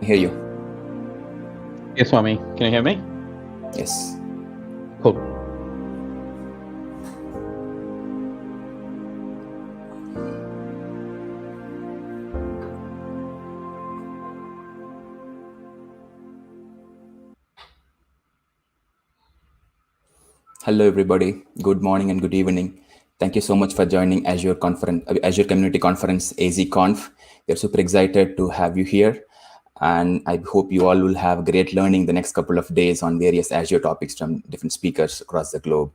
hear you. Yes, Swami. Can you hear me? Yes. Cool. Hello, everybody. Good morning and good evening. Thank you so much for joining Azure Community Conference, AZConf. We're super excited to have you here. And I hope you all will have great learning the next couple of days on various Azure topics from different speakers across the globe.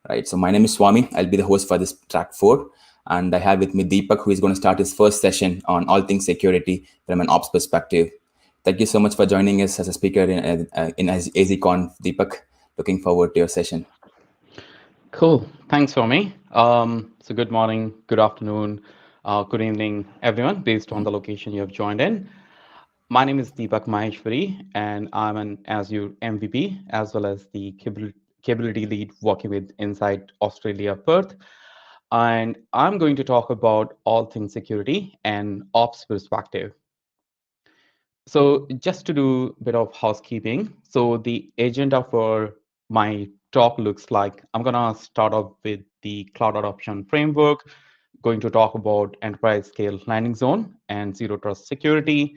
Right. So my name is Swami. I'll be the host for this track 4. And I have with me Deepak, who is going to start his first session on all things security from an ops perspective. Thank you so much for joining us as a speaker in AZConf, Deepak. Looking forward to your session. Cool. Thanks, Swami. So good morning, good afternoon, good evening, everyone, based on the location you have joined in. My name is Deepak Maheshwari, and I'm an Azure MVP, as well as the capability lead working with Inside Australia Perth. And I'm going to talk about all things security and ops perspective. So just to do a bit of housekeeping, so the agenda for my talk looks like I'm gonna start off with the cloud adoption framework, going to talk about enterprise scale landing zone and zero trust security,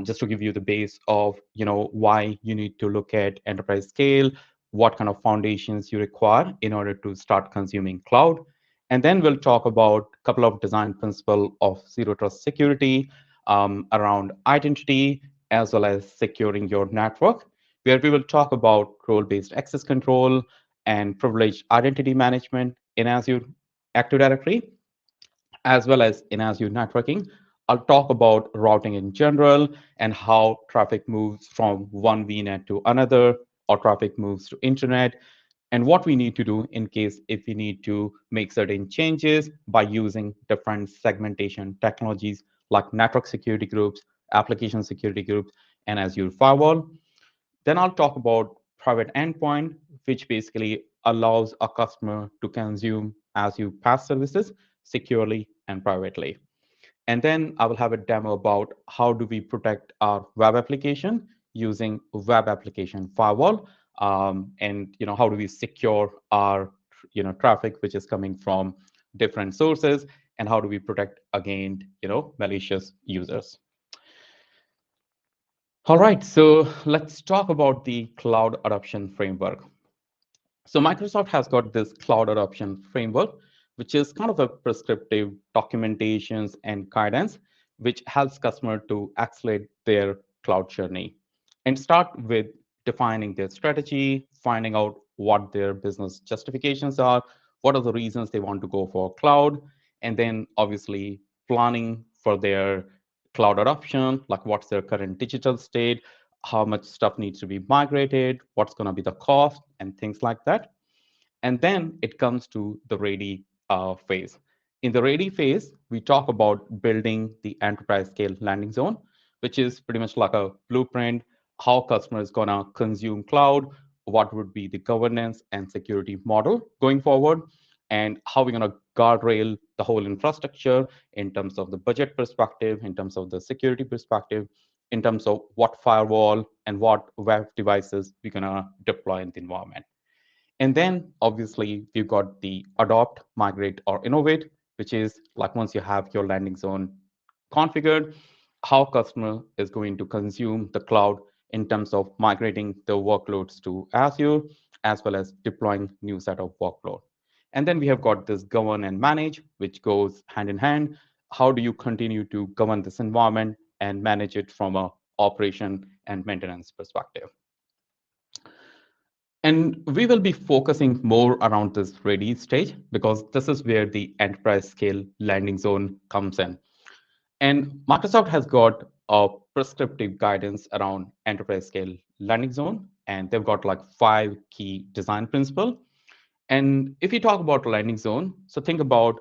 just to give you the base of why you need to look at enterprise scale, what kind of foundations you require in order to start consuming cloud. And then we'll talk about a couple of design principles of zero trust security, around identity, as well as securing your network, where we will talk about role-based access control and privileged identity management in Azure Active Directory, as well as in Azure networking. I'll talk about routing in general and how traffic moves from one VNet to another, or traffic moves to internet, and what we need to do in case if we need to make certain changes by using different segmentation technologies like network security groups, application security groups, and Azure Firewall. Then I'll talk about private endpoint, which basically allows a customer to consume Azure PaaS services securely and privately. And then I will have a demo about how do we protect our web application using web application firewall, and how do we secure our traffic which is coming from different sources, and how do we protect against malicious users. All right, so let's talk about the cloud adoption framework. So Microsoft has got this cloud adoption framework, which is kind of a prescriptive documentations and guidance, which helps customer to accelerate their cloud journey. And start with defining their strategy, finding out what their business justifications are, what are the reasons they want to go for cloud, and then obviously planning for their cloud adoption, like what's their current digital state, how much stuff needs to be migrated, what's going to be the cost, and things like that. And then it comes to the ready phase. In the ready phase, we talk about building the enterprise scale landing zone, which is pretty much like a blueprint, how customer is going to consume cloud, what would be the governance and security model going forward, and how we're going to guardrail the whole infrastructure in terms of the budget perspective, in terms of the security perspective, in terms of what firewall and what web devices we're going to deploy in the environment. And then obviously we've got the adopt, migrate, or innovate, which is like once you have your landing zone configured, how customer is going to consume the cloud in terms of migrating the workloads to Azure, as well as deploying new set of workload. And then we have got this govern and manage, which goes hand in hand. How do you continue to govern this environment and manage it from a operation and maintenance perspective? And we will be focusing more around this ready stage because this is where the enterprise scale landing zone comes in. And Microsoft has got a prescriptive guidance around enterprise scale landing zone, and they've got like 5 key design principles. And if you talk about landing zone, so think about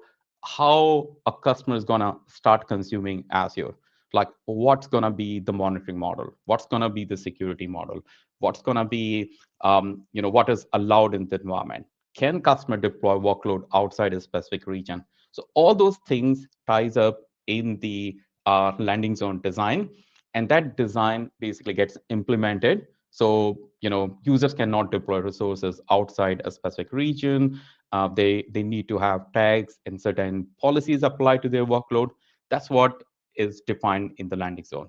how a customer is gonna start consuming Azure. Like what's gonna be the monitoring model? What's gonna be the security model? What's gonna be what is allowed in the environment? Can customer deploy workload outside a specific region? So all those things ties up in the landing zone design. And that design basically gets implemented. So, users cannot deploy resources outside a specific region. They need to have tags and certain policies applied to their workload. That's what is defined in the landing zone.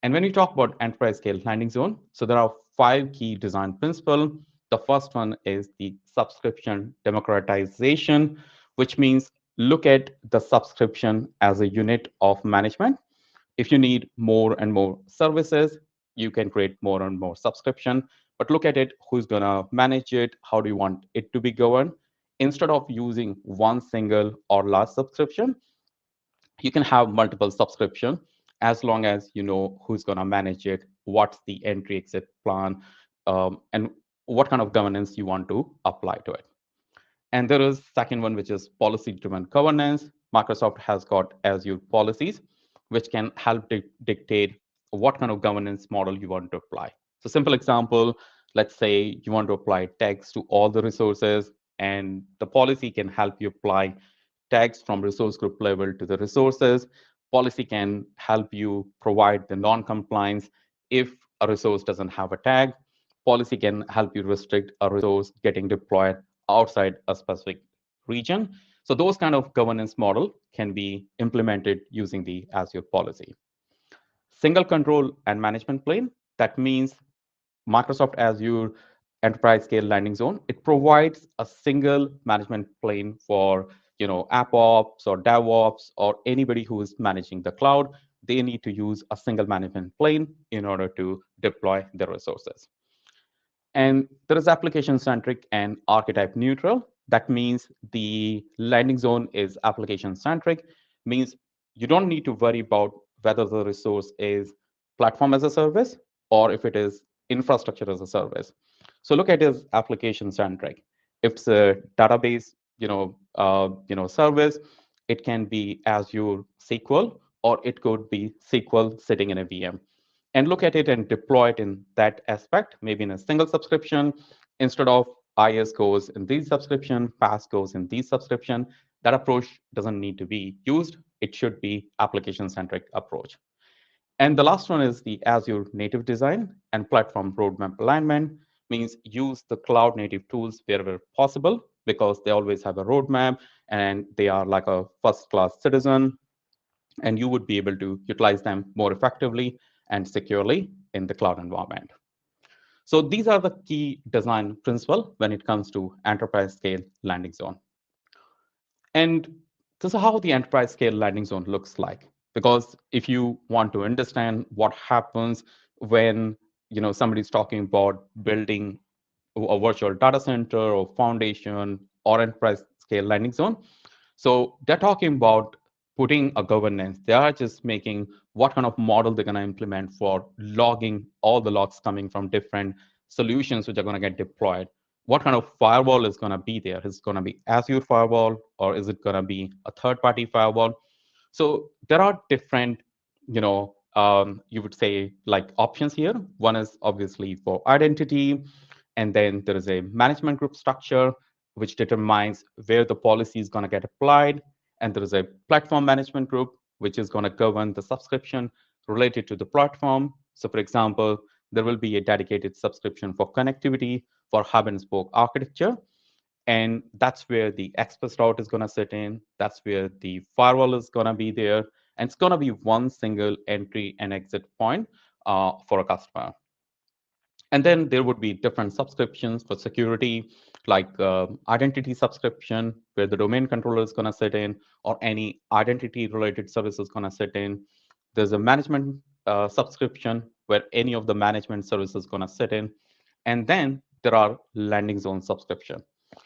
And when we talk about enterprise scale landing zone, so there are 5 key design principles. The first one is the subscription democratization, which means look at the subscription as a unit of management. If you need more and more services, you can create more and more subscription, but look at it, who's gonna manage it, how do you want it to be governed? Instead of using one single or large subscription, you can have multiple subscription as long as you know who's gonna manage it, what's the entry exit plan, and what kind of governance you want to apply to it. And there is second one, which is policy-driven governance. Microsoft has got Azure policies, which can help dictate what kind of governance model you want to apply. So simple example, let's say you want to apply tags to all the resources, and the policy can help you apply tags from resource group level to the resources. Policy can help you provide the non-compliance if a resource doesn't have a tag. Policy can help you restrict a resource getting deployed outside a specific region. So those kind of governance model can be implemented using the Azure policy. Single control and management plane, that means Microsoft Azure Enterprise Scale Landing Zone, it provides a single management plane for app ops or DevOps or anybody who is managing the cloud. They need to use a single management plane in order to deploy their resources. And there is application centric and archetype neutral. That means the landing zone is application centric, means you don't need to worry about whether the resource is platform as a service or if it is infrastructure as a service. So look at it as application centric. If it's a database, service, it can be Azure SQL, or it could be SQL sitting in a VM, and look at it and deploy it in that aspect, maybe in a single subscription instead of IS goes in these subscription, PaaS goes in these subscription. That approach doesn't need to be used. It should be application-centric approach. And the last one is the Azure native design and platform roadmap alignment, means use the cloud native tools wherever possible because they always have a roadmap and they are like a first-class citizen, and you would be able to utilize them more effectively and securely in the cloud environment. So these are the key design principles when it comes to enterprise scale landing zone. And this is how the enterprise scale landing zone looks like. Because if you want to understand what happens when somebody's talking about building a virtual data center or foundation or enterprise scale landing zone, so they're talking about putting a governance. They are just making what kind of model they're going to implement for logging all the logs coming from different solutions which are going to get deployed. What kind of firewall is going to be there? Is it going to be Azure firewall, or is it going to be a third-party firewall? So there are different, you would say like options here. One is obviously for identity, and then there is a management group structure, which determines where the policy is going to get applied. And there is a platform management group, which is going to govern the subscription related to the platform. So for example, there will be a dedicated subscription for connectivity for hub and spoke architecture. And that's where the express route is going to sit in. That's where the firewall is going to be there. And it's going to be one single entry and exit point for a customer. And then there would be different subscriptions for security, like identity subscription, where the domain controller is going to sit in, or any identity related service is going to sit in. There's a management subscription where any of the management services is going to sit in. And then there are landing zone subscription.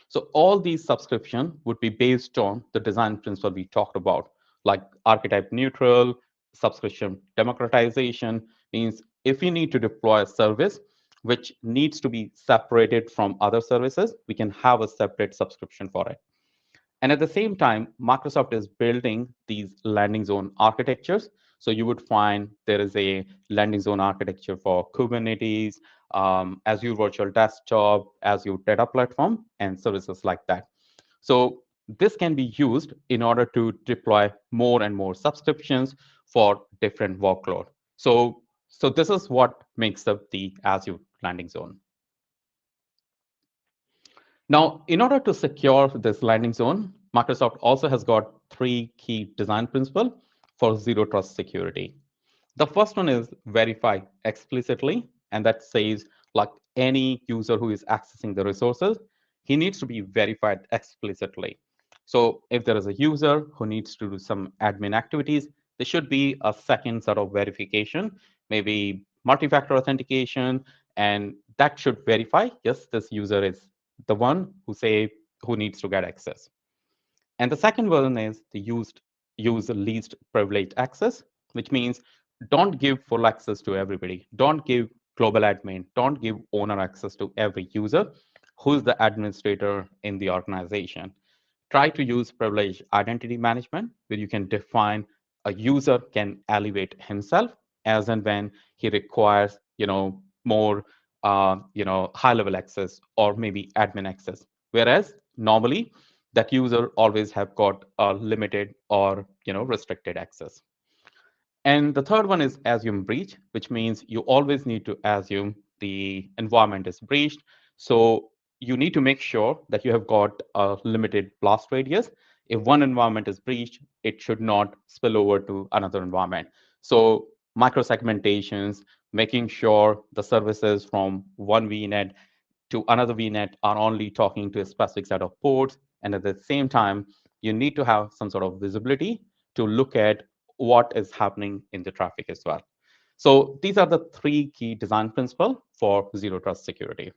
So all these subscription would be based on the design principle we talked about, like archetype neutral, subscription democratization, means if you need to deploy a service which needs to be separated from other services, we can have a separate subscription for it. And at the same time, Microsoft is building these landing zone architectures. So you would find there is a landing zone architecture for Kubernetes, Azure Virtual Desktop, Azure Data Platform, and services like that. So this can be used in order to deploy more and more subscriptions for different workload. So So this is what makes up the Azure landing zone. Now, in order to secure this landing zone, Microsoft also has got three key design principles for zero trust security. The first one is verify explicitly, and that says like any user who is accessing the resources, he needs to be verified explicitly. So if there is a user who needs to do some admin activities, there should be a second set of verification, maybe multi-factor authentication, and that should verify, yes, this user is the one who needs to get access. And the second one is the use least privileged access, which means don't give full access to everybody. Don't give global admin. Don't give owner access to every user who's the administrator in the organization. Try to use privileged identity management, where you can define a user can elevate himself as and when he requires, more, high level access or maybe admin access. Whereas normally that user always have got a limited or restricted access. And the third one is assume breach, which means you always need to assume the environment is breached. So you need to make sure that you have got a limited blast radius. If one environment is breached, it should not spill over to another environment. So microsegmentations, making sure the services from one VNet to another VNet are only talking to a specific set of ports. And at the same time, you need to have some sort of visibility to look at what is happening in the traffic as well. So these are the three key design principles for zero trust security.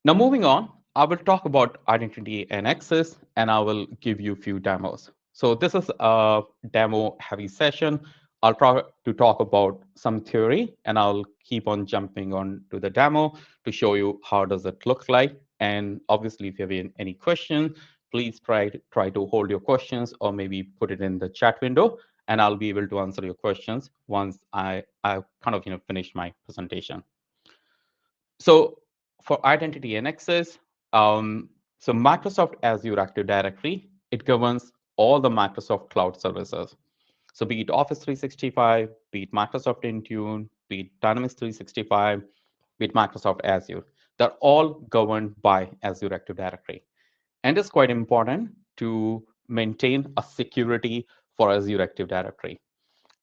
Now, moving on, I will talk about identity and access, and I will give you a few demos. So this is a demo heavy session. I'll try to talk about some theory, and I'll keep on jumping on to the demo to show you how does it look like. And obviously, if you have any questions, please try to hold your questions or maybe put it in the chat window, and I'll be able to answer your questions once I kind of finish my presentation. So for identity and access, so Microsoft Azure Active Directory, it governs all the Microsoft cloud services. So be it Office 365, be it Microsoft Intune, be it Dynamics 365, be it Microsoft Azure, they're all governed by Azure Active Directory. And it's quite important to maintain a security for Azure Active Directory.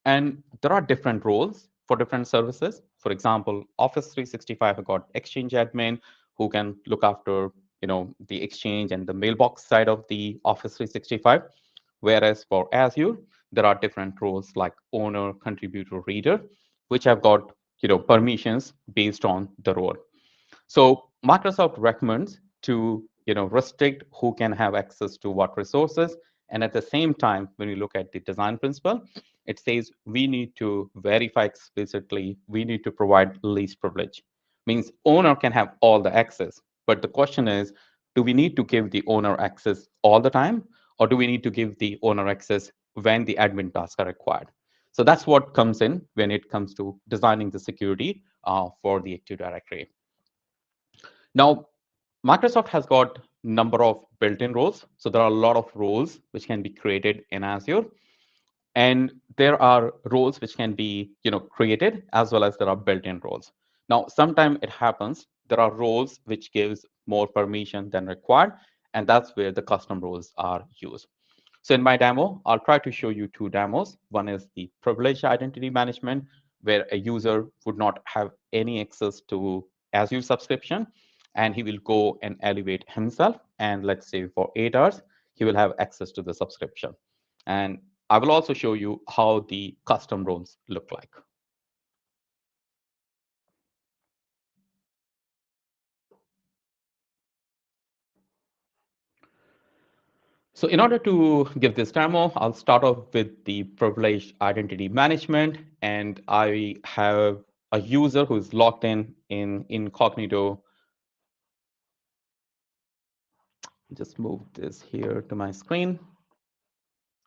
And there are different roles for different services. For example, Office 365 have got Exchange admin who can look after the Exchange and the mailbox side of the Office 365. Whereas for Azure, there are different roles like owner, contributor, reader, which have got permissions based on the role. So Microsoft recommends to restrict who can have access to what resources. And at the same time, when we look at the design principle, it says we need to verify explicitly, we need to provide least privilege. Means owner can have all the access. But the question is, do we need to give the owner access all the time? Or do we need to give the owner access when the admin tasks are required? So that's what comes in when it comes to designing the security for the Active Directory. Now, Microsoft has got number of built-in roles. So there are a lot of roles which can be created in Azure. And there are roles which can be created as well as there are built-in roles. Now, sometimes it happens there are roles which gives more permission than required, and that's where the custom roles are used. So in my demo, I'll try to show you two demos. One is the privileged identity management, where a user would not have any access to Azure subscription, and he will go and elevate himself. And let's say for 8 hours, he will have access to the subscription. And I will also show you how the custom roles look like. So in order to give this demo, I'll start off with the privileged identity management. And I have a user who's logged in incognito. Just move this here to my screen.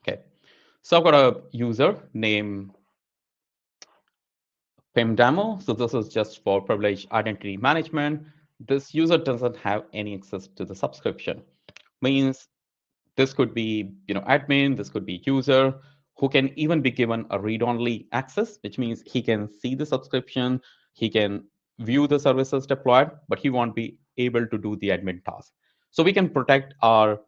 Okay, so I've got a user named PIMDemo. So this is just for privileged identity management. This user doesn't have any access to the subscription. Means this could be admin, this could be user who can even be given a read-only access, which means he can see the subscription, he can view the services deployed, but he won't be able to do the admin task. So we can protect our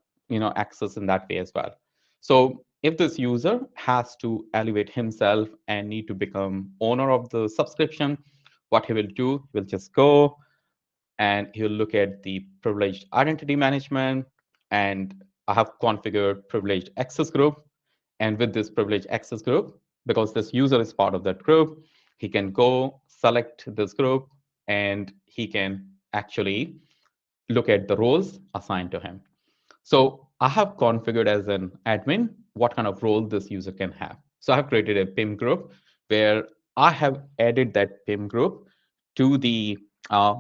access in that way as well. So if this user has to elevate himself and need to become owner of the subscription, what he will do, he will just go and he'll look at the privileged identity management, and I have configured privileged access group. And with this privileged access group, because this user is part of that group, he can go select this group and he can actually look at the roles assigned to him. So I have configured as an admin what kind of role this user can have. So I have created a PIM group where I have added that PIM group to the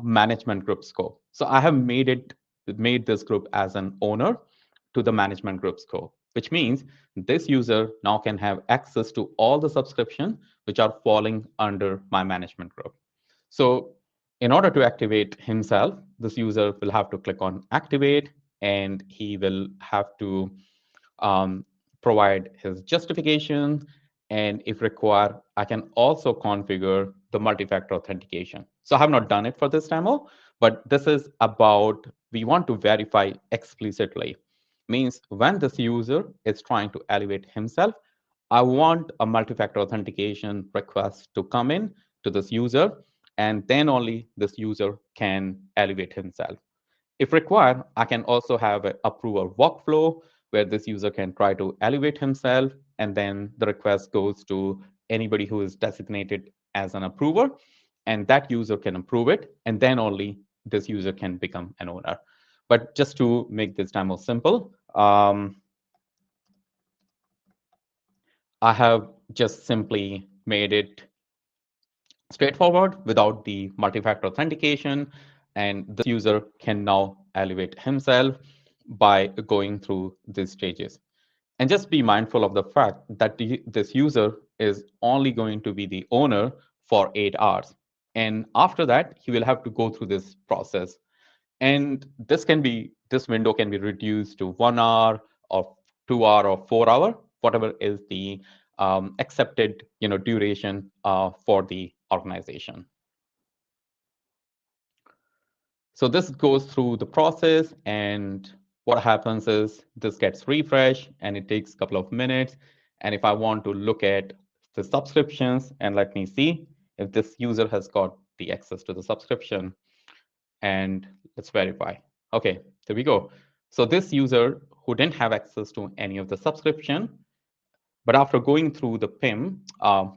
management group scope. So I have made this group as an owner to the management group scope, which means this user now can have access to all the subscriptions which are falling under my management group. So in order to activate himself, this user will have to click on activate, and he will have to um, provide his justification. And if required, I can also configure the multi-factor authentication. So I have not done it for this demo, but this is about, we want to verify explicitly. Means when this user is trying to elevate himself, I want a multi-factor authentication request to come in to this user, and then only this user can elevate himself. If required, I can also have an approval workflow where this user can try to elevate himself, and then the request goes to anybody who is designated as an approver, and that user can approve it, and then only this user can become an owner. But just to make this demo simple, I have just simply made it straightforward without the multi-factor authentication, and this user can now elevate himself by going through these stages. And just be mindful of the fact that this user is only going to be the owner for 8 hours. And after that, he will have to go through this process. And this window can be reduced to 1 hour or 2 hour or 4 hour, whatever is the accepted duration for the organization. So this goes through the process, and what happens is this gets refreshed and it takes a couple of minutes. And if I want to look at the subscriptions, and let me see if this user has got the access to the subscription, and let's verify. Okay, there we go. So this user who didn't have access to any of the subscription, but after going through the PIM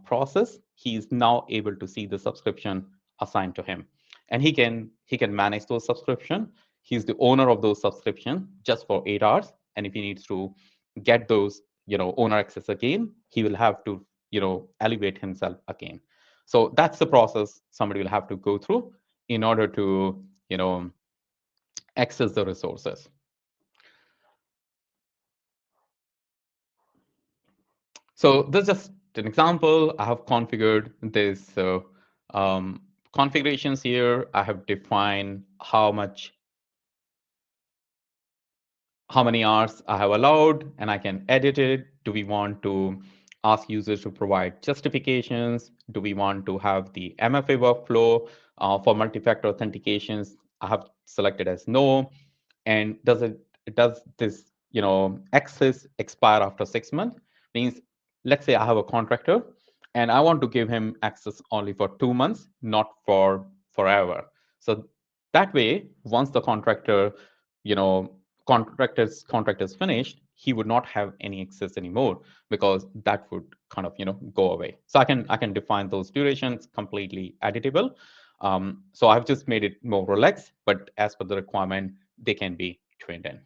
process, he is now able to see the subscription assigned to him, and he can manage those subscription. He's the owner of those subscription just for 8 hours, and if he needs to get those owner access again, he will have to elevate himself again. So that's the process somebody will have to go through in order to access the resources. So this is just an example. I have configured this configurations here. I have defined how many hours I have allowed, and I can edit it. Do we want to ask users to provide justifications? Do we want to have the MFA workflow for multi-factor authentications? I have selected as no. And does this access expire after 6 months? Means, let's say I have a contractor and I want to give him access only for 2 months, not for forever. So that way, once the contract is finished, he would not have any access anymore, because that would kind of go away. So I can define those durations completely editable. So I've just made it more relaxed, but as per the requirement, they can be trained in.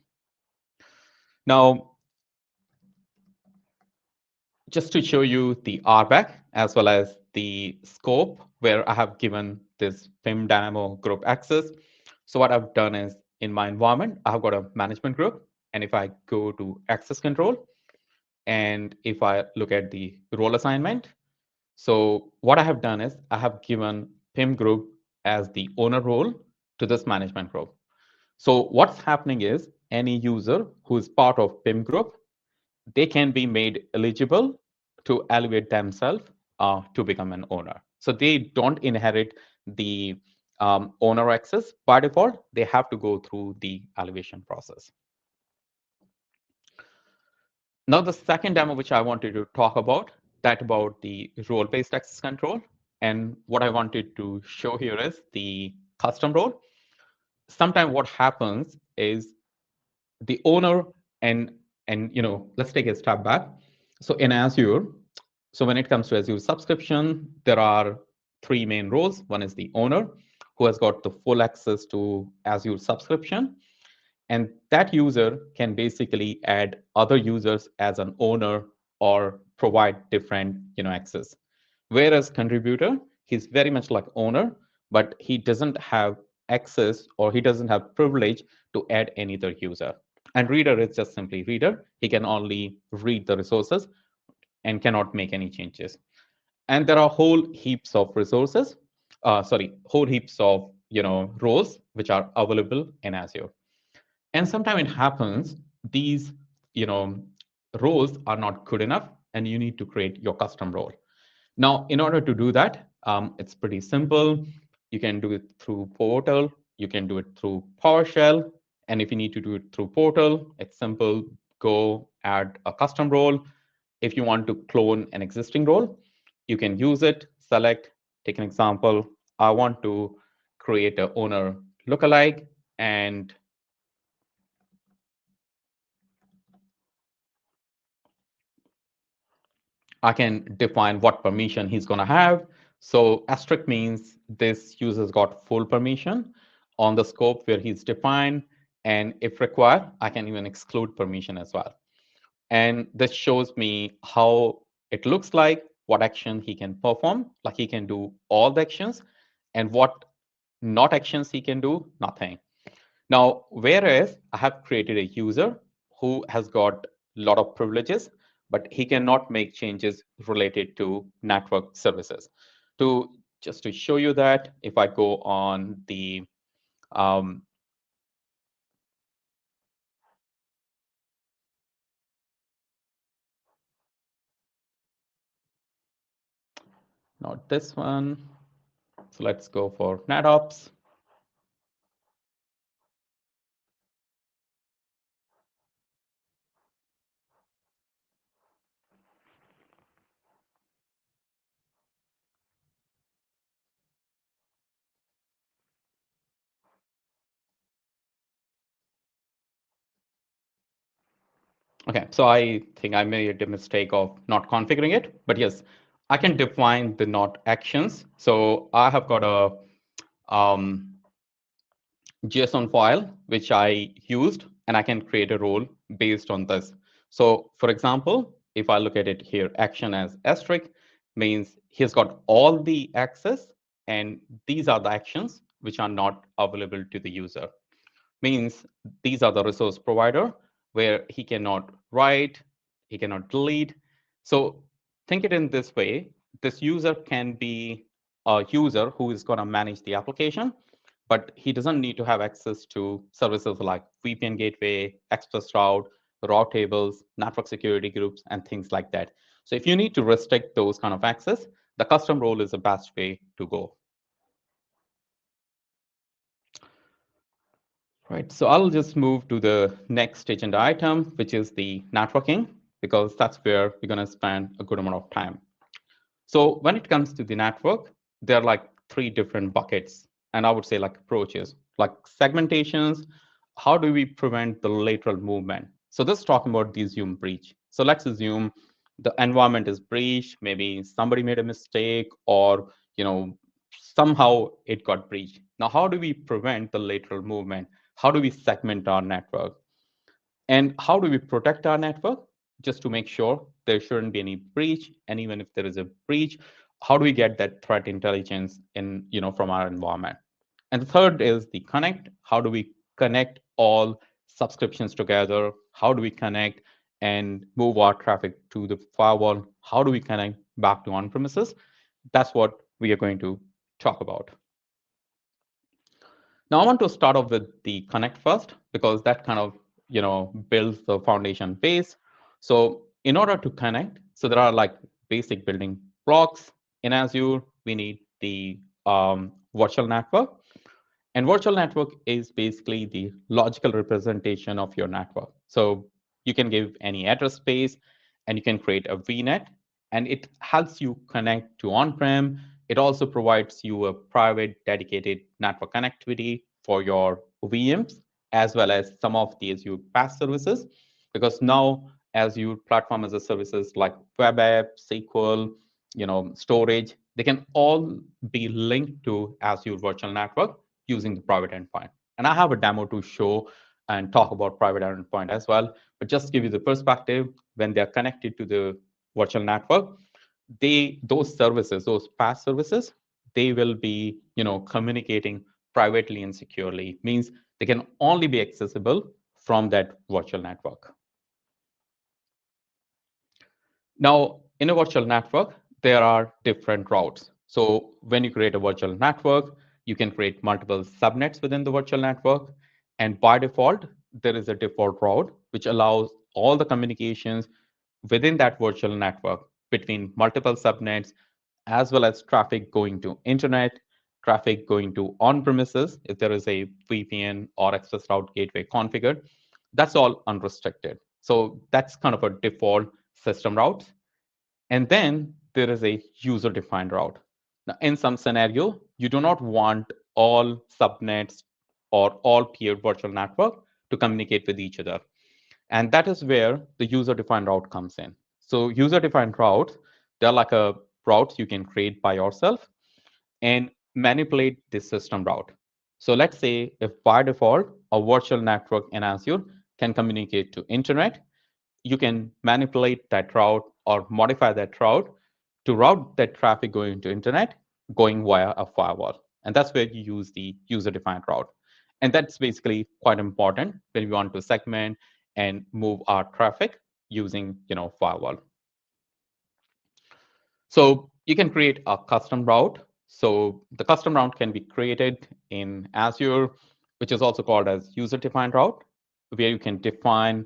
Now, just to show you the RBAC as well as the scope where I have given this PIM Dynamo group access. So what I've done is, in my environment, I've got a management group. And if I go to access control, and if I look at the role assignment, so what I have done is I have given PIM group as the owner role to this management group. So what's happening is, any user who is part of PIM group, they can be made eligible to elevate themselves to become an owner. So they don't inherit the owner access by default. They have to go through the elevation process. Now, the second demo which I wanted to talk about, that about the role-based access control. And what I wanted to show here is the custom role. Sometimes what happens is the owner and let's take a step back. So in Azure, so when it comes to Azure subscription, there are three main roles. One is the owner, who has got the full access to Azure subscription. And that user can basically add other users as an owner or provide different access. Whereas contributor, he's very much like owner, but he doesn't have access or he doesn't have privilege to add any other user. And reader is just simply reader. He can only read the resources and cannot make any changes. And there are whole heaps of resources, whole heaps of roles which are available in Azure. And sometimes it happens these roles are not good enough, and you need to create your custom role. Now, in order to do that, it's pretty simple. You can do it through Portal. You can do it through PowerShell. And if you need to do it through Portal, it's simple. Go add a custom role. If you want to clone an existing role, you can use it, select, take an example. I want to create an owner lookalike, and I can define what permission he's going to have. So asterisk means this user's got full permission on the scope where he's defined. And if required, I can even exclude permission as well. And this shows me how it looks like, what action he can perform, like he can do all the actions, and what not actions he can do, nothing. Now, whereas I have created a user who has got a lot of privileges, but he cannot make changes related to network services. Just to show you that, if I go on the not this one. So let's go for NetOps. Okay, so I think I made a mistake of not configuring it, but yes, I can define the not actions. So I have got a JSON file, which I used, and I can create a role based on this. So for example, if I look at it here, action as asterisk means he's got all the access, and these are the actions which are not available to the user. Means these are the resource provider where he cannot write, he cannot delete. So think it in this way. This user can be a user who is going to manage the application, but he doesn't need to have access to services like VPN gateway, express route, raw tables, network security groups, and things like that. So if you need to restrict those kind of access, the custom role is the best way to go. Right, so I'll just move to the next agenda item, which is the networking, because that's where we're going to spend a good amount of time. So when it comes to the network, there are like three different buckets, and I would say like approaches, like segmentations. How do we prevent the lateral movement? So this is talking about the assume breach. So let's assume the environment is breached. Maybe somebody made a mistake, or somehow it got breached. Now, how do we prevent the lateral movement? How do we segment our network? And how do we protect our network just to make sure there shouldn't be any breach? And even if there is a breach, how do we get that threat intelligence from our environment? And the third is the connect. How do we connect all subscriptions together? How do we connect and move our traffic to the firewall? How do we connect back to on-premises? That's what we are going to talk about. Now, I want to start off with the connect first, because that kind of builds the foundation base. So in order to connect, so there are like basic building blocks in Azure. We need the virtual network. And virtual network is basically the logical representation of your network. So you can give any address space and you can create a VNet, and it helps you connect to on-prem. It also provides you a private dedicated network connectivity for your VMs, as well as some of the Azure PaaS services, because now Azure platform as a services like web app, SQL, storage, they can all be linked to Azure virtual network using the private endpoint. And I have a demo to show and talk about private endpoint as well. But just to give you the perspective, when they're connected to the virtual network, those services, those PaaS services, they will be communicating privately and securely. Means they can only be accessible from that virtual network. Now, in a virtual network, there are different routes. So when you create a virtual network, you can create multiple subnets within the virtual network. And by default, there is a default route which allows all the communications within that virtual network between multiple subnets, as well as traffic going to internet, traffic going to on-premises if there is a VPN or access route gateway configured. That's all unrestricted. So that's kind of a default system route. And then there is a user-defined route. Now, in some scenario, you do not want all subnets or all peer virtual network to communicate with each other. And that is where the user-defined route comes in. So user-defined routes, they're like a routes you can create by yourself and manipulate this system route. So let's say if by default, a virtual network in Azure can communicate to internet, you can manipulate that route or modify that route to route that traffic going to internet going via a firewall. And that's where you use the user-defined route. And that's basically quite important when we want to segment and move our traffic using firewall. So you can create a custom route. So the custom route can be created in Azure, which is also called as user-defined route, where you can define,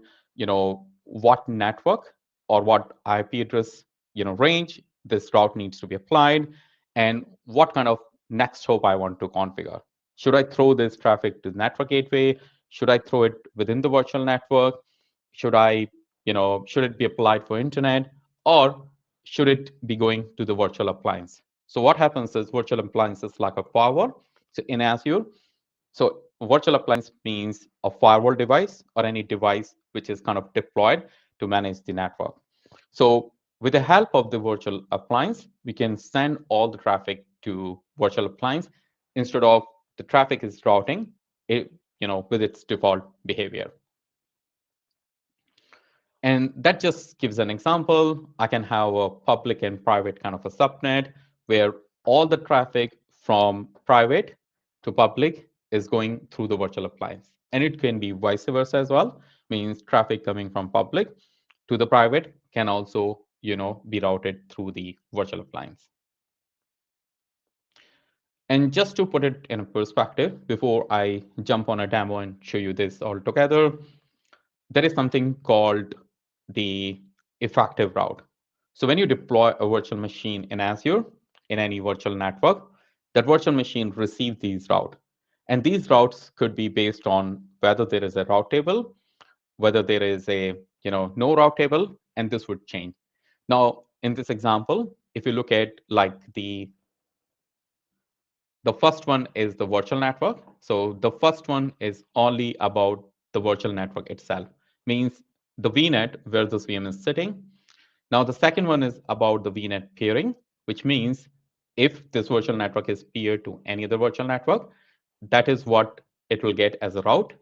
what network or what IP address, range this route needs to be applied, and what kind of next hop I want to configure. Should I throw this traffic to the network gateway? Should I throw it within the virtual network? Should I, should it be applied for internet? Or should it be going to the virtual appliance? So what happens is virtual appliance is like a firewall. So in Azure, so virtual appliance means a firewall device or any device which is kind of deployed to manage the network. So with the help of the virtual appliance, we can send all the traffic to virtual appliance instead of the traffic is routing it, with its default behavior. And that just gives an example. I can have a public and private kind of a subnet where all the traffic from private to public is going through the virtual appliance. And it can be vice versa as well, means traffic coming from public to the private can also, be routed through the virtual appliance. And just to put it in a perspective, before I jump on a demo and show you this all together, there is something called the effective route. So when you deploy a virtual machine in Azure, in any virtual network, that virtual machine receives these routes. And these routes could be based on whether there is a route table, whether there is a no route table, and this would change. Now, in this example, if you look at like the first one is the virtual network. So the first one is only about the virtual network itself, means the VNet where this VM is sitting. Now the second one is about the VNet peering, which means if this virtual network is peered to any other virtual network, that is what it will get as a route.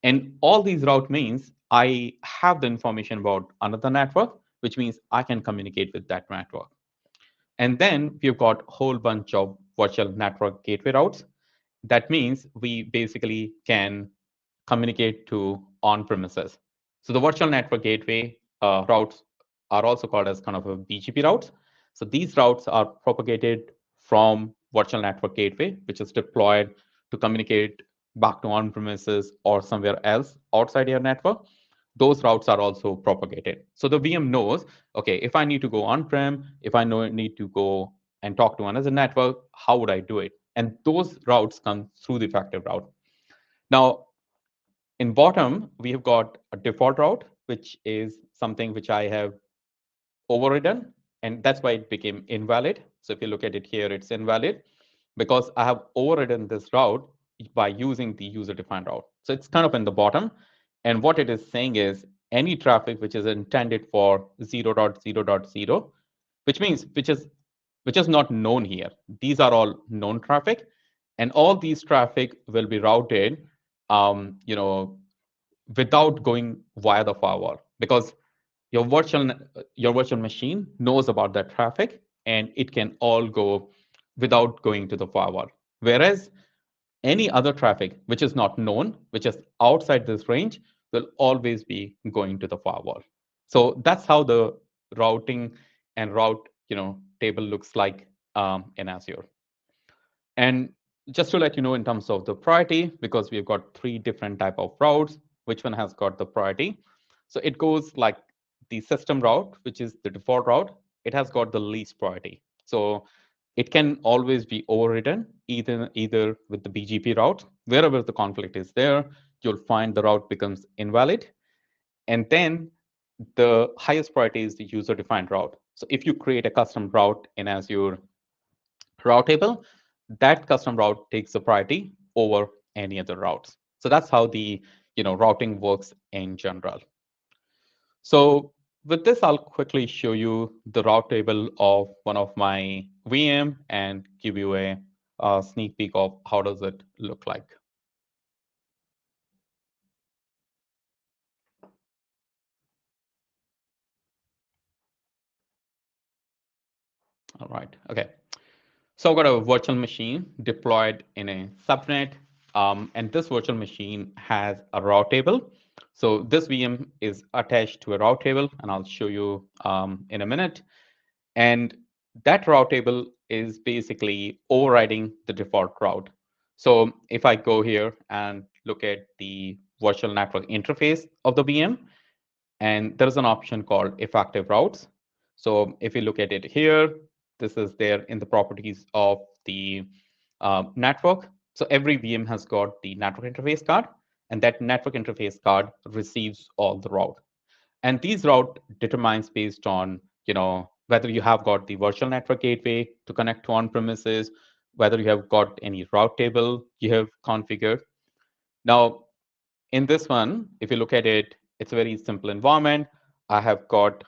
And all these route means I have the information about another network, which means I can communicate with that network. And then we've got a whole bunch of virtual network gateway routes. That means we basically can communicate to on-premises. So the virtual network gateway routes are also called as kind of a BGP routes. So these routes are propagated from virtual network gateway, which is deployed to communicate back to on-premises or somewhere else outside your network. those routes are also propagated. So the VM knows, okay, if I need to go on-prem, if I know need to go and talk to another network, how would I do it? And those routes come through the effective route. Now, in bottom, we have got a default route, which is something which I have overridden, and that's why it became invalid. So if you look at it here, it's invalid because I have overridden this route by using the user-defined route. So it's kind of in the bottom. And what it is saying is any traffic which is intended for 0.0.0, which means which is not known here. These are all known traffic, and all these traffic will be routed, you know, without going via the firewall, because your virtual machine knows about that traffic and it can all go without going to the firewall. Whereas any other traffic which is not known, which is outside this range, will always be going to the firewall. So that's how the routing and route table looks like in Azure. And just to let you know in terms of the priority, because we've got three different type of routes, which one has got the priority. So it goes like the system route, which is the default route. It has got the least priority. So it can always be overridden either with the BGP route. Wherever the conflict is there, you'll find the route becomes invalid. And then the highest priority is the user-defined route. So if you create a custom route in Azure route table, that custom route takes the priority over any other routes. So that's how the routing works in general. So with this, I'll quickly show you the route table of one of my VM and give you a sneak peek of how does it look like. All right, okay. So I've got a virtual machine deployed in a subnet, and this virtual machine has a route table. So this VM is attached to a route table, and I'll show you in a minute. And that route table is basically overriding the default route. So if I go here and look at the virtual network interface of the VM, and there is an option called effective routes. So if you look at it here, this is there in the properties of the network. So every VM has got the network interface card, and that network interface card receives all the route. And these route determines based on whether you have got the virtual network gateway to connect to on-premises, whether you have got any route table you have configured. Now, in this one, if you look at it, it's a very simple environment. I have got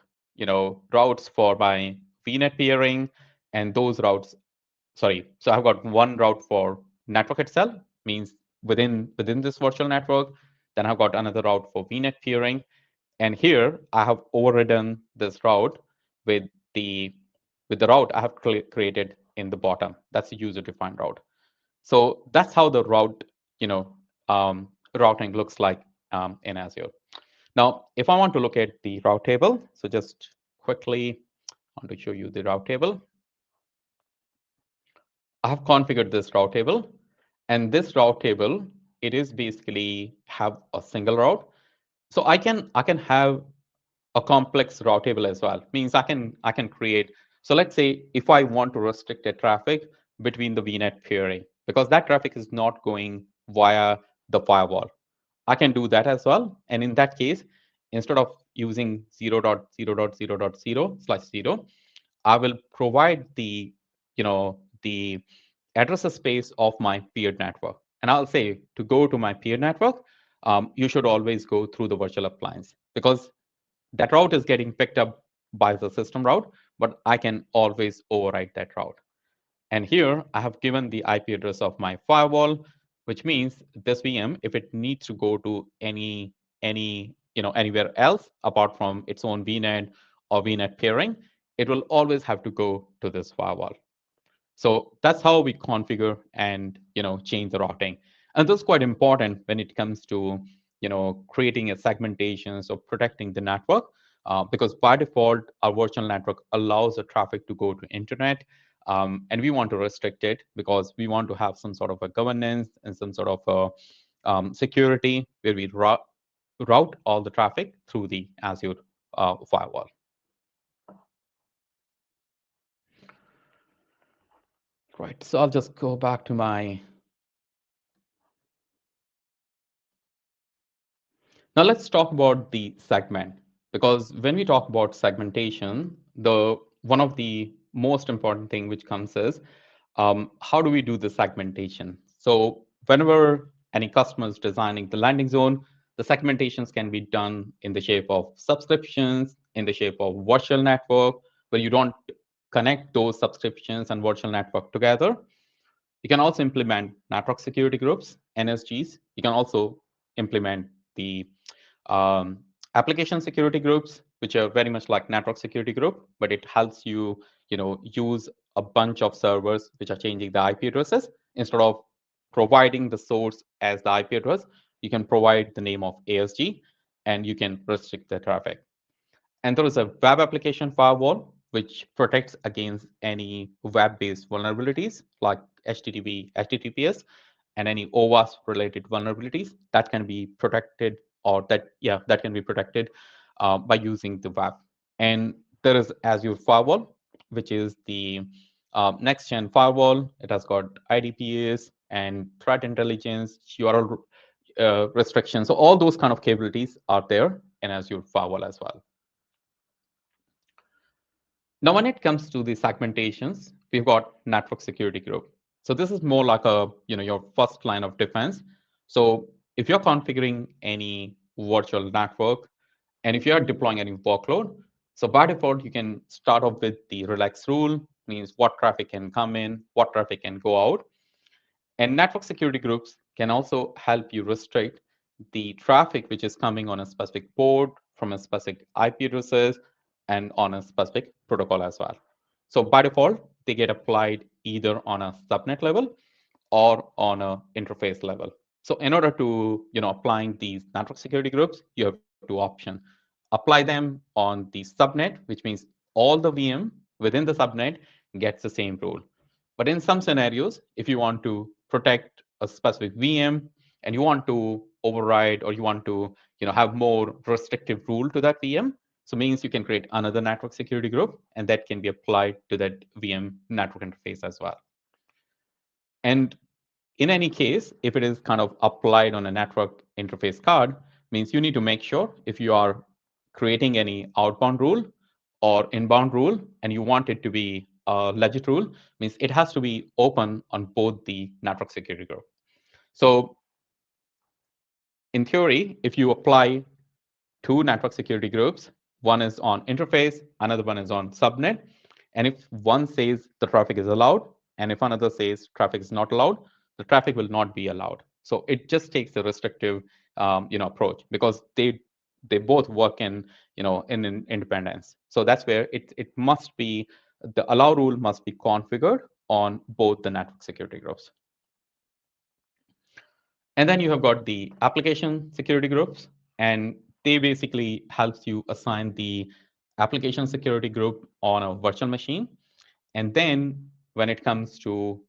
routes for my VNet peering, and those routes, sorry, so I've got one route for network itself, means within this virtual network. Then I've got another route for VNet peering, and here I have overridden this route with the route I have created in the bottom. That's the user-defined route. So that's how the route, routing looks like in Azure. Now, if I want to look at the route table, so just quickly, I want to show you the route table. I have configured this route table, and this route table, it is basically have a single route. So I can have a complex route table as well. Means I can create. So let's say if I want to restrict a traffic between the VNet peering, because that traffic is not going via the firewall, I can do that as well. And in that case, instead of using 0.0.0.0/0, I will provide the address space of my peer network. And I'll say to go to my peer network, you should always go through the virtual appliance, because that route is getting picked up by the system route, but I can always override that route. And here I have given the IP address of my firewall, which means this VM, if it needs to go to anywhere else apart from its own VNet or VNet peering, it will always have to go to this firewall. So that's how we configure and change the routing. And this is quite important when it comes to creating a segmentation, so protecting the network, because by default our virtual network allows the traffic to go to internet, and we want to restrict it because we want to have some sort of a governance and some sort of a security where we route all the traffic through the Azure firewall. Right, so I'll just go back to my. Now let's talk about the segment, because when we talk about segmentation, the one of the most important thing which comes is how do we do the segmentation? So whenever any customer is designing the landing zone, the segmentations can be done in the shape of subscriptions, in the shape of virtual network, where you don't connect those subscriptions and virtual network together. You can also implement network security groups, NSGs. You can also implement the um, application security groups, which are very much like network security group, but it helps you, use a bunch of servers which are changing the IP addresses. Instead of providing the source as the IP address, you can provide the name of ASG, and you can restrict the traffic. And there is a web application firewall, which protects against any web-based vulnerabilities like HTTP, HTTPS, and any OWASP-related vulnerabilities that can be protected, or that can be protected by using the web. And there is Azure Firewall, which is the next-gen firewall. It has got IDPs and threat intelligence, URL restrictions. So all those kind of capabilities are there in Azure Firewall as well. Now, when it comes to the segmentations, we've got network security group. So this is more like your first line of defense. So if you're configuring any virtual network, and if you're deploying any workload, so by default, you can start off with the relax rule, means what traffic can come in, what traffic can go out. And network security groups can also help you restrict the traffic which is coming on a specific port from a specific IP addresses and on a specific protocol as well. So by default, they get applied either on a subnet level or on a interface level. So in order to applying these network security groups, you have two options. Apply them on the subnet, which means all the VM within the subnet gets the same rule. But in some scenarios, if you want to protect a specific VM and you want to override, or you want to have more restrictive rule to that VM, so means you can create another network security group, and that can be applied to that VM network interface as well. And in any case, if it is kind of applied on a network interface card, means you need to make sure if you are creating any outbound rule or inbound rule, and you want it to be a legit rule, means it has to be open on both the network security group. So in theory, if you apply two network security groups, one is on interface, another one is on subnet, and if one says the traffic is allowed, and if another says traffic is not allowed, the traffic will not be allowed. So it just takes a restrictive approach, because they both work in independence. So that's where it must be, the allow rule must be configured on both the network security groups. And then you have got the application security groups, and they basically helps you assign the application security group on a virtual machine. And then when it comes to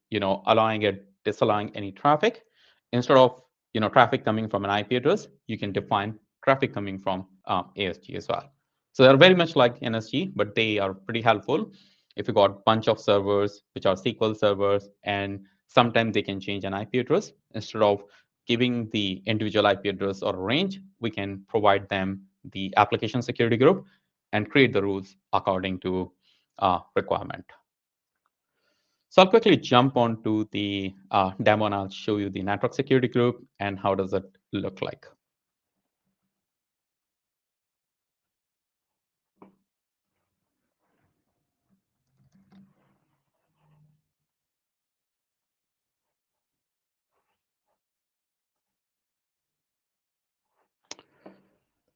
allowing it, disallowing any traffic, instead of traffic coming from an IP address, you can define traffic coming from ASG as well. So they're very much like NSG, but they are pretty helpful if you got a bunch of servers which are SQL servers, and sometimes they can change an IP address. Instead of giving the individual IP address or range, we can provide them the application security group and create the rules according to requirement. So I'll quickly jump onto the demo, and I'll show you the network security group and how does it look like.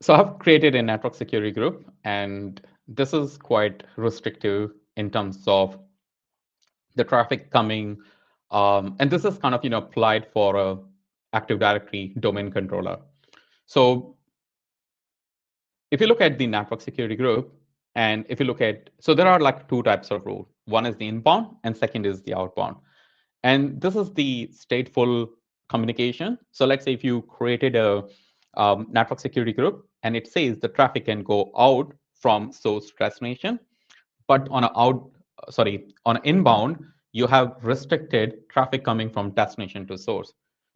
So I've created a network security group, and this is quite restrictive in terms of the traffic coming. And this is kind of applied for a Active Directory domain controller. So if you look at the network security group, and if you look at, so there are like two types of rule. One is the inbound, and second is the outbound. And this is the stateful communication. So let's say if you created a network security group, and it says the traffic can go out from source to destination, but on an inbound, you have restricted traffic coming from destination to source.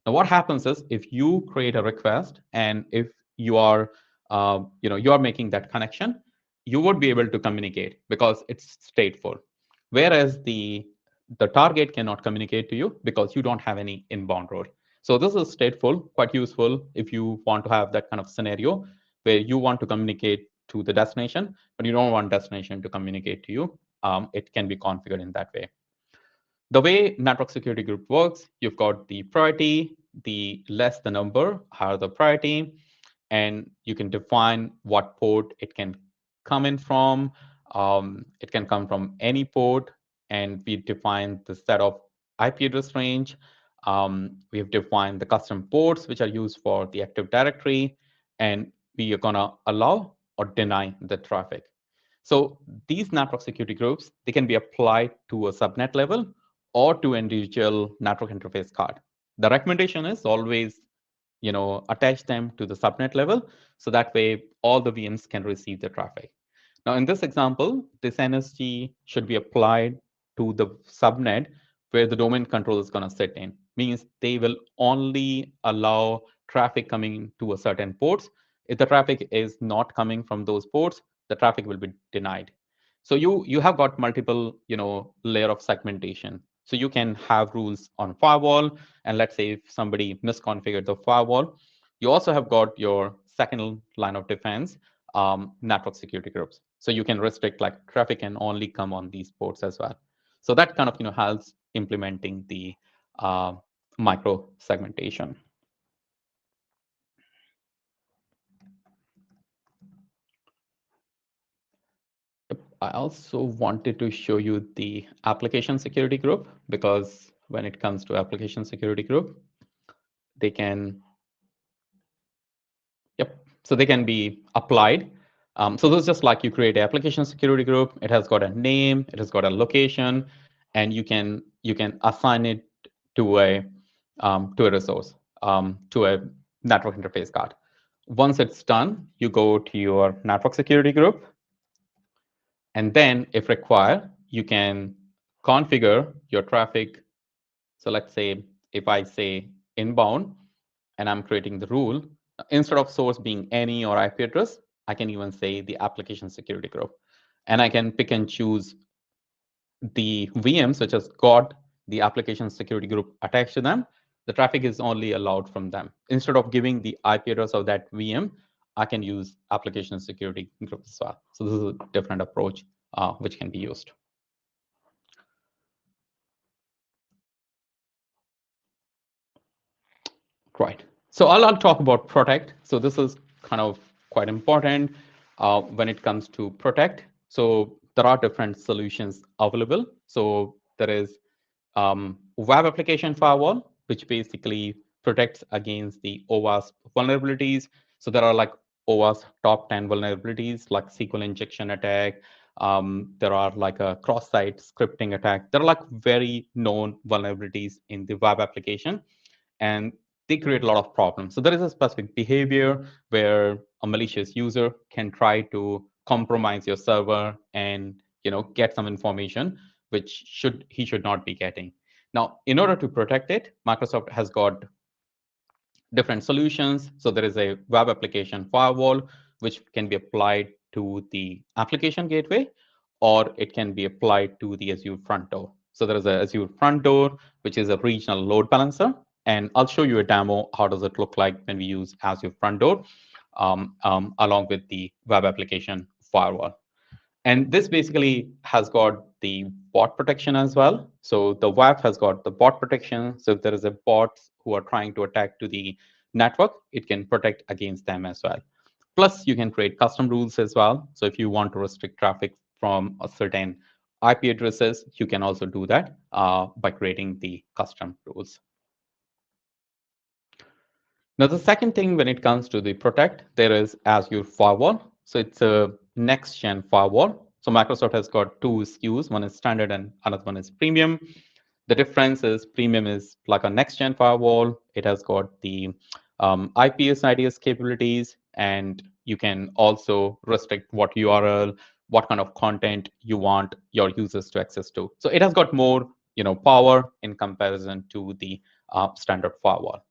Now, what happens is if you create a request and if you are, you are making that connection, you would be able to communicate because it's stateful. Whereas the target cannot communicate to you because you don't have any inbound role. So this is stateful, quite useful if you want to have that kind of scenario where you want to communicate to the destination, but you don't want destination to communicate to you. It can be configured in that way. The way network security group works, you've got the priority, the less the number, higher the priority, and you can define what port it can come in from. It can come from any port, and we define the set of IP address range. We have defined the custom ports which are used for the Active Directory, and we are gonna allow or deny the traffic. So these network security groups, they can be applied to a subnet level or to individual network interface card. The recommendation is always, attach them to the subnet level, so that way all the VMs can receive the traffic. Now, in this example, this NSG should be applied to the subnet where the domain control is going to sit in. Means they will only allow traffic coming to a certain ports. If the traffic is not coming from those ports, the traffic will be denied. So you have got multiple layer of segmentation. So you can have rules on firewall, and let's say if somebody misconfigured the firewall, you also have got your second line of defense, network security groups. So you can restrict like traffic can only come on these ports as well. So that kind of helps implementing the micro segmentation. I also wanted to show you the application security group, because when it comes to application security group, they can, so they can be applied. So this is just like you create an application security group. It has got a name, it has got a location, and you can assign it to a resource, to a network interface card. Once it's done, you go to your network security group, and then if required, you can configure your traffic. So let's say if I say inbound and I'm creating the rule, instead of source being any or IP address, I can even say the application security group. And I can pick and choose the VMs which has got the application security group attached to them. The traffic is only allowed from them. Instead of giving the IP address of that VM, I can use application security group as well. So this is a different approach which can be used. Right. So I'll talk about protect. So this is kind of quite important when it comes to protect. So there are different solutions available. So there is web application firewall, which basically protects against the OWASP vulnerabilities. So there are like OWASP top 10 vulnerabilities, like SQL injection attack. There are like a cross-site scripting attack. There are like very known vulnerabilities in the web application, and they create a lot of problems. So there is a specific behavior where a malicious user can try to compromise your server and get some information which he should not be getting. Now, in order to protect it, Microsoft has got different solutions. So there is a web application firewall, which can be applied to the application gateway, or it can be applied to the Azure front door. So there is a Azure front door, which is a regional load balancer. And I'll show you a demo. How does it look like when we use Azure front door along with the web application firewall? And this basically has got the bot protection as well. So the WAF has got the bot protection. So if there is a bot who are trying to attack to the network, it can protect against them as well. Plus, you can create custom rules as well. So if you want to restrict traffic from a certain IP addresses, you can also do that by creating the custom rules. Now, the second thing when it comes to the protect, there is Azure Firewall. So it's a next-gen firewall. So Microsoft has got two SKUs. One is standard and another one is premium. The difference is premium is like a next-gen firewall. It has got the IPS and IDS capabilities, and you can also restrict what URL, what kind of content you want your users to access to. So it has got more, power in comparison to the standard firewall.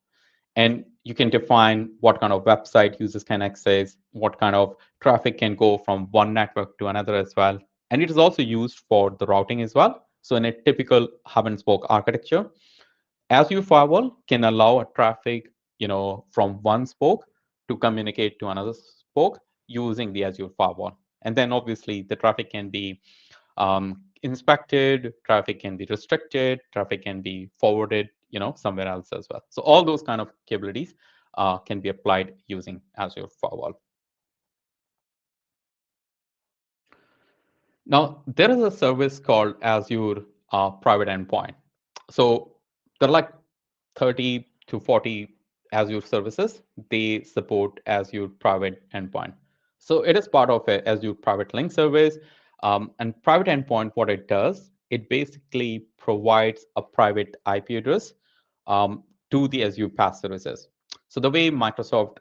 And you can define what kind of website users can access, what kind of traffic can go from one network to another as well. And it is also used for the routing as well. So in a typical hub and spoke architecture, Azure firewall can allow a traffic, from one spoke to communicate to another spoke using the Azure firewall. And then obviously the traffic can be inspected, traffic can be restricted, traffic can be forwarded, somewhere else as well. So all those kind of capabilities can be applied using Azure firewall. Now, there is a service called Azure Private Endpoint. So there are like 30 to 40 Azure services. They support Azure Private Endpoint. So it is part of a Azure Private Link service. And Private Endpoint, what it does, it basically provides a private IP address to the Azure PaaS services. So the way Microsoft,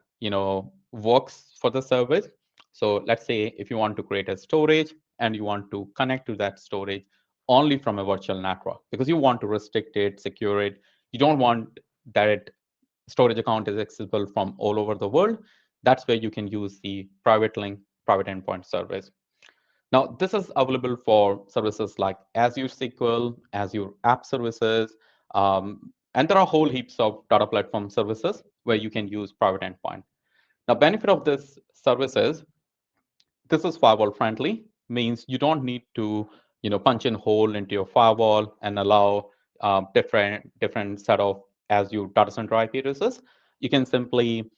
works for the service. So let's say if you want to create a storage and you want to connect to that storage only from a virtual network because you want to restrict it, secure it. You don't want that storage account is accessible from all over the world. That's where you can use the private link, private endpoint service. Now, this is available for services like Azure SQL, Azure App Services, and there are whole heaps of data platform services where you can use private endpoint. Now, benefit of this service is this is firewall friendly, means you don't need to punch in hole into your firewall and allow different set of Azure data center IP addresses. You can simply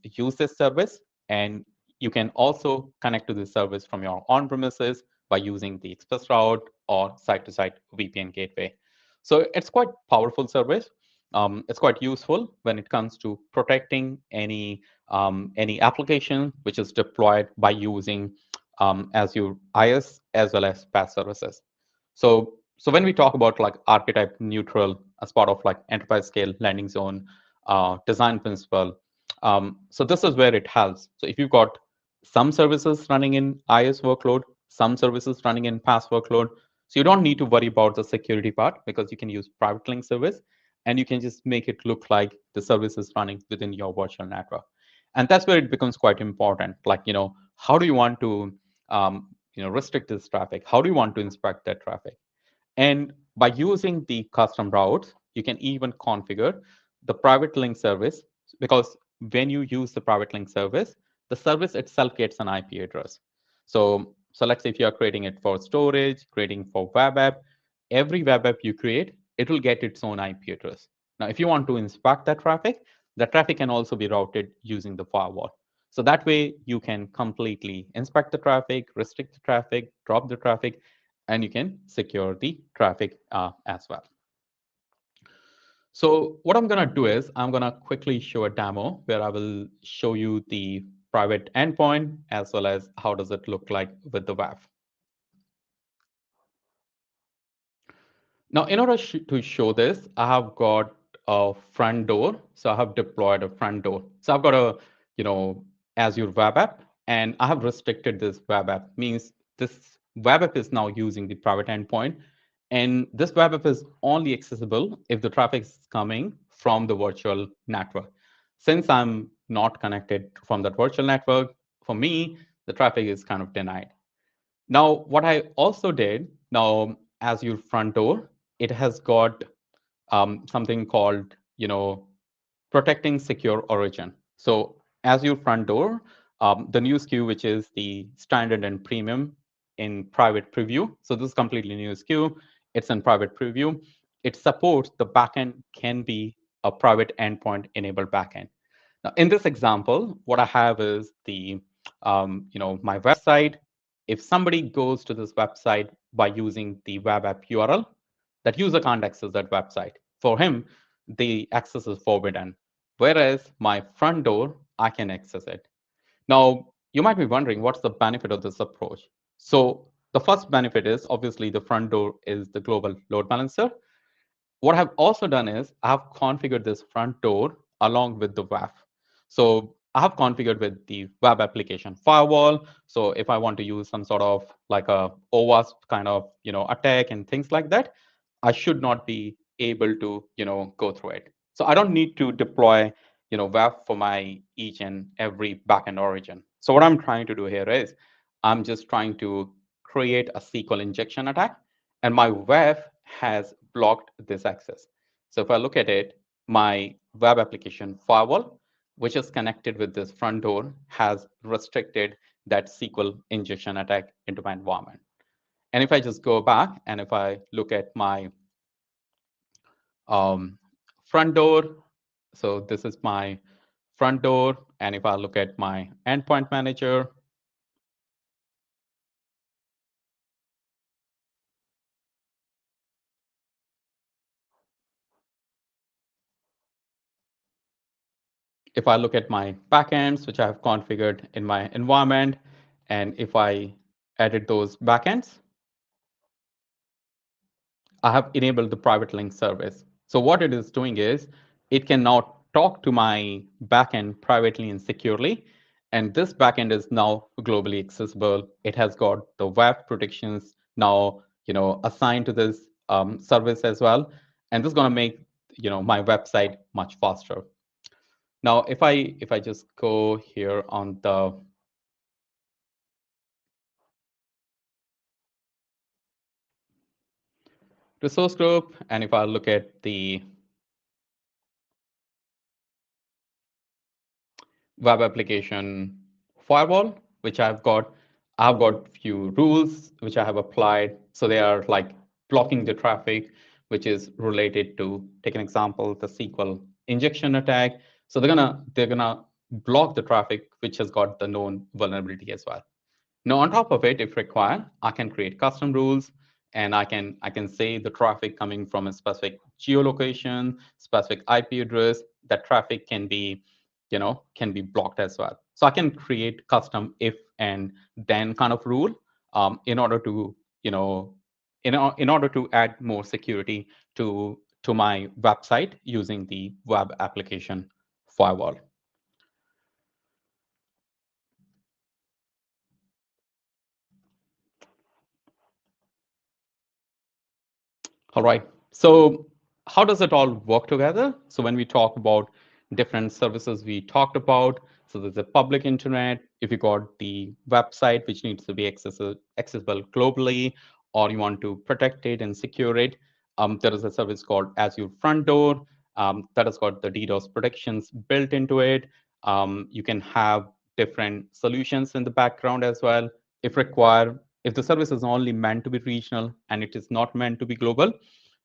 use this service, and you can also connect to this service from your on premises by using the express route or site-to-site VPN gateway. So it's quite powerful service. It's quite useful when it comes to protecting any application which is deployed by using Azure IS as well as PaaS services. So when we talk about like archetype neutral as part of like enterprise scale landing zone design principle, so this is where it helps. So if you've got some services running in IS workload, some services running in PaaS workload, so you don't need to worry about the security part because you can use private link service and you can just make it look like the service is running within your virtual network. And that's where it becomes quite important. Like, how do you want to, restrict this traffic? How do you want to inspect that traffic? And by using the custom routes, you can even configure the private link service because when you use the private link service, the service itself gets an IP address. So let's say if you're creating it for storage, creating for web app, every web app you create, it will get its own IP address. Now, if you want to inspect that traffic can also be routed using the firewall. So that way you can completely inspect the traffic, restrict the traffic, drop the traffic, and you can secure the traffic as well. So what I'm going to do is I'm going to quickly show a demo where I will show you the private endpoint as well as how does it look like with the WAF. Now, in order to show this, I have got a front door. So I have deployed a front door. So I've got a, Azure web app, and I have restricted this web app. Means this web app is now using the private endpoint, and this web app is only accessible if the traffic is coming from the virtual network. Since I'm not connected from that virtual network, for me, the traffic is kind of denied. Now, what I also did, now as your front door, it has got something called, protecting secure origin. So as your front door, the new SKU, which is the standard and premium in private preview. So this is completely new SKU. It's in private preview. It supports the backend can be a private endpoint enabled backend. Now, in this example, what I have is the, my website. If somebody goes to this website by using the web app URL, that user can't access that website. For him, the access is forbidden. Whereas my front door, I can access it. Now, you might be wondering what's the benefit of this approach? So the first benefit is obviously the front door is the global load balancer. What I've also done is I've configured this front door along with the WAF. So I have configured with the web application firewall. So if I want to use some sort of like a OWASP kind of attack and things like that, I should not be able to go through it. So I don't need to deploy WAF for my each and every backend origin. So what I'm trying to do here is I'm just trying to create a SQL injection attack, and my WAF has blocked this access. So if I look at it, my web application firewall, which is connected with this front door, has restricted that SQL injection attack into my environment. And if I just go back and if I look at my um, front door, so this is my front door. And if I look at my endpoint manager, if I look at my backends, which I have configured in my environment, and if I edit those backends, I have enabled the private link service. So what it is doing is it can now talk to my backend privately and securely. And this backend is now globally accessible. It has got the web protections now, assigned to this service as well. And this is going to make, my website much faster. Now, if I just go here on the source group, and if I look at the web application firewall, which I've got few rules which I have applied. So they are like blocking the traffic, which is related to, take an example, the SQL injection attack. So they're gonna block the traffic which has got the known vulnerability as well. Now, on top of it, if required, I can create custom rules, and I can say the traffic coming from a specific geolocation, specific IP address. That traffic can be blocked as well. So I can create custom if and then kind of rule in order to in order to add more security to my website using the web application firewall. All right. So how does it all work together? So when we talk about different services we talked about, so there's a public internet. If you got the website, which needs to be accessible globally, or you want to protect it and secure it, there is a service called Azure Front Door that has got the DDoS protections built into it. You can have different solutions in the background as well. If required, if the service is only meant to be regional and it is not meant to be global,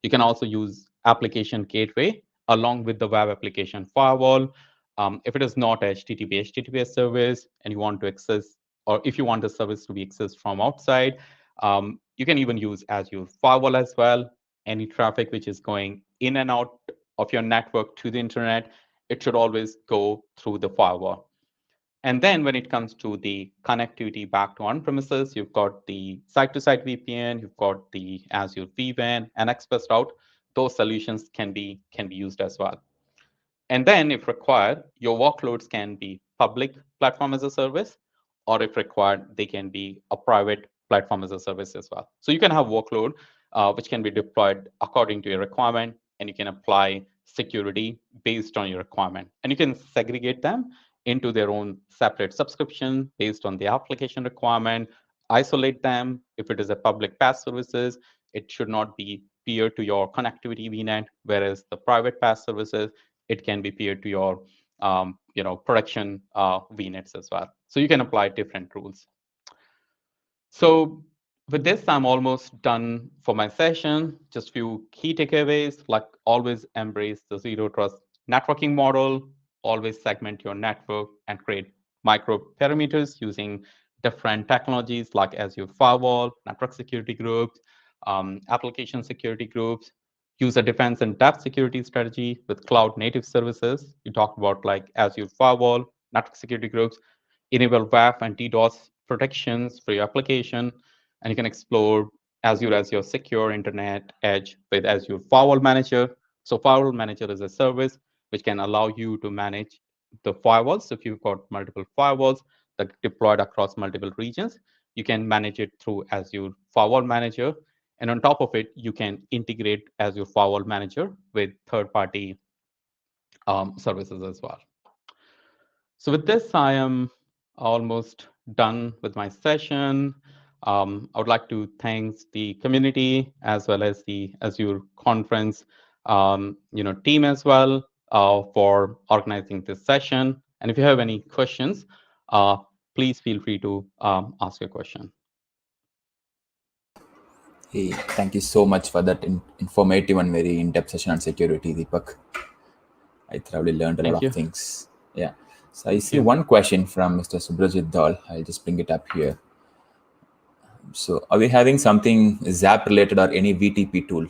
you can also use application gateway along with the web application firewall. If it is not HTTPS service and you want to access, or if you want the service to be accessed from outside, you can even use Azure firewall as well. Any traffic which is going in and out of your network to the internet, it should always go through the firewall. And then when it comes to the connectivity back to on-premises, you've got the site-to-site VPN, you've got the Azure vWAN and ExpressRoute. Those solutions can be used as well. And then if required, your workloads can be public platform as a service, or if required, they can be a private platform as a service as well. So you can have workload which can be deployed according to your requirement, and you can apply security based on your requirement. And you can segregate them into their own separate subscription based on the application requirement, isolate them. If it is a public PaaS services, it should not be peer to your connectivity VNet, whereas the private PaaS services, it can be peer to your production VNets as well. So you can apply different rules. So with this, I'm almost done for my session. Just few key takeaways, like always embrace the zero trust networking model, always segment your network and create micro parameters using different technologies like Azure Firewall, network security groups, application security groups, use a defense and depth security strategy with cloud native services. You talked about like Azure Firewall, network security groups, enable WAF and DDoS protections for your application, and you can explore Azure as your secure internet edge with Azure Firewall Manager. So Firewall Manager is a service which can allow you to manage the firewalls. If you've got multiple firewalls that are deployed across multiple regions, you can manage it through Azure Firewall Manager. And on top of it, you can integrate Azure Firewall Manager with third-party services as well. So with this, I am almost done with my session. I would like to thank the community as well as the Azure conference team as well for organizing this session. And if you have any questions, please feel free to ask your question. Hey, thank you so much for that informative and very in-depth session on security, Deepak. I thoroughly learned a lot of things. Yeah. So I see one question from Mr. Subrajit Dal. I'll just bring it up here. So are we having something ZAP related or any VTP tool?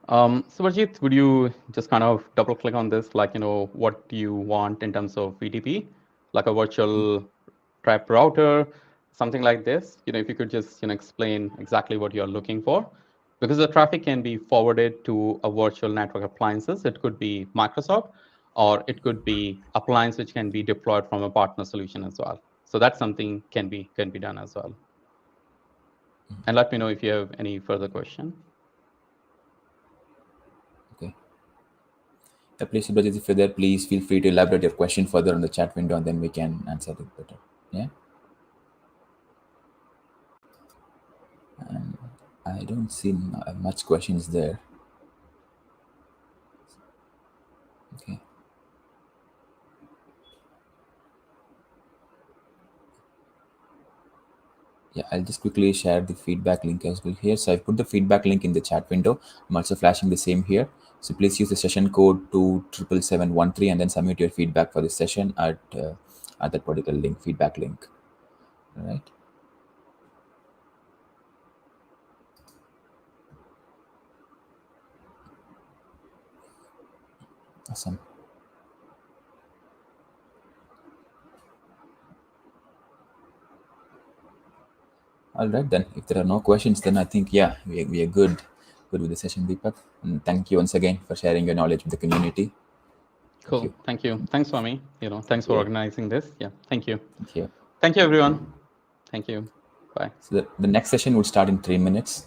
Subrajit, would you just kind of double click on this? Like, what do you want in terms of VTP? Like a virtual trap router, something like this? If you could just explain exactly what you're looking for. Because the traffic can be forwarded to a virtual network appliances. It could be Microsoft, or it could be appliance which can be deployed from a partner solution as well. So that's something can be done as well. And let me know if you have any further question. Okay. Please, Subrajit, if you're there, please feel free to elaborate your question further on the chat window, and then we can answer it better. Yeah. And I don't see much questions there. Okay. Yeah, I'll just quickly share the feedback link as well here. So I've put the feedback link in the chat window. I'm also flashing the same here. So please use the session code 2777713 and then submit your feedback for the session at that particular link, feedback link. All right. Awesome. All right, then. If there are no questions, then I think, yeah, we are good with the session, Deepak. And thank you once again for sharing your knowledge with the community. Cool. Thank you. Thanks, Swami. Thanks for organizing this. Yeah. Thank you. Thank you. Thank you, everyone. Thank you. Bye. So the next session will start in 3 minutes.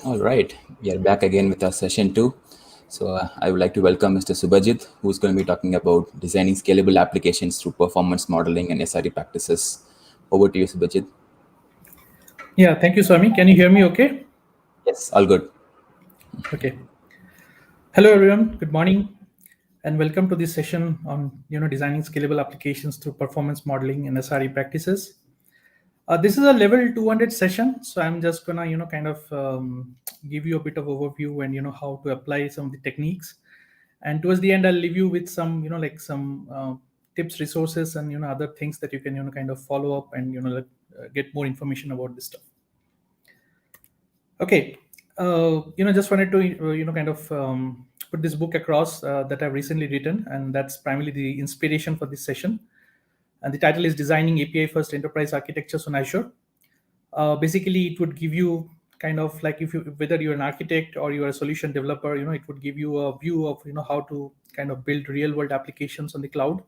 All right, we are back again with our session two. So I would like to welcome Mr. Subhajit, who's going to be talking about designing scalable applications through performance modeling and SRE practices. Over to you, Subhajit. Yeah, thank you, Swami. Can you hear me okay? Yes, all good. Okay. Hello, everyone. Good morning, and welcome to this session on designing scalable applications through performance modeling and SRE practices. This is a level 200 session, so I'm just gonna kind of give you a bit of overview and how to apply some of the techniques. And towards the end, I'll leave you with some like some tips, resources, and other things that you can kind of follow up and get more information about this stuff. Okay. Just wanted to kind of put this book across that I've recently written, and that's primarily the inspiration for this session. And the title is Designing API First Enterprise Architectures on Azure. Basically, it would give you kind of like, if you, whether you're an architect or you're a solution developer, it would give you a view of how to kind of build real world applications on the cloud,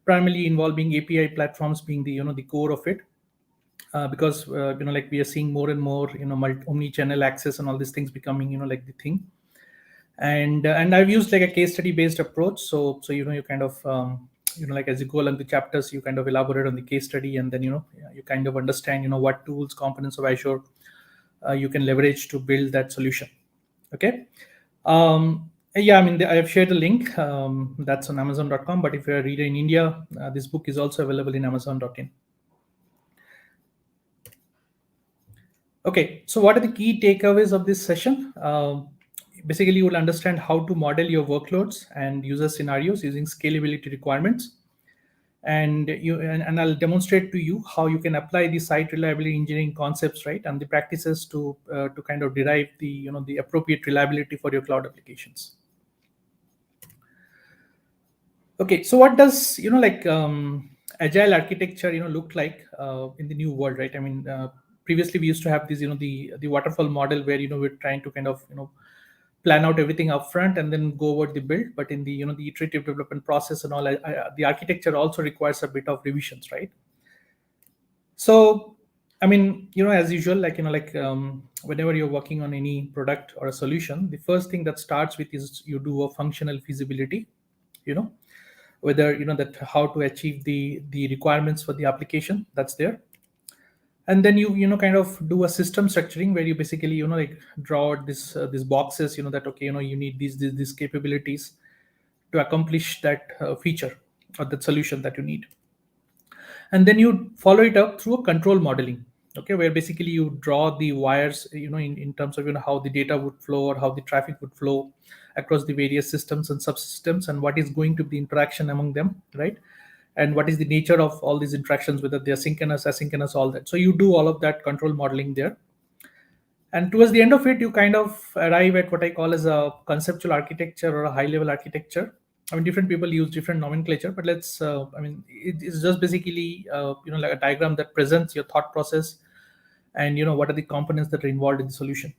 primarily involving API platforms being the the core of it. Because like we are seeing more and more omni-channel access and all these things becoming like the thing. And I've used like a case study based approach. So you kind of like as you go along the chapters, you kind of elaborate on the case study, and then you kind of understand what tools, components of Azure you can leverage to build that solution. Okay. Yeah, I mean, I have shared the link. That's on Amazon.com. But if you're a reader in India, this book is also available in Amazon.in. Okay, so what are the key takeaways of this session? Basically, you will understand how to model your workloads and user scenarios using scalability requirements. And I'll demonstrate to you how you can apply the site reliability engineering concepts, right, and the practices to kind of derive the the appropriate reliability for your cloud applications. Okay, so what does like agile architecture look like in the new world, right? I mean, previously we used to have this the waterfall model where we're trying to kind of plan out everything up front and then go over the build. But in the the iterative development process and all, the architecture also requires a bit of revisions, right? So I mean, as usual, like like whenever you're working on any product or a solution, the first thing that starts with is you do a functional feasibility, you know whether that how to achieve the requirements for the application that's there. And then you kind of do a system structuring where you basically like draw this these boxes, that okay, you need these capabilities to accomplish that feature or that solution that you need. And then you follow it up through a control modeling, okay, where basically you draw the wires, in terms of how the data would flow or how the traffic would flow across the various systems and subsystems, and what is going to be interaction among them, right? And what is the nature of all these interactions, whether they're synchronous, asynchronous, all that. So you do all of that control modeling there. And towards the end of it, you kind of arrive at what I call as a conceptual architecture or a high level architecture. I mean, different people use different nomenclature, but let's I mean, it's just basically like a diagram that presents your thought process, and what are the components that are involved in the solution.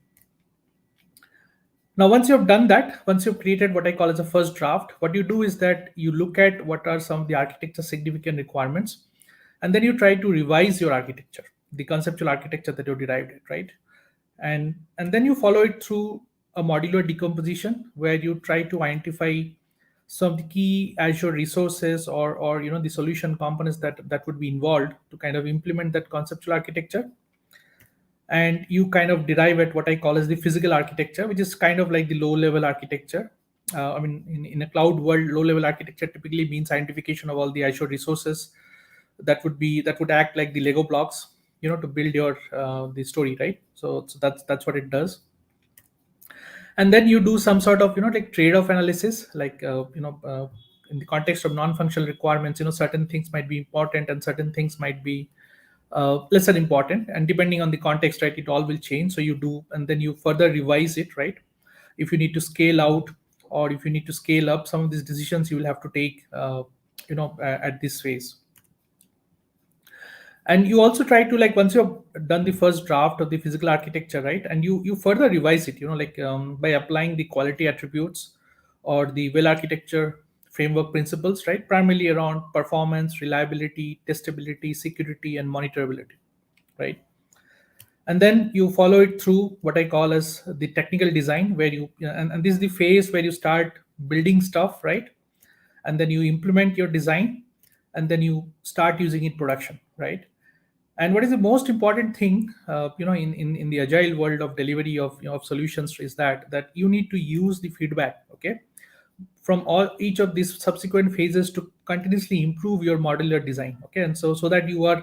Now, once you've done that, once you've created what I call as a first draft, what you do is that you look at what are some of the architecture significant requirements, and then you try to revise your architecture, the conceptual architecture that you derived it, right? And then you follow it through a modular decomposition where you try to identify some of the key Azure resources or the solution components that would be involved to kind of implement that conceptual architecture. And you kind of derive at what I call as the physical architecture, which is kind of like the low level architecture. I mean, in a cloud world, low level architecture typically means identification of all the Azure resources that would act like the Lego blocks, to build your the story, right? So that's what it does. And then you do some sort of like trade-off analysis, like in the context of non-functional requirements, certain things might be important and certain things might be lesser important, and depending on the context, right, it all will change. So you do, and then you further revise it, right? If you need to scale out or if you need to scale up, some of these decisions you will have to take at this phase. And you also try to, like, once you've done the first draft of the physical architecture, right, and you further revise it, like by applying the quality attributes or the well architecture framework principles, right, primarily around performance, reliability, testability, security, and monitorability, right? And then you follow it through what I call as the technical design, where and this is the phase where you start building stuff, right? And then you implement your design, and then you start using it production, right? And what is the most important thing, in the agile world of delivery of, of solutions, is that you need to use the feedback, okay, from all each of these subsequent phases to continuously improve your modular design, okay. And so that you are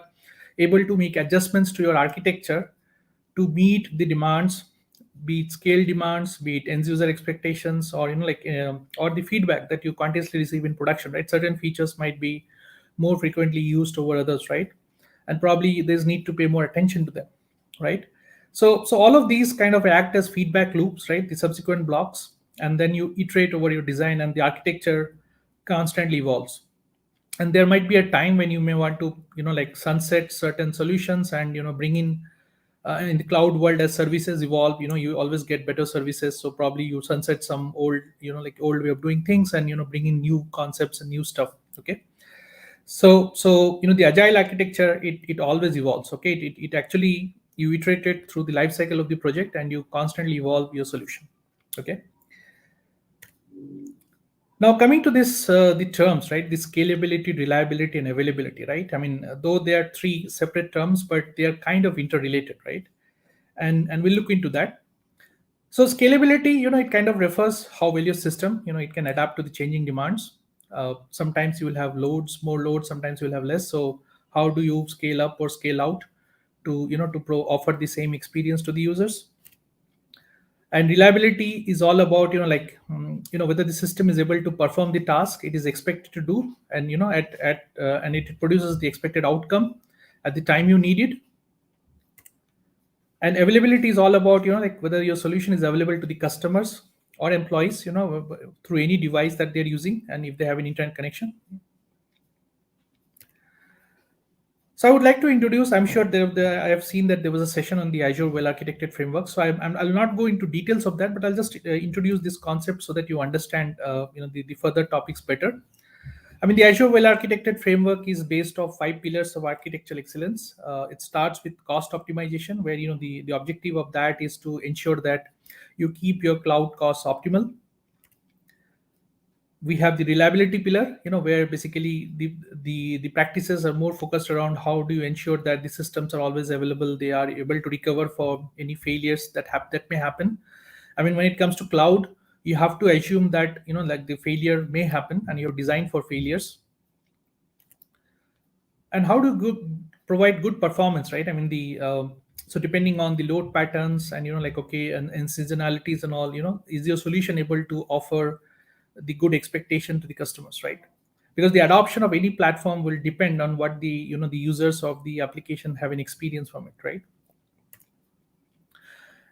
able to make adjustments to your architecture to meet the demands, be it scale demands, be it end user expectations, or or the feedback that you continuously receive in production, right? Certain features might be more frequently used over others, right? And probably there's need to pay more attention to them, right? So all of these kind of act as feedback loops, right? The subsequent blocks, and then you iterate over your design, and the architecture constantly evolves. And there might be a time when you may want to sunset certain solutions, and bring in the cloud world, as services evolve, you always get better services, so probably you sunset some old old way of doing things, and bring in new concepts and new stuff, okay. So the agile architecture, it always evolves, okay. It actually, you iterate it through the life cycle of the project, and you constantly evolve your solution, okay. Now coming to this, the terms, right? The scalability, reliability, and availability, right? I mean, though they are three separate terms, but they are kind of interrelated, right? And we'll look into that. So scalability, it kind of refers how well your system, it can adapt to the changing demands. Sometimes you will have more loads, sometimes you will have less. So how do you scale up or scale out to, offer the same experience to the users? And reliability is all about, whether the system is able to perform the task it is expected to do, and and it produces the expected outcome at the time you need it. And availability is all about, whether your solution is available to the customers or employees, through any device that they're using, and if they have an internet connection. So I would like to introduce, I'm sure I have seen that there was a session on the Azure well architected framework, so I'll not go into details of that, but I'll just introduce this concept so that you understand the further topics better. I mean, the Azure well-architected framework is based on 5 pillars of architectural excellence. It starts with cost optimization, where the objective of that is to ensure that you keep your cloud costs optimal. We have the reliability pillar, where basically the practices are more focused around how do you ensure that the systems are always available, they are able to recover for any failures that may happen. I mean, when it comes to cloud, you have to assume that the failure may happen, and you're designed for failures. And how to provide good performance, right? I mean, the so depending on the load patterns, and okay, and seasonalities and all, is your solution able to offer the good expectation to the customers, right? Because the adoption of any platform will depend on what the users of the application have an experience from it, right?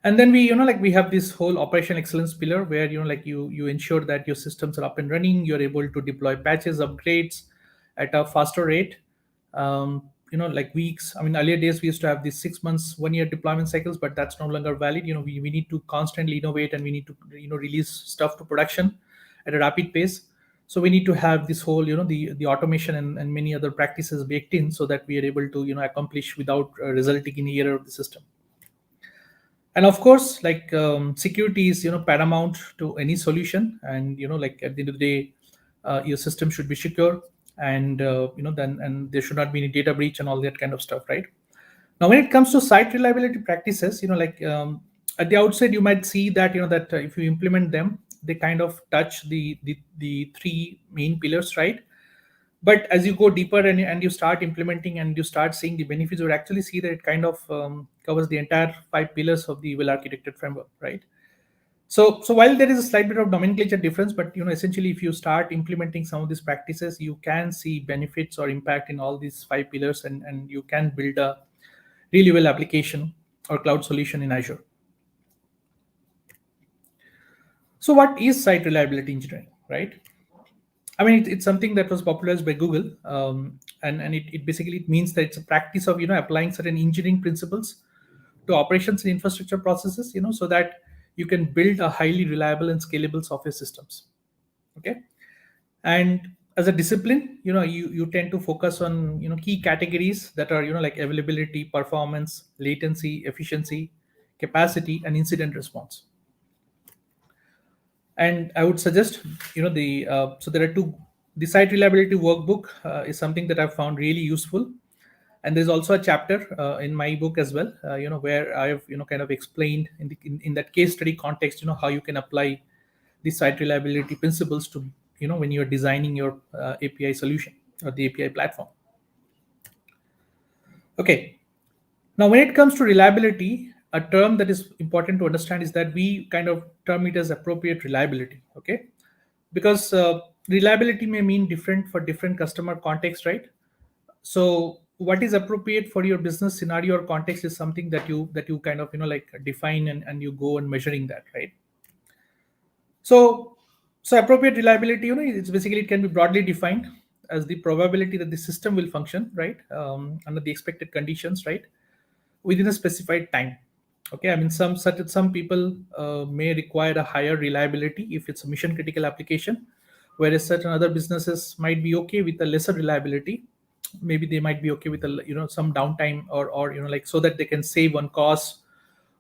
And then we have this whole operational excellence pillar, where you ensure that your systems are up and running, you're able to deploy patches, upgrades at a faster rate. Like weeks, I mean, earlier days we used to have these 6 months, 1 year deployment cycles, but that's no longer valid. We need to constantly innovate, and we need to release stuff to production at a rapid pace. So we need to have this whole the automation and many other practices baked in, so that we are able to accomplish without resulting in error of the system. And of course, security is paramount to any solution, and at the end of the day, your system should be secure, and then there should not be any data breach and all that kind of stuff, right? Now when it comes to site reliability practices, at the outset you might see that that if you implement them, they kind of touch the three main pillars, right? But as you go deeper, and you start implementing, and you start seeing the benefits, you would actually see that it kind of covers the entire 5 pillars of the well architected framework, right? So while there is a slight bit of nomenclature difference, but essentially if you start implementing some of these practices, you can see benefits or impact in all these 5 pillars, and you can build a really well application or cloud solution in Azure. So what is site reliability engineering, right? I mean, it's something that was popularized by Google, and it basically means that it's a practice of applying certain engineering principles to operations and infrastructure processes, so that you can build a highly reliable and scalable software systems. Okay, and as a discipline, you tend to focus on key categories that are like availability, performance, latency, efficiency, capacity, and incident response. And I would suggest the so there are two. The site reliability workbook is something that I've found really useful, and there's also a chapter in my book as well, where I've kind of explained in that case study context, how you can apply the site reliability principles to when you're designing your API solution or the API platform. Okay, now when it comes to reliability, a term that is important to understand is that we kind of term it as appropriate reliability. Okay, because reliability may mean different for different customer context, right? So what is appropriate for your business scenario or context is something that you kind of like define, and you go and measuring that, right? So appropriate reliability, it's basically, it can be broadly defined as the probability that the system will function, right, under the expected conditions, right, within a specified time. Okay, I mean, some people may require a higher reliability if it's a mission critical application, whereas certain other businesses might be okay with a lesser reliability. Maybe they might be okay with a some downtime, or like, so that they can save on costs,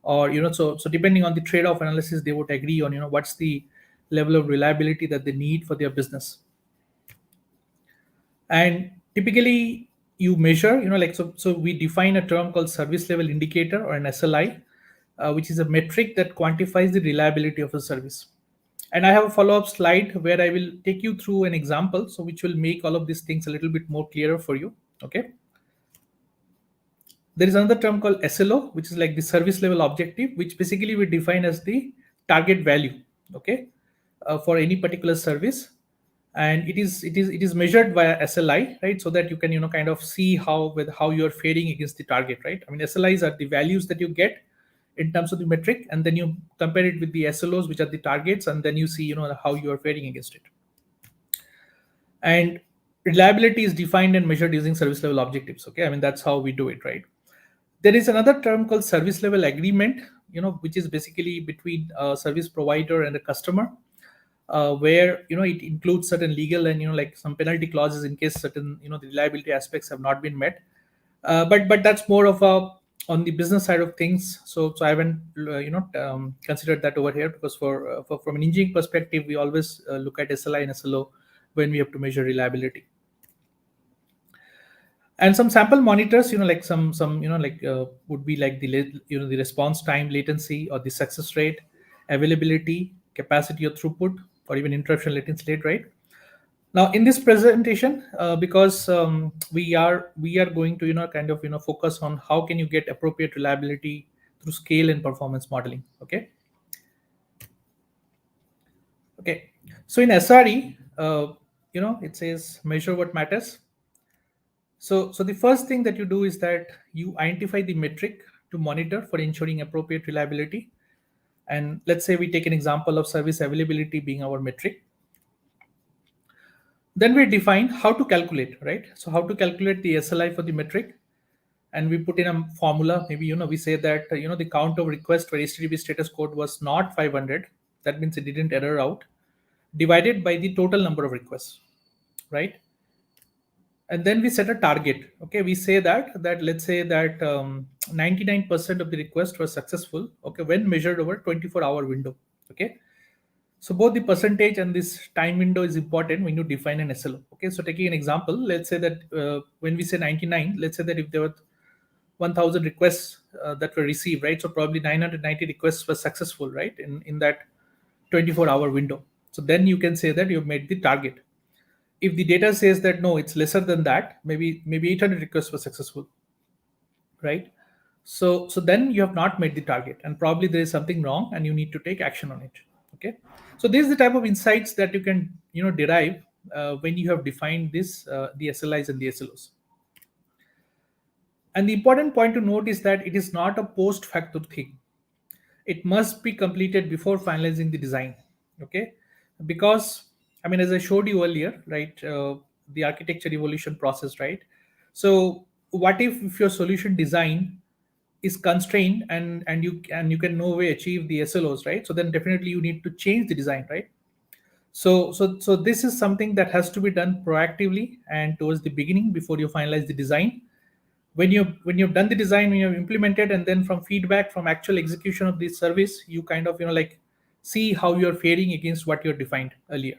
or so depending on the trade-off analysis, they would agree on what's the level of reliability that they need for their business. And typically you measure, like, so we define a term called service level indicator, or an SLI, which is a metric that quantifies the reliability of a service. And I have a follow-up slide where I will take you through an example, so which will make all of these things a little bit more clearer for you. Okay, there is another term called SLO, which is like the service level objective, which basically we define as the target value, okay, for any particular service. And it is measured via SLI, right? So that you can kind of see how you're faring against the target, right? I mean, SLIs are the values that you get in terms of the metric, and then you compare it with the SLOs, which are the targets, and then you see how you are faring against it. And reliability is defined and measured using service level objectives. Okay, I mean, that's how we do it, right? There is another term called service level agreement, which is basically between a service provider and a customer, where it includes certain legal and like some penalty clauses in case certain the reliability aspects have not been met. But that's more of a on the business side of things. So I haven't considered that over here, because for from an engineering perspective, we always look at SLI and SLO when we have to measure reliability. And some sample monitors, like some like would be like the response time, latency, or the success rate, availability, capacity or throughput, or even interruption latency rate, right? Now in this presentation, because we are going to kind of focus on how can you get appropriate reliability through scale and performance modeling. Okay, so in SRE, it says measure what matters. So the first thing that you do is that you identify the metric to monitor for ensuring appropriate reliability. And let's say we take an example of service availability being our metric. Then we define how to calculate, right? So how to calculate the SLI for the metric. And we put in a formula. Maybe, we say that, the count of requests for HTTP status code was not 500. That means it didn't error out, divided by the total number of requests, right? And then we set a target. Okay, we say that let's say that 99% of the requests were successful, okay, when measured over 24-hour window. Okay, so both the percentage and this time window is important when you define an SLO. Okay, so taking an example, let's say that when we say 99, let's say that if there were 1000 requests that were received, right, so probably 990 requests were successful, right, in that 24-hour window. So then you can say that you've made the target. If the data says that no, it's lesser than that, maybe 800 requests were successful, right? So then you have not made the target, and probably there is something wrong, and you need to take action on it. Okay, so this is the type of insights that you can derive when you have defined this the SLIs and the SLOs. And the important point to note is that it is not a post facto thing. It must be completed before finalizing the design. Okay, because I mean, as I showed you earlier, right, the architecture evolution process, right? So what if your solution design is constrained, and you can no way achieve the SLOs, right? So then definitely you need to change the design, right? So this is something that has to be done proactively and towards the beginning before you finalize the design. When you've done the design, when you've implemented, and then from feedback from actual execution of this service, you kind of like see how you're faring against what you defined earlier.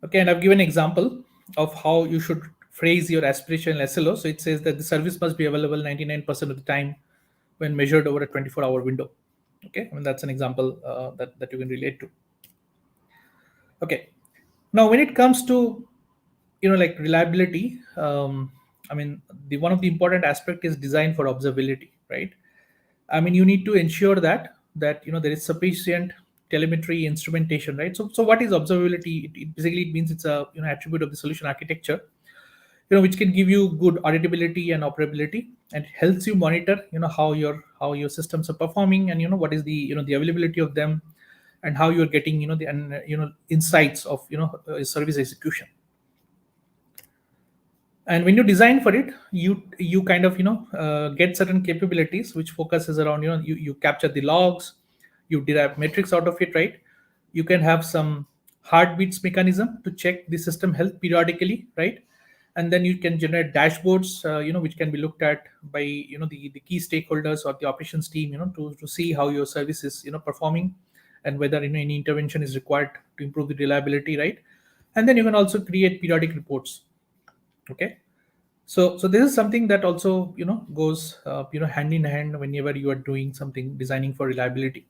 Okay, and I've given an example of how you should phrase your aspirational SLO. So it says that the service must be available 99% of the time when measured over a 24-hour window. Okay, I mean that's an example that you can relate to. Okay, now when it comes to like reliability, I mean the one of the important aspect is design for observability, right? I mean you need to ensure that there is sufficient telemetry instrumentation, right? So what is observability? It basically it means it's a attribute of the solution architecture, which can give you good auditability and operability, and helps you monitor how your systems are performing, and what is the availability of them, and how you're getting the and insights of service execution. And when you design for it, you kind of get certain capabilities which focuses around you capture the logs, you derive metrics out of it, right? You can have some heartbeats mechanism to check the system health periodically, right? And then you can generate dashboards, which can be looked at by the key stakeholders or the operations team, to see how your service is performing, and whether any intervention is required to improve the reliability, right? And then you can also create periodic reports. Okay, so this is something that also goes hand in hand whenever you are doing something designing for reliability.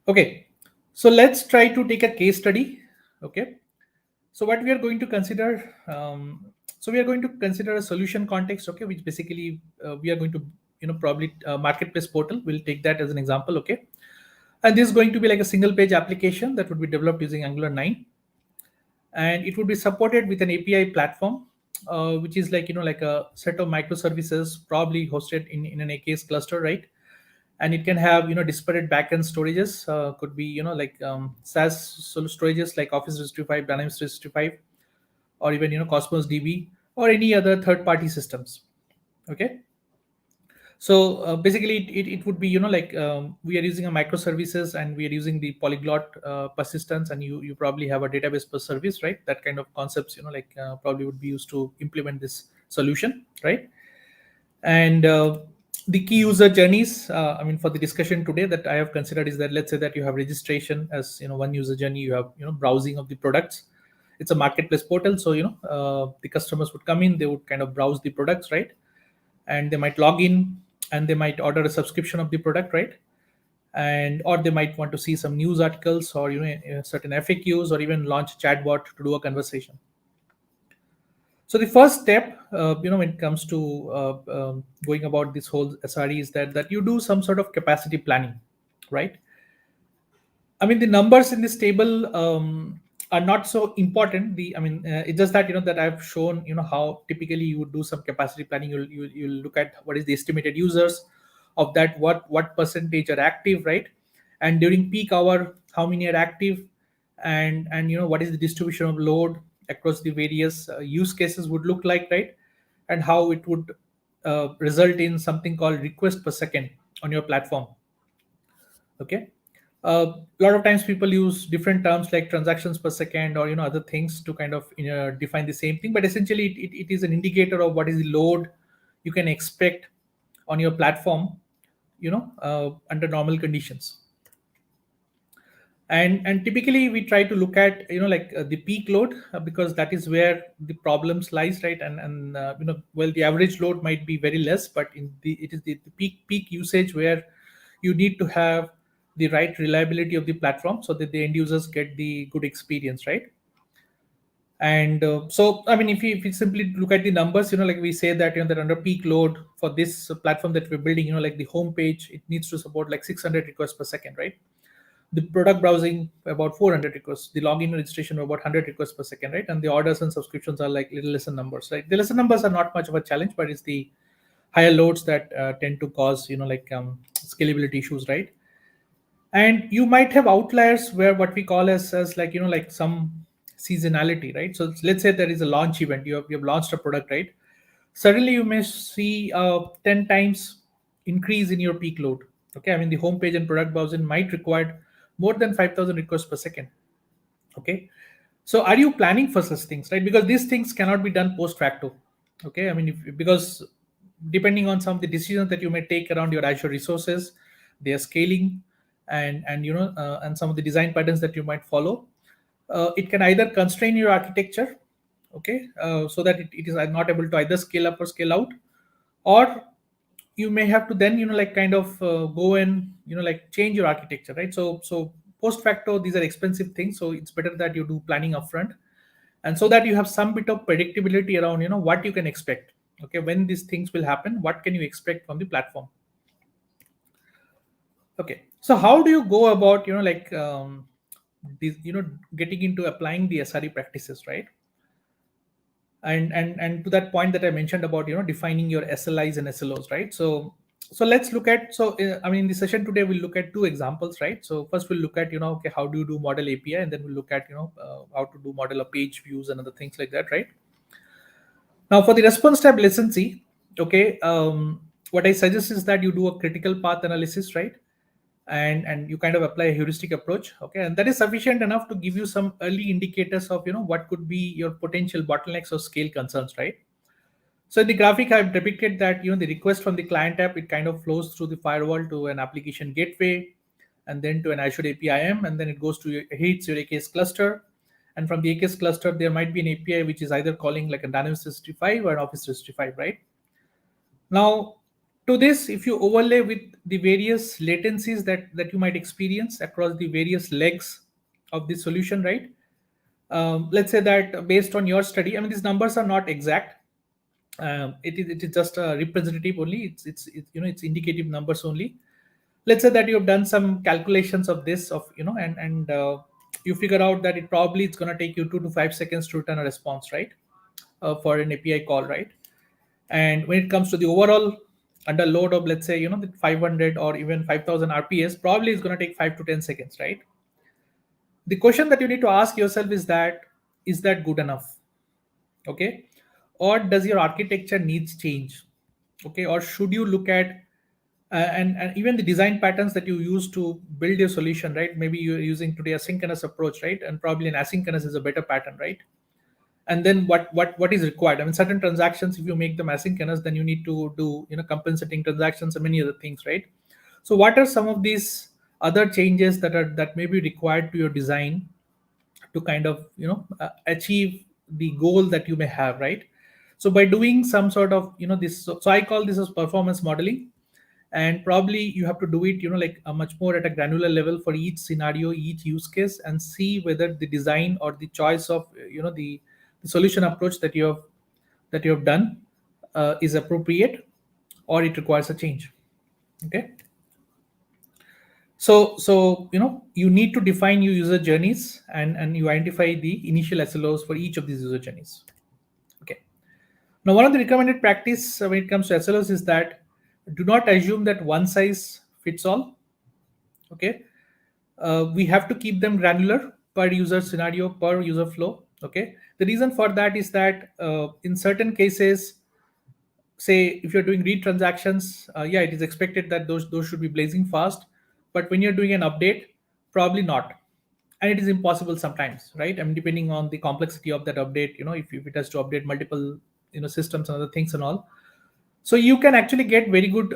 Okay, so let's try to take a case study. Okay, so what we are going to consider, so we are going to consider a solution context. Okay, which basically we are going to probably marketplace portal, we'll take that as an example. Okay, and this is going to be like a single page application that would be developed using Angular 9, and it would be supported with an API platform, which is like a set of microservices probably hosted in an AKS cluster, right? And it can have disparate backend storages, could be like SaaS storages like Office 365, Dynamics 365, or even Cosmos DB, or any other third party systems. Okay, so basically it would be like we are using a microservices, and we are using the polyglot persistence, and you probably have a database per service, right? That kind of concepts like probably would be used to implement this solution, right? And the key user journeys, I mean for the discussion today that I have considered is that, let's say that you have registration as one user journey, you have browsing of the products. It's a marketplace portal, so the customers would come in, they would kind of browse the products, right? And they might log in, and they might order a subscription of the product, right? And or they might want to see some news articles, or certain FAQs, or even launch a chatbot to do a conversation. So the first step, when it comes to going about this whole SRE, is that you do some sort of capacity planning, right? I mean, the numbers in this table are not so important. I mean, it's just that that I've shown how typically you would do some capacity planning. You'll look at what is the estimated users of that, what percentage are active, right? And during peak hour, how many are active, and what is the distribution of load across the various use cases would look like, right? And how it would result in something called request per second on your platform. Okay, a lot of times people use different terms like transactions per second, or other things to kind of define the same thing, but essentially it is an indicator of what is the load you can expect on your platform under normal conditions. And typically we try to look at the peak load, because that is where the problems lies, right? And well, the average load might be very less, but it is the peak usage where you need to have the right reliability of the platform, so that the end users get the good experience, right? And so I mean, if you simply look at the numbers, like we say that that under peak load for this platform that we're building, like the home page, it needs to support like 600 requests per second, right? The product browsing about 400 requests, the login registration about 100 requests per second, right? And the orders and subscriptions are like little lesser numbers, right? The lesser numbers are not much of a challenge, but it's the higher loads that tend to cause scalability issues, right? And you might have outliers where what we call as like like some seasonality, right? So let's say there is a launch event, you have launched a product, right? Suddenly you may see a 10 times increase in your peak load, Okay, I mean the homepage and product browsing might require more than 5,000 requests per second. Okay, so are you planning for such things, right? Because these things cannot be done post facto. Okay, I mean because depending on some of the decisions that you may take around your Azure resources, their scaling, and and some of the design patterns that you might follow, it can either constrain your architecture, okay, so that it is not able to either scale up or scale out, or you may have to then like kind of go and like change your architecture, right? So post facto, these are expensive things, so it's better that you do planning upfront, and so that you have some bit of predictability around what you can expect. Okay, when these things will happen, what can you expect from the platform? Okay, so how do you go about like these getting into applying the SRE practices, right? And to that point that I mentioned about defining your SLIs and SLOs, right? So let's look at, I mean in the session today we'll look at two examples, right? So first we'll look at okay, how do you do model API, and then we'll look at how to do model of page views and other things like that, right? Now for the response type latency, okay, what I suggest is that you do a critical path analysis, right? And you kind of apply a heuristic approach, okay, and that is sufficient enough to give you some early indicators of what could be your potential bottlenecks or scale concerns, right? So in the graphic I've depicted that the request from the client app, it kind of flows through the firewall to an application gateway, and then to an Azure APIM, and then it goes to hits your AKS cluster, and from the AKS cluster there might be an API which is either calling like a Dynamics 365 or an Office 365, right? Now, to this, if you overlay with the various latencies that you might experience across the various legs of the solution, right? Let's say that based on your study, I mean, these numbers are not exact. It is just a representative only. It's indicative numbers only. Let's say that you have done some calculations of this, and you figure out that it probably it's going to take you 2 to 5 seconds to return a response, right? For an API call, right? And when it comes to the overall under load of, let's say the 500 or even 5,000 RPS, probably it's going to take 5 to 10 seconds, right? The question that you need to ask yourself is that good enough? Okay, or does your architecture needs change? Okay, or should you look at and even the design patterns that you use to build your solution, right? Maybe you're using today a synchronous approach, right? And probably an asynchronous is a better pattern, right? And then what is required? I mean, certain transactions, if you make them asynchronous, then you need to do compensating transactions and many other things, right? So what are some of these other changes that may be required to your design to kind of achieve the goal that you may have, right? So by doing some sort of this, so I call this as performance modeling, and probably you have to do it like a much more at a granular level for each scenario, each use case, and see whether the design or the choice of the solution approach that you have done is appropriate, or it requires a change. Okay, so you need to define your user journeys, and you identify the initial SLOs for each of these user journeys. Okay, now one of the recommended practice when it comes to SLOs is that do not assume that one size fits all. Okay, we have to keep them granular per user scenario, per user flow. Okay, the reason for that is that in certain cases, say if you're doing read transactions, yeah, it is expected that those should be blazing fast, but when you're doing an update, probably not, and it is impossible sometimes, right? I mean, depending on the complexity of that update, if it has to update multiple systems and other things and all. So you can actually get very good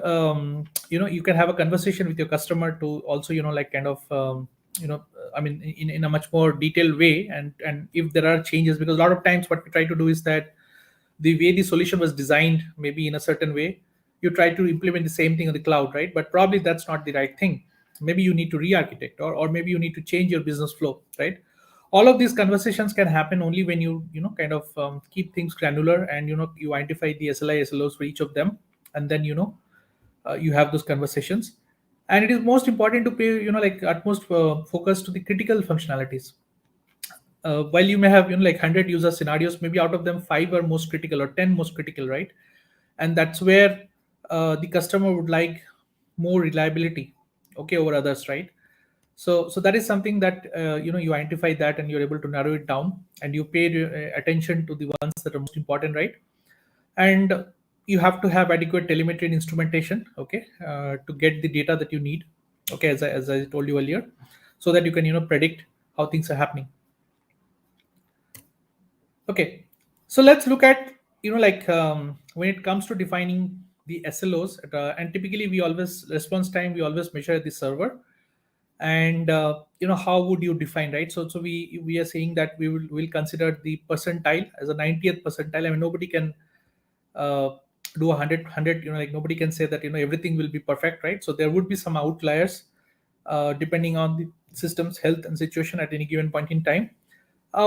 you can have a conversation with your customer to also like kind of I mean in a much more detailed way, and if there are changes, because a lot of times what we try to do is that the way the solution was designed maybe in a certain way, you try to implement the same thing on the cloud, right? But probably that's not the right thing. Maybe you need to re-architect, or maybe you need to change your business flow, right? All of these conversations can happen only when you kind of keep things granular, and you identify the SLI SLOs for each of them, and then you have those conversations. And it is most important to pay like utmost focus to the critical functionalities. While you may have like 100 user scenarios, maybe out of them 5 are most critical or 10 most critical, right? And that's where the customer would like more reliability, okay, over others, right? So that is something that you identify that, and you're able to narrow it down, and you pay attention to the ones that are most important, right? And you have to have adequate telemetry and instrumentation, okay, to get the data that you need, okay, as I told you earlier, so that you can predict how things are happening. Okay, so let's look at when it comes to defining the SLOs, and typically we always response time we always measure at the server, and how would you define, right? So we are saying that will consider the percentile as a 90th percentile. I mean, nobody can uh, do 100, nobody can say that everything will be perfect, right? So there would be some outliers depending on the system's health and situation at any given point in time.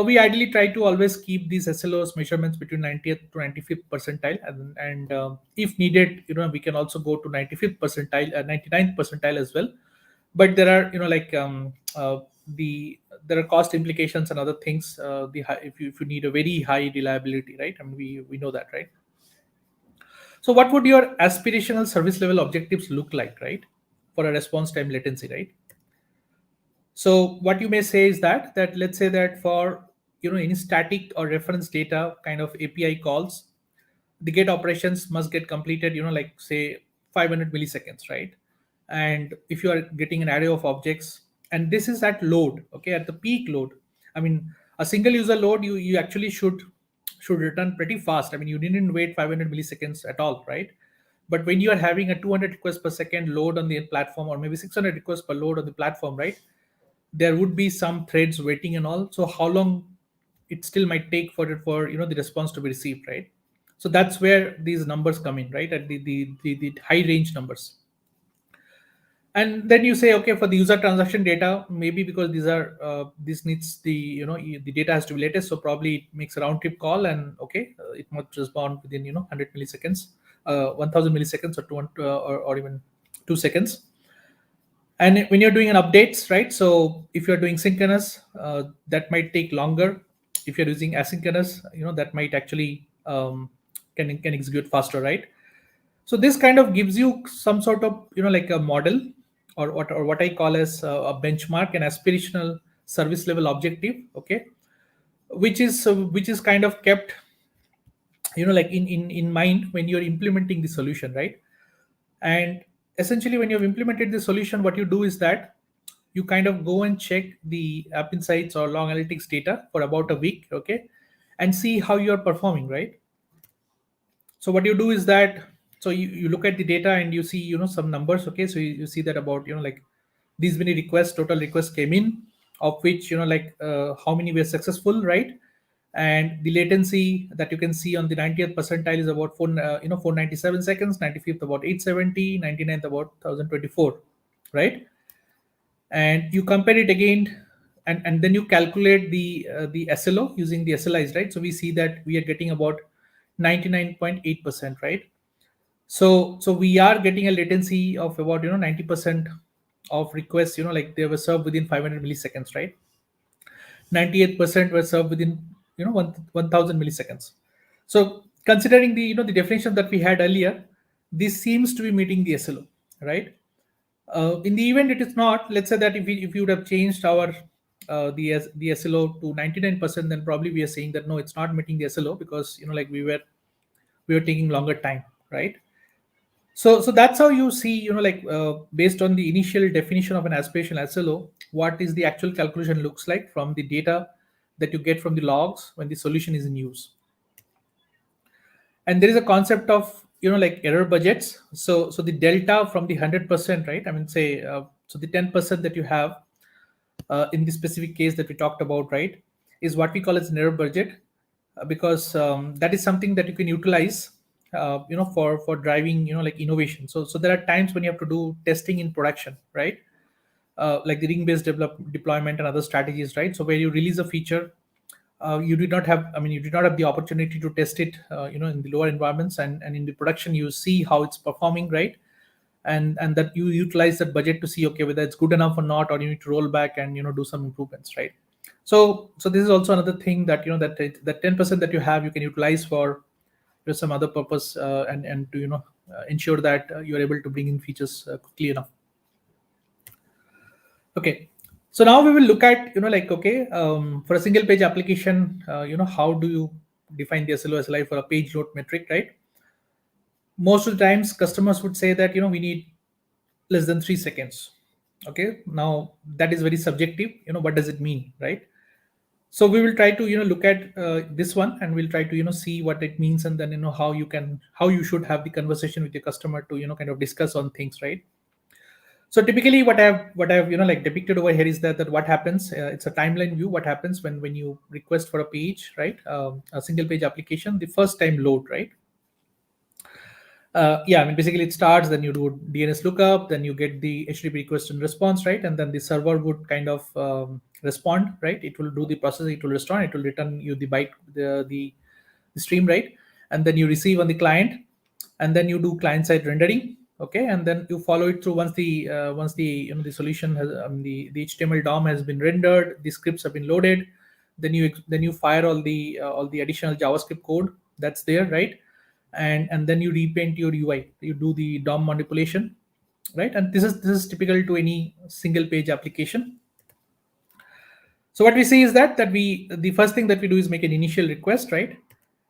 We ideally try to always keep these SLOs measurements between 90th to 95th percentile, and if needed, we can also go to 95th percentile, 99th percentile as well. But there are there are cost implications and other things. If you need a very high reliability, right? I mean, we know that, right? So what would your aspirational service level objectives look like, right, for a response time latency, right? So what you may say is that let's say that for any static or reference data kind of API calls, the gate operations must get completed, like say 500 milliseconds, right? And if you are getting an array of objects, and this is at load, okay, at the peak load, I mean, a single user load, you actually should return pretty fast. I mean, you didn't wait 500 milliseconds at all, right? But when you are having a 200 requests per second load on the platform, or maybe 600 requests per load on the platform, right, there would be some threads waiting and all. So how long it still might take for it for the response to be received, right? So that's where these numbers come in, right, at the high range numbers. And then you say, okay, for the user transaction data, maybe because this needs the the data has to be latest, so probably it makes a round trip call, and okay, it must respond within 100 milliseconds, 1000 milliseconds, or 200, or even 2 seconds. And when you're doing an updates, right, so if you're doing synchronous, that might take longer. If you're using asynchronous, that might actually can execute faster, right? So this kind of gives you some sort of like a model, or what I call as a benchmark, an aspirational service level objective, okay, which is kind of kept like in mind when you're implementing the solution, right? And essentially, when you've implemented the solution, what you do is that you kind of go and check the app insights or log analytics data for about a week, okay, and see how you're performing, right? So what you do is that, so you look at the data and you see some numbers, okay, so you see that about like these many requests, total requests came in, of which how many were successful, right? And the latency that you can see on the 90th percentile is about 497 seconds, 95th about 870, 99th about 1024, right? And you compare it again, and then you calculate the SLO using the SLIs, right? So we see that we are getting about 99.8%, right? So we are getting a latency of about 90% of requests, like they were served within 500 milliseconds, right? 98% were served within 1000 milliseconds. So considering the definition that we had earlier, this seems to be meeting the SLO, right? In the event it is not, let's say that if you would have changed our the SLO to 99%, then probably we are saying that no, it's not meeting the SLO, because like we were taking longer time, right? So that's how you see, based on the initial definition of an aspirational SLO, what is the actual calculation looks like from the data that you get from the logs when the solution is in use. And there is a concept of like error budgets. So the delta from the 100%, right? I mean, say so the 10% that you have in the specific case that we talked about, right, is what we call as an error budget, because that is something that you can utilize for driving like innovation. So there are times when you have to do testing in production, right? Like the ring based deployment and other strategies, right? So where you release a feature, you did not have, I mean, you did not have the opportunity to test it in the lower environments, and in the production you see how it's performing, right? And that you utilize that budget to see, okay, whether it's good enough or not, or you need to roll back and do some improvements, right? So this is also another thing that that 10% that you have, you can utilize for some other purpose, and to ensure that you are able to bring in features quickly enough. Okay, so now we will look at like, okay, for a single page application, how do you define the SLO SLI for a page load metric, right? most of the times customers would say that we need less than 3 seconds. Okay, now that is very subjective. What does it mean, right? So we will try to look at this one, and we'll try to see what it means, and then how you should have the conversation with your customer to kind of discuss on things, right? So typically what I've like depicted over here is that what happens, it's a timeline view. What happens when you request for a page, right? A single page application, the first time load, right? Yeah, I mean, basically it starts, then you do DNS lookup, then you get the HTTP request and response, right? And then the server would kind of respond, right? It will do the processing, it will respond, it will return you the byte, the stream, right? And then you receive on the client, and then you do client side rendering, okay? And then you follow it through once the the solution has the HTML DOM has been rendered, the scripts have been loaded, then you fire all the additional JavaScript code that's there, right? And then you repaint your UI, you do the DOM manipulation, right? And this is typical to any single page application. So what we see is that the first thing that we do is make an initial request, right?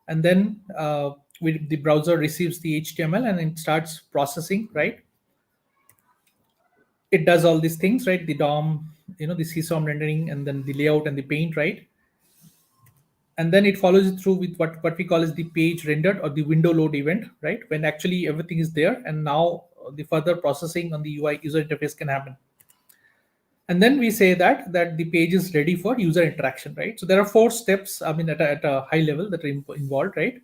And then the browser receives the HTML and it starts processing, right? It does all these things, right? The DOM, the CSOM rendering, and then the layout and the paint, right? And then it follows it through with what we call as the page rendered or the window load event, right? When actually everything is there, and now the further processing on the UI user interface can happen. And then we say that the page is ready for user interaction, right? So there are 4 steps, I mean, at a high level that are involved, right?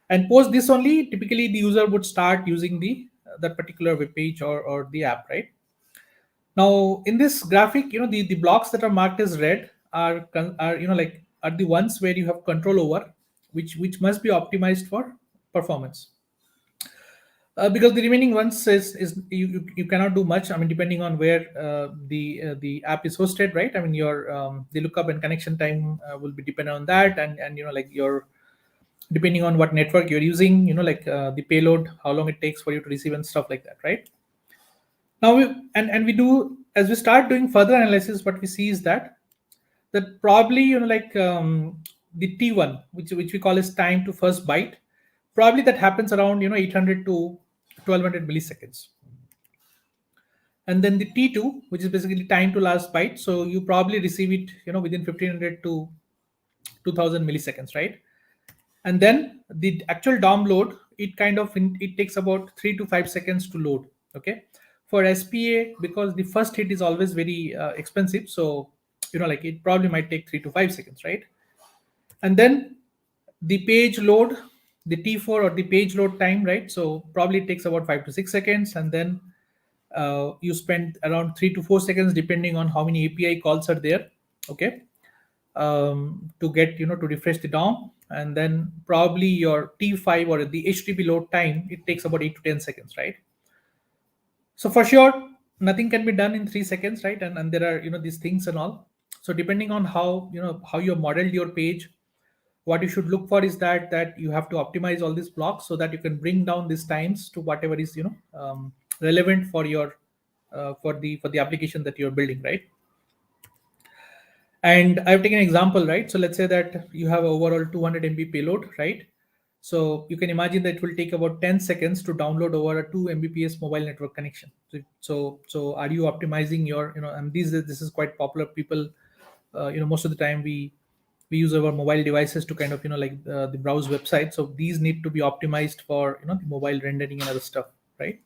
And post this only, typically the user would start using that particular web page or the app, right? Now in this graphic, the blocks that are marked as red are the ones where you have control over, which must be optimized for performance. Because the remaining ones is you cannot do much. I mean, depending on where the app is hosted, right? I mean, your the lookup and connection time will be dependent on that, and like your depending on what network you're using, like the payload, how long it takes for you to receive and stuff like that, right? Now we do, as we start doing further analysis, what we see is that probably like the T1, which we call as time to first byte, probably that happens around 800 to 1200 milliseconds. And then the T2, which is basically time to last byte, so you probably receive it within 1500 to 2000 milliseconds, right? And then the actual DOM load, it takes about 3 to 5 seconds to load, okay? For SPA, because the first hit is always very expensive, so like it probably might take 3 to 5 seconds, right? And then the page load, the T4 or the page load time, right? So probably it takes about 5 to 6 seconds, and then you spend around 3 to 4 seconds depending on how many API calls are there, okay? To get to refresh the DOM, and then probably your T5 or the HTTP load time, it takes about 8 to 10 seconds, right? So for sure, nothing can be done in 3 seconds, right? And there are these things and all. So depending on how you modeled your page, what you should look for is that you have to optimize all these blocks so that you can bring down these times to whatever is relevant for your for the application that you're building, right? And I've taken an example, right? So let's say that you have overall 200 MB payload, right? So you can imagine that it will take about 10 seconds to download over a 2 Mbps mobile network connection. So are you optimizing your, and this is quite popular. People, most of the time we use our mobile devices to kind of, like the browse website. So these need to be optimized for, the mobile rendering and other stuff, right?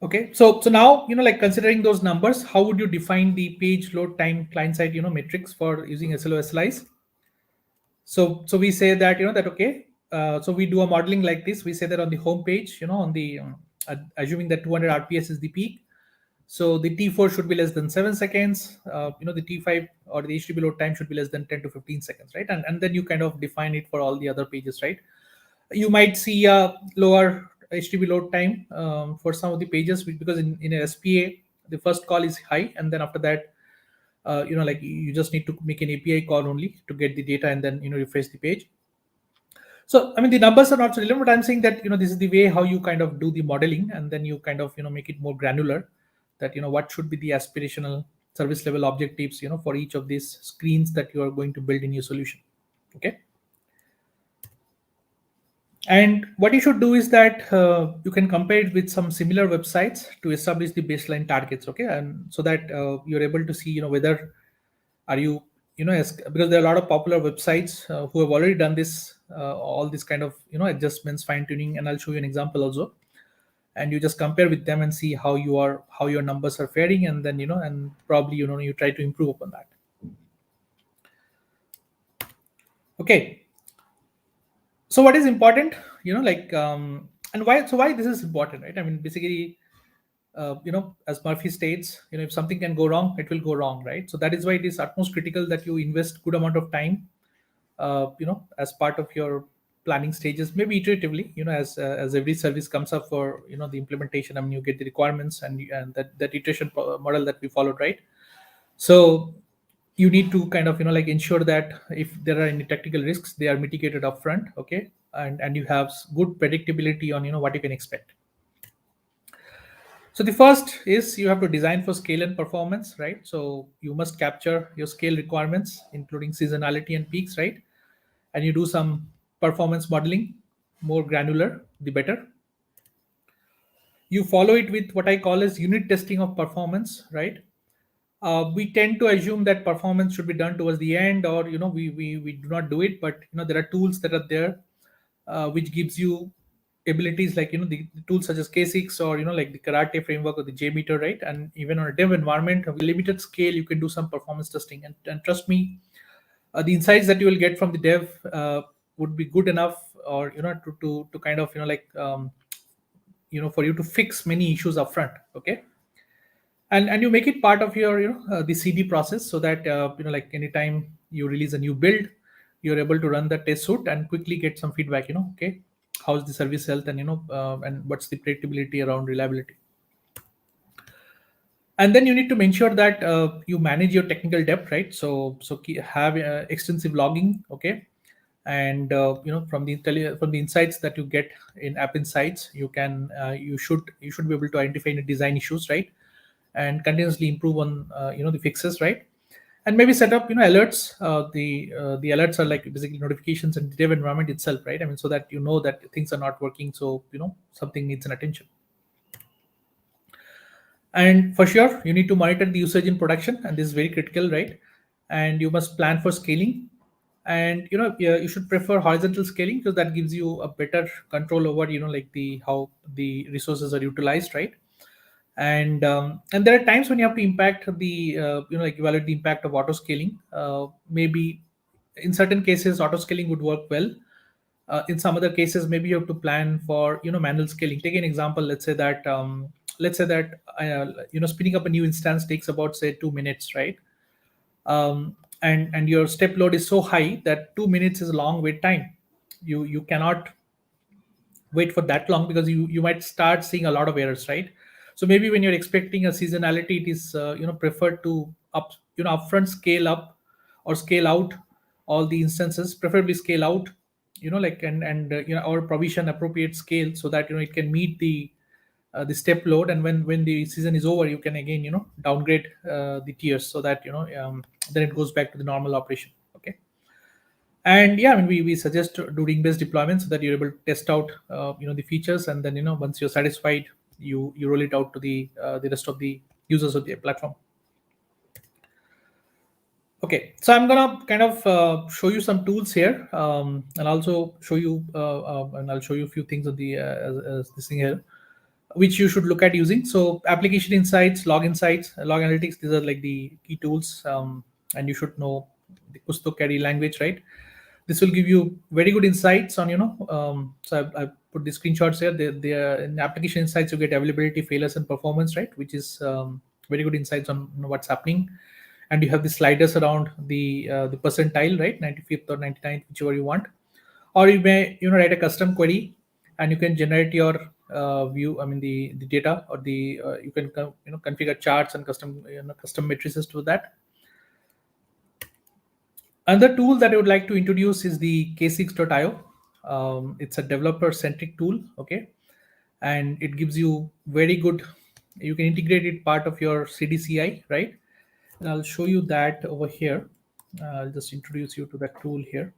Okay, so now like considering those numbers, how would you define the page load time client side metrics for using SLO SLIs? So we say that that okay. So we do a modeling like this. We say that on the home page, on the assuming that 200 RPS is the peak, so the T4 should be less than 7 seconds. The T5 or the HTTP load time should be less than 10 to 15 seconds, right? And then you kind of define it for all the other pages, right? You might see a lower HTTP load time for some of the pages because in a SPA, the first call is high, and then after that, like you just need to make an API call only to get the data and then refresh the page. So I mean the numbers are not so relevant, but I'm saying that this is the way how you kind of do the modeling, and then you kind of make it more granular, that what should be the aspirational service level objectives for each of these screens that you are going to build in your solution. Okay. And what you should do is that you can compare it with some similar websites to establish the baseline targets, okay, and so that you're able to see, whether are you, because there are a lot of popular websites who have already done this, all this kind of adjustments, fine tuning, and I'll show you an example also. And you just compare with them and see how your numbers are faring, and then and probably you try to improve upon that. Okay, so what is important, and why this is important, right? I mean, basically, as Murphy states, if something can go wrong, it will go wrong, right? So that is why it is utmost critical that you invest good amount of time, as part of your planning stages, maybe iteratively, as every service comes up for the implementation. I mean, you get the requirements, and that iteration model that we followed, right? So you need to kind of ensure that if there are any technical risks, they are mitigated upfront, okay, and you have good predictability on what you can expect. So the first is you have to design for scale and performance, right? So you must capture your scale requirements, including seasonality and peaks, right? And you do some performance modeling, more granular, the better. You follow it with what I call as unit testing of performance, right? We tend to assume that performance should be done towards the end, or we do not do it, but there are tools that are there, which gives you abilities like the tools such as K6, or like the karate framework or the JMeter, right? And even on a dev environment with limited scale, you can do some performance testing, and trust me, the insights that you will get from the dev would be good enough, or to kind of for you to fix many issues upfront, okay. And you make it part of your the CD process, so that like anytime you release a new build, you're able to run the test suite and quickly get some feedback, okay, how's the service health, and and what's the predictability around reliability. And then you need to ensure that you manage your technical debt, right? Have extensive logging, okay. And from the insights that you get in App Insights, you should be able to identify any design issues, right? And continuously improve on the fixes, right? And maybe set up alerts. The alerts are like basically notifications in the dev environment itself, right? I mean, so that that things are not working, so something needs an attention. And for sure, you need to monitor the usage in production, and this is very critical, right? And you must plan for scaling. And yeah, you should prefer horizontal scaling, because that gives you a better control over like the how the resources are utilized, right? And there are times when you have to impact the like evaluate the impact of auto scaling. Maybe in certain cases auto scaling would work well. In some other cases, maybe you have to plan for manual scaling. Take an example. Let's say that spinning up a new instance takes about, say, 2 minutes, right? And your step load is so high that 2 minutes is a long wait time. You cannot wait for that long, because you might start seeing a lot of errors, right? So maybe when you're expecting a seasonality, it is preferred to upfront scale up or scale out all the instances, preferably scale out, like and or provision appropriate scale, so that it can meet the step load. And when the season is over, you can again downgrade the tiers, so that then it goes back to the normal operation, okay. And yeah, I mean, we suggest doing based deployments, so that you're able to test out the features, and then once you're satisfied, you roll it out to the rest of the users of the platform. Okay, so I'm gonna kind of show you some tools here, and also show you and I'll show you a few things of the as this thing here, which you should look at using. So application insights, log insights, log analytics, these are like the key tools, and you should know the Kusto carry language, right? This will give you very good insights on so I put the screenshots here. They are in application insights. You get availability, failures, and performance, right? Which is very good insights on what's happening. And you have the sliders around the percentile, right? 95th or 99th, whichever you want. Or you may write a custom query, and you can generate your view. I mean, the data, or the you can configure charts and custom matrices to that. Another tool that I would like to introduce is the K6.io. It's a developer-centric tool, okay, and it gives you very good. You can integrate it part of your CDCI, right? And I'll show you that over here. I'll just introduce you to that tool here.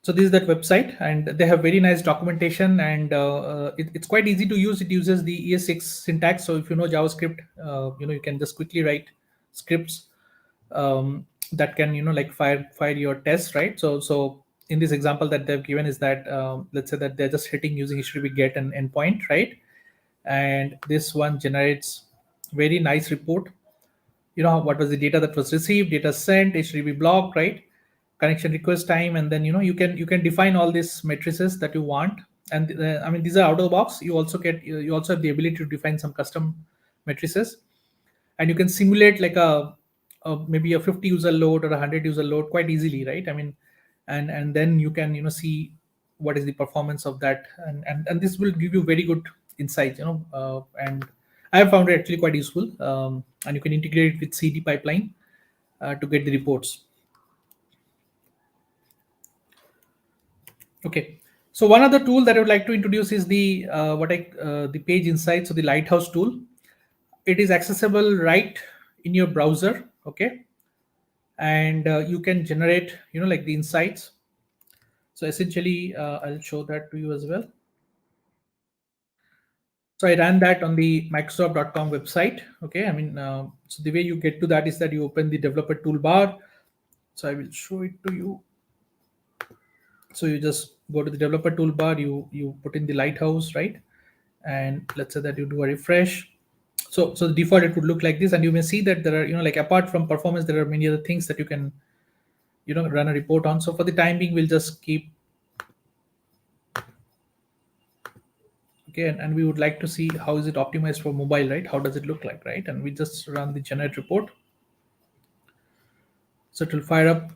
So this is that website, and they have very nice documentation, and it's quite easy to use. It uses the ES6 syntax. So if you know JavaScript, you can just quickly write scripts that can like fire your tests, right? So in this example that they've given is that let's say that they're just hitting using HTTP GET and endpoint, right? And this one generates very nice report. What was the data that was received, data sent, HTTP block, right? Connection request time, and then you can define all these matrices that you want. And I mean, these are out of the box. You also have the ability to define some custom matrices, and you can simulate like a maybe a 50 user load or a 100 user load quite easily, right? I mean, and then you can see what is the performance of that, and this will give you very good insight, and I have found it actually quite useful, and you can integrate it with CD pipeline to get the reports. Okay, so one other tool that I would like to introduce is the page insights, so the Lighthouse tool. It is accessible right in your browser, okay, and you can generate like the insights. So essentially, I'll show that to you as well. So I ran that on the Microsoft.com website. Okay, I mean, so the way you get to that is that you open the developer toolbar. So I will show it to you. So you just go to the developer toolbar, you put in the Lighthouse, right? And let's say that you do a refresh. So the default it would look like this, and you may see that there are like apart from performance, there are many other things that you can run a report on. So for the time being, we'll just keep. Okay, and we would like to see how is it optimized for mobile, right? How does it look like, right? And we just run the generate report. So it will fire up.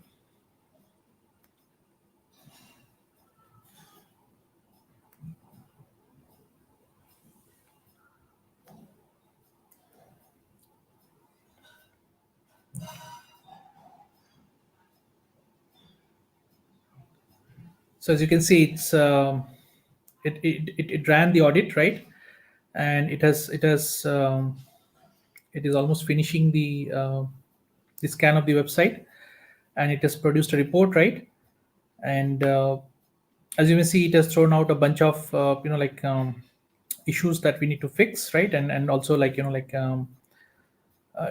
So as you can see, it ran the audit, right? And it is almost finishing the scan of the website, and it has produced a report, right? And as you may see, it has thrown out a bunch of issues that we need to fix, right? And also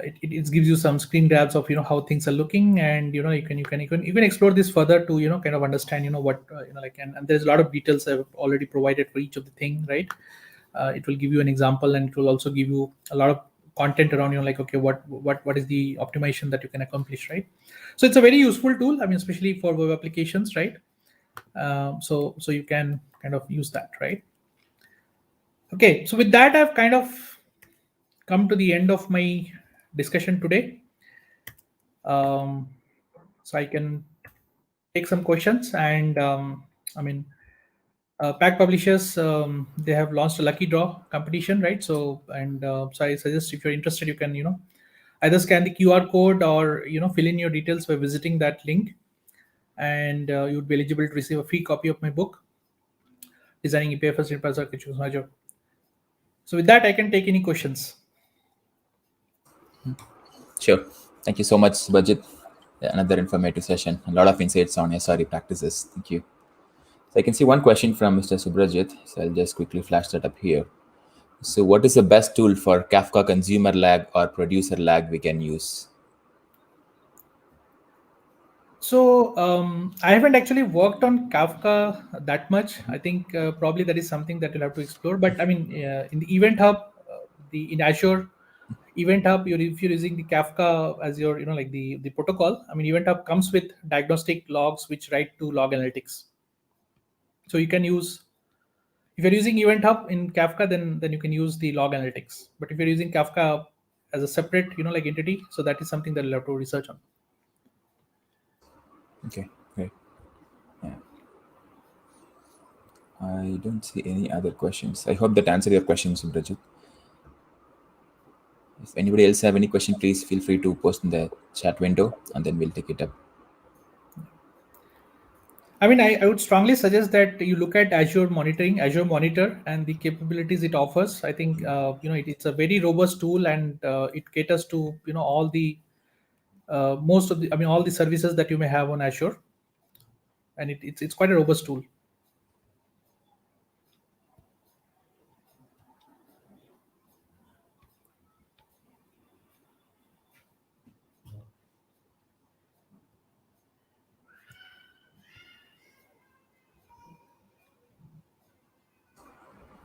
it gives you some screen grabs of how things are looking, and you can explore this further to kind of understand what and there's a lot of details I've already provided for each of the thing, right? It will give you an example, and it will also give you a lot of content around like, okay, what is the optimization that you can accomplish, right? So it's a very useful tool, I mean, especially for web applications, right? So you can kind of use that, right? Okay, so with that, I've kind of come to the end of my discussion today. So I can take some questions, and I mean, pack publishers, they have launched a lucky draw competition, right? So so I suggest, if you're interested, you can either scan the QR code or fill in your details by visiting that link, and you would be eligible to receive a free copy of my book, Designing EPFS Enterprise Architecture Azure. So with that, I can take any questions. Sure. Thank you so much, Subhajit. Another informative session. A lot of insights on SRE practices. Thank you. So I can see one question from Mr. Subhajit. So I'll just quickly flash that up here. So what is the best tool for Kafka consumer lag or producer lag we can use? So I haven't actually worked on Kafka that much. I think probably that is something that you'll have to explore. But I mean, in the Event Hub, in Azure Event Hub, if you're using the Kafka as your like the protocol, I mean, Event Hub comes with diagnostic logs which write to log analytics. So you can use, if you're using Event Hub in Kafka, then you can use the log analytics. But if you're using Kafka as a separate like entity, so that is something that you'll have to research on. Okay, great. Yeah. I don't see any other questions. I hope that answered your questions, Subhajit. If anybody else have any question, please feel free to post in the chat window, and then we'll take it up. I mean, I would strongly suggest that you look at Azure Monitoring, Azure Monitor, and the capabilities it offers. I think it's a very robust tool, and it caters to all the most of the, I mean, all the services that you may have on Azure. and it's quite a robust tool.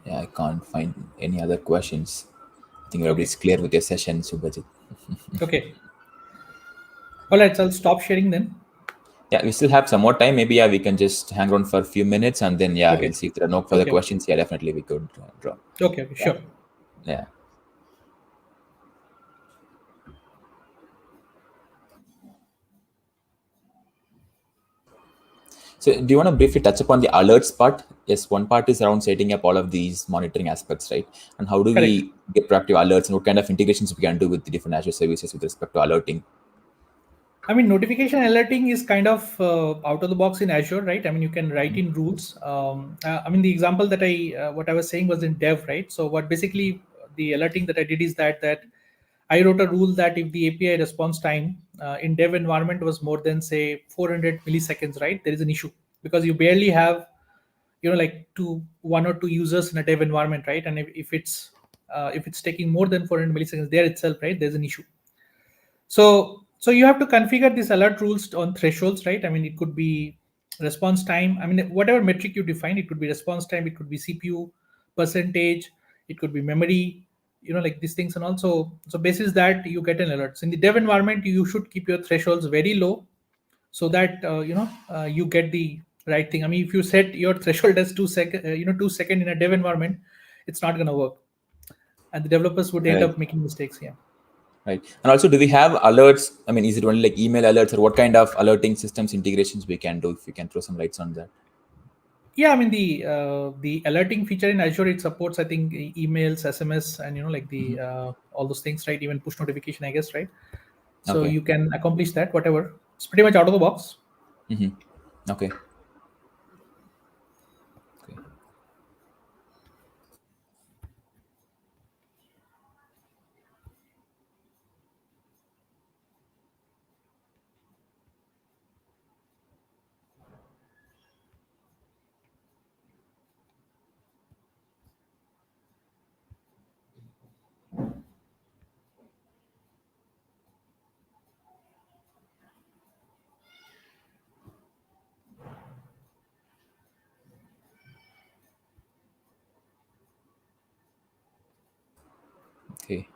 Yeah, I can't find any other questions. I think Okay. everybody's clear with your session, Subhajit. Okay. All right. So I'll stop sharing then. Yeah, we still have some more time. Maybe, yeah, we can just hang around for a few minutes and then, yeah, we'll Okay. see if there are no further Okay. questions. Yeah, definitely we could drop. Okay. Okay. Yeah. Sure. Yeah. So do you want to briefly touch upon the alerts part? Yes, one part is around setting up all of these monitoring aspects, right? And how do Correct. we get proactive alerts and what kind of integrations we can do with the different Azure services with respect to alerting? I mean, notification alerting is kind of out of the box in Azure, right? I mean, you can write in rules. I mean, the example that what I was saying was in dev, right? So what basically the alerting that I did is that I wrote a rule that if the API response time in dev environment was more than say 400 milliseconds, right? There is an issue because you barely have, like one or two users in a dev environment, right? And if it's taking more than 400 milliseconds there itself, right? There's an issue. So you have to configure these alert rules on thresholds, right? I mean, it could be response time. I mean, whatever metric you define, it could be response time, it could be CPU percentage, it could be memory, like these things. And also, so basis that you get an alert. So in the dev environment, you should keep your thresholds very low so that you get the right thing. I mean, if you set your threshold as 2 second, 2 second in a dev environment, it's not going to work, and the developers would end Right. up making mistakes. Yeah. Right. And also, do we have alerts? I mean, is it only like email alerts or what kind of alerting systems integrations we can do if you can throw some lights on that? Yeah, I mean the alerting feature in Azure, it supports, I think, emails, SMS, and like the all those things, right? Even push notification, I guess, right? So Okay. you can accomplish that, whatever. It's pretty much out of the box. Okay. Okay. Okay.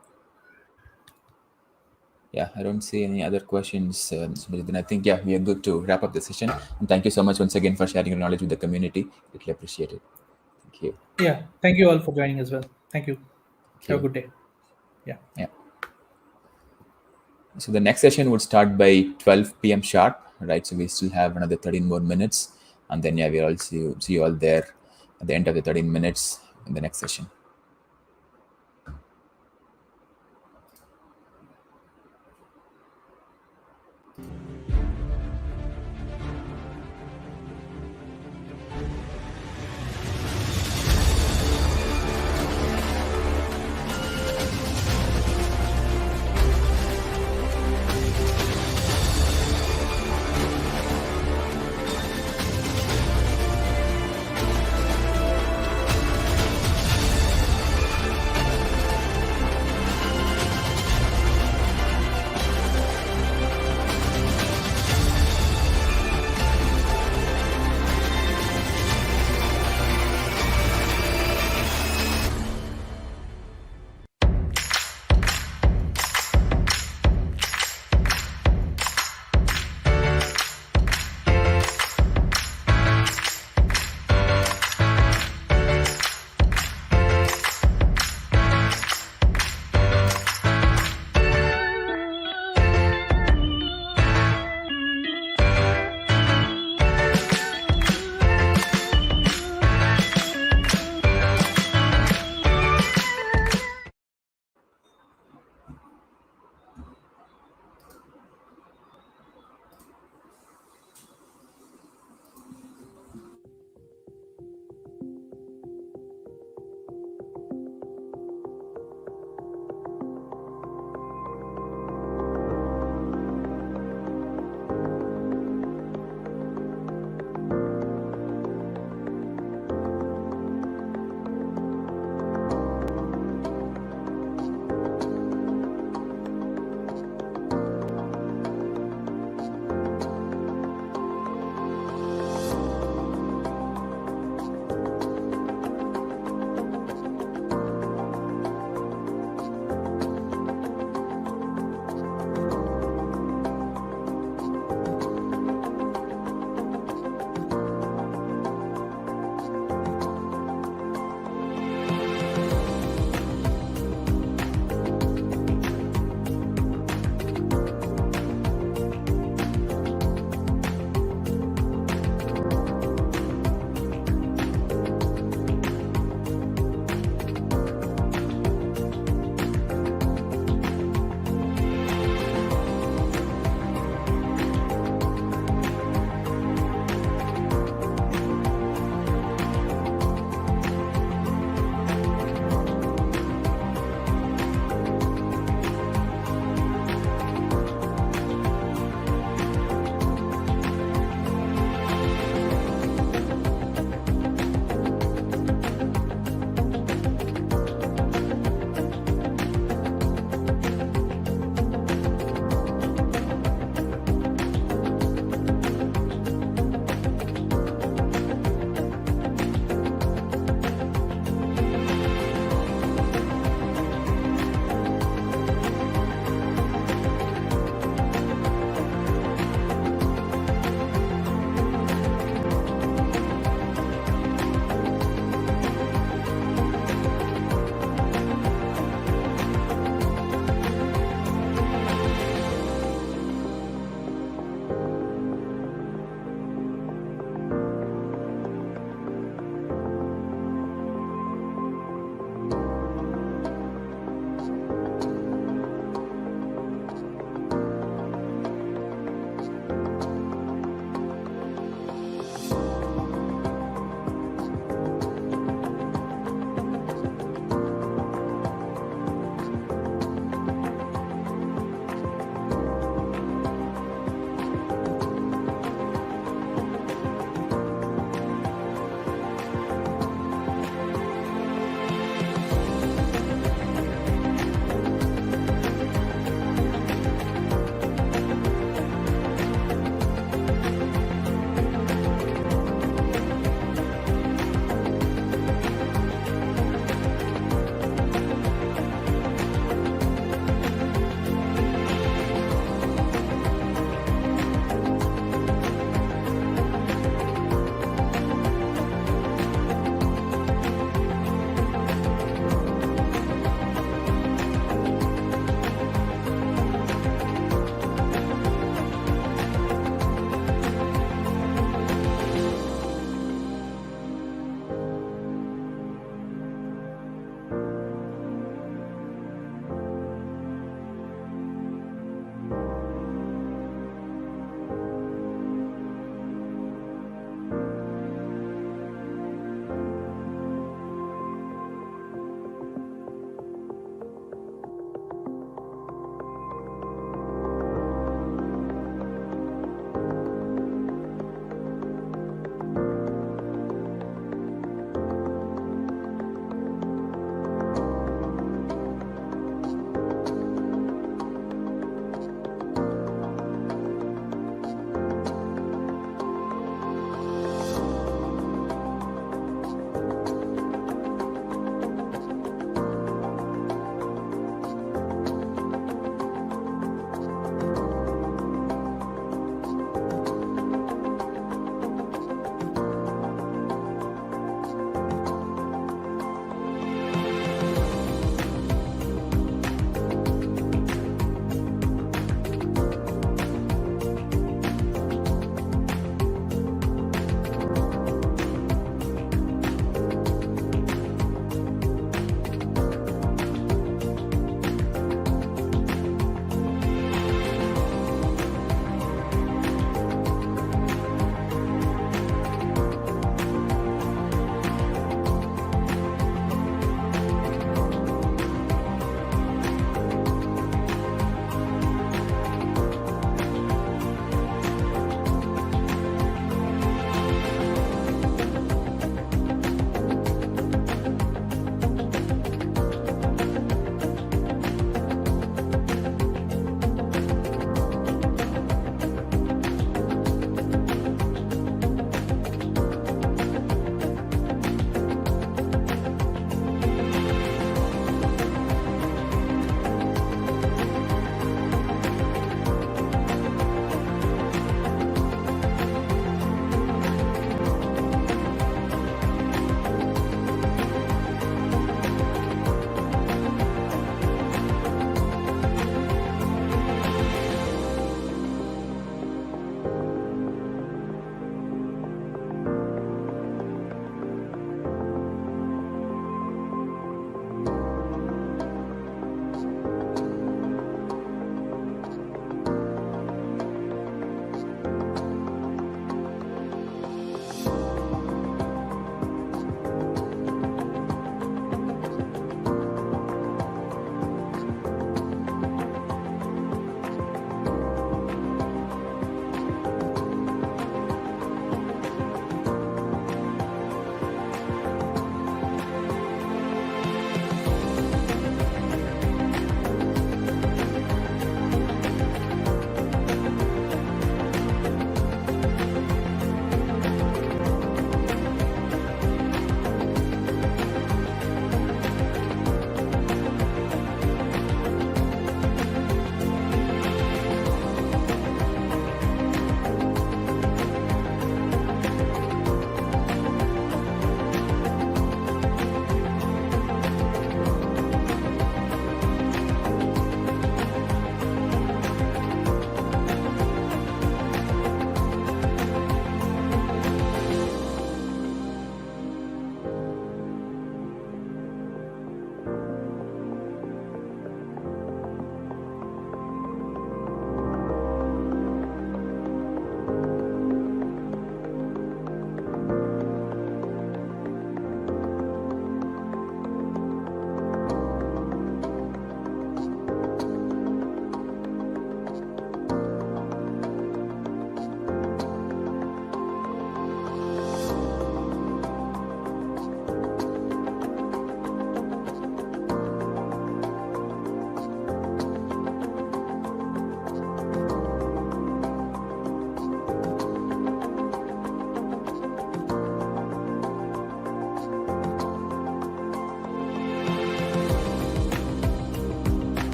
Yeah, I don't see any other questions. So then I think, yeah, we are good to wrap up the session. And thank you so much once again for sharing your knowledge with the community. Really appreciate it. Thank you. Yeah. Thank you all for joining as well. Thank you. Thank Have a you. good day. Yeah. Yeah. So the next session would start by 12 p.m. sharp, right? So we still have another 13 more minutes. And then, yeah, we'll all see you all there at the end of the 13 minutes in the next session.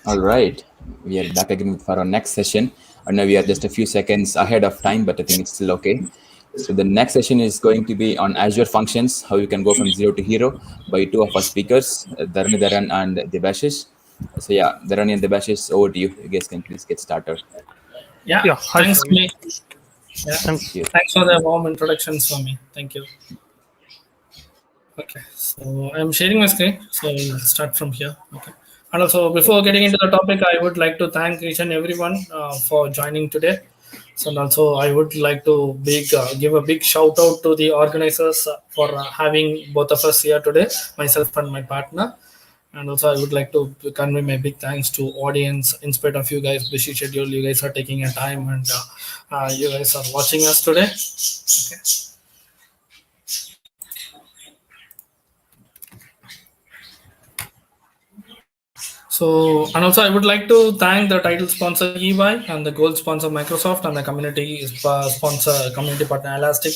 All right, we are back again for our next session. I know we are just a few seconds ahead of time, but I think it's still okay. So the next session is going to be on Azure Functions, how you can go from zero to hero by two of our speakers, Dharan and Debashish. So yeah, Dharani and Debashish, over to you. You guys can please get started. Yeah, Yeah, hi thanks, Swami. me. Yeah, Thanks. Thank you. thanks for the warm introductions for me. Thank you. Okay, so I'm sharing my screen, so we'll start from here. Okay, and also before getting into the topic, I would like to thank each and everyone for joining today. So and also I would like to give a big shout out to the organizers for having both of us here today, myself and my partner. And also I would like to convey my big thanks to audience. In spite of you guys busy schedule, you guys are taking a time and you guys are watching us today. Okay. So, and also I would like to thank the title sponsor EY and the gold sponsor Microsoft and the community sponsor community partner Elastic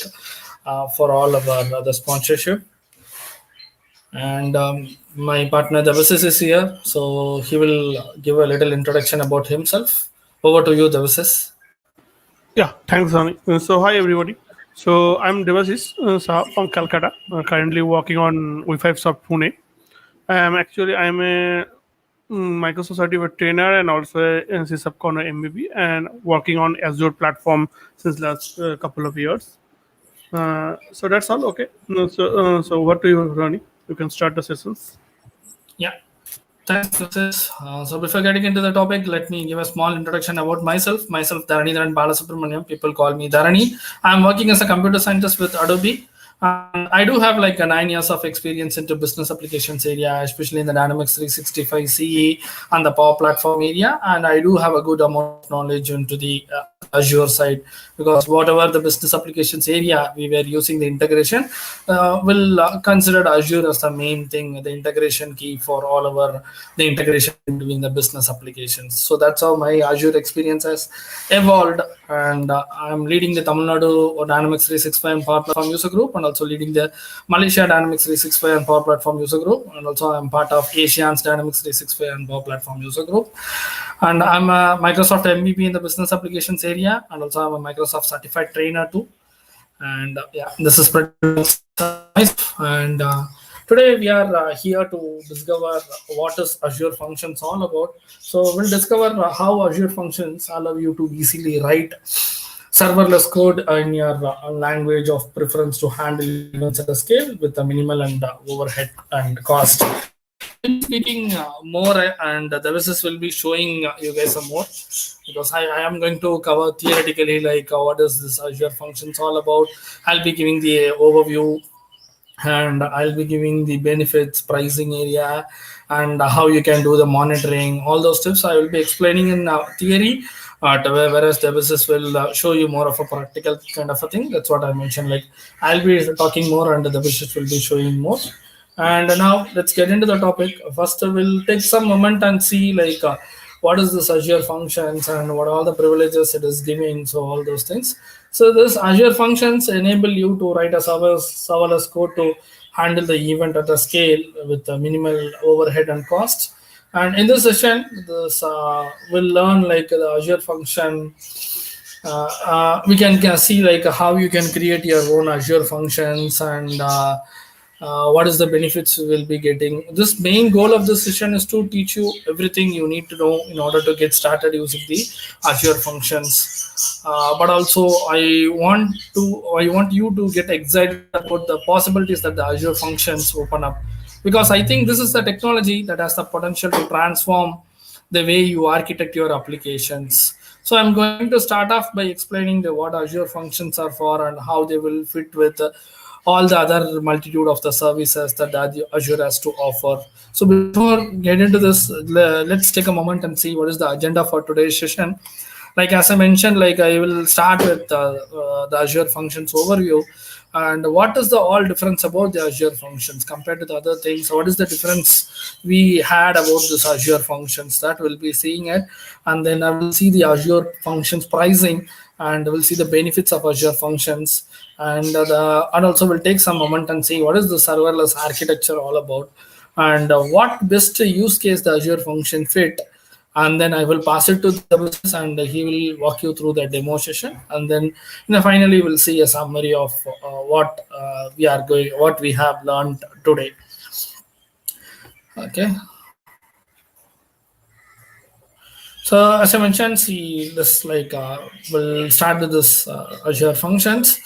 for all of our the sponsorship. And my partner Devasis is here, so he will give a little introduction about himself. Over to you, Devasis. Yeah, thanks, Swami. So, hi everybody. So, I'm Devasis Saha from Calcutta, currently working on Wi-Fi Soft Pune. I'm a Microsoft certified trainer and also a CSAP Corner MBB and working on Azure platform since last couple of years. So that's all. Okay. So what do you, Ronnie? You can start the sessions. Yeah. Thanks, Mrs. So before getting into the topic, let me give a small introduction about myself. Myself, Dharani Dharan Balasubramaniam. People call me Dharani. I'm working as a computer scientist with Adobe. And I do have like a 9 years of experience into business applications area, especially in the Dynamics 365 CE and the Power Platform area. And I do have a good amount of knowledge into the Azure side, because whatever the business applications area we were using the integration, will consider Azure as the main thing, the integration key for all our the integration between the business applications. So that's how my Azure experience has evolved. And I'm leading the Tamil Nadu Dynamics 365 and Power Platform user group, and also leading the Malaysia Dynamics 365 and Power Platform user group, and also I'm part of Asian's Dynamics 365 and Power Platform user group. And I'm a Microsoft MVP in the business applications area, and also I'm a Microsoft certified trainer too. And yeah, this is pretty nice. And today we are here to discover what is Azure Functions all about. So we'll discover how Azure Functions allow you to easily write serverless code in your language of preference to handle events at a scale with a minimal and overhead and cost. So I'll be speaking more, and the business will be showing you guys some more, because I am going to cover theoretically like what is this Azure Functions all about. I'll be giving the overview, and I'll be giving the benefits, pricing area, and how you can do the monitoring. All those tips I will be explaining in theory, whereas the business will show you more of a practical kind of a thing. That's what I mentioned. Like I'll be talking more, and the business will be showing more. And now let's get into the topic. First, we'll take some moment and see like what is this Azure Functions and what are all the privileges it is giving. So all those things. So this Azure Functions enable you to write a serverless code to handle the event at a scale with a minimal overhead and cost. And in this session, this we'll learn like the Azure function. We can see like how you can create your own Azure functions, and what is the benefits you will be getting. This main goal of this session is to teach you everything you need to know in order to get started using the Azure functions. But also I want you to get excited about the possibilities that the Azure functions open up, because I think this is the technology that has the potential to transform the way you architect your applications. So I'm going to start off by explaining what Azure functions are for and how they will fit with all the other multitude of the services that Azure has to offer. So before get into this, let's take a moment and see what is the agenda for today's session. Like as I mentioned, like I will start with the Azure functions overview, and what is the all difference about the Azure functions compared to the other things. What is the difference we had about this Azure functions, that we'll be seeing it. And then I will see the Azure functions pricing, and we'll see the benefits of Azure functions. And also we'll take some moment and see what is the serverless architecture all about, and what best use case the Azure function fit, and then I will pass it to Debasis, and he will walk you through the demo session, and then finally we'll see a summary of what we have learned today. Okay. So as I mentioned, see this we'll start with this Azure functions.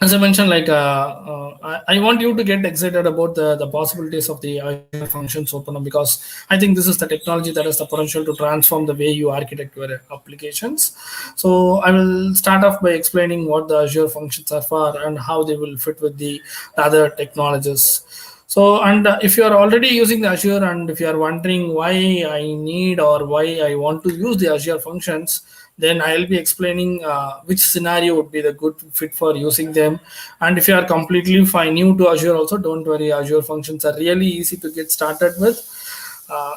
As I mentioned, I want you to get excited about the possibilities of the Azure functions open up, because I think this is the technology that has the potential to transform the way you architect your applications. So I will start off by explaining what the Azure functions are for and how they will fit with the other technologies. So, and if you are already using the Azure, and if you are wondering why I need or why I want to use the Azure functions, then I'll be explaining which scenario would be the good fit for using them. And if you are completely new to Azure also, don't worry, Azure functions are really easy to get started with.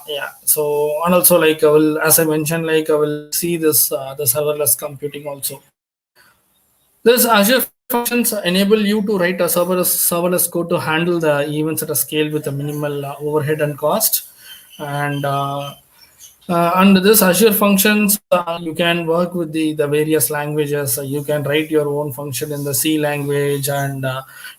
Yeah, so, and also as I mentioned, I will see this the serverless computing also. This Azure functions enable you to write a serverless code to handle the events at a scale with a minimal overhead and cost. And this Azure functions, you can work with the various languages. You can write your own function in the C language, and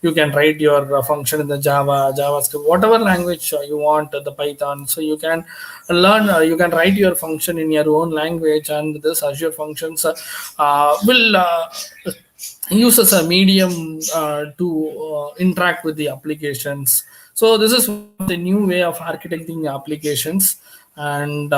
you can write your function in the JavaScript, whatever language you want, the Python. So you can learn, you can write your function in your own language, and this Azure functions will use as a medium to interact with the applications. So this is the new way of architecting applications. And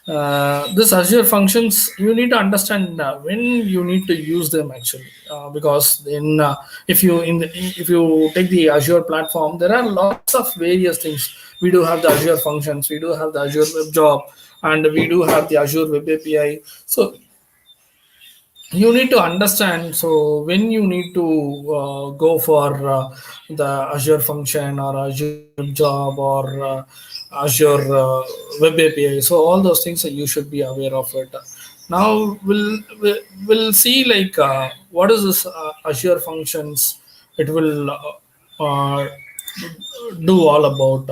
this Azure functions, you need to understand when you need to use them actually, because if you take the Azure platform, there are lots of various things. We do have the Azure functions, we do have the Azure Web Job, and we do have the Azure Web API. So you need to understand, so when you need to go for the Azure function or Azure Job or Azure Web API, so all those things you should be aware of it. Now we'll see what is this Azure functions. It will do all about.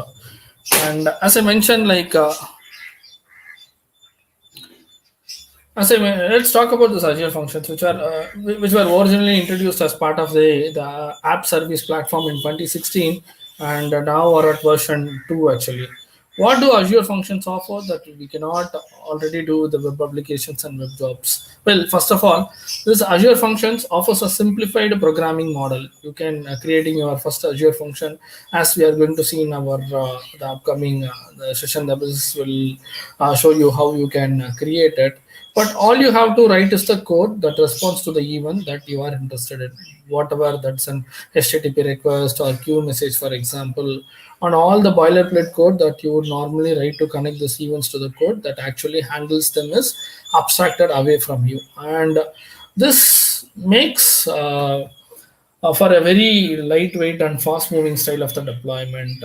And as I mentioned, let's talk about the Azure functions, which were originally introduced as part of the app service platform in 2016, and now are at version 2 actually. What do Azure functions offer that we cannot already do with the web applications and web jobs? Well, first of all, this Azure functions offers a simplified programming model. You can creating your first Azure function, as we are going to see in our the upcoming the session. The business will show you how you can create it. But all you have to write is the code that responds to the event that you are interested in, whatever that's an HTTP request or queue message, for example, on all the boilerplate code that you would normally write to connect these events to the code that actually handles them is abstracted away from you. And this makes for a very lightweight and fast-moving style of the deployment.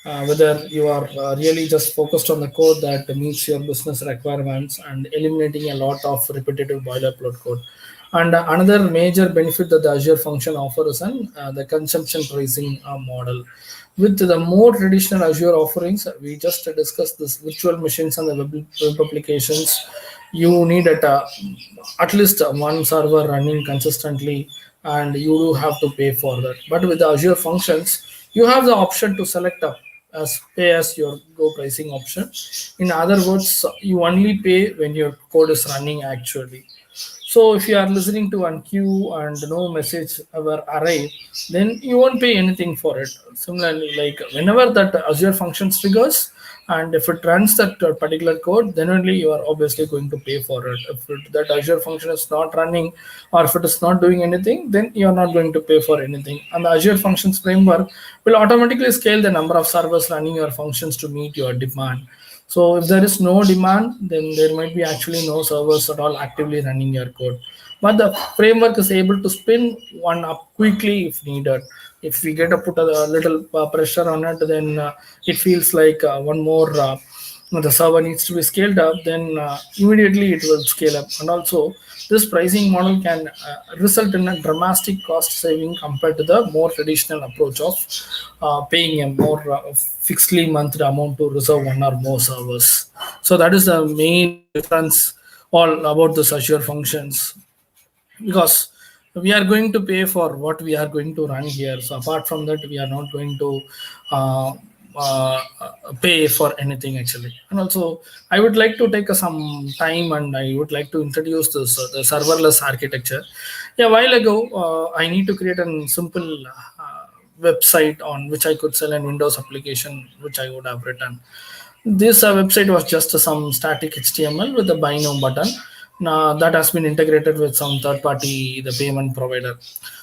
Whether you are really just focused on the code that meets your business requirements and eliminating a lot of repetitive boilerplate code. And another major benefit that the Azure function offers is the consumption pricing model. With the more traditional Azure offerings, we just discussed this virtual machines and the web applications. You need at least one server running consistently, and you do have to pay for that. But with the Azure functions, you have the option to select as pay as your go pricing option. In other words, you only pay when your code is running actually. So if you are listening to one queue and no message ever arrive, then you won't pay anything for it. Similarly, whenever that Azure functions triggers, and if it runs that particular code, then only you are obviously going to pay for it. If that Azure function is not running, or if it is not doing anything, then you are not going to pay for anything. And the Azure functions framework will automatically scale the number of servers running your functions to meet your demand. So if there is no demand, then there might be actually no servers at all actively running your code. But the framework is able to spin one up quickly if needed. If we get to put a little pressure on it, then it feels like one more the server needs to be scaled up, then immediately it will scale up. And also, this pricing model can result in a dramatic cost saving compared to the more traditional approach of paying a more fixedly monthly amount to reserve one or more servers. So that is the main difference all about this Azure functions, because we are going to pay for what we are going to run here. So apart from that, we are not going to uh, uh, pay for anything actually. And also, I would like to take some time and I would like to introduce this the serverless architecture. Yeah, a while ago, I need to create a simple website on which I could sell a Windows application, which I would have written. This website was just some static HTML with a buy now button. Now that has been integrated with some third party, the payment provider.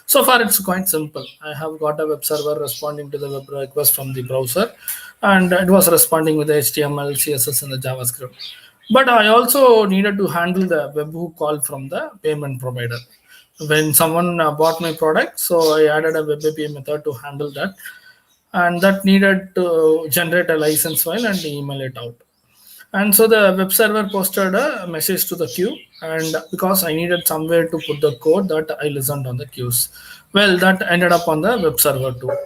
So far, it's quite simple. I have got a web server responding to the web request from the browser, and it was responding with the HTML, CSS, and the JavaScript. But I also needed to handle the webhook call from the payment provider. When someone bought my product, so I added a web API method to handle that, and that needed to generate a license file and email it out. And so the web server posted a message to the queue, and because I needed somewhere to put the code, that I listened on the queues. Well, that ended up on the web server too.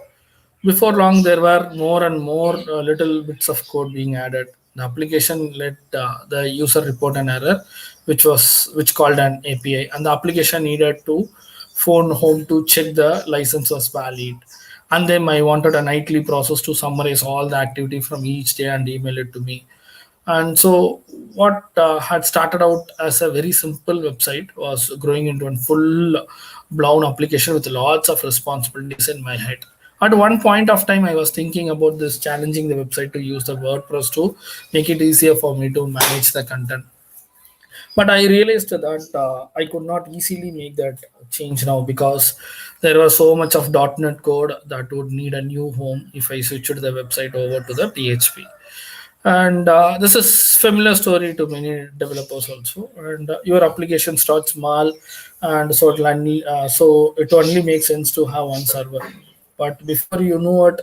Before long, there were more and more little bits of code being added. The application let the user report an error, which called an API, and the application needed to phone home to check the license was valid. And then I wanted a nightly process to summarize all the activity from each day and email it to me. And so, what had started out as a very simple website was growing into a full blown application with lots of responsibilities in my head. At one point of time, I was thinking about this, challenging the website to use the WordPress to make it easier for me to manage the content. But I realized that I could not easily make that change now, because there was so much of .NET code that would need a new home if I switched the website over to the PHP. And this is familiar story to many developers also. And your application starts small, and so it only makes sense to have one server. But before you know it,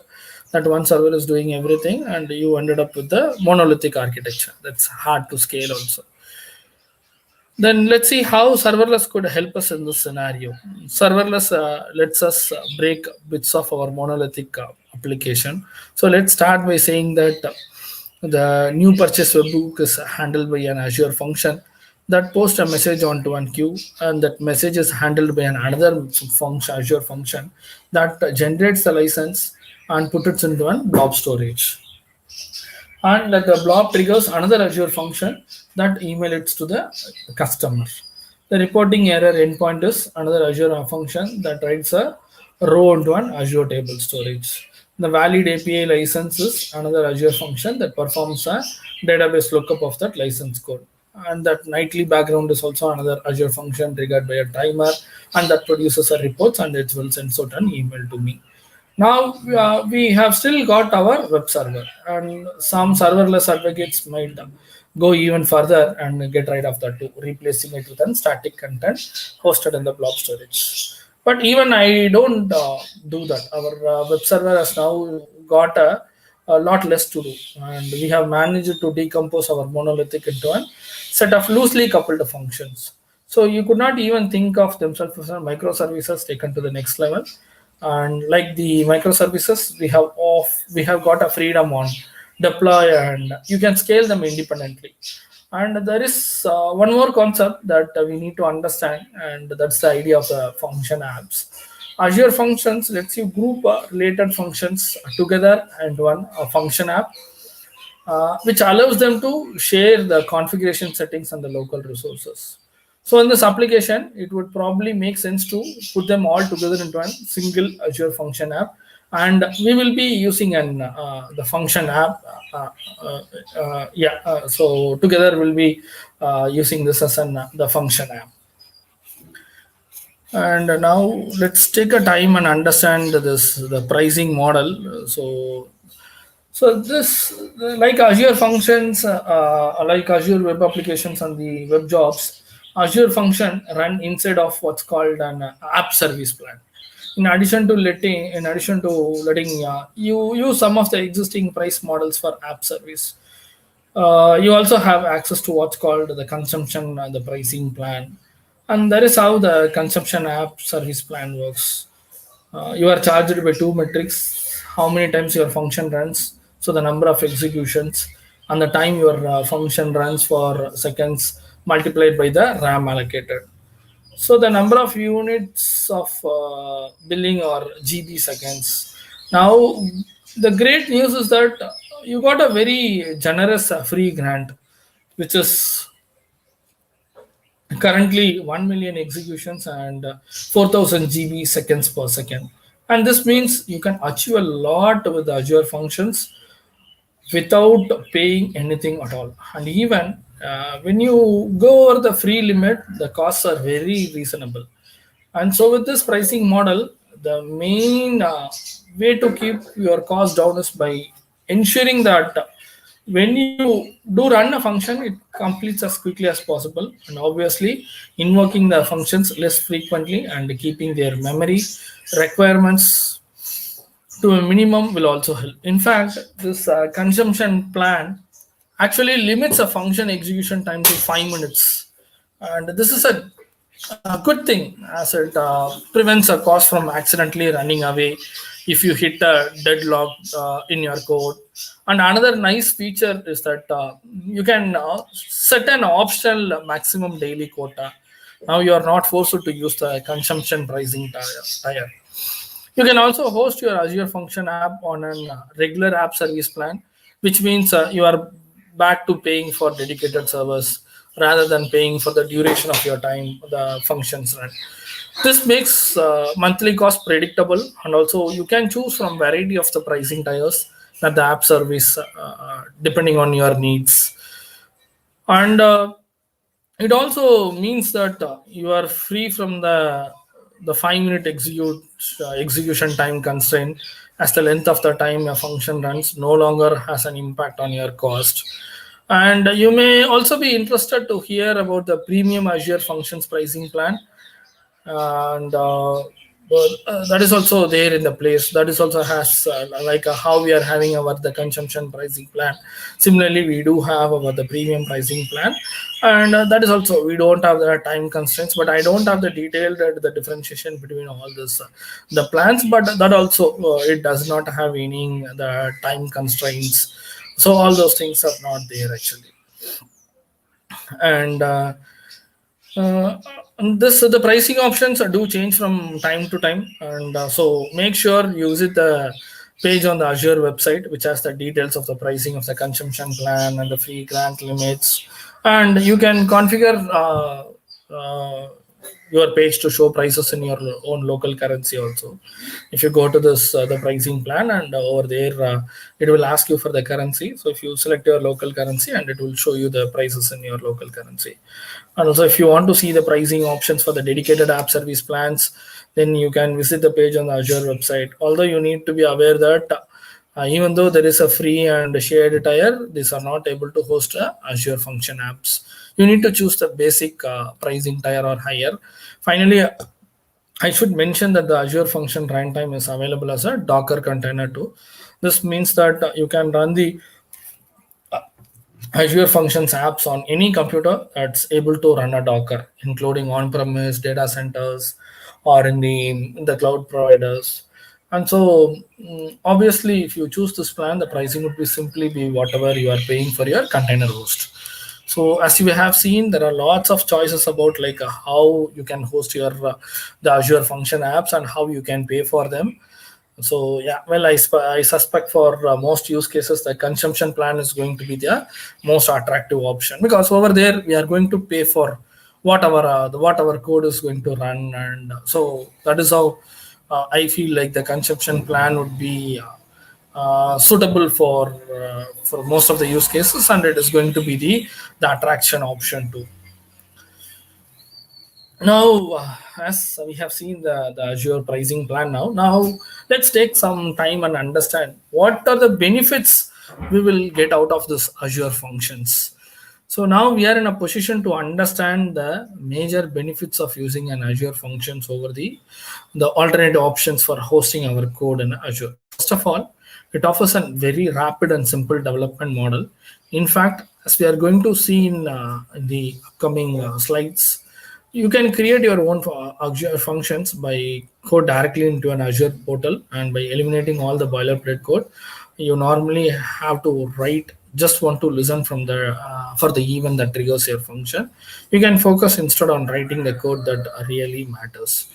that one server is doing everything, and you ended up with the monolithic architecture that's hard to scale also. Then let's see how serverless could help us in this scenario. Serverless lets us break bits of our monolithic application. So let's start by saying that the new purchase webhook is handled by an Azure function that posts a message onto one queue, and that message is handled by another function, Azure function, that generates the license and put it into one blob storage. And the blob triggers another Azure function that email it to the customer. The reporting error endpoint is another Azure function that writes a row into an Azure table storage. The valid API license is another Azure function that performs a database lookup of that license code. And that nightly background is also another Azure function triggered by a timer, and that produces a reports, and it will send out an email to me. Now we have still got our web server, and some serverless advocates might go even further and get rid of that too, replacing it with a static content hosted in the blob storage. But even I don't do that. Our web server has now got a lot less to do, and we have managed to decompose our monolithic into a set of loosely coupled functions. So you could not even think of themselves as microservices taken to the next level. And like the microservices, we have got a freedom on deploy, and you can scale them independently. And there is one more concept that we need to understand, and that's the idea of the function apps. Azure Functions lets you group related functions together into one function app, which allows them to share the configuration settings and the local resources. So in this application, it would probably make sense to put them all together into a single Azure function app, and we will be using the function app. So together we'll be using this as the function app. And now let's take a time and understand the pricing model. So this, like Azure functions, like Azure web applications and the web jobs, Azure function run inside of what's called an app service plan. In addition to letting you use some of the existing price models for app service. You also have access to what's called the consumption and the pricing plan. And that is how the consumption app service plan works. You are charged by two metrics: how many times your function runs, so the number of executions, and the time your function runs for seconds multiplied by the RAM allocated. So the number of units of billing or GB seconds. Now, the great news is that you got a very generous free grant, which is currently 1 million executions and 4000 GB seconds per second. And this means you can achieve a lot with Azure functions without paying anything at all. And even when you go over the free limit, the costs are very reasonable. And so, with this pricing model, the main way to keep your cost down is by ensuring that when you do run a function, it completes as quickly as possible, and obviously invoking the functions less frequently and keeping their memory requirements to a minimum will also help. In fact, this consumption plan actually limits a function execution time to 5 minutes, and this is a good thing as it prevents a cost from accidentally running away if you hit a deadlock in your code. And another nice feature is that you can set an optional maximum daily quota. Now you are not forced to use the consumption pricing tier. You can also host your Azure Function app on a regular app service plan, which means you are back to paying for dedicated servers rather than paying for the duration of your time the functions run. This makes monthly cost predictable, and also you can choose from variety of the pricing tiers that the app service depending on your needs. And it also means that you are free from the 5 minute execution time constraint, as the length of the time a function runs no longer has an impact on your cost. And you may also be interested to hear about the premium Azure functions pricing plan, and that is also there in the place. That is also has like how we are having our the consumption pricing plan. Similarly, we do have our the premium pricing plan, and that is also we don't have the time constraints. But I don't have the detailed the differentiation between all this the plans. But that also it does not have any the time constraints. So all those things are not there actually. And uh, this the pricing options do change from time to time, and so make sure you visit the page on the Azure website, which has the details of the pricing of the consumption plan and the free grant limits, and you can configure your page to show prices in your own local currency also. If you go to this the pricing plan, and over there it will ask you for the currency. So if you select your local currency, and it will show you the prices in your local currency. And also, if you want to see the pricing options for the dedicated app service plans, then you can visit the page on the Azure website. Although you need to be aware that even though there is a free and shared tier, these are not able to host Azure function apps. You need to choose the basic pricing tier or higher. Finally, I should mention that the Azure function runtime is available as a Docker container too. This means that you can run the Azure Functions apps on any computer that's able to run a Docker, including on-premise data centers or in the cloud providers. And so, obviously, if you choose this plan, the pricing would be simply be whatever you are paying for your container host. So, as you have seen, there are lots of choices about like how you can host your the Azure Function apps and how you can pay for them. So yeah, well, I suspect for most use cases, the consumption plan is going to be the most attractive option, because over there we are going to pay for what our code is going to run, and so that is how I feel like the consumption plan would be suitable for most of the use cases, and it is going to be the attraction option too. Now, as we have seen the Azure pricing plan now let's take some time and understand what are the benefits we will get out of this Azure functions. So now we are in a position to understand the major benefits of using an Azure functions over the alternate options for hosting our code in Azure. First of all, It offers a very rapid and simple development model. In fact, as we are going to see in the upcoming slides, you can create your own Azure functions by code directly into an Azure portal, and by eliminating all the boilerplate code. You normally have to write just want to listen from the for the event that triggers your function. You can focus instead on writing the code that really matters,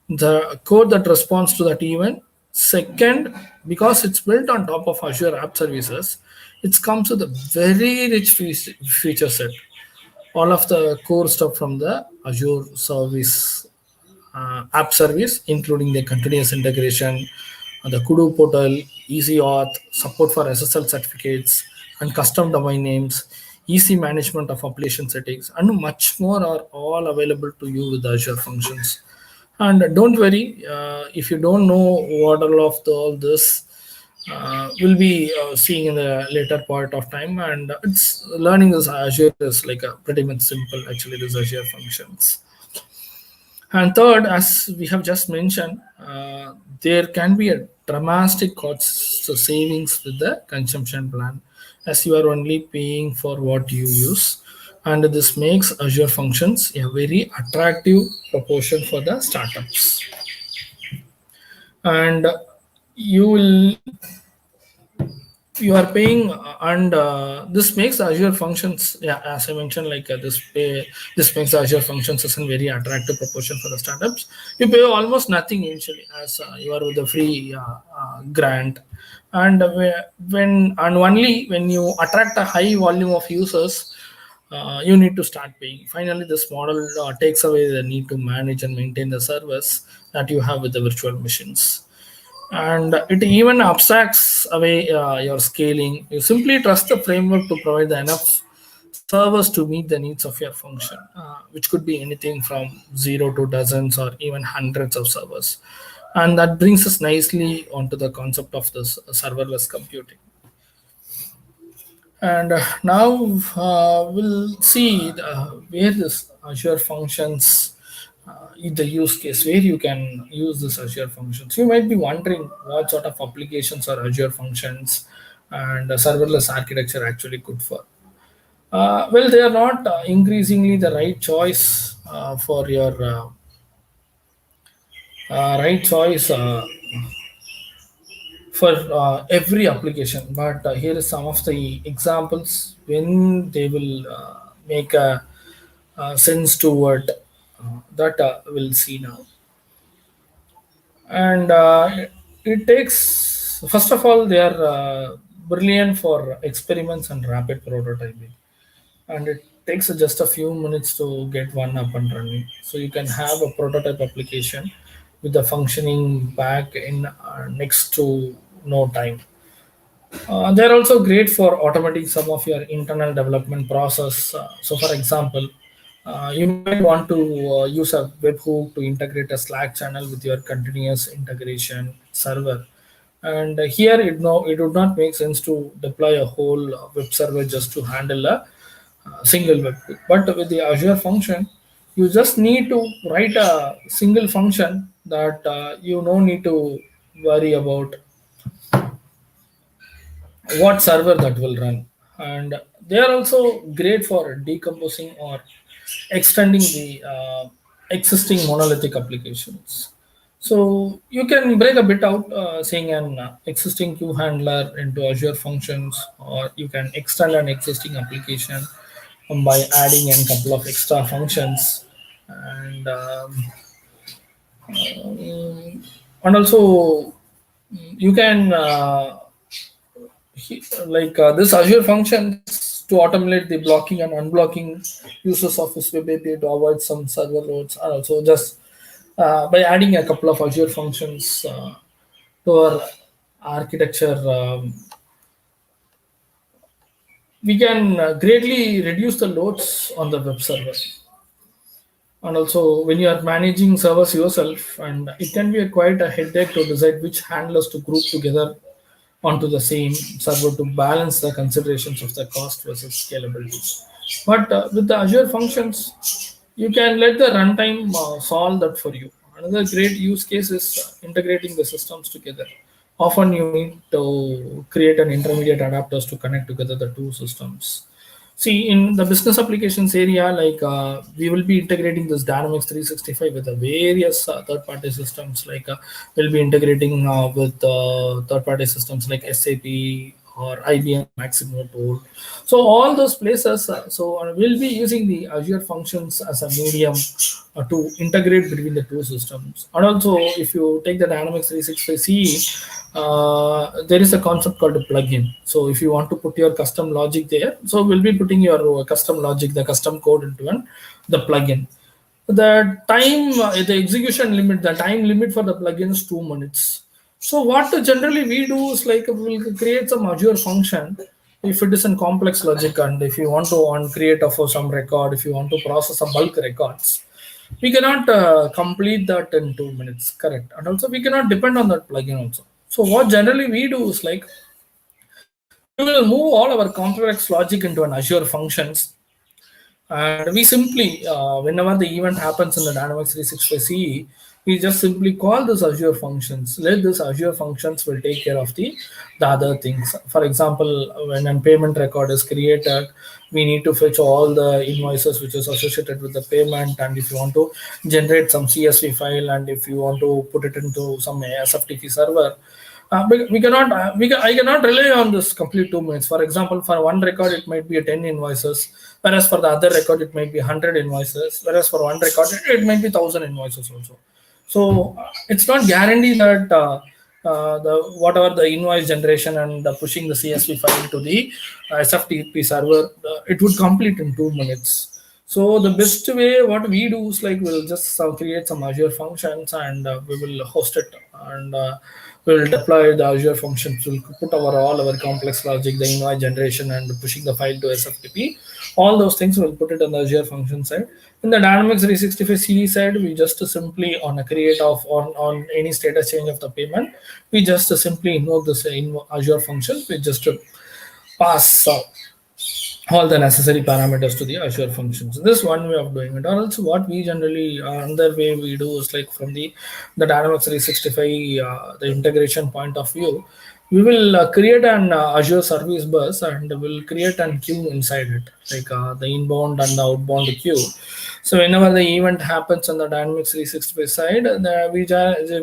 the code that responds to that event. Second, because it's built on top of Azure App Services, it comes with a very rich feature set. All of the core stuff from the Azure service app service, including the continuous integration, the Kudu portal, easy auth, support for SSL certificates, and custom domain names, easy management of application settings, and much more are all available to you with Azure Functions. And don't worry, if you don't know what all this, we'll be seeing in the later part of time. And it's learning this Azure is like a pretty much simple actually. This Azure Functions. And third, as we have just mentioned, there can be a dramatic cost savings with the consumption plan, as you are only paying for what you use. And this makes Azure Functions a very attractive proportion for the startups. And you will you are paying and this makes Azure Functions, yeah, as I mentioned, like this makes Azure Functions as a very attractive proportion for the startups. You pay almost nothing initially, as you are with the free grant. And when and only when you attract a high volume of users, you need to start paying. Finally, this model takes away the need to manage and maintain the service that you have with the virtual machines. And it even abstracts away your scaling. You simply trust the framework to provide the enough servers to meet the needs of your function, which could be anything from 0 to dozens or even hundreds of servers. And that brings us nicely onto the concept of this serverless computing. And now we'll see where this Azure Functions, the use case where you can use this Azure Functions. You might be wondering what sort of applications are Azure Functions and serverless architecture actually good for. Well, they are not increasingly the right choice for your right choice for every application, but here is some of the examples when they will make a sense toward that we'll see now. And it takes, first of all, they are brilliant for experiments and rapid prototyping, and it takes just a few minutes to get one up and running. So you can have a prototype application with the functioning back in next to no time. They're also great for automating some of your internal development process. So, for example, you might want to use a webhook to integrate a Slack channel with your continuous integration server. And here, it would not make sense to deploy a whole web server just to handle a single webhook. But with the Azure function, you just need to write a single function that you no need to worry about what server that will run. And they are also great for decomposing or extending the existing monolithic applications. So you can break a bit out, saying an existing queue handler into Azure functions, or you can extend an existing application by adding a couple of extra functions. And and also you can this Azure functions to automate the blocking and unblocking uses of this web API to avoid some server loads, and also just by adding a couple of Azure functions to our architecture, we can greatly reduce the loads on the web server. And also, when you are managing servers yourself, and it can be quite a headache to decide which handlers to group together onto the same server to balance the considerations of the cost versus scalability. But with the Azure functions, you can let the runtime solve that for you. Another great use case is integrating the systems together. often you need to create an intermediate adapters to connect together the two systems. See, in the business applications area, like we will be integrating this Dynamics 365 with the various third-party systems. Like we'll be integrating with third-party systems like SAP or IBM Maximo tool. So all those places, we'll be using the Azure functions as a medium to integrate between the two systems. And also, if you take the Dynamics 365 CE, there is a concept called a plugin. So if you want to put your custom logic there, so we'll be putting your custom logic, the custom code into the plugin. The time, the execution limit, the time limit for the plugin is 2 minutes. So what generally we do is like we'll create some Azure function if it is in complex logic, and if you want to create for some record, if you want to process some bulk records, we cannot complete that in 2 minutes, correct? And also we cannot depend on that plugin also. So what generally we do is like we will move all our complex logic into an Azure functions, and we simply, whenever the event happens in the Dynamics 365 CE, we just simply call this Azure functions. Let this Azure functions will take care of the other things. For example, when a payment record is created, we need to fetch all the invoices which is associated with the payment. And if you want to generate some CSV file, and if you want to put it into some SFTP server, I cannot rely on this complete 2 minutes. For example, for one record, it might be 10 invoices, whereas for the other record, it might be 100 invoices, whereas for one record, it might be 1,000 invoices also. So it's not guaranteed that the whatever the invoice generation and pushing the CSV file to the SFTP server, it would complete in 2 minutes. So the best way, what we do is like we'll just create some Azure functions, and we will host it, and we'll deploy the Azure functions. We'll put all our complex logic, the invoice generation, and pushing the file to SFTP. All those things we'll put it on the Azure function side. In the Dynamics 365 CE side, we just simply on a create of on any status change of the payment, we just simply invoke this in Azure function. We just pass all the necessary parameters to the Azure functions. This is one way of doing it. Or else what we generally, another way we do is like from the Dynamics 365, the integration point of view, we will create an Azure service bus, and we'll create a queue inside it, like the inbound and the outbound queue. So whenever the event happens on the Dynamics 365 side,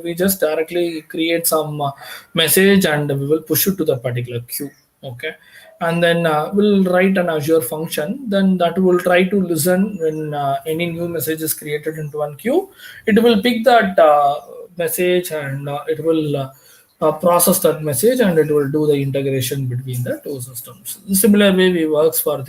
we just directly create some message, and we will push it to the particular queue. Okay, and then we'll write an Azure function. Then that will try to listen when any new message is created into one queue. It will pick that message, and it will process that message, and it will do the integration between the two systems. The similar way we works for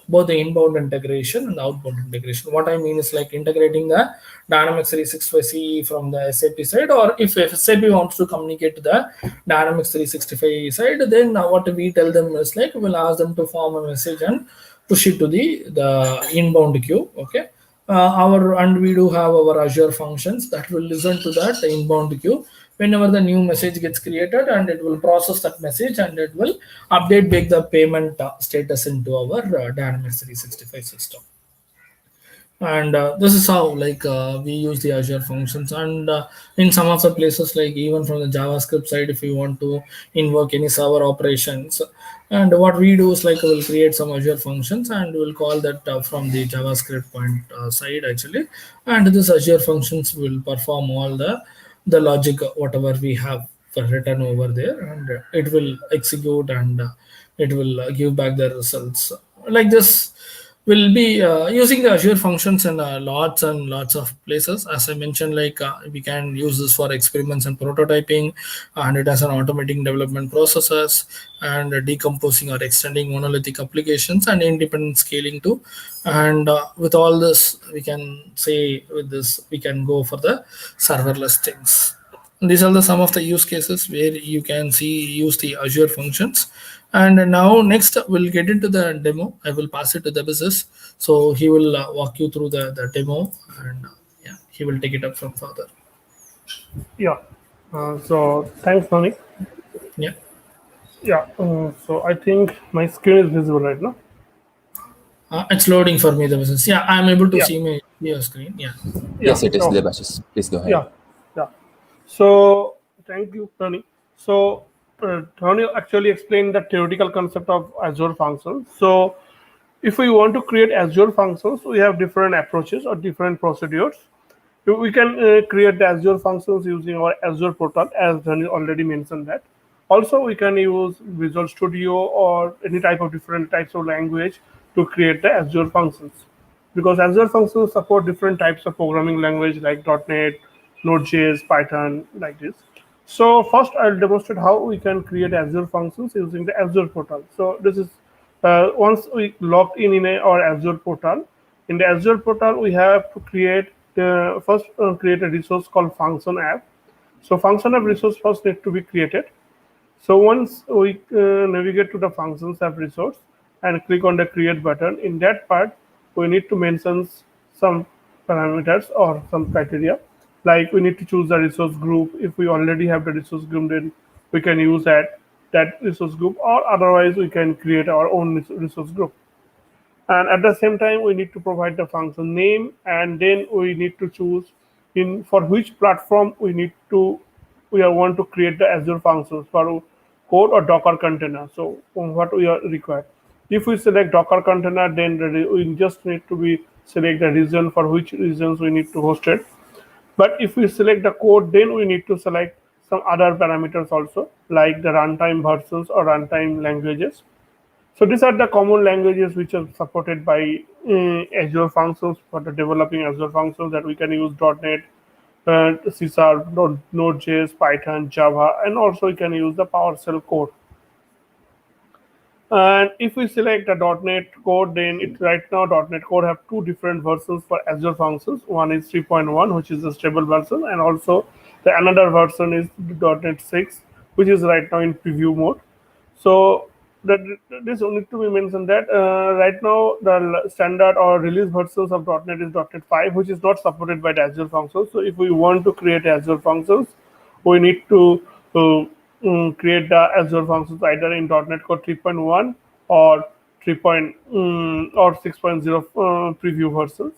both the inbound integration and the outbound integration. What I mean is like integrating the Dynamics 365 CE from the SAP side, or if SAP wants to communicate to the Dynamics 365 side, then what we tell them is like we'll ask them to form a message and push it to the inbound queue. Okay. And we do have our Azure functions that will listen to that inbound queue whenever the new message gets created, and it will process that message, and it will back the payment status into our Dynamics 365 system. And this is how like we use the Azure functions. And in some of the places, like even from the JavaScript side, if you want to invoke any server operations, and what we do is like we'll create some Azure functions, and we'll call that from the JavaScript point side actually, and this Azure functions will perform all the logic whatever we have written over there, and it will execute, and it will give back the results. Like this, we'll be using the Azure functions in lots and lots of places. As I mentioned, like we can use this for experiments and prototyping, and it has an automating development processes, and decomposing or extending monolithic applications, and independent scaling too. And with all this, we can say with this we can go for the serverless things. These are some of the use cases where you can use the Azure functions. And now next we'll get into the demo. I will pass it to the business, so he will walk you through the demo, and yeah, he will take it up from further. Yeah. So thanks, Nani. Yeah. Yeah. So I think my screen is visible right now. It's loading for me, the business. Yeah, I'm able to see your screen. Yeah. Yes, it is. Debashis. Please go ahead. Yeah. So thank you, Nani. So Tony actually explained the theoretical concept of Azure functions. So if we want to create Azure functions, we have different approaches or different procedures. We can create the Azure functions using our Azure portal, as Tony already mentioned that. Also, we can use Visual Studio or any type of different types of language to create the Azure functions. Because Azure functions support different types of programming language like .NET, Node.js, Python, like this. So first, I'll demonstrate how we can create Azure functions using the Azure portal. So this is once we logged in our Azure portal. In the Azure portal, we have to create first create a resource called function app. So function app resource first need to be created. So once we navigate to the functions app resource and click on the create button, in that part we need to mention some parameters or some criteria. Like we need to choose the resource group. If we already have the resource group, then we can use that resource group, or otherwise we can create our own resource group. And at the same time, we need to provide the function name, and then we need to choose in for which platform we want to create the Azure functions, for code or Docker container. So what we are required. If we select Docker container, then we just need to be select the region for which regions we need to host it. But if we select the code, then we need to select some other parameters also, like the runtime versions or runtime languages. So these are the common languages which are supported by Azure functions for the developing Azure functions, that we can use .NET, C#, Node.js, Python, Java, and also we can use the PowerShell code. And if we select the .NET Core, then it right now .NET Core have two different versions for Azure functions. One is 3.1, which is the stable version, and also the another version is .NET 6, which is right now in preview mode. So that this need to be mentioned that right now the standard or release versions of .NET is .NET 5, which is not supported by the Azure functions. So if we want to create Azure functions, we need to create the Azure functions either in .NET Core 3.1 or 3. Or 6.0 preview versions.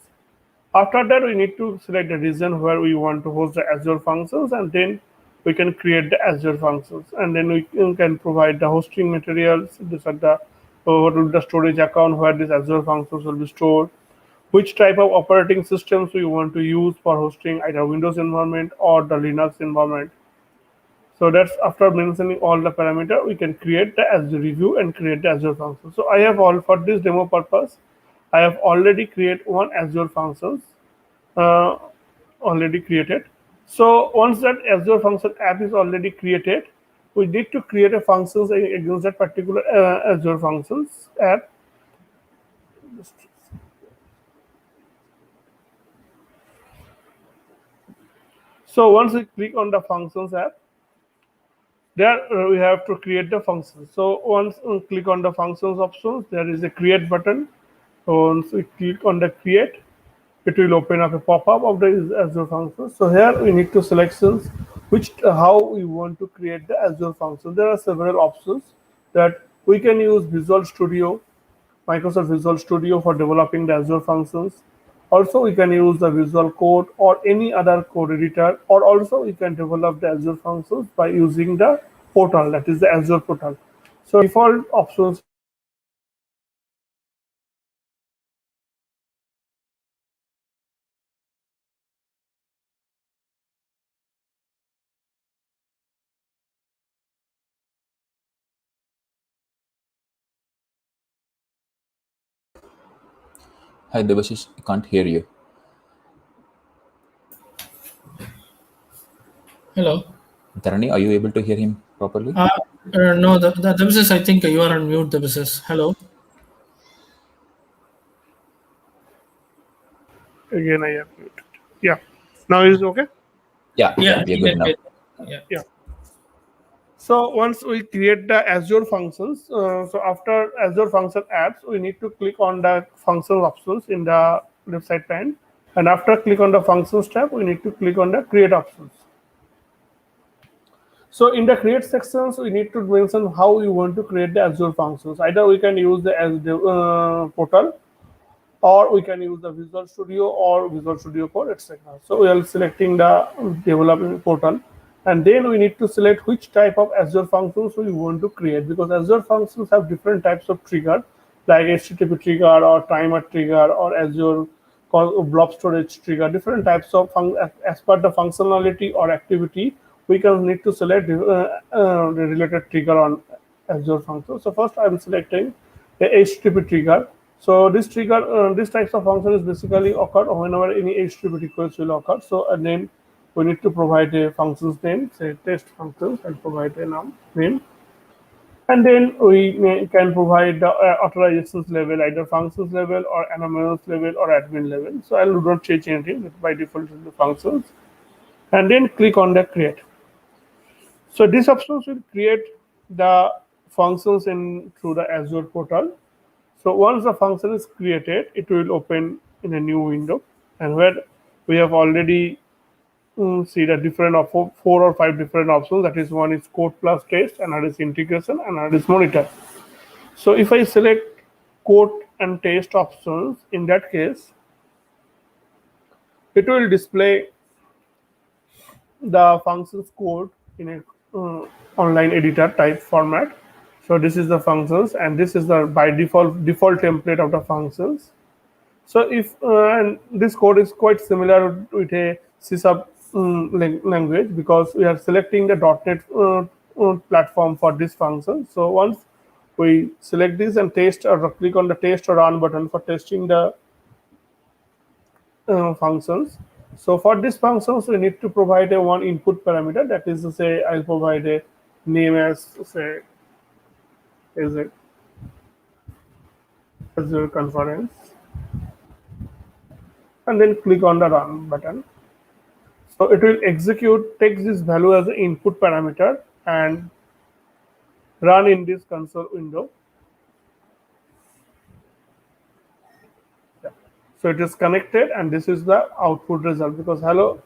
After that, we need to select the region where we want to host the Azure functions, and then we can create the Azure functions, and then we can provide the hosting materials. These are the what will be the storage account where these Azure functions will be stored, which type of operating systems we want to use for hosting either Windows environment or the Linux environment. So that's after mentioning all the parameter, we can create the Azure review and create the Azure function. So I have all for this demo purpose, I have already created one Azure functions uh, already created. So once that Azure function app is already created, we need to create a functions against that particular Azure functions app. So once we click on the functions app, there we have to create the functions. So once we click on the functions options, there is a create button. So once we click on the create, it will open up a pop-up of the Azure functions. So here we need to selections which how we want to create the Azure function. There are several options that we can use Visual Studio, Microsoft Visual Studio for developing the Azure functions. Also, we can use the Visual Code or any other code editor, or also we can develop the Azure functions by using the portal, that is the Azure portal. So default options are Visual Studio, Microsoft Visual Studio, Azure Community Conference, Azure Community Conference, Hi, Devashish, I can't hear you. Hello. Dharani, are you able to hear him properly? No, the business. I think you are on mute. The business. Hello. Again, I have muted. Yeah. Now is okay? Yeah, Yeah, we are you good can now. get. Yeah. Yeah. So once we create the Azure functions, so after Azure function apps, we need to click on the function options in the left side pane. And after click on the functions tab, we need to click on the create options. So in the create sections, we need to mention how we want to create the Azure functions. Either we can use the Azure portal, or we can use the Visual Studio or Visual Studio Code, etc. So we are selecting the development portal. And then we need to select which type of Azure functions we want to create, because Azure functions have different types of trigger, like HTTP trigger or timer trigger or Azure blob storage trigger, different types of as per the functionality or activity, we can need to select the related trigger on Azure function. So first I'm selecting a HTTP trigger. So this trigger, this types of function is basically occur whenever any HTTP request will occur. So and then we need to provide a function's name, say test functions, and provide a name. And then we can provide the authorizations level, either functions level or anonymous level or admin level. So I will not change anything, by default to the functions. And then click on the create. So these options will create the functions in through the Azure portal. So once the function is created, it will open in a new window, and where we have already see the different of 4 or 5 different options. That is, one is code plus test, another is integration, another is monitor. So if I select code and test options, in that case, it will display the functions code in a online editor type format. So this is the functions, and this is the by default template of the functions. So if and this code is quite similar with a C# language, because we are selecting the .NET platform for this function. So once we select this and test, or click on the test or run button for testing the functions. So for these functions, we need to provide a one input parameter. That is to say, I'll provide a name as, say, is it Azure Conference, and then click on the run button. So it will execute, takes this value as an input parameter and run in this console window. Yeah. So it is connected, and this is the output result, because hello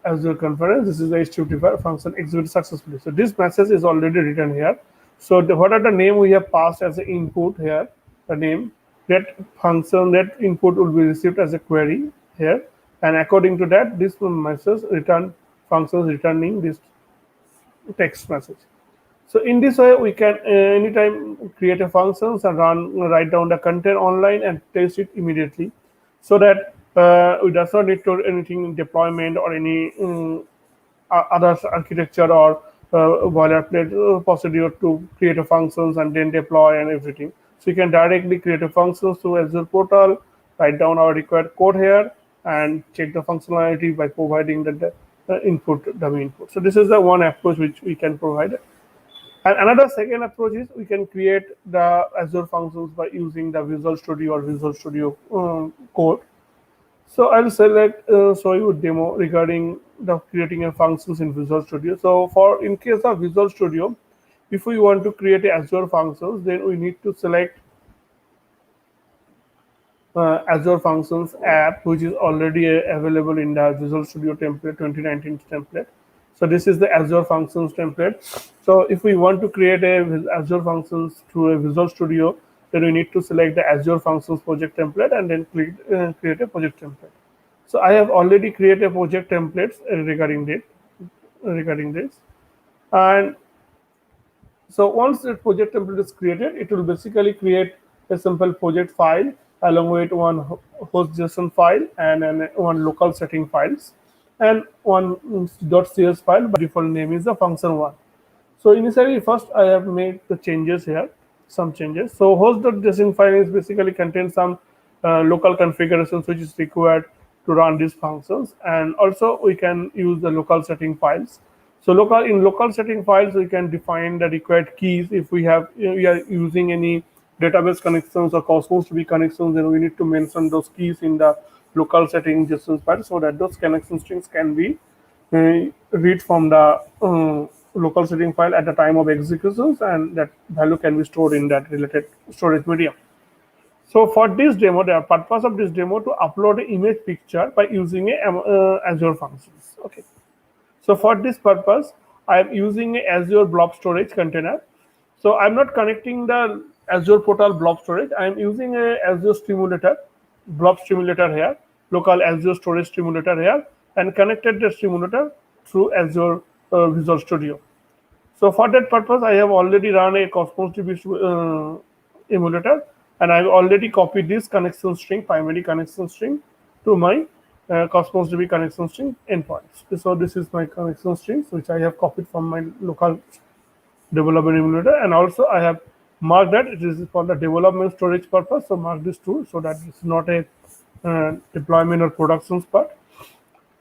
Azure Conference, this is the HTTP function executed successfully. So this message is already written here. So what are the name we have passed as an input here, the name, that function, that input will be received as a query here, and according to that, this message return functions returning this text message. So in this way, we can anytime create a functions and write down the content online and test it immediately, so that we does not need to anything in deployment or any other architecture or boilerplate procedure to create a functions and then deploy and everything. So you can directly create a functions through Azure portal, write down our required code here, and check the functionality by providing the input, dummy input. So this is the one approach which we can provide. And another second approach is we can create the Azure functions by using the Visual Studio or Visual Studio code. So I'll select show you a demo regarding the creating a functions in Visual Studio. So for in case of Visual Studio, if we want to create a Azure functions, then we need to select Azure Functions app, which is already available in the Visual Studio template 2019 template. So this is the Azure Functions template. So if we want to create a Azure Functions through a Visual Studio, then we need to select the Azure Functions project template and then click create a project template. So I have already created a project templates regarding this, and so once the project template is created, it will basically create a simple project file along with one host.json file and one local setting files and one .cs file. By default name is the function one. So initially, first I have made the changes here, some changes. So host.json file is basically contains some local configurations which is required to run these functions, and also we can use the local setting files. So local setting files, we can define the required keys. If we are using any database connections or Cosmos DB connections, then we need to mention those keys in the local setting JSON file, so that those connection strings can be read from the local setting file at the time of executions, and that value can be stored in that related storage medium. So for this demo, the purpose of this demo to upload an image picture by using a Azure functions. Okay. So for this purpose, I am using a Azure blob storage container. So I'm not connecting the Azure portal blob storage. I am using a Azure stimulator, blob stimulator here, local Azure storage stimulator here, and connected the stimulator through Azure Visual Studio. So for that purpose, I have already run a Cosmos DB emulator, and I've already copied this connection string, primary connection string, to my Cosmos DB connection string endpoints. So this is my connection strings, which I have copied from my local development emulator, and also I have marked that it is for the development storage purpose. So mark this too, so that it's not a deployment or production part.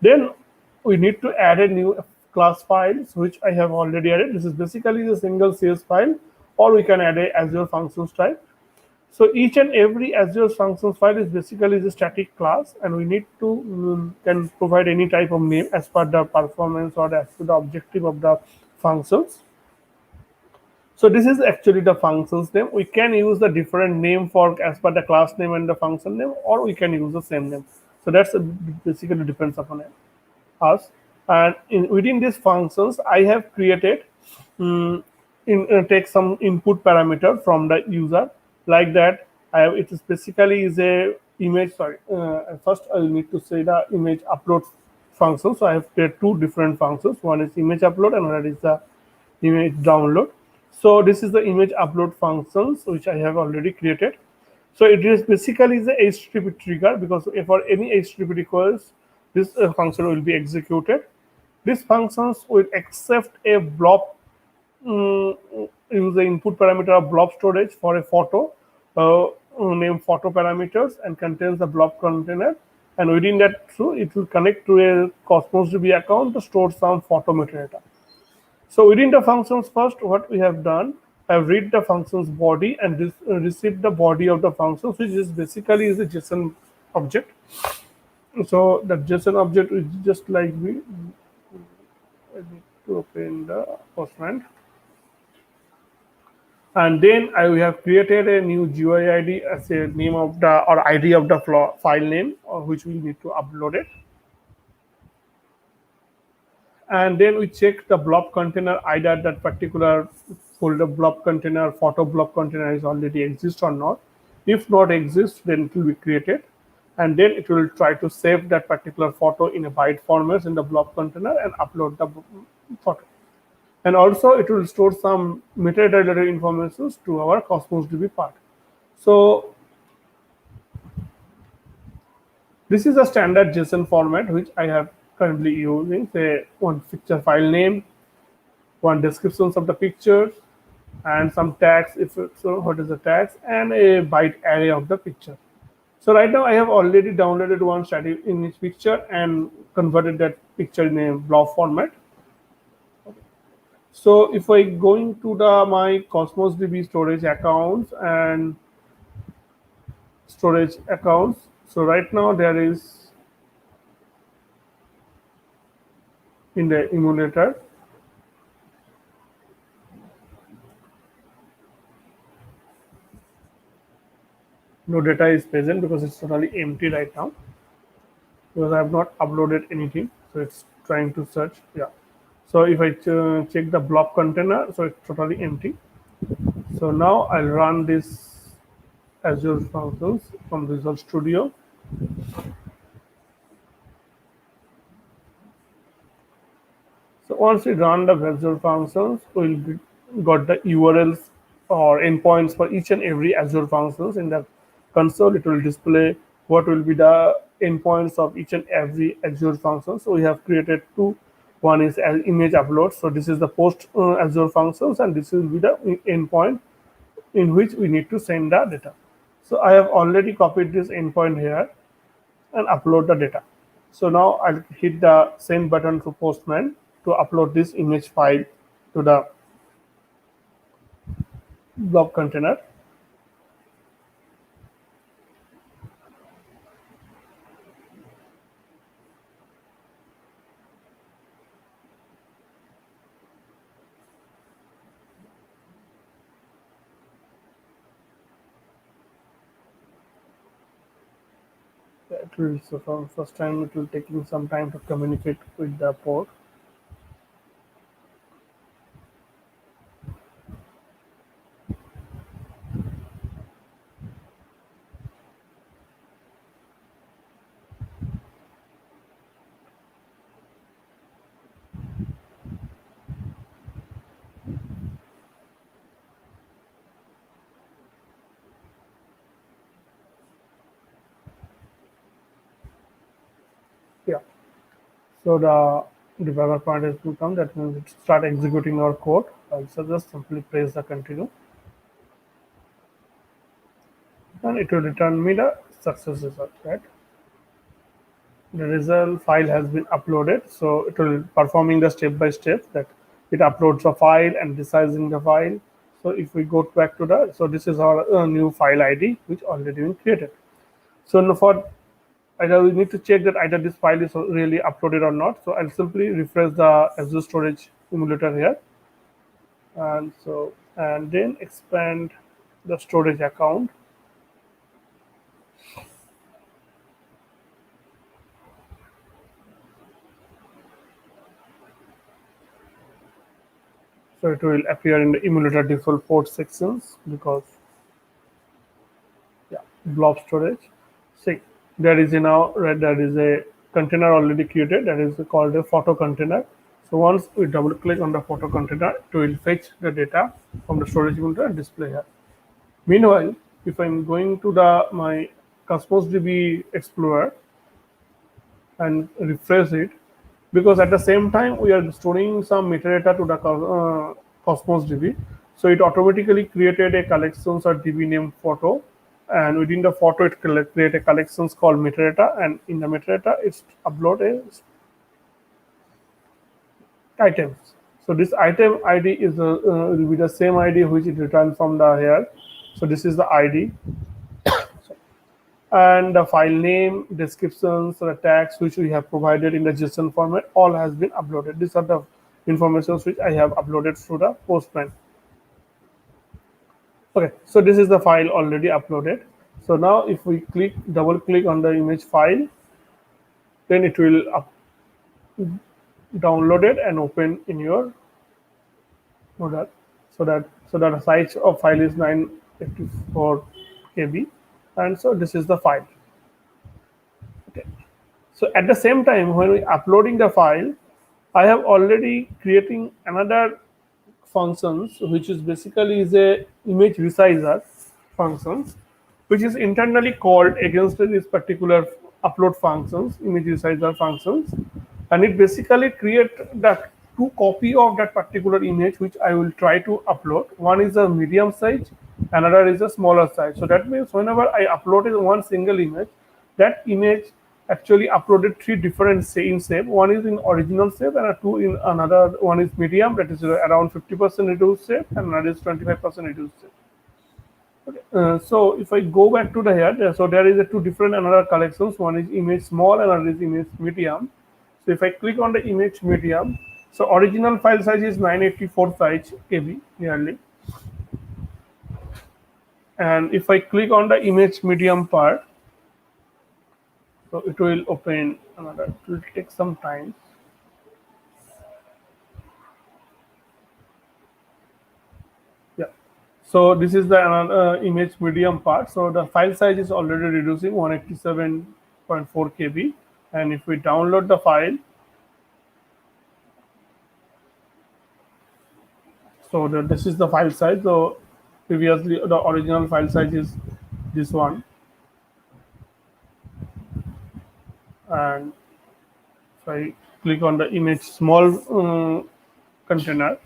Then we need to add a new class files, which I have already added. This is basically the single CS file, or we can add a Azure functions type. So each and every Azure functions file is basically the static class, and we need to can provide any type of name as per the performance or as per the objective of the functions. So this is actually the functions name. We can use the different name for as per the class name and the function name, or we can use the same name. So that's basically depends upon us. And within these functions, I have created take some input parameter from the user, like that. It is basically is a image. Sorry, first I need to say the image upload function. So I have created two different functions. One is image upload, and another is the image download. So this is the image upload functions which I have already created. So it is basically the HTTP trigger, because for any HTTP request, this function will be executed. These functions will accept a blob, use the input parameter of blob storage for a photo, named photo parameters, and contains the blob container. And within that, so it will connect to a Cosmos DB account to store some photo metadata. So within the functions, first what we have done, I have read the functions body and received the body of the functions, which is basically is a JSON object. So the JSON object is just like I need to open the Postman. And then we have created a new GUI ID as a name of the or ID of the file name, which we need to upload it. And then we check the blob container, either that particular folder blob container, photo blob container is already exist or not. If not exist, then it will be created, and then it will try to save that particular photo in a byte format in the blob container and upload the photo. And also it will store some metadata information to our Cosmos DB part. So this is a standard JSON format which I have currently using. Say one picture file name, one descriptions of the picture, and some tags. If so, what is the tags, and a byte array of the picture. So right now I have already downloaded one static image picture and converted that picture in a blob format. So if I go into my Cosmos DB storage accounts and storage accounts, so right now there is in the emulator, no data is present because it's totally empty right now, because I have not uploaded anything. So it's trying to search. Yeah. So if I check the blob container, so it's totally empty. So now I'll run this Azure functions from Visual Studio. So once we run the Azure functions, we'll got the URLs or endpoints for each and every Azure functions in the console. It will display what will be the endpoints of each and every Azure function. So we have created two. One is image upload. So this is the post Azure functions, and this will be the endpoint in which we need to send the data. So I have already copied this endpoint here and upload the data. So now I'll hit the send button to Postman to upload this image file to the blob container. It will, so from first time it will taking some time to communicate with the port. So the debugger point has become, that means it start executing our code. So just simply press the continue, and it will return me the success result, right? The result file has been uploaded, so it will performing the step by step, that it uploads a file and resizing the file. So if we go back to the, so this is our new file ID which already been created. So now for either we need to check that either this file is really uploaded or not. So I'll simply refresh the Azure storage emulator here, and then expand the storage account. So it will appear in the emulator default port sections, because yeah, blob storage. See, there is a now, right, there is a container already created, that is called a photo container. So once we double click on the photo container, it will fetch the data from the storage emulator and display here. Meanwhile, if I'm going to the my Cosmos DB Explorer and refresh it, because at the same time we are storing some metadata to the Cosmos DB, so it automatically created a collections or DB name photo, and within the photo it create a collections called metadata, and in the metadata it's upload a items. So this item ID is will be the same ID which it returned from the here. So this is the ID, and the file name, descriptions, the tags which we have provided in the JSON format, all has been uploaded. These are the informations which I have uploaded through the Postman. Okay, so this is the file already uploaded. So now if we double click on the image file, then it will download it and open in your model. So that the size of file is 984 KB, and so this is the file. Okay. So at the same time, when we uploading the file, I have already creating another functions, which is basically is a image resizer functions, which is internally called against this particular upload functions, image resizer functions, and it basically create that two copy of that particular image which I will try to upload. One is a medium size, another is a smaller size. So that means whenever I uploaded one single image, that image actually uploaded three different same shape. One is in original shape, and two in another one is medium, that is around 50% reduced shape, and another is 25% reduced shape. Okay. So if I go back to the here, so there is a two different another collections. One is image small, and another is image medium. So if I click on the image medium, so original file size is 984 size KB nearly, and if I click on the image medium part, so it will open another. It will take some time. Yeah. So this is the image medium part. So the file size is already reducing 187.4 KB, and if we download the file, so this is the file size. So previously the original file size is this one, and if I click on the image small container,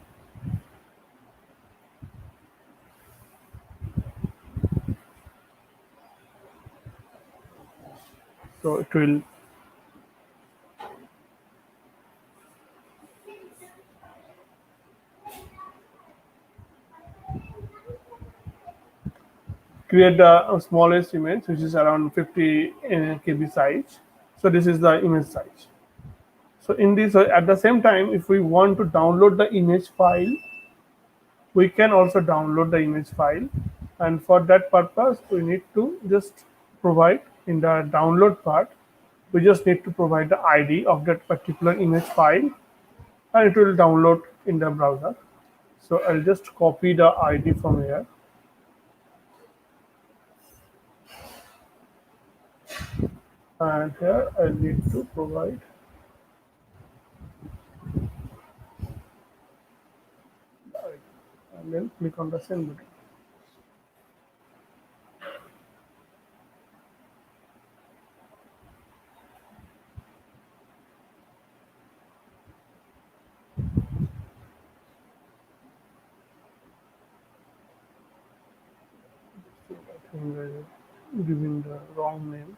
so it will create the smallest image, which is around 50 KB size. So this is the image size. So in this, at the same time, if we want to download the image file, we can also download the image file, and for that purpose, we need to just provide in the download part. We just need to provide the ID of that particular image file, and it will download in the browser. So I'll just copy the ID from here, and here I need to provide, and then click on the send button. think I giving the wrong name.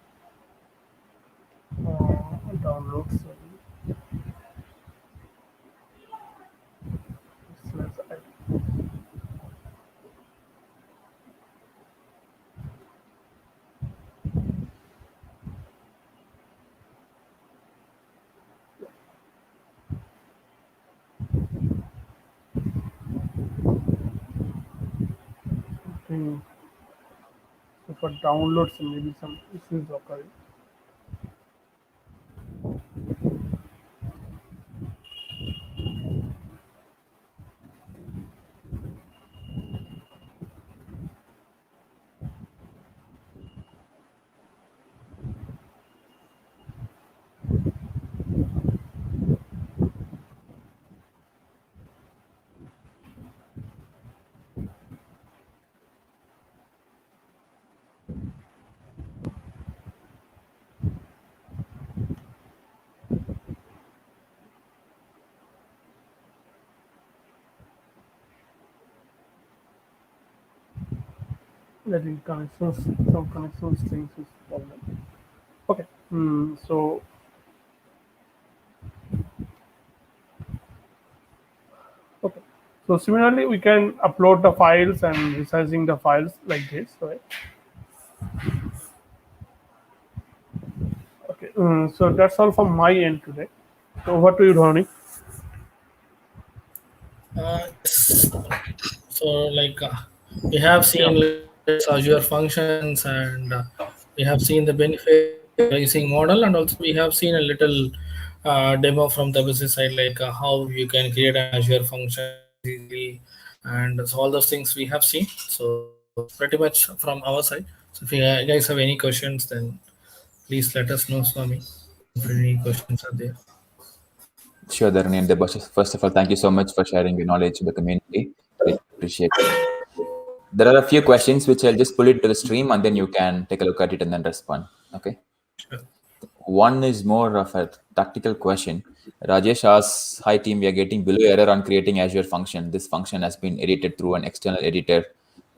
Download sorry. think so for downloads maybe some issues occurring. That in connections, some connections things is problem. Okay. So okay. So similarly, we can upload the files and resizing the files like this, right? Okay. So that's all from my end today. So over to you, Dhoni. So like we have Yeah. seen Azure functions, and we have seen the benefits of the pricing model, and also we have seen a little demo from the business side, like how you can create an Azure function easily, and so all those things we have seen. So pretty much from our side. So if you guys have any questions, then please let us know, Swami, if any questions are there. Sure, Dharani and Debashis. First of all, thank you so much for sharing your knowledge to the community. Really appreciate it. There are a few questions which I'll just pull it to the stream and then you can take a look at it and then respond. Okay. Sure. One is more of a tactical question. Rajesh asks, hi team, we are getting below error on creating Azure function. This function has been edited through an external editor.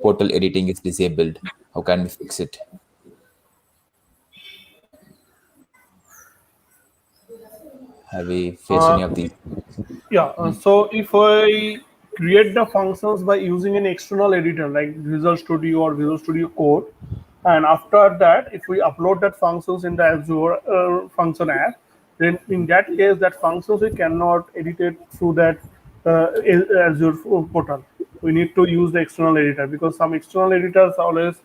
Portal editing is disabled. How can we fix it? Have we faced any of these? Yeah. So if I create the functions by using an external editor like Visual Studio or Visual Studio Code, and after that, if we upload that functions in the Azure function app, then in that case, that functions we cannot edit it through that Azure portal. We need to use the external editor because some external editors always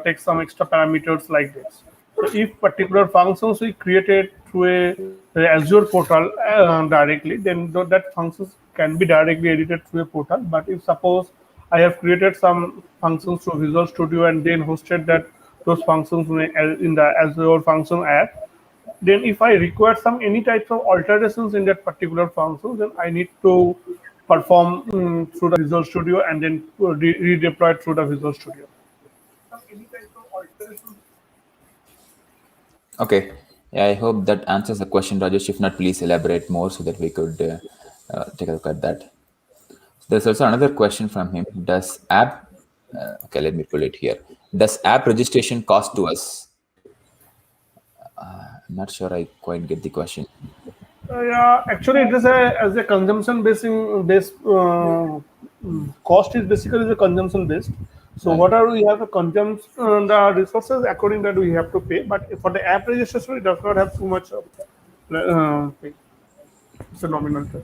take some extra parameters like this. So if particular functions we created through a Azure portal directly, then that functions can be directly edited through a portal. But if suppose I have created some functions through Visual Studio and then hosted that those functions in the Azure function app, then if I require some any types of alterations in that particular function, then I need to perform through the Visual Studio and then redeploy it through the Visual Studio. Okay. Yeah, I hope that answers the question, Rajesh. If not, please elaborate more so that we could take a look at that. There's also another question from him. Does app, okay, let me pull it here. Does app registration cost to us? I'm not sure I quite get the question. Yeah, actually, it is as a consumption based cost is basically the consumption based. So Right. whatever we have to consume the resources according that we have to pay. But for the app registration, it does not have too much of pay. It's a nominal charge.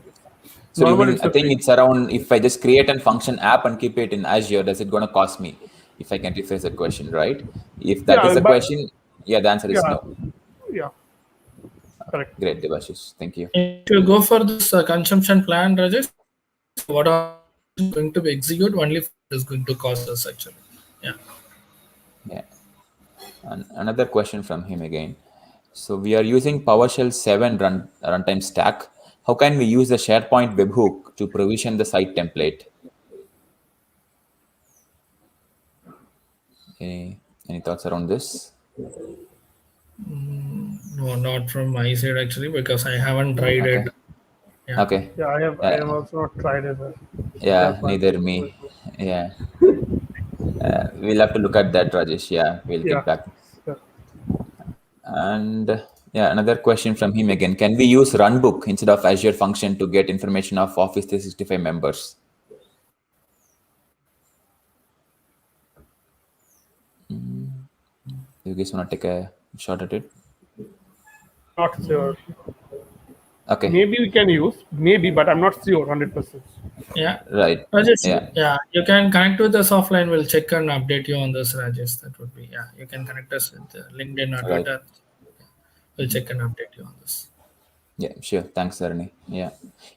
So you Normal, mean, it's I a think free. it's around, if I just create a function app and keep it in Azure, does it going to cost me? If I can rephrase that question, right? If that is Yeah, the but question, yeah, the answer is yeah, no. yeah, correct. Great, Devashish. Thank you. If you go for this consumption plan, Rajesh, what are going to be executed only for what is going to cost us actually. Yeah. Yeah. And another question from him again. So we are using PowerShell 7 runtime stack. How can we use the SharePoint webhook to provision the site template? Any thoughts around this? No, not from my side actually, because I haven't tried Okay. it. Yeah. Okay. Yeah, I have also not tried it. Yeah, SharePoint. neither me. Yeah. We'll have to look at that, Rajesh. Yeah, we'll Yeah. get back. Yeah. And yeah, another question from him again. Can we use Runbook instead of Azure Function to get information of Office 365 members? You guys want to take a shot at it? Not sure. Okay, Maybe we can use, maybe, but I'm not sure 100%. Yeah. right. Rajesh, Yeah, yeah, you can connect with us offline. We'll check and update you on this, Rajesh. That would be, yeah. You can connect us with LinkedIn or right. Twitter. We'll check and update you on this. Yeah, sure. Thanks, Dharani. Yeah.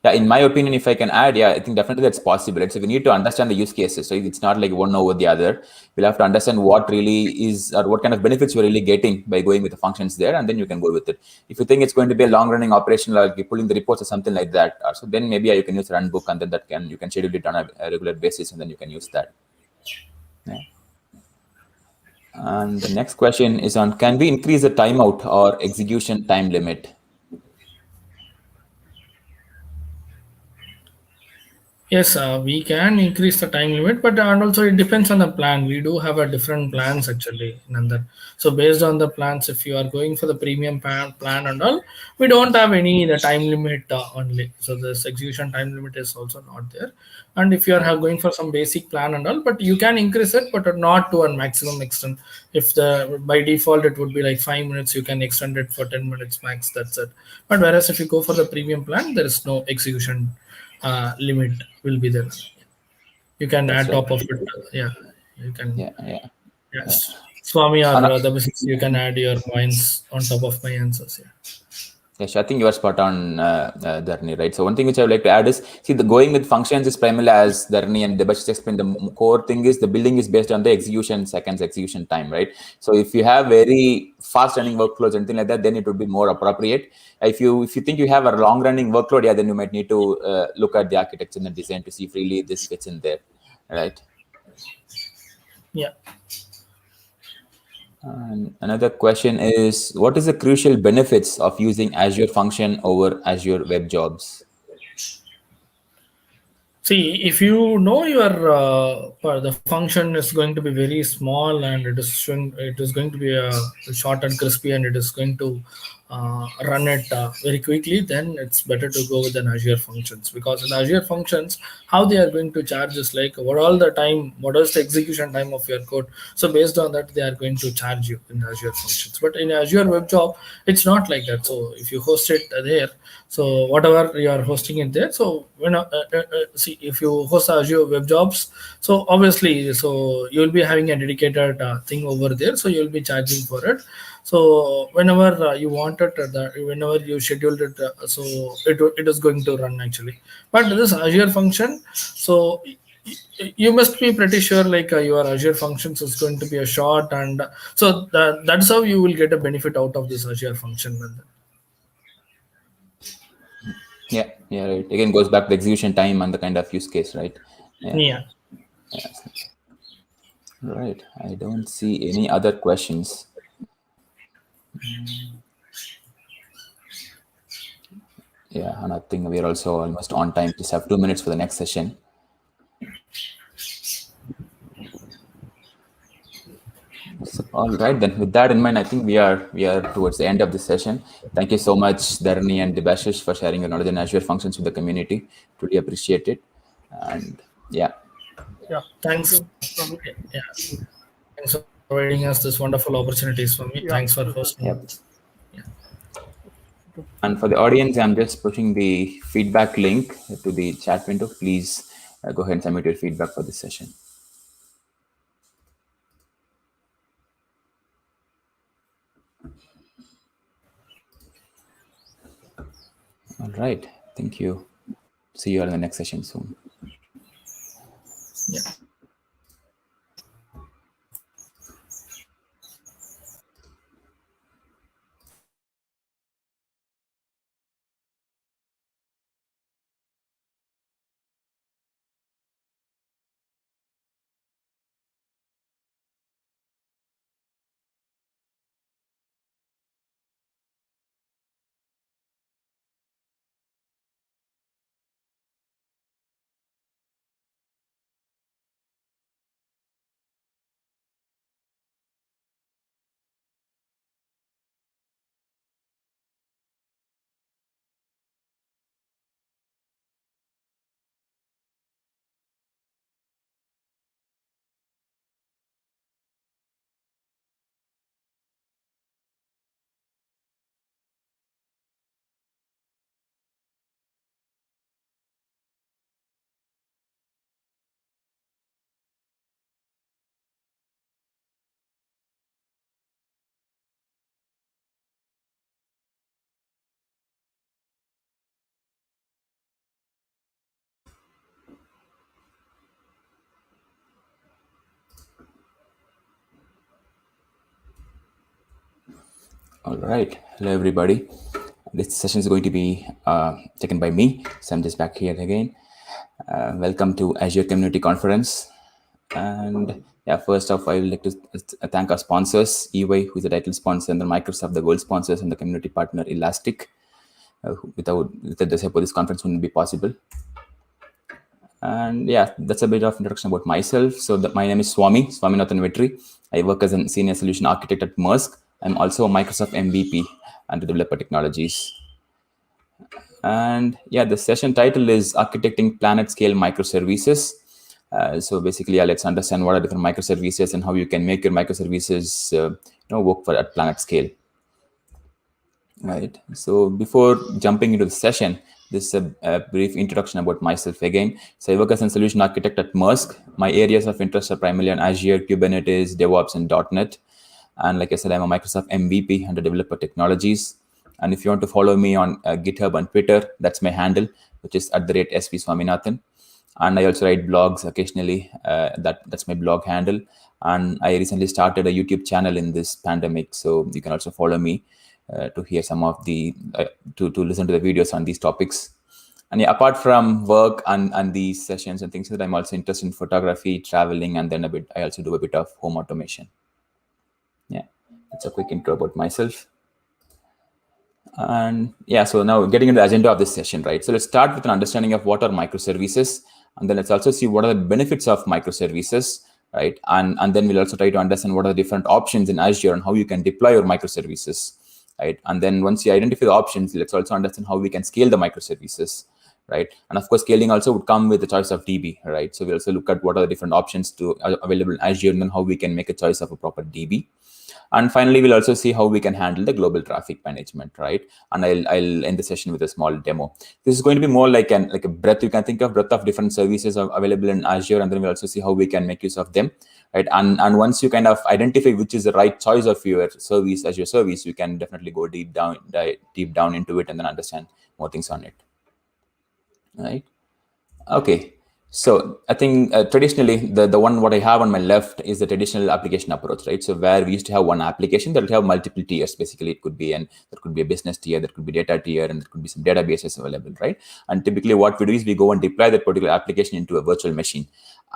Yeah, in my opinion, if I can add, yeah, I think definitely that's possible. It's we need to understand the use cases. So it's not like one over the other. We'll have to understand what really is or what kind of benefits you're really getting by going with the functions there, and then you can go with it. If you think it's going to be a long running operation, like you're pulling the reports or something like that, so then maybe you can use Runbook, and then you can schedule it on a regular basis, and then you can use that. Yeah. And the next question is on, can we increase the timeout or execution time limit? Yes, we can increase the time limit, but and also it depends on the plan. We do have a different plans actually, Nandan. So based on the plans, if you are going for the premium plan and all, we don't have any the time limit only. So this execution time limit is also not there. And if you are going for some basic plan and all, but you can increase it, but not to a maximum extent. If the by default it would be like 5 minutes, you can extend it for 10 minutes max. That's it. But whereas if you go for the premium plan, there is no execution limit will be there. You can That's add right. top of it. Yeah, you can. Yeah, yeah. Yes, Swami or And, the business, you can add your points on top of my answers. Yeah. yes, I think you are spot on, Dharni, right? So one thing which I would like to add is, see, the going with functions is primarily, as Dharni and Debash explained, the core thing is the building is based on the execution seconds, execution time, right? So if you have very fast running workflows, anything like that, then it would be more appropriate. If you think you have a long running workload, yeah, then you might need to look at the architecture and the design to see if really this fits in there, right? Yeah. And another question is, what is the crucial benefits of using Azure Function over Azure Web Jobs? See, if you know your the function is going to be very small and it is going to be short and crispy and it is going to run it very quickly, then it's better to go with an Azure functions, because in Azure functions, how they are going to charge is like what is the execution time of your code. So based on that, they are going to charge you in Azure functions. But in Azure Web Job, it's not like that. So if you host it there, so whatever you are hosting it there, so see, if you host Azure Web Jobs, so obviously, so you'll be having a dedicated thing over there, so you'll be charging for it. So whenever you want it, whenever you scheduled it, so it is going to run actually. But this Azure function, so you must be pretty sure like your Azure functions is going to be a short, and so that's how you will get a benefit out of this Azure function. Yeah, yeah, right. Again, goes back to the execution time and the kind of use case, right? Yeah, Yeah. yes. Right. I don't see any other questions. Yeah, and I think we're also almost on time. Just have 2 minutes for the next session. So, all right, then with that in mind, I think we are towards the end of this session. Thank you so much, Dharani and Debashish, for sharing your knowledge in Azure functions with the community. Truly appreciate it. And yeah, Yeah. Thank Thanks. you. Swami. Yeah. Thanks for providing us this wonderful opportunities for me. Yeah. Thanks for Welcome. hosting. yep. Yeah. And for the audience, I'm just pushing the feedback link to the chat window. Please go ahead and submit your feedback for this session. All right. Thank you. See you all in the next session soon. Yeah. All right. Hello, everybody. This session is going to be taken by me. So I'm just back here again. Welcome to Azure Community Conference. And yeah, first off, I would like to thank our sponsors, EY, who is the title sponsor, and then Microsoft, the gold sponsors, and the community partner, Elastic. Without the support, this conference wouldn't be possible. And yeah, that's a bit of introduction about myself. So my name is Swaminathan Vetri. I work as a senior solution architect at Maersk. I'm also a Microsoft MVP and developer technologies. And yeah, the session title is Architecting Planet Scale Microservices. So basically, let's understand what are different microservices and how you can make your microservices work for at planet scale. Right. So before jumping into the session, this is a brief introduction about myself again. So I work as a solution architect at Maersk. My areas of interest are primarily on Azure, Kubernetes, DevOps, and .NET. And like I said, I'm a Microsoft MVP under developer technologies. And if you want to follow me on GitHub and Twitter, that's my handle, which is @SV Swaminathan. And I also write blogs occasionally. That's my blog handle. And I recently started a YouTube channel in this pandemic, so you can also follow me to hear some of the to listen to the videos on these topics. And yeah, apart from work and these sessions and things like that, I'm also interested in photography, traveling, and then I also do a bit of home automation. Yeah, that's a quick intro about myself. And yeah, so now getting into the agenda of this session, right? So let's start with an understanding of what are microservices, and then let's also see what are the benefits of microservices, right? And then we'll also try to understand what are the different options in Azure and how you can deploy your microservices, right? And then once you identify the options, let's also understand how we can scale the microservices, right? And of course, scaling also would come with the choice of DB, right? So we'll also look at what are the different options available in Azure, and then how we can make a choice of a proper DB. And finally, we'll also see how we can handle the global traffic management, right? And I'll end the session with a small demo. This is going to be more like a breadth. You can think of breadth of different services available in Azure, and then we'll also see how we can make use of them, right? And once you kind of identify which is the right choice of your service as your service, you can definitely go deep down into it and then understand more things on it, right? Okay. So I think traditionally, the one what I have on my left is the traditional application approach, right? So where we used to have one application that will have multiple tiers. Basically, it could be there could be a business tier, there could be data tier, and there could be some databases available, right? And typically, what we do is we go and deploy that particular application into a virtual machine,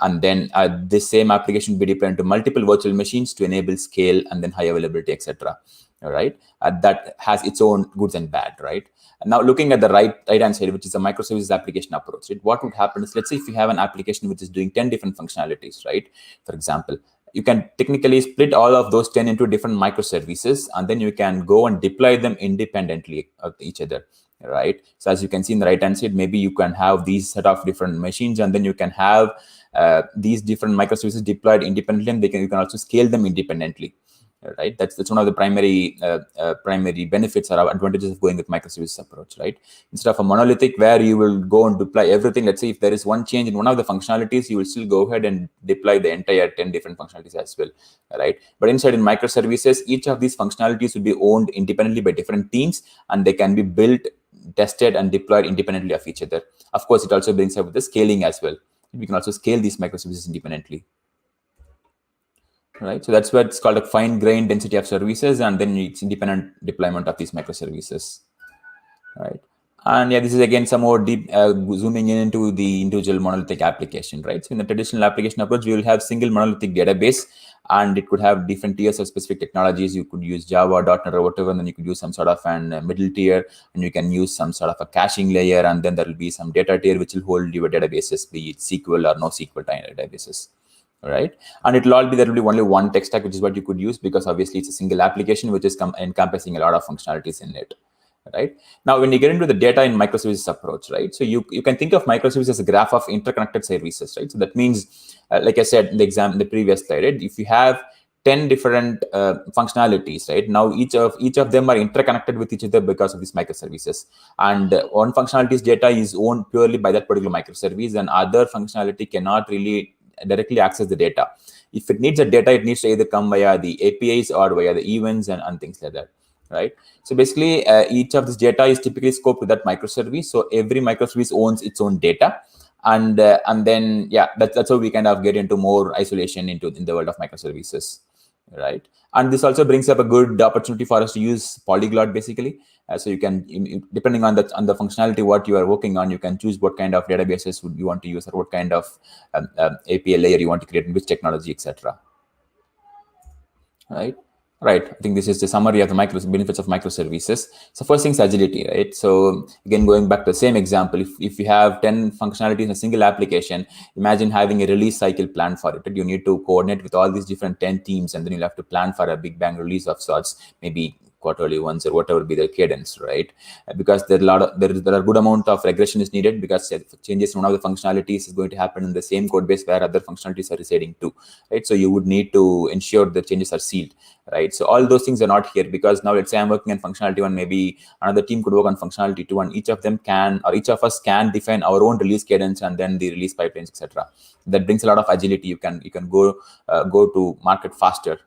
and then this same application will be deployed into multiple virtual machines to enable scale and then high availability, etc. All right, that has its own goods and bad, right? And now looking at the right hand side, which is a microservices application approach, right? What would happen is, let's say if you have an application which is doing 10 different functionalities, right? For example, you can technically split all of those 10 into different microservices, and then you can go and deploy them independently of each other, right? So as you can see in the right hand side, maybe you can have these set of different machines, and then you can have these different microservices deployed independently, and you can also scale them independently. Right, that's one of the primary benefits or advantages of going with microservices approach, right? Instead of a monolithic where you will go and deploy everything. Let's say if there is one change in one of the functionalities, you will still go ahead and deploy the entire 10 different functionalities as well, right? But inside in microservices, each of these functionalities will be owned independently by different teams, and they can be built, tested, and deployed independently of each other. Of course, it also brings up with the scaling as well. We can also scale these microservices independently. Right, so that's what it's called a fine-grained density of services, and then it's independent deployment of these microservices, right? And yeah, this is again some more deep zooming in into the individual monolithic application, right? So in the traditional application approach, we will have single monolithic database, and it could have different tiers of specific technologies. You could use Java, .NET, or whatever, and then you could use some sort of a middle tier, and you can use some sort of a caching layer, and then there will be some data tier which will hold your databases, be it SQL or NoSQL databases. Right, and it will all be there will be only one tech stack, which is what you could use, because obviously it's a single application which is encompassing a lot of functionalities in it. Right, now when you get into the data in microservices approach, right, so you can think of microservices as a graph of interconnected services, right? So that means, like I said in the previous slide, right, if you have 10 different functionalities, right? Now each of them are interconnected with each other because of these microservices, and one functionality's data is owned purely by that particular microservice, and other functionality cannot really directly access the data. If it needs a data, it needs to either come via the APIs or via the events and things like that, right? So basically, each of this data is typically scoped to that microservice. So every microservice owns its own data, and then yeah, that's how we kind of get into more isolation in the world of microservices, right? And this also brings up a good opportunity for us to use polyglot basically. So you can, depending on the functionality what you are working on, you can choose what kind of databases would you want to use, or what kind of API layer you want to create, in which technology, etc. Right. I think this is the summary of the benefits of microservices. So first thing is agility, right? So again, going back to the same example, if you have 10 functionalities in a single application, imagine having a release cycle plan for it. You need to coordinate with all these different 10 teams, and then you'll have to plan for a big bang release of sorts, maybe quarterly ones or whatever be the cadence, right? Because there are a good amount of regression is needed, because changes in one of the functionalities is going to happen in the same code base where other functionalities are residing too, right? So you would need to ensure the changes are sealed, right? So all those things are not here, because now let's say I'm working on functionality one, maybe another team could work on functionality two, and each of them can, or each of us can define our own release cadence and then the release pipelines, etc. That brings a lot of agility. You can go to market faster,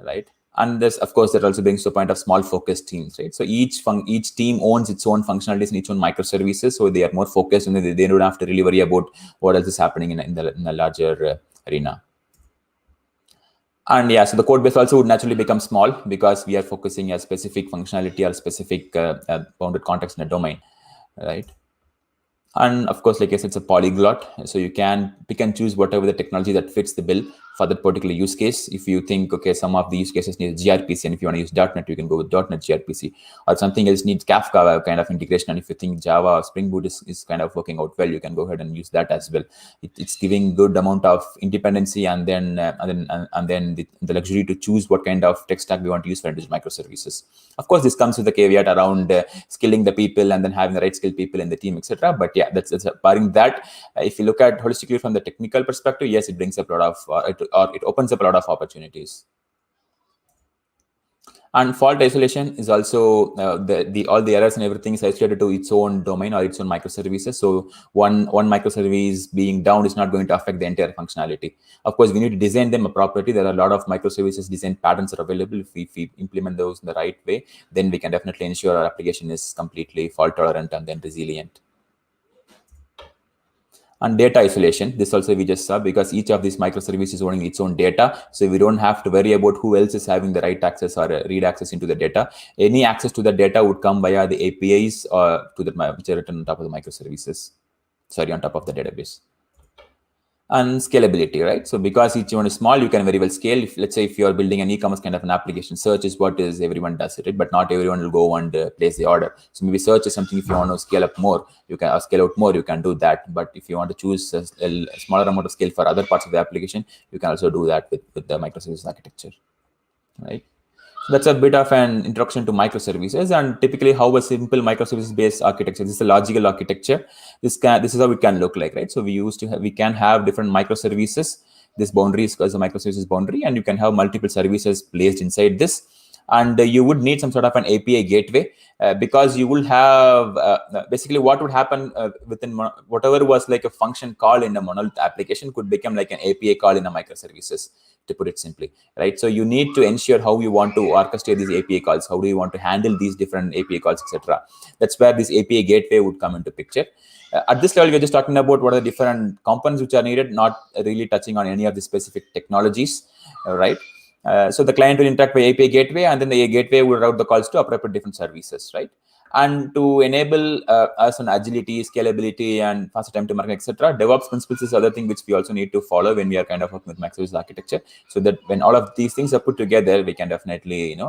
right? And this, of course, that also brings to a point of small focused teams, right? So each team owns its own functionalities and its own microservices, so they are more focused, and they don't have to really worry about what else is happening in the larger arena. And yeah, so the code base also would naturally become small, because we are focusing a specific functionality or specific bounded context in a domain, right? And of course, like I said, it's a polyglot, so you can pick and choose whatever the technology that fits the bill for that particular use case. If you think, okay, some of the use cases need gRPC, and if you want to use .NET, you can go with .NET gRPC, or something else needs Kafka kind of integration, and if you think Java or Spring Boot is kind of working out well, you can go ahead and use that as well. It's giving good amount of independency, and then the luxury to choose what kind of tech stack we want to use for individual microservices. Of course, this comes with the caveat around skilling the people and then having the right skilled people in the team, etc. But yeah, that's barring that. If you look at holistically from the technical perspective, yes, it brings up a lot of it opens up a lot of opportunities. And fault isolation is also all the errors and everything is isolated to its own domain or its own microservices. So one microservice being down is not going to affect the entire functionality. Of course, we need to design them appropriately. There are a lot of microservices design patterns are available. If we implement those in the right way, then we can definitely ensure our application is completely fault tolerant and then resilient. And data isolation, this also we just saw, because each of these microservices is owning its own data, so we don't have to worry about who else is having the right access or read access into the data. Any access to the data would come via the APIs or which are written on top of the microservices, on top of the database. And scalability, right? So because each one is small, you can very well scale. Let's say if you're building an e-commerce kind of an application, search is what is everyone does it, but not everyone will go and place the order. So maybe search is something, if you want to scale up more, you can scale out more, you can do that. But if you want to choose a smaller amount of scale for other parts of the application, you can also do that with the microservices architecture, right? So that's a bit of an introduction to microservices, and typically how a simple microservice-based architecture. This is a logical architecture. This is how it can look like, right? So we can have different microservices. This boundary is called a microservices boundary, and you can have multiple services placed inside this. And you would need some sort of an API gateway, because you will have basically what would happen within whatever was like a function call in a monolith application could become like an API call in a microservices, to put it simply, right? So you need to ensure how you want to orchestrate these API calls, how do you want to handle these different API calls, etc. That's where this API gateway would come into picture. At this level, we're just talking about what are the different components which are needed, not really touching on any of the specific technologies, right? So the client will interact with API gateway, and then the gateway will route the calls to appropriate different services, right? And to enable us on agility, scalability, and faster time to market, etc., DevOps principles is other thing which we also need to follow when we are kind of working with microservice architecture, so that when all of these things are put together, we can definitely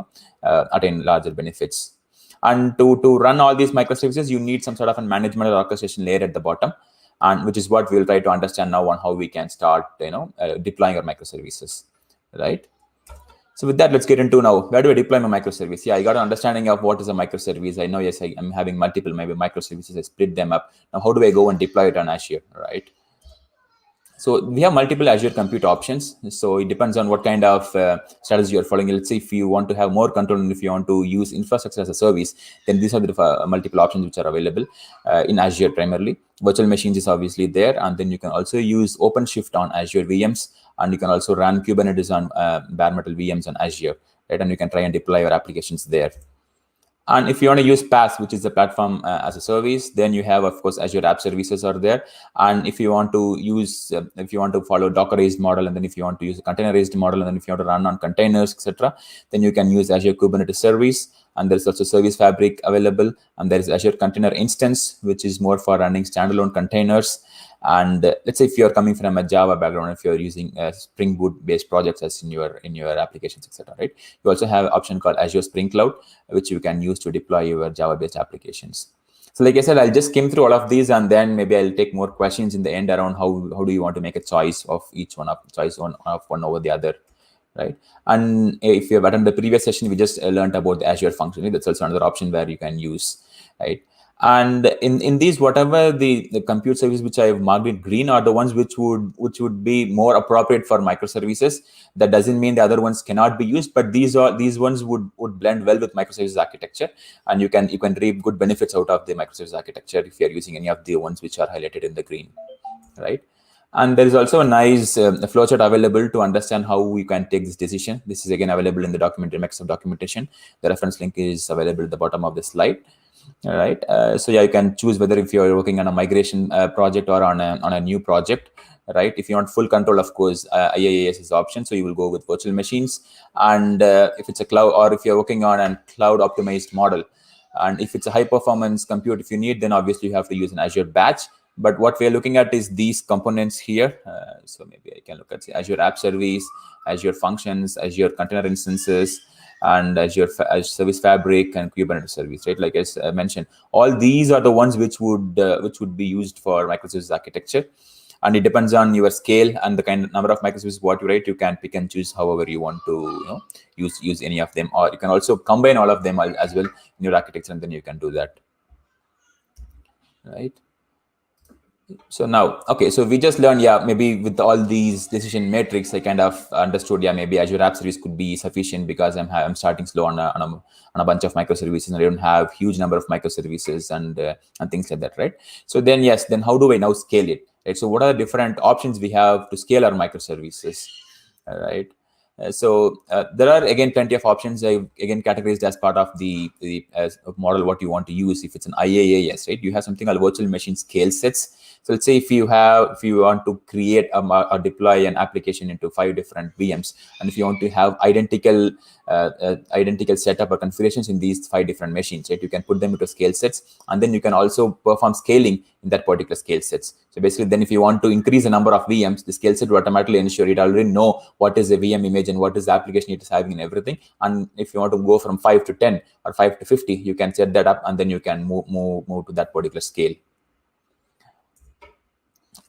attain larger benefits. And to run all these microservices, you need some sort of a management or orchestration layer at the bottom, and which is what we'll try to understand now on how we can start deploying our microservices, right? So with that, let's get into now, where do I deploy my microservice? Yeah, I got an understanding of what is a microservice. I know, yes, I'm having multiple maybe microservices. I split them up. Now, how do I go and deploy it on Azure, right? So we have multiple Azure compute options. So it depends on what kind of strategy you're following. Let's say if you want to have more control and if you want to use infrastructure as a service, then these are the multiple options which are available in Azure primarily. Virtual machines is obviously there. And then you can also use OpenShift on Azure VMs. And you can also run Kubernetes on bare metal VMs on Azure, right? And you can try and deploy your applications there. And if you want to use PaaS, which is the platform as a service, then you have, of course, Azure App Services are there. And if you want to use, if you want to follow Dockerized model, and then if you want to use a containerized model, and then if you want to run on containers, etc., then you can use Azure Kubernetes Service. And there's also Service Fabric available. And there is Azure Container Instance, which is more for running standalone containers. And let's say if you're coming from a Java background, if you're using Spring Boot based projects as in your applications, etc., right? You also have an option called Azure Spring Cloud, which you can use to deploy your Java based applications. So like I said, I'll just skim through all of these, and then maybe I'll take more questions in the end around how do you want to make a choice of each one, of one over the other, right? And if you have attended the previous session, we just learned about the Azure function. That's also another option where you can use, right? And in these, whatever the compute service which I have marked in green are the ones which would be more appropriate for microservices. That doesn't mean the other ones cannot be used, but these ones would blend well with microservices architecture, and you can reap good benefits out of the microservices architecture if you are using any of the ones which are highlighted in the green, right? And there is also a nice flowchart available to understand how you can take this decision. This is again available in the Microsoft documentation. The reference link is available at the bottom of the slide. All right. So yeah, you can choose whether if you're working on a migration project or on a new project, right? If you want full control, of course, IaaS is the option. So you will go with virtual machines. And if it's a cloud, or if you're working on a cloud optimized model, and if it's a high performance compute, if you need, then obviously you have to use an Azure batch. But what we're looking at is these components here. So maybe I can look at Azure App Service, Azure Functions, Azure Container Instances, and Azure Service Fabric and Kubernetes Service, right? Like I mentioned, all these are the ones which would be used for microservices architecture. And it depends on your scale and the kind of number of microservices what you write. You can pick and choose however you want to use any of them, or you can also combine all of them as well in your architecture, and then you can do that, right? So now, okay, so we just learned, yeah, maybe with all these decision metrics, I kind of understood, yeah, maybe Azure App Service could be sufficient because I'm starting slow on a bunch of microservices, and I don't have huge number of microservices and things like that, right? So then, yes, then how do I now scale it, right? So what are the different options we have to scale our microservices, all right? So there are again plenty of options. I again categorized as part of the model what you want to use. If it's an IaaS, right, you have something called virtual machine scale sets. So let's say if you want to create or deploy an application into 5 different VMs, and if you want to have identical setup or configurations in these 5 different machines, right, you can put them into scale sets, and then you can also perform scaling in that particular scale sets. So basically, then if you want to increase the number of VMs, the scale set will automatically ensure it already know what is the VM image and what is the application it is having and everything. And if you want to go from 5 to 10 or 5 to 50, you can set that up, and then you can move to that particular scale.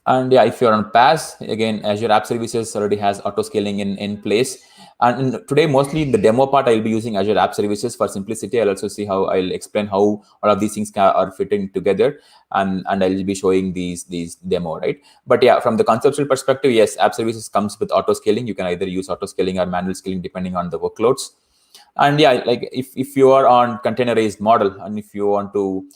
And yeah, if you're on PaaS, again, Azure App Services already has auto scaling in place. And today, mostly in the demo part, I'll be using Azure App Services for simplicity. I'll also see how I'll explain how all of these things are fitting together, and I'll be showing these demo, right? But yeah, from the conceptual perspective, yes, App Services comes with auto scaling. You can either use auto scaling or manual scaling depending on the workloads. And yeah, like if you are on containerized model, and if you want to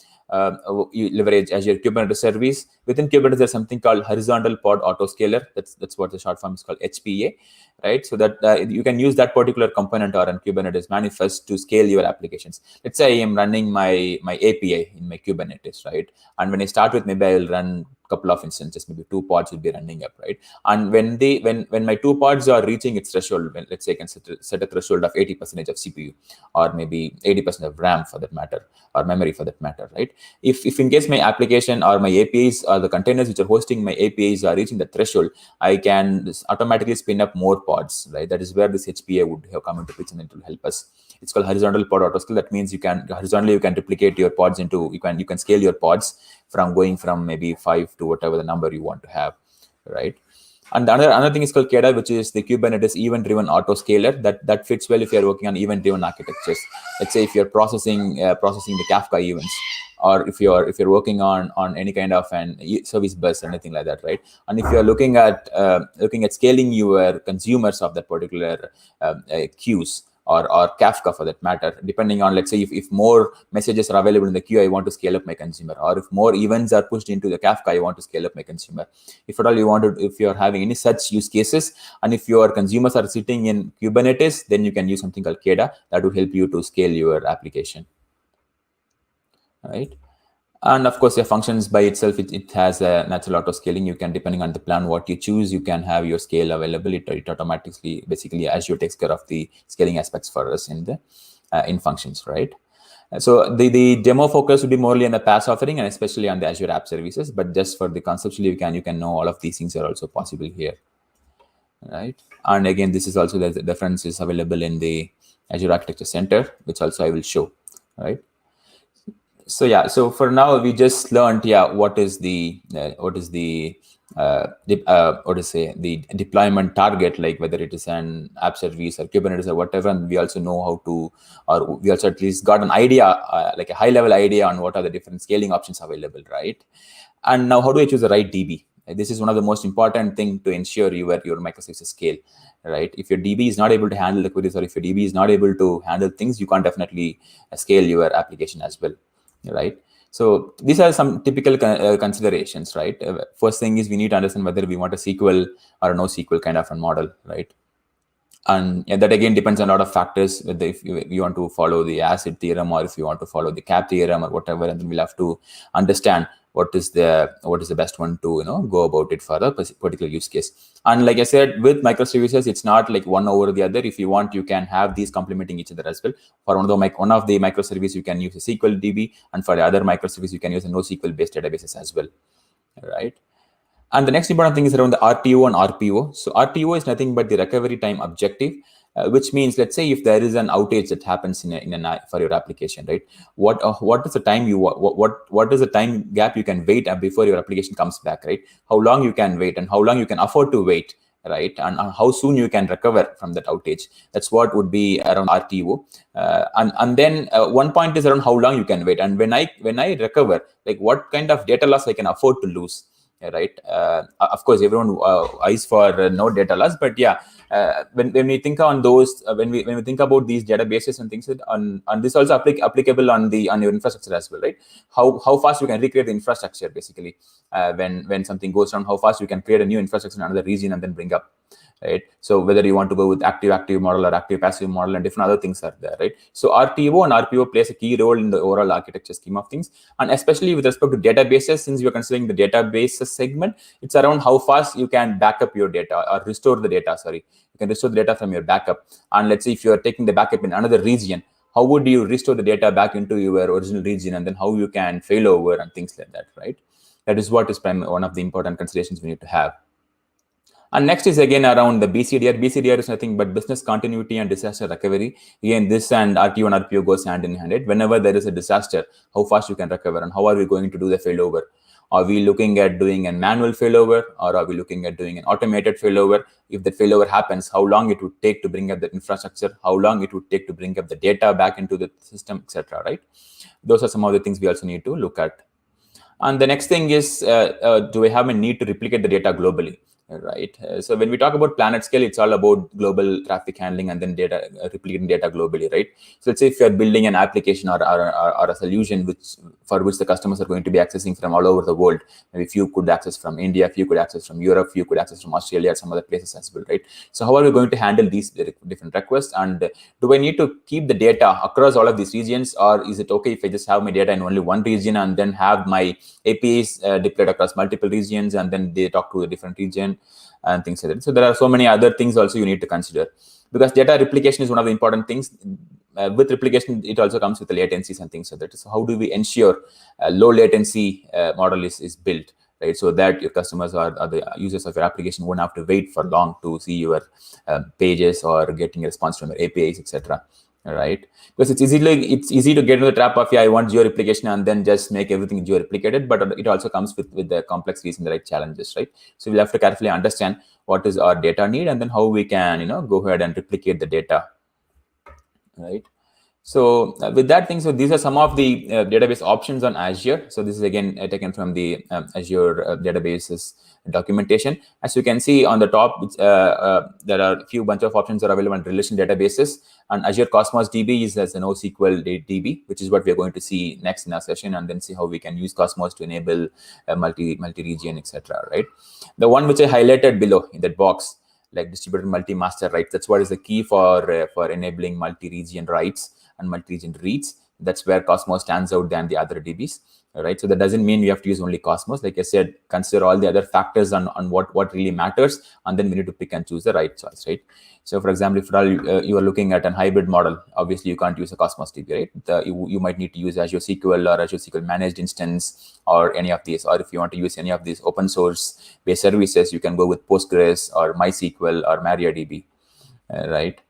you leverage Azure Kubernetes Service. Within Kubernetes, there's something called horizontal pod autoscaler. That's what the short form is called, HPA, right? So that you can use that particular component or an Kubernetes manifest to scale your applications. Let's say I am running my API in my Kubernetes, right? And when I start with, maybe I'll run couple of instances, maybe 2 pods will be running up, right? And when my 2 pods are reaching its threshold, let's say I can set a threshold of 80% of CPU, or maybe 80% of RAM for that matter, or memory for that matter, right? If in case my application or my APIs or the containers which are hosting my APIs are reaching the threshold, I can automatically spin up more pods, right? That is where this HPA would have come into picture, and it will help us. It's called horizontal pod autoscale. That means you can horizontally duplicate your pods into, you can scale your pods from going from maybe 5 to whatever the number you want to have, right? And another thing is called KEDA, which is the Kubernetes event-driven autoscaler. That fits well if you're working on event-driven architectures. Let's say if you're processing the Kafka events, or if you're working on any kind of an service bus or anything like that, right? And if you're looking at scaling your consumers of that particular queues, or Kafka for that matter, depending on, let's say if more messages are available in the queue, I want to scale up my consumer, or if more events are pushed into the Kafka, I want to scale up my consumer. If at all if you're having any such use cases, and if your consumers are sitting in Kubernetes, then you can use something called KEDA that will help you to scale your application. right? And of course, your functions by itself, it has a natural auto scaling. You can, depending on the plan what you choose, you can have your scale available. It automatically, basically, Azure takes care of the scaling aspects for us in the in functions, right? So the demo focus would be morely on the PaaS offering and especially on the Azure App Services. But just for the conceptually, you can know all of these things are also possible here, right? And again, this is also the difference is available in the Azure Architecture Center, which also I will show, right? So yeah, so for now we just learned what is the what to say, the deployment target, like whether it is an app service or Kubernetes or whatever, and we also know how to, or we also at least got an idea, like a high level idea on what are the different scaling options available, right? And now how do I choose the right DB? This is one of the most important thing to ensure your microservices scale, right? If your DB is not able to handle the queries, or if your DB is not able to handle things, you can't definitely scale your application as well, right? So these are some typical considerations, right? First thing is we need to understand whether we want a SQL or a NoSQL kind of a model, right? And that again depends on a lot of factors, whether if you want to follow the acid theorem or if you want to follow the cap theorem or whatever, and then we'll have to understand what is the best one to go about it for a particular use case. And like I said, with microservices, it's not like one over the other. If you want, you can have these complementing each other as well. For one of the microservices, you can use a SQL DB, and for the other microservice, you can use a NoSQL based databases as well, right? And the next important thing is around the RTO and RPO. So RTO is nothing but the recovery time objective, which means, let's say if there is an outage that happens for your application, right? What is the time what is the time gap you can wait before your application comes back, right? How long you can wait and how long you can afford to wait, right? And how soon you can recover from that outage. That's what would be around RTO. And then one point is around how long you can wait. And when I recover, like what kind of data loss I can afford to lose, right? Of course, everyone eyes for no data loss, but when we think on those, when we think about these databases and things, and this also applicable on your infrastructure as well, right? How fast you can recreate the infrastructure, basically, when something goes wrong, how fast you can create a new infrastructure in another region and then bring up, right? So whether you want to go with active model or active passive model, and different other things are there, right? So RTO and RPO plays a key role in the overall architecture scheme of things, and especially with respect to databases, since we are considering the databases segment, it's around how fast you can back up your data or restore the data. Sorry, you can restore the data from your backup. And let's say if you are taking the backup in another region, how would you restore the data back into your original region, and then how you can fail over and things like that, right? That is what is one of the important considerations we need to have. And next is again around the BCDR. BCDR is nothing but business continuity and disaster recovery. Again, this and RTO and RPO goes hand in hand. Whenever there is a disaster, how fast you can recover, and how are we going to do the failover? Are we looking at doing a manual failover, or are we looking at doing an automated failover? If the failover happens, how long it would take to bring up the infrastructure, how long it would take to bring up the data back into the system, etc., right? Those are some of the things we also need to look at. And the next thing is, do we have a need to replicate the data globally? Right. So when we talk about planet scale, it's all about global traffic handling and then replicating data globally, right? So let's say if you're building an application or a solution for which the customers are going to be accessing from all over the world. Maybe few could access from India, few could access from Europe, few could access from Australia, or some other places as well, right? So how are we going to handle these different requests? And do I need to keep the data across all of these regions, or is it okay if I just have my data in only one region and then have my APIs deployed across multiple regions, and then they talk to a different region and things like that? So there are so many other things also you need to consider, because data replication is one of the important things. With replication, it also comes with the latencies and things like that. So how do we ensure a low latency model is built, right? So that your customers or the users of your application won't have to wait for long to see your pages or getting a response from your APIs, etc. Right? Because it's easy to get into the trap of, I want geo replication and then just make everything geo replicated, but it also comes with the complexities and the right challenges, right? So we'll have to carefully understand what is our data need, and then how we can go ahead and replicate the data, right? So with that thing, so these are some of the database options on Azure. So this is again taken from the Azure databases documentation. As you can see on the top, there are a few bunch of options that are available on relation databases, and Azure Cosmos DB is as a NoSQL DB, which is what we are going to see next in our session, and then see how we can use Cosmos to enable multi-region, etc. Right? The one which I highlighted below in that box, like distributed multi-master rights, that's what is the key for enabling multi-region writes and multi-region reads. That's where Cosmos stands out than the other DBs, right? So that doesn't mean we have to use only Cosmos. Like I said, consider all the other factors on what really matters, and then we need to pick and choose the right choice, right? So for example, if you are looking at a hybrid model, obviously you can't use a Cosmos DB, right? You might need to use Azure SQL or Azure SQL managed instance or any of these. Or if you want to use any of these open source based services, you can go with Postgres or MySQL or MariaDB, right?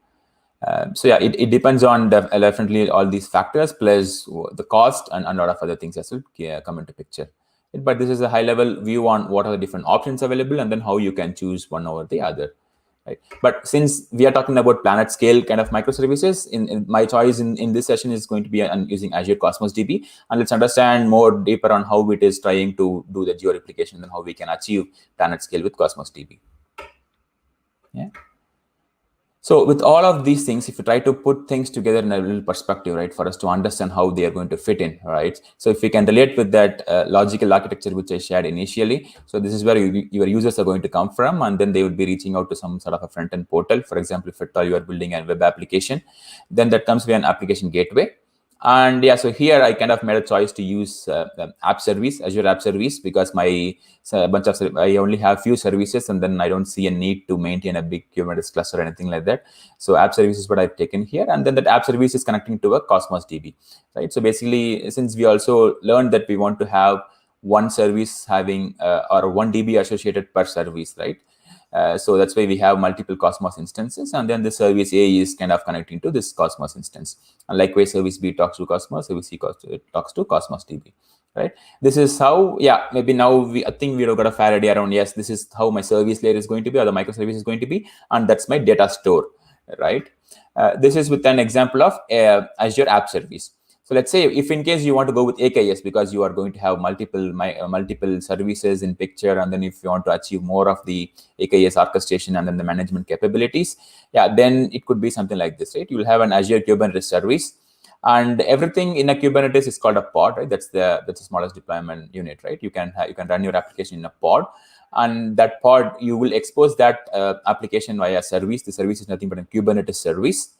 So yeah, it depends on definitely all these factors plus the cost and a lot of other things as well come into picture. But this is a high level view on what are the different options available and then how you can choose one over the other. Right. But since we are talking about planet scale kind of microservices, in my choice in this session is going to be using Azure Cosmos DB, and let's understand more deeper on how it is trying to do the geo-replication and how we can achieve planet scale with Cosmos DB. Yeah. So with all of these things, if you try to put things together in a little perspective, right, for us to understand how they are going to fit in, right? So if we can relate with that logical architecture which I shared initially, so this is where your users are going to come from, and then they would be reaching out to some sort of a front-end portal. For example, if at all you are building a web application, then that comes via an application gateway. And yeah, so here I kind of made a choice to use app service, Azure App Service, because I only have few services, and then I don't see a need to maintain a big Kubernetes cluster or anything like that. So app service is what I've taken here, and then that app service is connecting to a Cosmos DB, right? So basically, since we also learned that we want to have one service having or one DB associated per service, right? So that's why we have multiple Cosmos instances, and then the service A is kind of connecting to this Cosmos instance. And likewise, service B talks to Cosmos, service C talks to Cosmos DB, right? This is how, yeah, maybe now I think we've got a fair idea around, yes, this is how my service layer is going to be, or the microservice is going to be, and that's my data store, right? This is with an example of Azure App Service. So let's say if in case you want to go with AKS because you are going to have multiple services in picture, and then if you want to achieve more of the AKS orchestration and then the management capabilities, yeah, then it could be something like this, right? You will have an Azure Kubernetes service, and everything in a Kubernetes is called a pod, right? That's the smallest deployment unit, right? You can run your application in a pod, and that pod you will expose that application via service. The service is nothing but a Kubernetes service.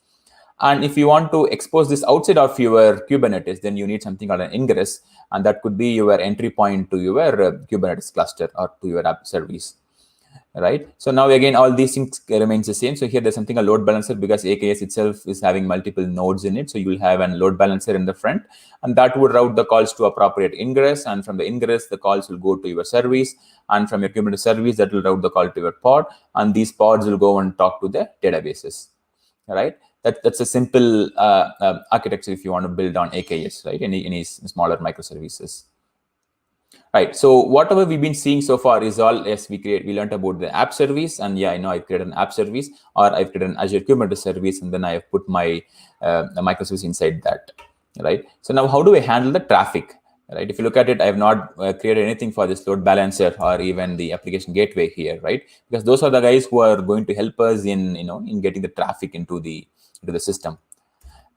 And if you want to expose this outside of your Kubernetes, then you need something called an ingress, and that could be your entry point to your Kubernetes cluster or to your app service, right? So now again, all these things remains the same. So here there's something a load balancer, because AKS itself is having multiple nodes in it. So you will have a load balancer in the front, and that would route the calls to appropriate ingress. And from the ingress, the calls will go to your service, and from your Kubernetes service, that will route the call to your pod, and these pods will go and talk to the databases, right? That's a simple architecture if you want to build on AKS, right? Any smaller microservices, right? So whatever we've been seeing so far is all, yes, we learned about the app service, and yeah, I know I've created an app service, or I've created an Azure Kubernetes service, and then I have put my microservice inside that, right? So now how do I handle the traffic? Right? If you look at it, I have not created anything for this load balancer or even the application gateway here, right? Because those are the guys who are going to help us in getting the traffic into the system,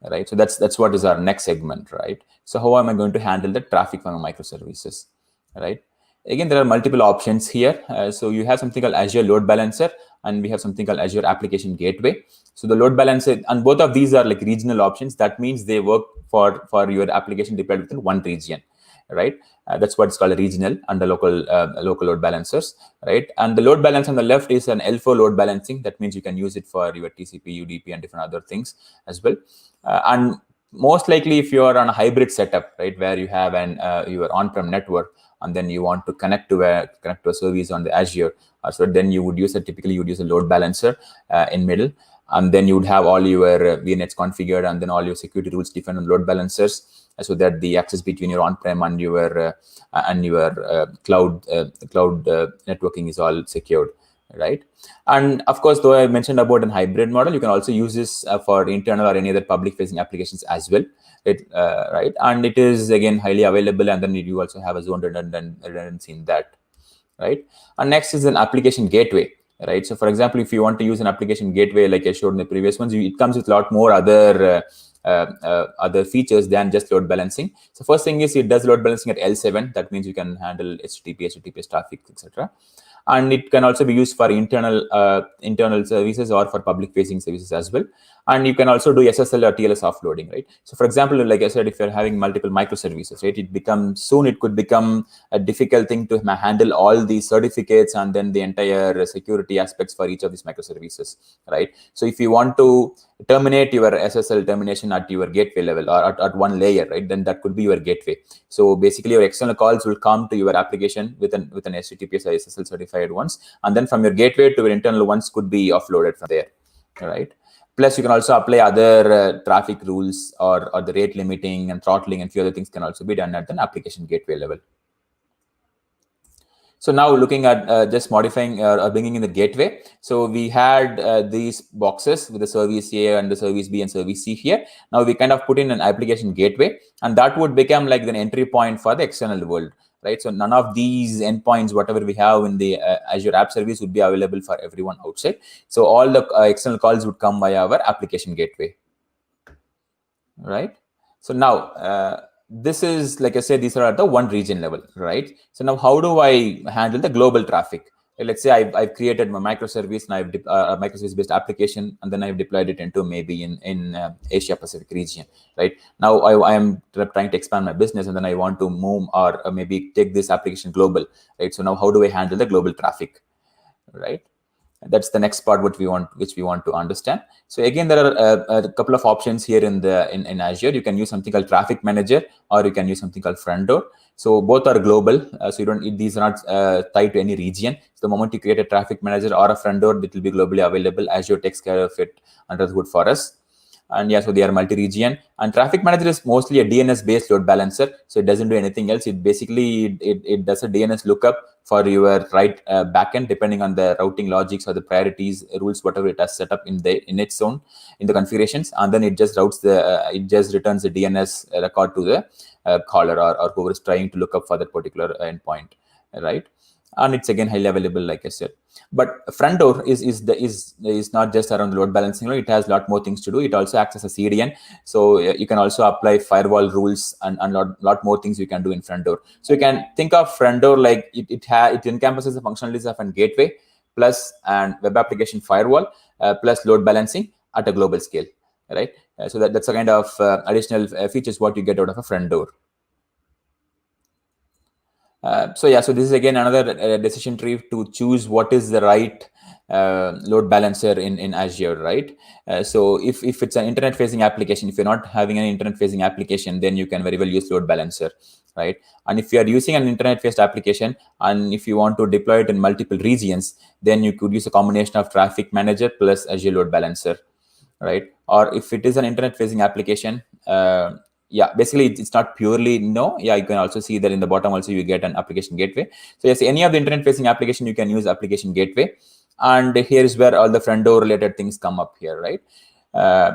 right? So that's what is our next segment, right? So how am I going to handle the traffic from microservices, right? Again, there are multiple options here. So you have something called Azure Load Balancer, and we have something called Azure Application Gateway. So the load balancer, and both of these are like regional options. That means they work for your application deployed within one region, right? That's what's called a regional and the local load balancers, right? And the load balance on the left is an L4 load balancing. That means you can use it for your TCP, UDP, and different other things as well. And most likely, if you are on a hybrid setup, right, where you have your on-prem network, and then you want to connect to a service on the Azure, so then you would use typically you would use a load balancer in middle, and then you would have all your VNets configured, and then all your security rules defined on load balancers, so that the access between your on-prem and your cloud networking is all secured, right? And of course, though I mentioned about a hybrid model, you can also use this for internal or any other public-facing applications as well, right? And it is again highly available, and then you also have a zone redundancy in that, right? And next is an application gateway, right? So for example, if you want to use an application gateway like I showed in the previous ones, it comes with a lot more other features than just load balancing. So first thing is it does load balancing at L7. That means you can handle HTTP, HTTPS traffic, etc. and it can also be used for internal services or for public facing services as well. And you can also do SSL or TLS offloading, right? So for example, like I said, if you're having multiple microservices, right, it could become a difficult thing to handle all these certificates and then the entire security aspects for each of these microservices, right? So if you want to terminate your SSL termination at your gateway level or at one layer, right, then that could be your gateway. So basically your external calls will come to your application with an HTTPS or SSL certified ones, and then from your gateway to your internal ones could be offloaded from there, right? Plus, you can also apply other traffic rules or the rate limiting and throttling and few other things can also be done at an application gateway level. So now looking at just modifying or bringing in the gateway. So we had these boxes with the service A and the service B and service C here. Now we kind of put in an application gateway, and that would become like the entry point for the external world, right? So none of these endpoints, whatever we have in the Azure App Service, would be available for everyone outside. So all the external calls would come via our application gateway, right? So now this is, like I said, these are at the one region level, right? So now how do I handle the global traffic? Let's say I've created my microservice and I've a microservice-based application, and then I've deployed it into maybe in Asia Pacific region, right? Now I am trying to expand my business, and then I want to move or maybe take this application global, right? So now how do I handle the global traffic, right? That's the next part which we want to understand. So again, there are a couple of options here in Azure. You can use something called Traffic Manager, or you can use something called Front Door. So both are global. So you don't, these are not tied to any region. So the moment you create a Traffic Manager or a Front Door, it will be globally available. Azure takes care of it under the hood for us. And yeah, so they are multi-region. And Traffic Manager is mostly a DNS-based load balancer. So it doesn't do anything else. It basically it does a DNS lookup for your right backend, depending on the routing logics or the priorities rules, whatever it has set up in its own in the configurations, and then it just routes it just returns the DNS record to the caller or whoever is trying to look up for that particular endpoint, right? And it's again highly available, like I said. But Front Door is not just around load balancing. It has a lot more things to do. It also acts as a CDN, so you can also apply firewall rules and lot more things you can do in Front Door. So you can think of Front Door like it encompasses the functionalities of a gateway plus and web application firewall plus load balancing at a global scale, right? So that's a kind of additional features what you get out of a Front Door. So this is again another decision tree to choose what is the right load balancer in Azure, right? So if it's an internet facing application, if you're not having an internet facing application, then you can very well use load balancer, right? And if you are using an internet faced application and if you want to deploy it in multiple regions, then you could use a combination of Traffic Manager plus Azure Load Balancer, right? Or if it is an internet facing application, basically it's not purely you can also see that in the bottom also you get an application gateway. So yes, any of the internet facing application you can use application gateway, and here is where all the Front Door related things come up here, right?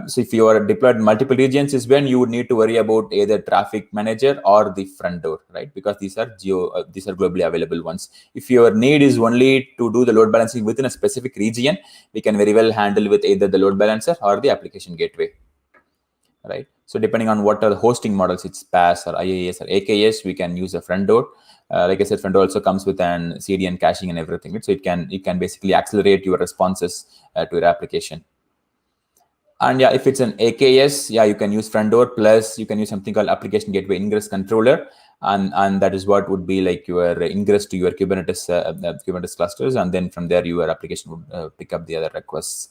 So if you are deployed in multiple regions is when you would need to worry about either Traffic Manager or the Front Door, right? Because these are globally available ones. If your need is only to do the load balancing within a specific region, we can very well handle with either the load balancer or the application gateway, right? So depending on what are the hosting models, it's PaaS or IaaS or AKS, we can use a Front Door. Like I said, Front Door also comes with an CDN caching and everything, right? So it can basically accelerate your responses to your application. And if it's an AKS, you can use Front Door plus you can use something called Application Gateway Ingress Controller, and that is what would be like your ingress to your Kubernetes clusters, and then from there your application would pick up the other requests,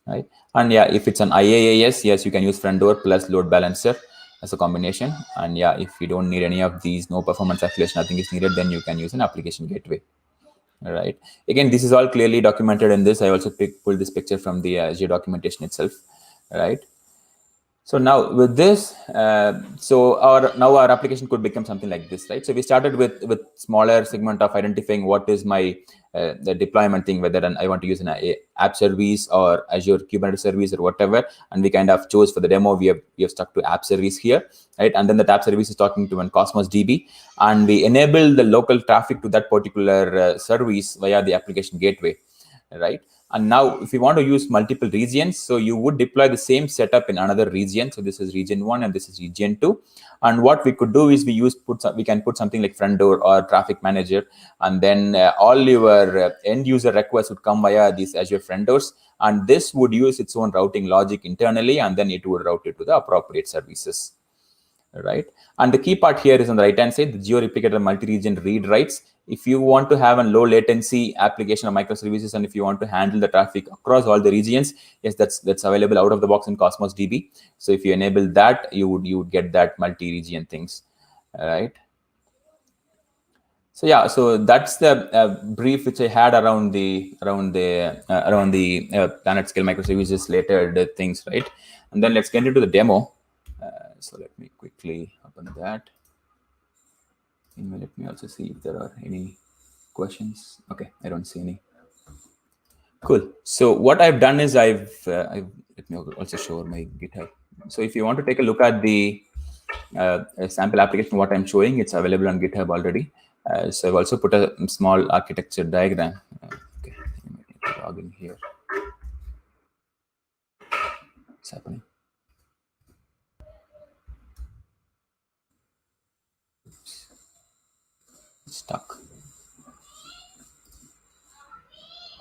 right? And if it's an IaaS, yes, you can use Front Door plus Load Balancer as a combination. And if you don't need any of these, no performance acceleration, nothing is needed, then you can use an Application Gateway. All right. Again, this is all clearly documented in this. I also pulled this picture from the Azure documentation itself, right? So now with this, our application could become something like this, right? So we started with smaller segment of identifying what is my the deployment thing, whether I want to use an app service or Azure Kubernetes service or whatever, and we kind of chose for the demo. We have stuck to app service here, right? And then the app service is talking to an Cosmos DB, and we enable the local traffic to that particular service via the application gateway, right? And now if you want to use multiple regions, so you would deploy the same setup in another region. So this is region 1 and this is region 2. And what we could do is we can put something like front door or traffic manager, and then all your end user requests would come via these Azure front doors, and this would use its own routing logic internally, and then it would route it to the appropriate services. Right, and the key part here is on the right hand side, the geo-replicator multi-region read writes. If you want to have a low latency application of microservices, and if you want to handle the traffic across all the regions, yes, that's available out of the box in Cosmos DB. So if you enable that, you would get that multi-region things. All right. So yeah, so that's the brief which I had around the planet scale microservices related things, right? And then let's get into the demo. So let me quickly open that. And let me also see if there are any questions. Okay, I don't see any. Cool. So what I've done is let me also show my GitHub. So if you want to take a look at the sample application, what I'm showing, it's available on GitHub already. So I've also put a small architecture diagram. Okay, let me log in here. What's happening? Stuck.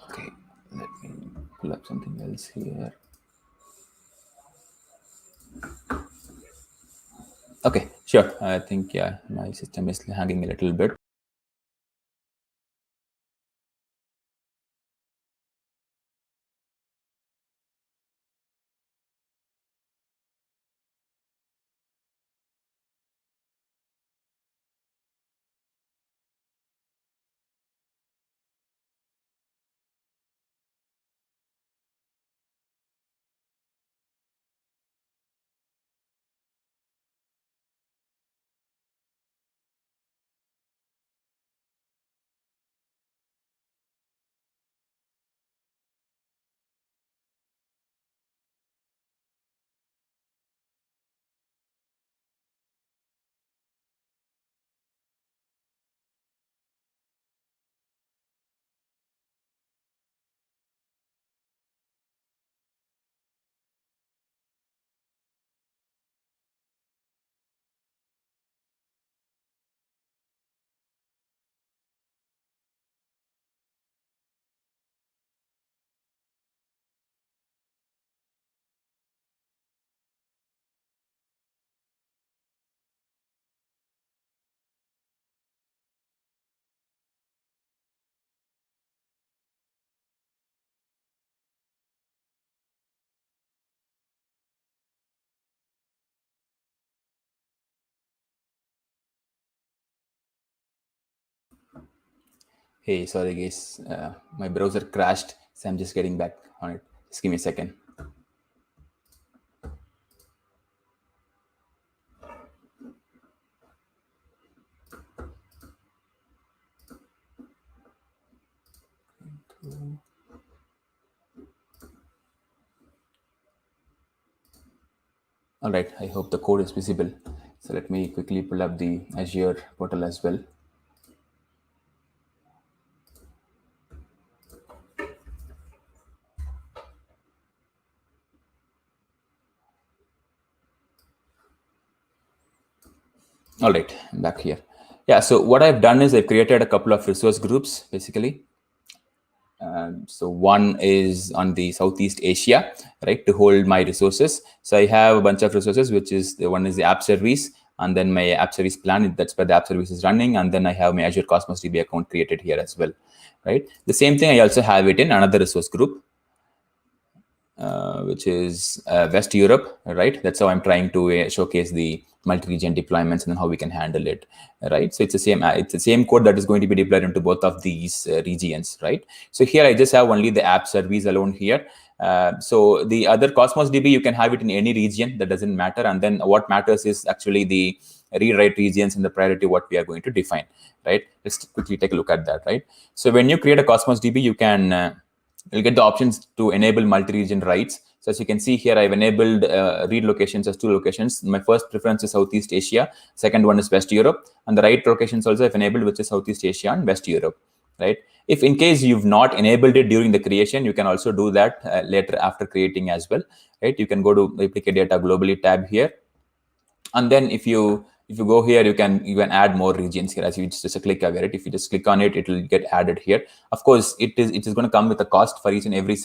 Okay, let me pull up something else here. Okay, sure. I think, yeah, my system is hanging a little bit. Hey, sorry guys, my browser crashed, so I'm just getting back on it. Just give me a second. All right, I hope the code is visible. So let me quickly pull up the Azure portal as well. All right, I'm back here. Yeah, so what I've done is I've created a couple of resource groups, basically. So one is on the Southeast Asia, right, to hold my resources. So I have a bunch of resources, which is the one is the app service, and then my app service plan, that's where the app service is running. And then I have my Azure Cosmos DB account created here as well, right? The same thing, I also have it in another resource group, which is West Europe, right? That's how I'm trying to showcase the multi-region deployments and how we can handle it, right? So it's the same code that is going to be deployed into both of these regions, right? So here I just have only the app service alone here. So the other Cosmos DB, you can have it in any region, that doesn't matter. And then what matters is actually the read-write regions and the priority what we are going to define, right? Let's quickly take a look at that, right? So when you create a Cosmos DB, you can you'll get the options to enable multi-region writes. So as you can see here, I've enabled read locations as 2 locations. My first preference is Southeast Asia. Second one is West Europe. And the write locations also I've enabled, which is Southeast Asia and West Europe. right? If in case you've not enabled it during the creation, you can also do that later after creating as well, right? You can go to replicate data globally tab here, and then if you go here, you can add more regions here as you just click away, right? If you just click on it, it will get added here. Of course, it is going to come with a cost for each and every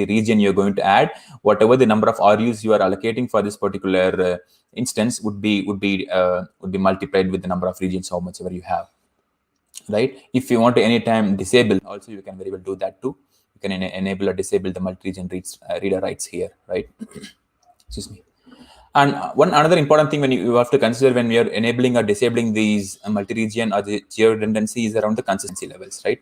region you're going to add. Whatever the number of RUs you are allocating for this particular instance would be multiplied with the number of regions, how much ever you have, right? If you want to anytime disable, also you can very well do that too. You can enable or disable the multi-region reader rights here, right? Excuse me. And another important thing when you have to consider when we are enabling or disabling these multi-region or the geo redundancy is around the consistency levels, right?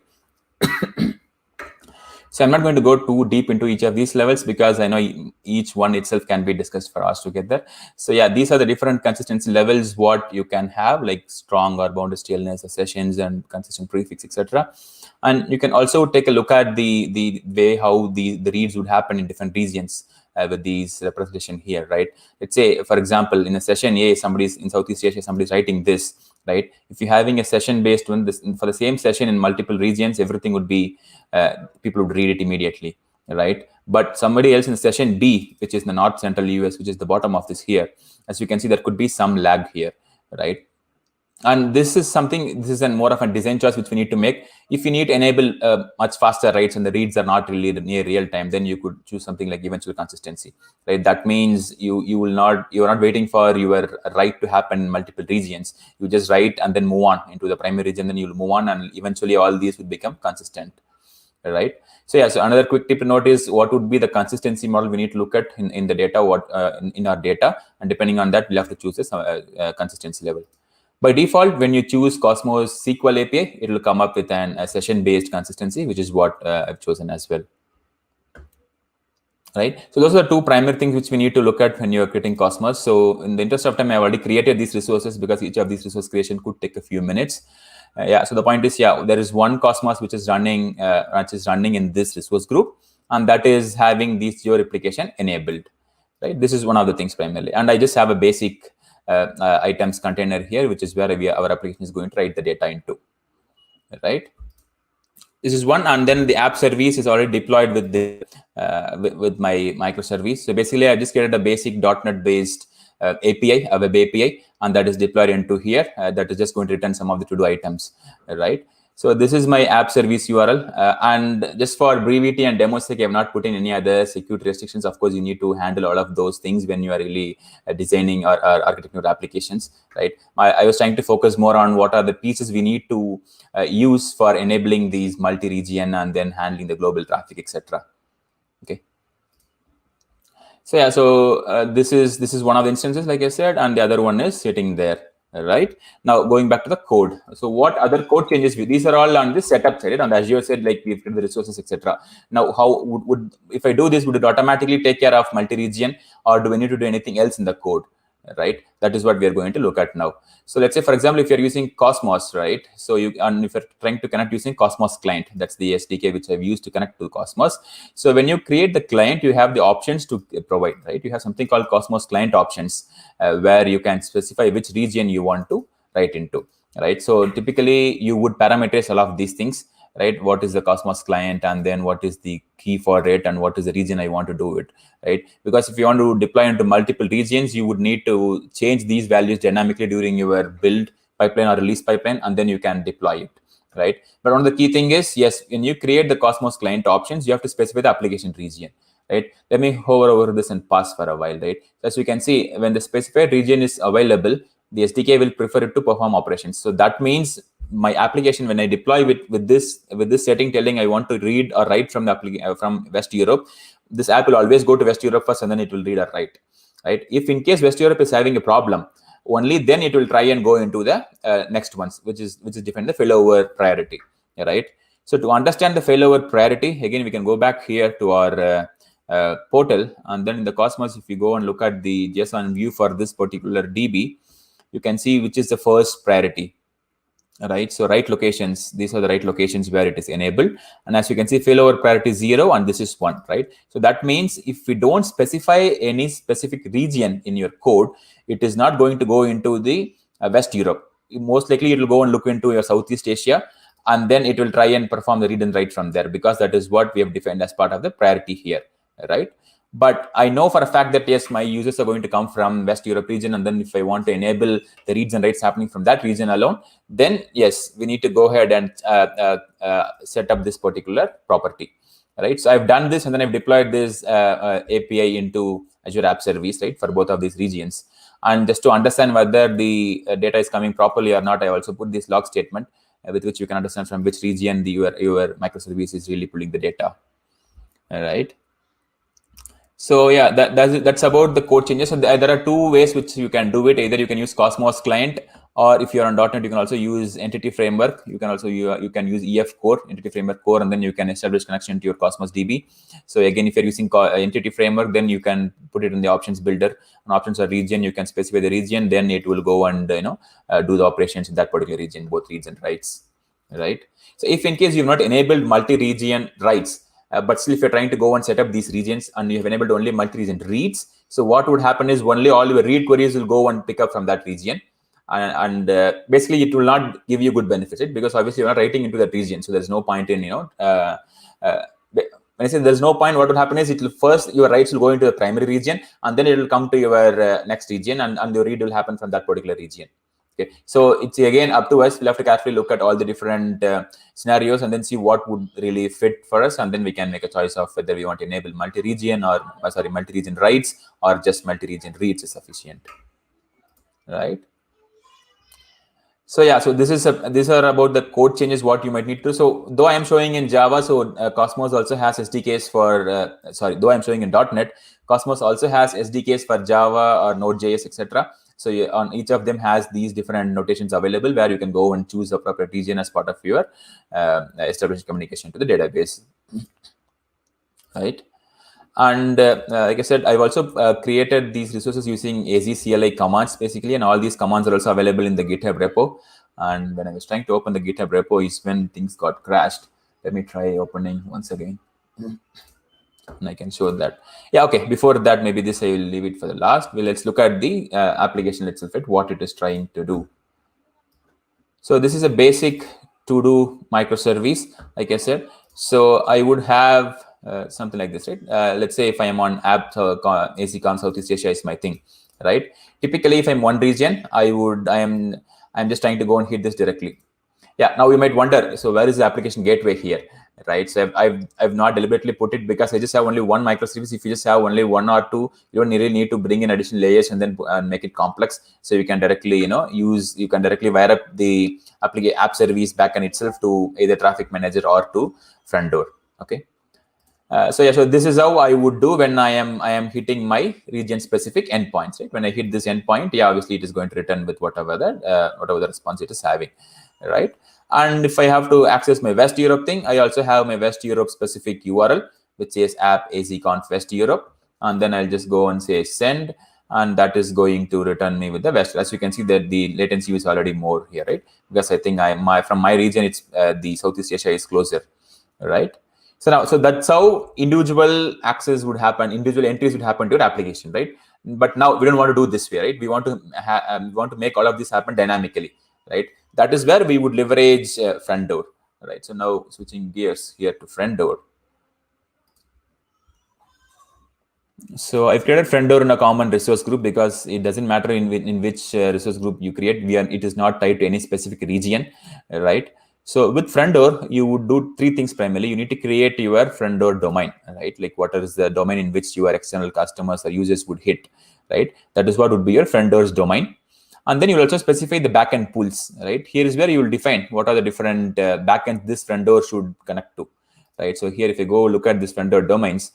So I'm not going to go too deep into each of these levels because I know each one itself can be discussed for us together. So yeah, these are the different consistency levels what you can have, like strong or bounded staleness, sessions, and consistent prefix, etc. And you can also take a look at the way how the reads would happen in different regions with these representation here, right? Let's say, for example, in a session A, somebody's in Southeast Asia, somebody's writing this, right? If you're having a session based one, this for the same session in multiple regions, everything would be people would read it immediately, right? But somebody else in session B, which is the North Central US, which is the bottom of this here, as you can see, there could be some lag here, right? And this is more of a design choice which we need to make. If you need to enable much faster writes and the reads are not really near real time, then you could choose something like eventual consistency, right? That means you're not waiting for your write to happen in multiple regions. You just write and then move on into the primary region, then you'll move on, and eventually all these will become consistent, right? So yeah, so another quick tip to note is what would be the consistency model we need to look at in the data, in our data, and depending on that, we'll have to choose a consistency level. By default, when you choose Cosmos SQL API, it will come up with a session-based consistency, which is what I've chosen as well. Right. So those are the two primary things which we need to look at when you're creating Cosmos. So in the interest of time, I've already created these resources because each of these resource creation could take a few minutes. Yeah. So the point is, yeah, there is one Cosmos which is running in this resource group, and that is having this geo replication enabled. Right. This is one of the things primarily, and I just have a basic items container here, which is where our application is going to write the data into, right? This is one, and then the app service is already deployed with the with my microservice. So basically, I just created a basic .NET based API, a web API, and that is deployed into here. That is just going to return some of the to-do items, right? So this is my app service URL, and just for brevity and demo sake, I have not put in any other security restrictions. Of course, you need to handle all of those things when you are really designing or architecting your applications, right? I was trying to focus more on what are the pieces we need to use for enabling these multi-region and then handling the global traffic, etc. Okay. So yeah, so this is one of the instances, like I said, and the other one is sitting there. Right now, going back to the code. So what other code changes? These are all on the setup side, and as you said, like we've created the resources, etc. Now, how would if I do this, would it automatically take care of multi-region, or do we need to do anything else in the code? Right, that is what we are going to look at now. So let's say, for example, if you're using Cosmos, right? So if you're trying to connect using Cosmos client, that's the SDK which I've used to connect to Cosmos. So when you create the client, you have the options to provide, right? You have something called Cosmos client options, where you can specify which region you want to write into, right? So typically you would parameterize all of these things, right? What is the Cosmos client, and then what is the key for it, and what is the region I want to do it, right? Because if you want to deploy into multiple regions, you would need to change these values dynamically during your build pipeline or release pipeline, and then you can deploy it, right? But one of the key thing is, yes, when you create the Cosmos client options, you have to specify the application region, right? Let me hover over this and pause for a while, right? As you can see, when the specified region is available, the SDK will prefer it to perform operations. So that means my application, when I deploy with this setting telling I want to read or write from the from West Europe, this app will always go to West Europe first, and then it will read or write, right? If in case West Europe is having a problem, only then it will try and go into the next ones, which is defined the failover priority, right? So to understand the failover priority, again, we can go back here to our portal, and then in the Cosmos, if you go and look at the JSON view for this particular DB, you can see which is the first priority, right? So right locations, these are the right locations where it is enabled, and as you can see, failover priority 0, and this is 1, right? So that means if we don't specify any specific region in your code, it is not going to go into the West Europe. Most likely it will go and look into your Southeast Asia, and then it will try and perform the read and write from there, because that is what we have defined as part of the priority here, right? But I know for a fact that yes, my users are going to come from West Europe region, and then if I want to enable the reads and writes happening from that region alone, then yes, we need to go ahead and set up this particular property, right? So I've done this, and then I've deployed this API into Azure App Service, right, for both of these regions. And just to understand whether the data is coming properly or not, I also put this log statement with which you can understand from which region your microservice is really pulling the data. All right. So yeah, that's about the code changes. So there are two ways which you can do it. Either you can use Cosmos client, or if you're on .NET, you can also use Entity Framework. You can also you can use EF core, Entity Framework core, and then you can establish connection to your Cosmos DB. So again, if you're using Entity Framework, then you can put it in the options builder. On options or region, you can specify the region. Then it will go and do the operations in that particular region, both reads and writes, right? So if in case you've not enabled multi-region writes, but still if you're trying to go and set up these regions and you have enabled only multi-region reads, so what would happen is only all your read queries will go and pick up from that region, and basically it will not give you good benefits, right? Because obviously you're not writing into that region, so there's no point in when I say there's no point, what will happen is it will first, your writes will go into the primary region, and then it will come to your next region, and your read will happen from that particular region. Okay, so it's again up to us. We'll have to carefully look at all the different scenarios and then see what would really fit for us, and then we can make a choice of whether we want to enable multi-region or multi-region writes, or just multi-region reads is sufficient, right? So yeah, so these are about the code changes what you might need to. So though I am showing in Java, so Cosmos also has SDKs for though I'm showing in .NET, Cosmos also has SDKs for Java or Node.js, etc. So on each of them has these different notations available where you can go and choose the appropriate region as part of your established communication to the database, right? And like I said, I've also created these resources using AZ CLI commands basically, and all these commands are also available in the GitHub repo. And when I was trying to open the GitHub repo is when things got crashed. Let me try opening once again. And I can show that. Yeah, okay. Before that, maybe this I will leave it for the last. Well, let's look at the application itself, what it is trying to do. So this is a basic to-do microservice, like I said. So I would have something like this, right? Let's say if I am on app AZCon Southeast Asia is my thing, right? Typically, if I'm one region, I'm just trying to go and hit this directly. Yeah. Now you might wonder, so where is the application gateway here, right? So I've not deliberately put it because I just have only one microservice. If you just have only one or two, you don't really need to bring in additional layers and then make it complex. So you can directly, you can directly wire up the app service backend itself to either traffic manager or to front door. Okay. So yeah, so this is how I would do when I am hitting my region specific endpoints, right? When I hit this endpoint, yeah, obviously it is going to return with whatever the response it is having, right? And if I have to access my West Europe thing, I also have my West Europe specific URL, which says app azconf West Europe. And then I'll just go and say send, and that is going to return me with the West. As you can see that the latency is already more here, right? Because I think from my region, it's the Southeast Asia is closer, right? So that's how individual access would happen, individual entries would happen to your application, right? But now we don't want to do this way, right? We want to make all of this happen dynamically, right? That is where we would leverage front door, right? So now switching gears here to front door. So I've created front door in a common resource group because it doesn't matter in which resource group you create. It is not tied to any specific region, right? So with front door, you would do three things primarily. You need to create your front door domain, right? Like what is the domain in which your external customers or users would hit, right? That is what would be your front door's domain. And then you will also specify the backend pools, right? Here is where you will define what are the different backends this front door should connect to, right? So here, if you go look at this front door domains,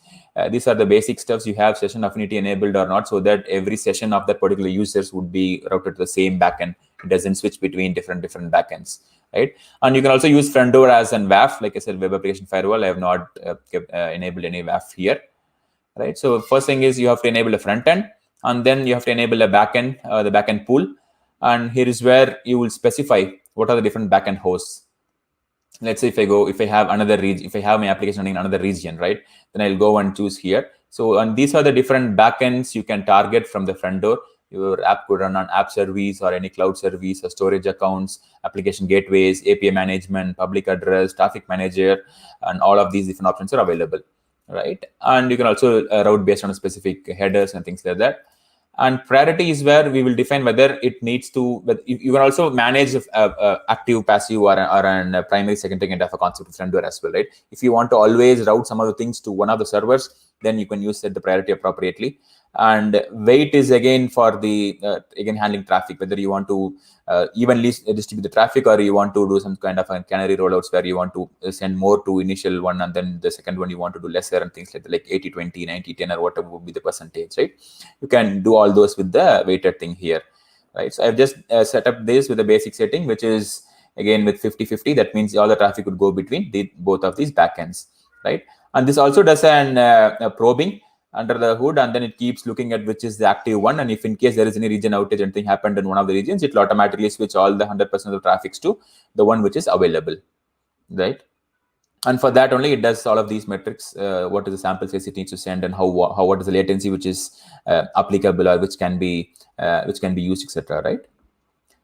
these are the basic stuffs. You have session affinity enabled or not, so that every session of that particular users would be routed to the same backend. It doesn't switch between different backends, right? And you can also use front door as an WAF. Like I said, web application firewall. I have not enabled any WAF here, right? So first thing is you have to enable a front end, and then you have to enable a backend, the backend pool. And here is where you will specify what are the different backend hosts. Let's say if I have another region, if I have my application running in another region, right? Then I'll go and choose here. So, and these are the different backends you can target from the front door. Your app could run on app service or any cloud service or storage accounts, application gateways, API management, public address, traffic manager, and all of these different options are available, right? And you can also route based on specific headers and things like that. And priority is where we will define whether it needs to, but you can also manage active, passive, or an primary, secondary kind of a concept of Friendware as well, right? If you want to always route some of the things to one of the servers, then you can use set the priority appropriately. And wait is again for the again handling traffic, whether you want to evenly distribute the traffic, or you want to do some kind of a canary rollouts where you want to send more to initial one, and then the second one you want to do lesser, and things like that, like 80-20, 90-10, or whatever would be the percentage, right? You can do all those with the weighted thing here, right? So I've just set up this with a basic setting, which is again with 50-50. That means all the traffic would go between both of these backends, right? And this also does a probing under the hood, and then it keeps looking at which is the active one, and if in case there is any region outage, anything happened in one of the regions, it will automatically switch all the 100% of the traffics to the one which is available, right? And for that only, it does all of these metrics. What is the sample size it needs to send, and what is the latency which is applicable, or which can be used, etc., right?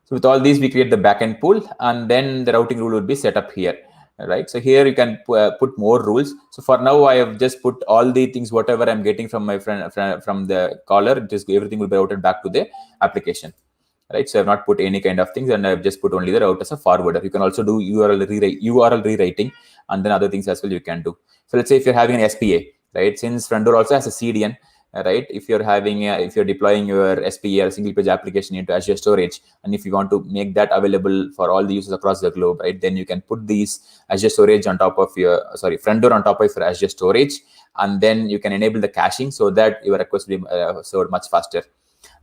So with all these, we create the backend pool, and then the routing rule would be set up here, right? So here you can put more rules. So for now, I have just put all the things, whatever I'm getting from my friend from the caller, just everything will be routed back to the application, right? So I've not put any kind of things, and I've just put only the route as a forwarder. You can also do URL rewriting, and then other things as well you can do. So let's say if you're having an SPA, right? Since Friendor also has a CDN, right? If you're having if you're deploying your SPA or a single page application into Azure Storage, and if you want to make that available for all the users across the globe, right, then you can put these Azure Storage on top of your Friendor on top of your Azure Storage, and then you can enable the caching so that your request will be served much faster.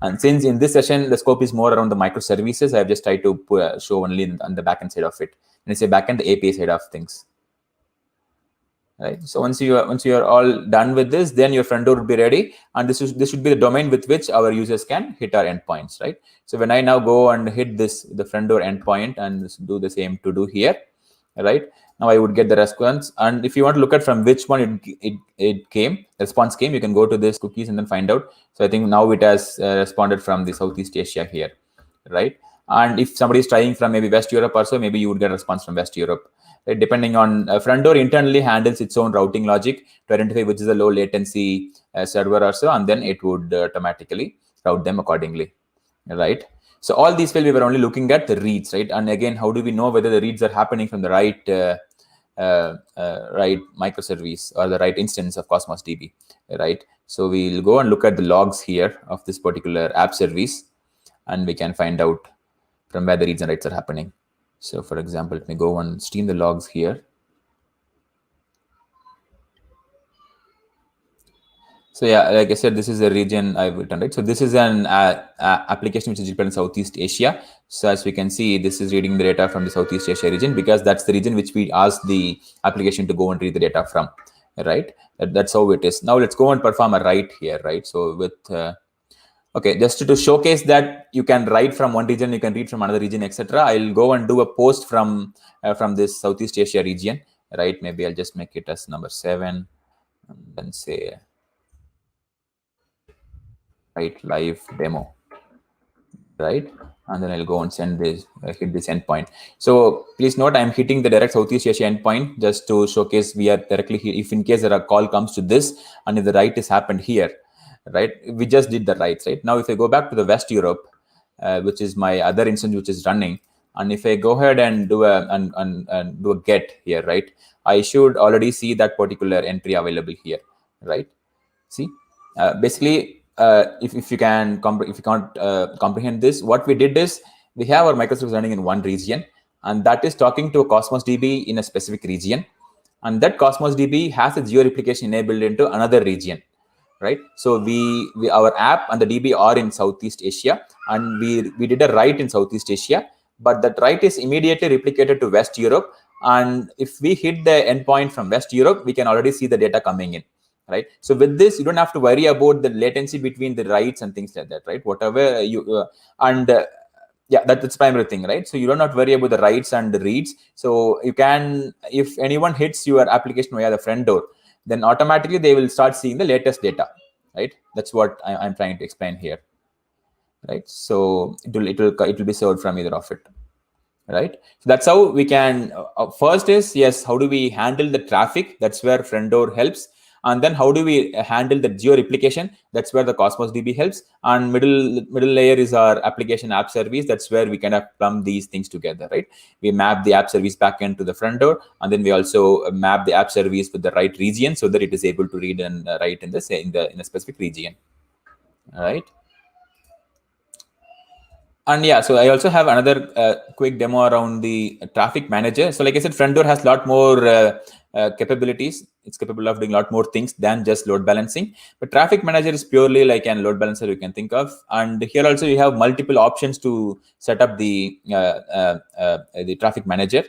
And since in this session the scope is more around the microservices, I have just tried to show only on the backend side of it. When I say backend, the API side of things. Right. So once you are all done with this, then your Friendor would be ready, and this should be the domain with which our users can hit our endpoints, right? So when I now go and hit the Friendor endpoint and do the same to do here, right? Now I would get the response, and if you want to look at from which one it came, the response came, you can go to this cookies and then find out. So I think now it has responded from the Southeast Asia here, right? And if somebody is trying from maybe West Europe or so, maybe you would get a response from West Europe. Right? Depending on Friendor internally handles its own routing logic to identify which is a low latency server or so, and then it would automatically route them accordingly, right? So all these we were only looking at the reads, right? And again, how do we know whether the reads are happening from the right right microservice or the right instance of Cosmos DB, right? So we'll go and look at the logs here of this particular app service, and we can find out from where the reads and writes are happening. So for example, let me go and stream the logs here. So yeah, like I said, this is a region I've written, right? So this is an application which is deployed in Southeast Asia. So as we can see, this is reading the data from the Southeast Asia region, because that's the region which we asked the application to go and read the data from, right? That's how it is. Now let's go and perform a write here, right? So with okay, just to showcase that you can write from one region, you can read from another region, etc. I'll go and do a post from this Southeast Asia region, right? Maybe I'll just make it as number 7, and then say write live demo, right? And then I'll go and send this, hit this endpoint. So please note, I'm hitting the direct Southeast Asia endpoint just to showcase we are directly here. If in case there a call comes to this, and if the write is happened here, right, we just did the writes, right? Now if I go back to the West Europe, which is my other instance which is running, and if I go ahead and do a get here, right, I should already see that particular entry available here, right? See, basically, if you can't comprehend this, what we did is we have our microservice running in one region, and that is talking to a Cosmos DB in a specific region, and that Cosmos DB has a geo replication enabled into another region, right? So we our app and the DB are in Southeast Asia, and we did a write in Southeast Asia, but that write is immediately replicated to West Europe, and if we hit the endpoint from West Europe, we can already see the data coming in, right? So with this, you don't have to worry about the latency between the writes and things like that, right? Whatever you yeah, that's the primary thing, right? So you don't have to worry about the writes and the reads. So you can, if anyone hits your application via the Friendor, then automatically they will start seeing the latest data, right? That's what I'm trying to explain here, right? So it will be served from either of it, right? So that's how we can. First is, yes, how do we handle the traffic? That's where Friendor helps. And then how do we handle the geo replication? That's where the Cosmos DB helps. And middle layer is our application app service. That's where we kind of plumb these things together, right? We map the app service backend to the Friendor, and then we also map the app service with the right region so that it is able to read and write in a specific region, right? And yeah, so I also have another quick demo around the traffic manager. So like I said, Friendor has a lot more capabilities. It's capable of doing a lot more things than just load balancing. But traffic manager is purely like an load balancer you can think of. And here also you have multiple options to set up the traffic manager.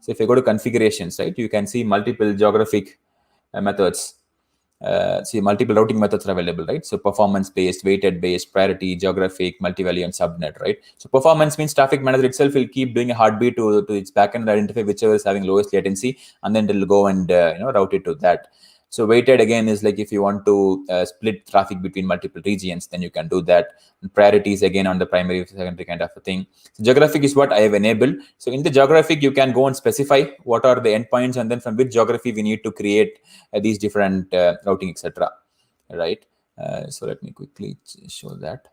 So if you go to configurations, right, you can see multiple geographic methods. See, multiple routing methods are available, right? So performance based, weighted based, priority, geographic, multi-value, and subnet, right? So performance means traffic manager itself will keep doing a heartbeat to its backend and identify whichever is having lowest latency, and then it'll go and route it to that. So weighted again is like if you want to split traffic between multiple regions, then you can do that. And priorities again on the primary, secondary kind of a thing. So geographic is what I have enabled. So in the geographic, you can go and specify what are the endpoints, and then from which geography we need to create these different routing, etc. Right. So let me quickly show that.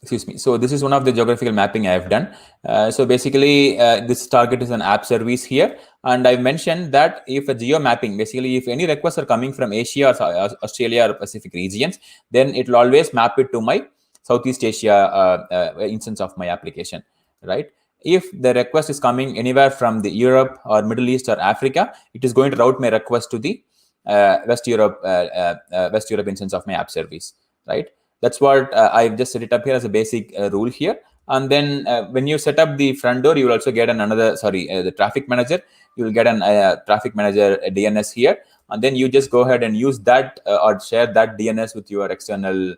Excuse me. So this is one of the geographical mapping I have done. So basically, this target is an app service here. And I mentioned that if a geo mapping, basically, if any requests are coming from Asia or Australia or Pacific regions, then it will always map it to my Southeast Asia instance of my application, right? If the request is coming anywhere from the Europe or Middle East or Africa, it is going to route my request to the West Europe instance of my app service, right? That's what I've just set it up here as a basic rule here. And then when you set up the Friendor, you will also get the traffic manager. You will get a traffic manager DNS here. And then you just go ahead and use that or share that DNS with your external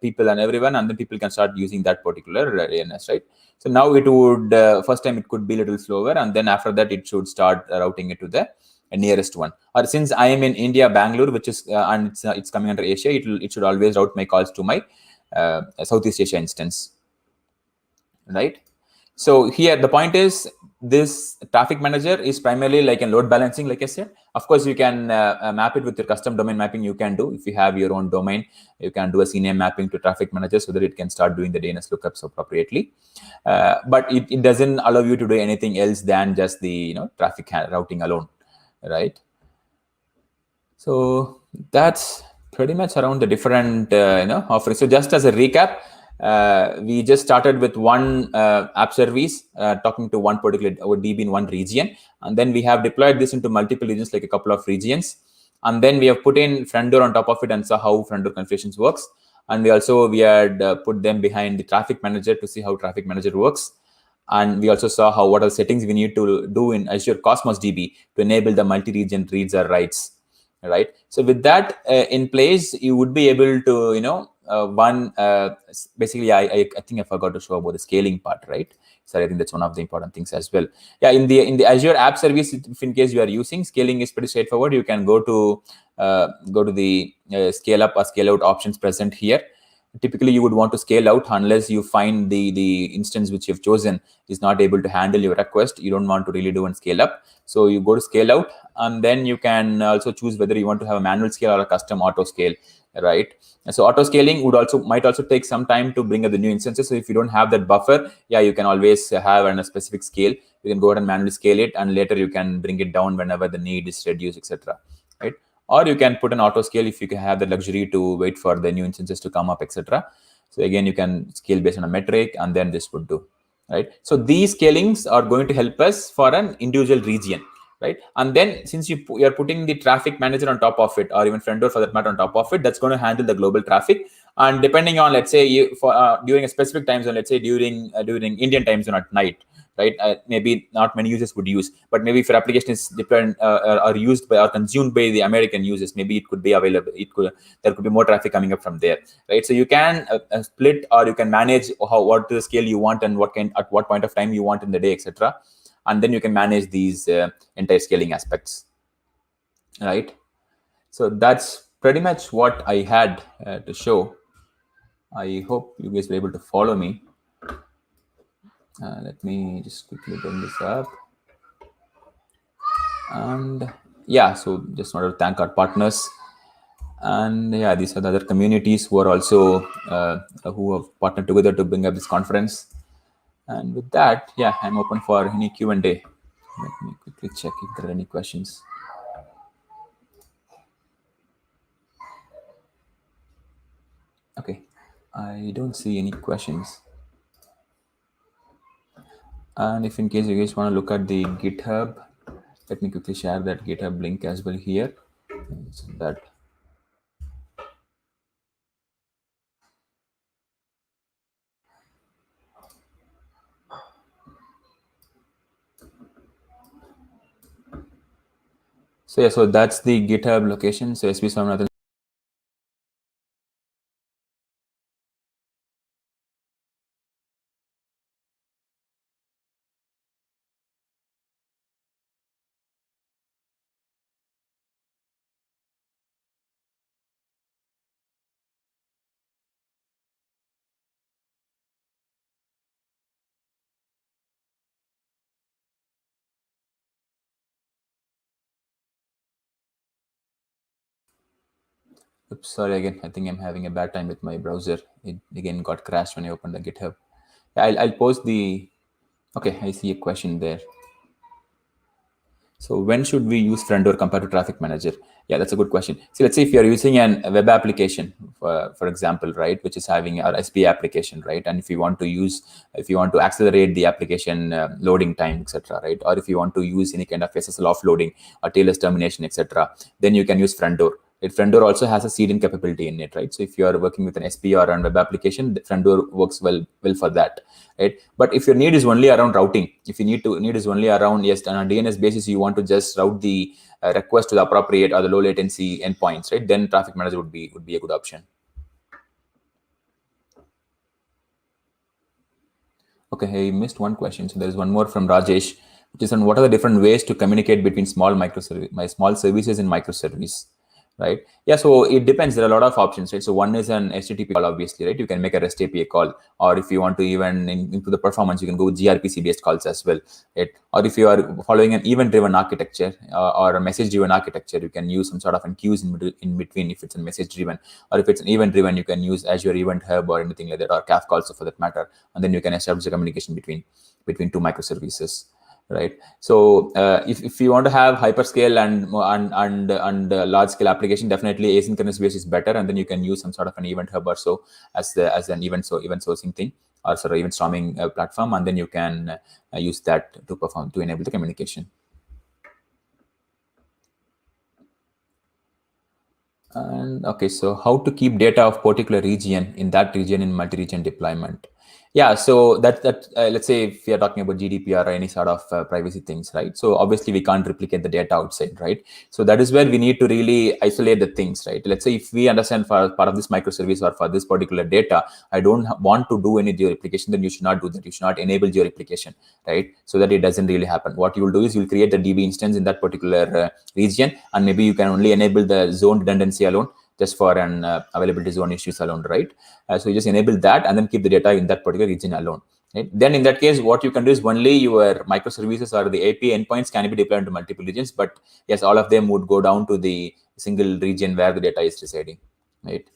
people and everyone. And then people can start using that particular DNS, right? So now it would, first time it could be a little slower. And then after that, it should start routing it to the nearest one. Or since I am in India, Bangalore, which is and it's coming under Asia, it should always route my calls to my Southeast Asia instance, right? So here the point is, this traffic manager is primarily like a load balancing, like I said. Of course, you can map it with your custom domain mapping. You can do, if you have your own domain, you can do a CNAME mapping to traffic manager so that it can start doing the DNS lookups appropriately. But it doesn't allow you to do anything else than just the traffic routing alone, right? So that's pretty much around the different offerings. So just as a recap, we just started with one app service talking to one particular DB in one region, and then we have deployed this into multiple regions, like a couple of regions, and then we have put in Friendor on top of it and saw how Friendor configurations works. And we had put them behind the traffic manager to see how traffic manager works. And we also saw what are the settings we need to do in Azure Cosmos DB to enable the multi-region reads or writes, right? So with that in place, you would be able to, basically, I think I forgot to show about the scaling part, right? So I think that's one of the important things as well. Yeah, in the Azure App Service, if in case you are using, scaling is pretty straightforward. You can go to the scale up or scale out options present here. Typically, you would want to scale out unless you find the instance which you've chosen is not able to handle your request. You don't want to really do and scale up. So you go to scale out, and then you can also choose whether you want to have a manual scale or a custom auto scale, right? So auto scaling might also take some time to bring up the new instances. So if you don't have that buffer, yeah, you can always have a specific scale. You can go ahead and manually scale it, and later you can bring it down whenever the need is reduced, etc. Right? Or you can put an auto scale if you can have the luxury to wait for the new instances to come up, etc. So again, you can scale based on a metric, and then this would do, right? So these scalings are going to help us for an individual region, right? And then since you are putting the traffic manager on top of it, or even Friendor for that matter on top of it, that's going to handle the global traffic. And depending on, let's say, during a specific time zone, let's say during Indian time zone at night, right? Maybe not many users would use, but maybe if your application is deployed or used by or consumed by the American users, maybe it could be available. There could be more traffic coming up from there, right? So you can split, or you can manage what the scale you want and at what point of time you want in the day, etc. And then you can manage these entire scaling aspects, right? So that's pretty much what I had to show. I hope you guys were able to follow me. Let me just quickly bring this up. And yeah, so just wanted to thank our partners. And yeah, these are the other communities who are also who have partnered together to bring up this conference. And with that, yeah, I'm open for any Q&A. Let me quickly check if there are any questions. Okay, I don't see any questions. And if in case you guys want to look at the GitHub, let me quickly share that GitHub link as well here. So that so yeah, so that's the GitHub location. So SB Swaminathan. Oops, sorry again. I think I'm having a bad time with my browser. It again got crashed when I opened the GitHub. I'll post the. Okay, I see a question there. So when should we use Friendor compared to Traffic Manager? Yeah, that's a good question. See, let's say if you're using a web application, for example, right, which is having our SPA application, right, and if you want to accelerate the application loading time, etc., right, or if you want to use any kind of SSL offloading or tailless termination, etc., then you can use Friendor. Friendor also has a CDN capability in it, right? So if you are working with an SP or a web application, Friendor works well for that, right? But if your need is only around routing, if you need is only around, yes, on a DNS basis, you want to just route the request to the appropriate or the low latency endpoints, right? Then Traffic Manager would be a good option. Okay, I missed one question. So there is one more from Rajesh, which is on what are the different ways to communicate between small services and microservice. Right? Yeah, so it depends. There are a lot of options, right? So one is an HTTP call, obviously, right? You can make a REST API call, or if you want to even improve the performance, you can go with gRPC based calls as well, right? Or if you are following an event-driven architecture or a message-driven architecture, you can use some sort of an queues in between if it's a message-driven, or if it's an event-driven, you can use Azure Event Hub or anything like that, or Kafka also for that matter, and then you can establish a communication between two microservices. Right. So if you want to have hyperscale and large scale application, definitely asynchronous base is better, and then you can use some sort of an event hub or so as an event sourcing thing, or sort of event storming platform, and then you can use that to enable the communication. And okay, so how to keep data of particular region in that region in multi-region deployment? Yeah, so that let's say if we are talking about GDPR or any sort of privacy things, right? So obviously we can't replicate the data outside, right? So that is where we need to really isolate the things, right? Let's say if we understand for part of this microservice or for this particular data, I don't want to do any geo-replication, then you should not do that. You should not enable geo-replication, right? So that it doesn't really happen. What you will do is you'll create the DB instance in that particular region, and maybe you can only enable the zone redundancy alone, just for an availability zone issues alone, right? So you just enable that and then keep the data in that particular region alone. Right? Then in that case, what you can do is only your microservices or the API endpoints can be deployed to multiple regions, but yes, all of them would go down to the single region where the data is residing, right?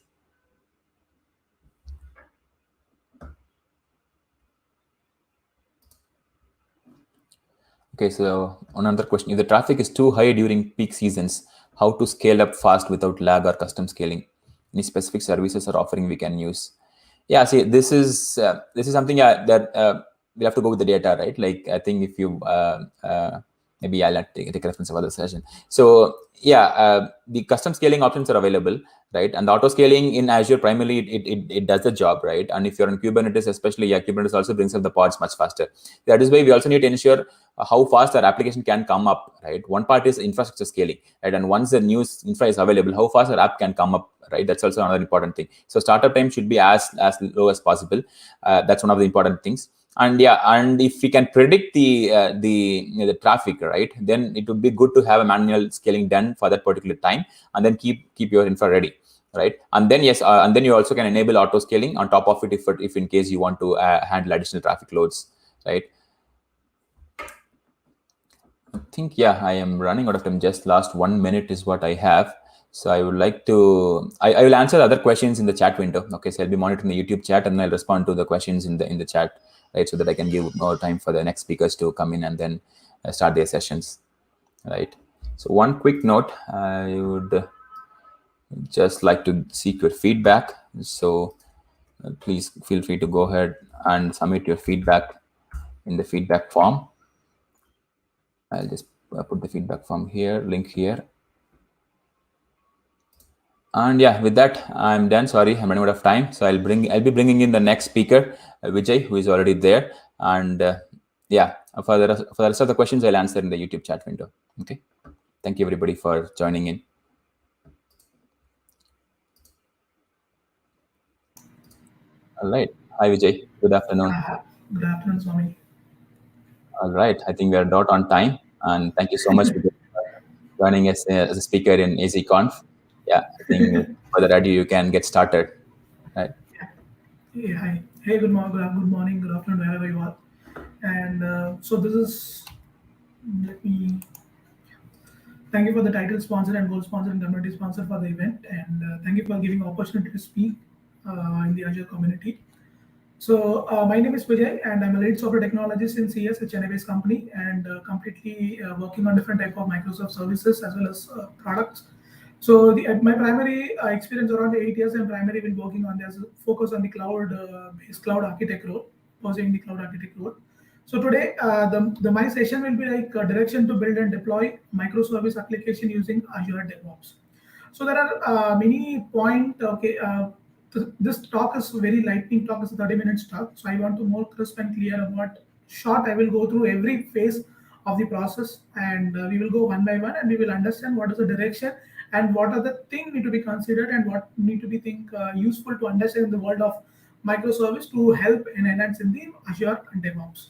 Okay, so another question: if the traffic is too high during peak seasons, how to scale up fast without lag or custom scaling? Any specific services or offering we can use? Yeah, see, this is something that we'll have to go with the data, right? Like I think if you maybe I'll take a reference of other session. So yeah, the custom scaling options are available, right? And the auto scaling in Azure primarily it does the job, right? And if you're on Kubernetes, especially, yeah, Kubernetes also brings up the pods much faster. That is why we also need to ensure how fast our application can come up, right? One part is infrastructure scaling, right? And once the new infra is available, how fast our app can come up, right? That's also another important thing. So startup time should be as low as possible. That's one of the important things. And if we can predict the traffic, right, then it would be good to have a manual scaling done for that particular time, and then keep your infra ready, right? And then and then you also can enable auto scaling on top of it if in case you want to handle additional traffic loads, right? I think, I am running out of time. Just last 1 minute is what I have. So I would like to, I will answer the other questions in the chat window. Okay, so I'll be monitoring the YouTube chat, and I'll respond to the questions in the chat, right? So that I can give more time for the next speakers to come in and then start their sessions, right? So one quick note, I would just like to seek your feedback. So please feel free to go ahead and submit your feedback in the feedback form. I'll just put the feedback form here, link here. And with that, I'm done. Sorry, I'm running out of time. So I'll be bringing in the next speaker, Vijay, who is already there. And for the rest of the questions, I'll answer in the YouTube chat window. Okay. Thank you, everybody, for joining in. All right. Hi, Vijay. Good afternoon. Good afternoon, Swami. All right. I think we are dot on time. And thank you so much for joining us as a speaker in AZConf. I think for the ready, you can get started. Right. Hey, hi. Hey, good morning, good afternoon, wherever you are. And so this is, let me thank you for the title sponsor and goal sponsor and community sponsor for the event. And thank you for giving opportunity to speak in the Azure community. So my name is Vijay, and I'm a lead software technologist in CS, a Chennai-based company, and completely working on different type of Microsoft services as well as products. So my primary experience around 8 years, I'm primarily been working on this focus on the cloud-based cloud architect role, pursuing the cloud architect role. So today, my session will be like a direction to build and deploy microservice application using Azure DevOps. So there are many points. Okay, this talk is very lightning talk. Is a 30 minutes talk. So I want to more crisp and clear about short. I will go through every phase of the process, and we will go one by one, and we will understand what is the direction and what are the things need to be considered and what need to be useful to understand in the world of microservice to help and enhance in the Azure DevOps.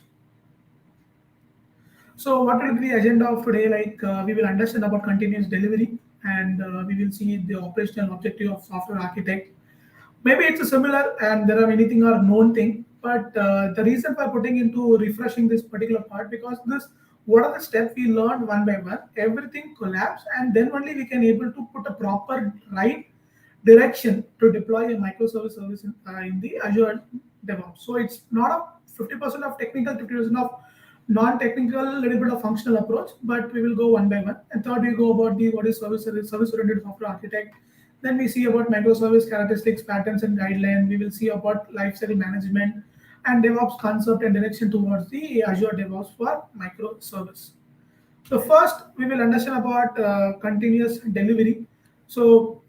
So what will be the agenda of today? Like we will understand about continuous delivery, and we will see the operational objective of software architect. Maybe it's a similar, and there are many things are known thing. But the reason for putting into refreshing this particular part, because what are the steps we learn one by one, everything collapse, and then only we can able to put a proper right direction to deploy a microservice service in the Azure DevOps. So it's not a 50% of technical, 50% of non-technical, little bit of functional approach, but we will go one by one. And third, we go about the what is service-oriented software architect. Then we see about microservice characteristics, patterns, and guidelines. We will see about lifecycle management and DevOps concept and direction towards the Azure DevOps for microservice. So first, we will understand about continuous delivery. So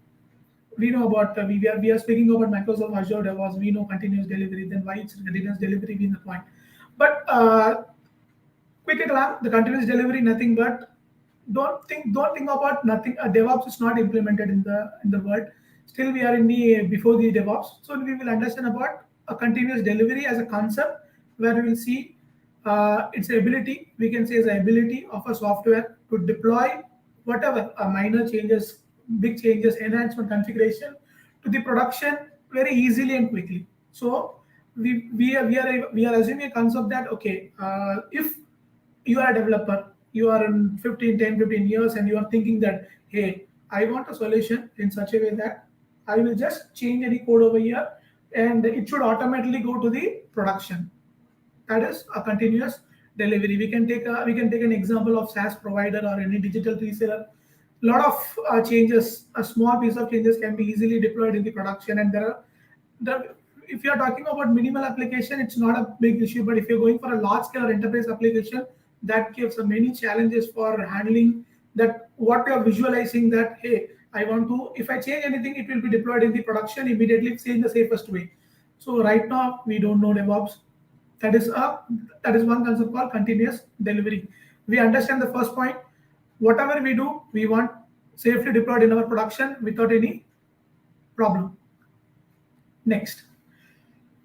we know about we are speaking about Microsoft Azure DevOps. We know continuous delivery. Then why it's continuous delivery being the point. But quick glance, the continuous delivery nothing but don't think about nothing. DevOps is not implemented in the world. Still, we are in the before the DevOps. So we will understand about a continuous delivery as a concept, where we will see its ability. We can say the ability of a software to deploy whatever minor changes, big changes, enhancement, configuration to the production very easily and quickly. So we are assuming a concept that okay, if you are a developer, you are in 15 years, and you are thinking that, hey, I want a solution in such a way that I will just change any code over here and it should automatically go to the production. That is a continuous delivery. We can take an example of SaaS provider or any digital reseller. A lot of changes, a small piece of changes can be easily deployed in the production, and if you are talking about minimal application, it's not a big issue. But if you're going for a large scale or enterprise application, that gives many challenges for handling that. What you're visualizing that, hey, I want to, if I change anything, it will be deployed in the production immediately, in the safest way. So right now we don't know DevOps. That is one concept called continuous delivery. We understand the first point. Whatever we do, we want safely deployed in our production without any problem. Next.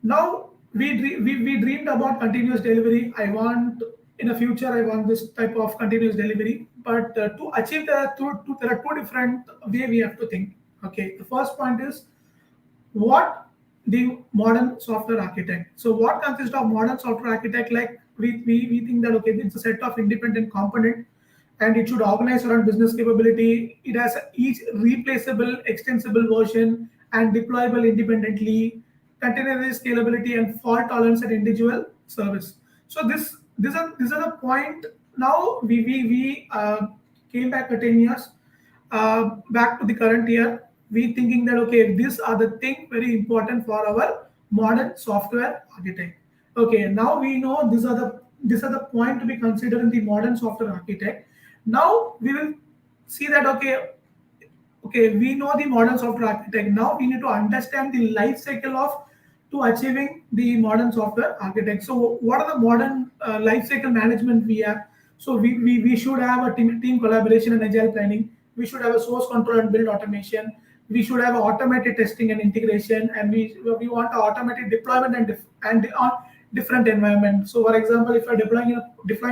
Now we dreamed about continuous delivery. I want in the future, I want this type of continuous delivery. But to achieve that, there are two different way we have to think. Okay, the first point is what the modern software architect. So what consists of modern software architect? Like we think that okay, it's a set of independent component and it should organize around business capability. It has each replaceable, extensible version and deployable independently, container scalability and fault tolerance at individual service. So these are the point. Now we came back 10 years back to the current year. We thinking that okay, these are the things very important for our modern software architect. Okay, now we know these are the point to be considered in the modern software architect. Now we will see that okay, we know the modern software architect. Now we need to understand the life cycle of to achieving the modern software architect. So what are the modern life cycle management we have? So we should have a team collaboration and agile planning. We should have a source control and build automation. We should have a automated testing and integration, and we want a automated deployment and on different environment. So for example, if you're deploying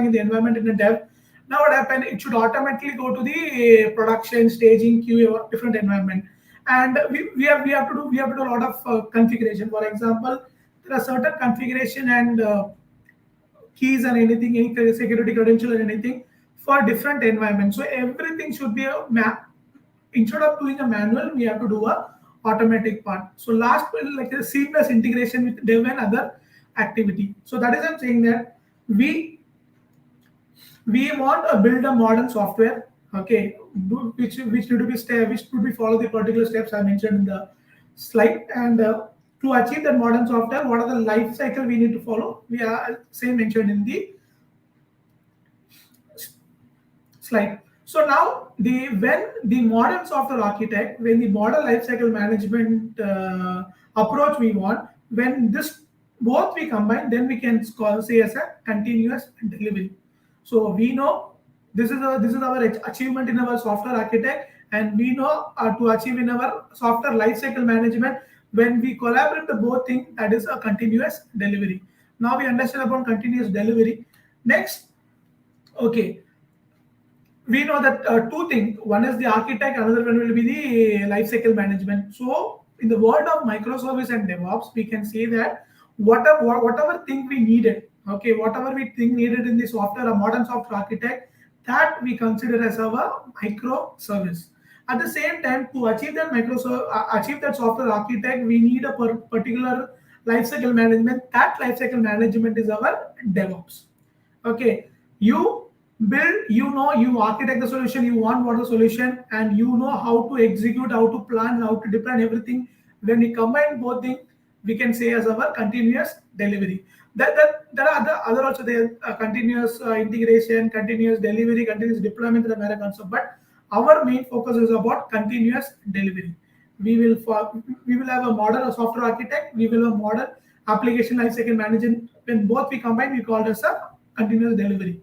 in the environment in a dev, now what happened? It should automatically go to the production, staging, QA, or different environment. And we have to do a lot of configuration. For example, there are certain configuration and keys and anything, any security credential and anything for different environments. So everything should be a map. Instead of doing a manual, we have to do a automatic part. So last, like a seamless integration with dev and other activity. So that is I'm saying that we want to build a modern software, okay, which need to be which should be follow the particular steps I mentioned in the slide. And to achieve that modern software, what are the life cycle we need to follow? We are same mentioned in the slide. So now when the modern software architect, when the modern lifecycle management approach we want, when this both we combine, then we can say as a continuous delivery. So we know this is our achievement in our software architect, and we know to achieve in our software lifecycle management when we collaborate the both things, that is a continuous delivery. Now we understand about continuous delivery. Next, okay, we know that two things. One is the architect, another one will be the lifecycle management. So in the world of microservice and DevOps, we can say that whatever thing we needed, okay, whatever we think needed in the software, a modern software architect, that we consider as our microservice. At the same time, to achieve that achieve that software architect, we need a particular lifecycle management. That lifecycle management is our DevOps. Okay, you build, you architect the solution, you want what the solution, and you know how to execute, how to plan, how to deploy everything. When we combine both things, we can say as our continuous delivery. That there are other also there, continuous integration, continuous delivery, continuous deployment in the American concept. But our main focus is about continuous delivery. We will have a modern software architect. We will have a modern application lifecycle management. When both we combine, we call it as a continuous delivery.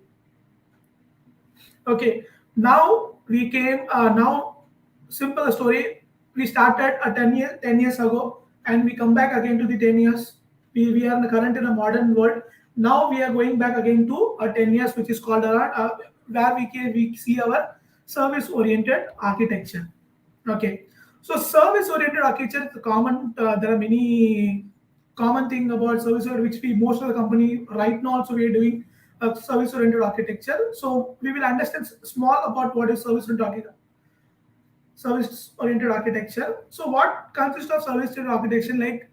Okay, now we came. Now, simple story. We started 10 years ago, and we come back again to the 10 years. We are in the current in a modern world. Now we are going back again to 10 years, which is called where we see our service-oriented architecture. Okay, so service-oriented architecture is common. There are many common thing about service-oriented, which most of the company right now also we are doing service-oriented architecture. So we will understand small about what is service-oriented architecture. So what consists of service-oriented architecture? Like,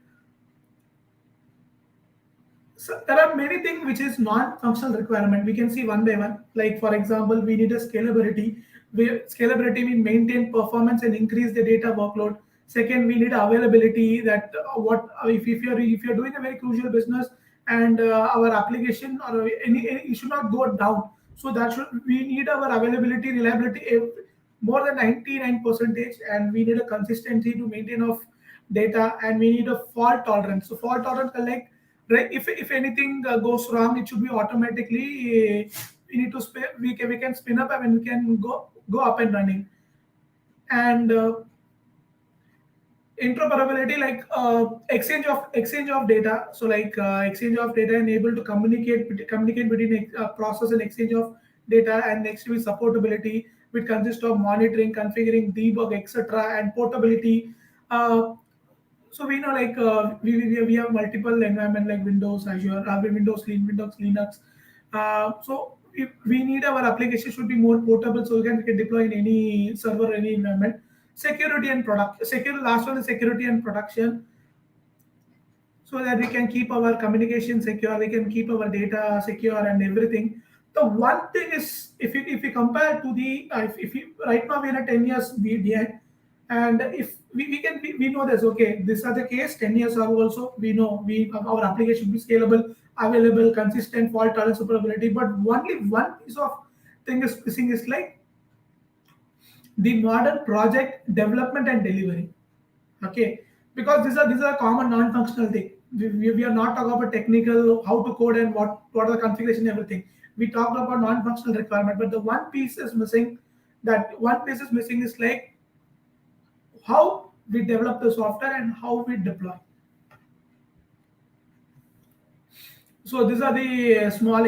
so there are many things which is non-functional requirement. We can see one by one. Like for example, we need a scalability. Scalability means maintain performance and increase the data workload. Second, we need availability. That if you're doing a very crucial business and our application or any it should not go down. So we need our availability, reliability more than 99%, and we need a consistency to maintain of data, and we need a fault tolerance. So fault tolerance, like right, if anything goes wrong, it should be automatically we need to we can spin up and we can go up and running. And interoperability, like exchange of data. So like exchange of data and able to communicate between process and exchange of data. And next with supportability, which consists of monitoring, configuring, debug, etc., and portability. So we know like we have multiple environment like Windows, Azure, Windows Linux. We need our application should be more portable, so we can deploy in any server, any environment. Security and product secure Last one is security and production, so that we can keep our communication secure, we can keep our data secure and everything. The one thing is, if you compare to the if you right now we're at 10 years behind, and if we know this, okay, these are the case 10 years ago also, we know our application be scalable, available, consistent, fault tolerance, superability. But only one piece of thing is missing, is like the modern project development and delivery. Okay, because these are common non-functional thing. We are not talking about technical how to code and what are the configuration, everything. We talked about non-functional requirement, but the one piece is missing. That one piece is missing is like how we develop the software and how we deploy. So these are the small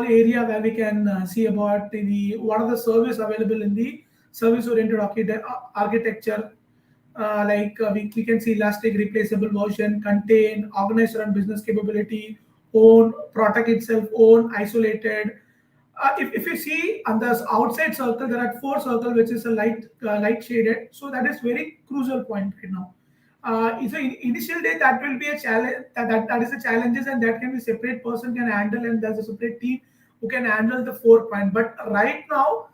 area where we can see about the what are the service available in the service-oriented architecture. We can see elastic, replaceable version, contain, organized around business capability, own, protect itself, own, isolated. If you see on the outside circle, there are four circles, which is a light shaded. So that is very crucial point right now. So in initial day, that will be a challenge. That is a challenges, and that can be separate person can handle, and there's a separate team who can handle the 4 point. But uh, right now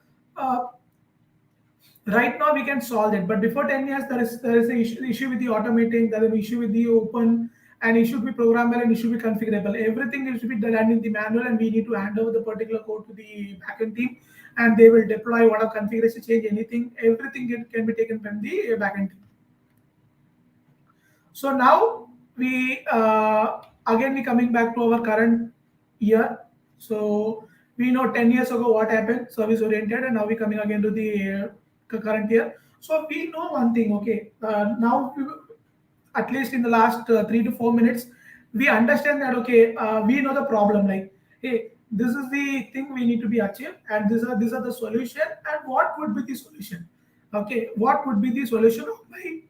we can solve it. But before 10 years, there is an issue with the automating, there is an issue with the open, and it should be programmable and it should be configurable. Everything needs to be done in the manual, and we need to hand over the particular code to the backend team, and they will deploy whatever configuration change, anything, everything can be taken from the backend team. So now we again we coming back to our current year. So we know 10 years ago what happened, service oriented, and now we coming again to the current year. So we know one thing, okay. Now at least in the last 3 to 4 minutes, we understand that, okay, we know the problem. Like, hey, this is the thing we need to be achieved, and these are the solution, and what would be the solution? Okay, what would be the solution of my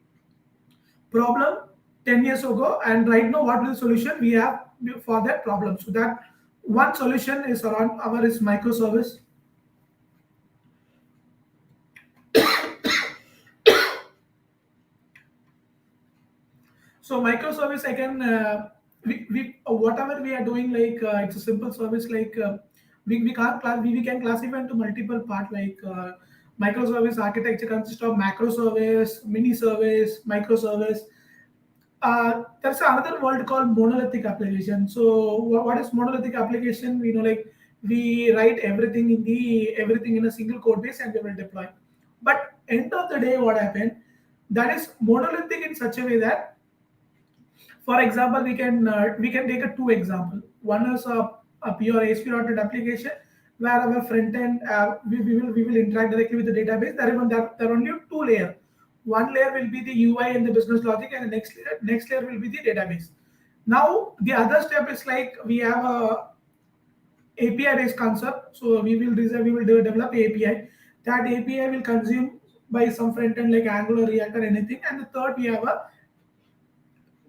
problem 10 years ago, and right now what is the solution we have for that problem? So that one solution is around our is microservice. So microservice again, we whatever we are doing, like it's a simple service, like we can't we can classify into multiple part, like microservice architecture consists of macro service, mini service, microservice. There's another word called monolithic application. So what is monolithic application? We know, like, we write everything in a single code base and we will deploy. But end of the day, what happened? That is monolithic in such a way that, for example, we can take a two example. One is a pure ASP.NET application where our front end we will interact directly with the database. There are only two layers. One layer will be the UI and the business logic, and the next layer will be the database. Now the other step is like we have a API based concept. So we will develop API. That API will consume by some front end like Angular, React, or anything. And the third, we have a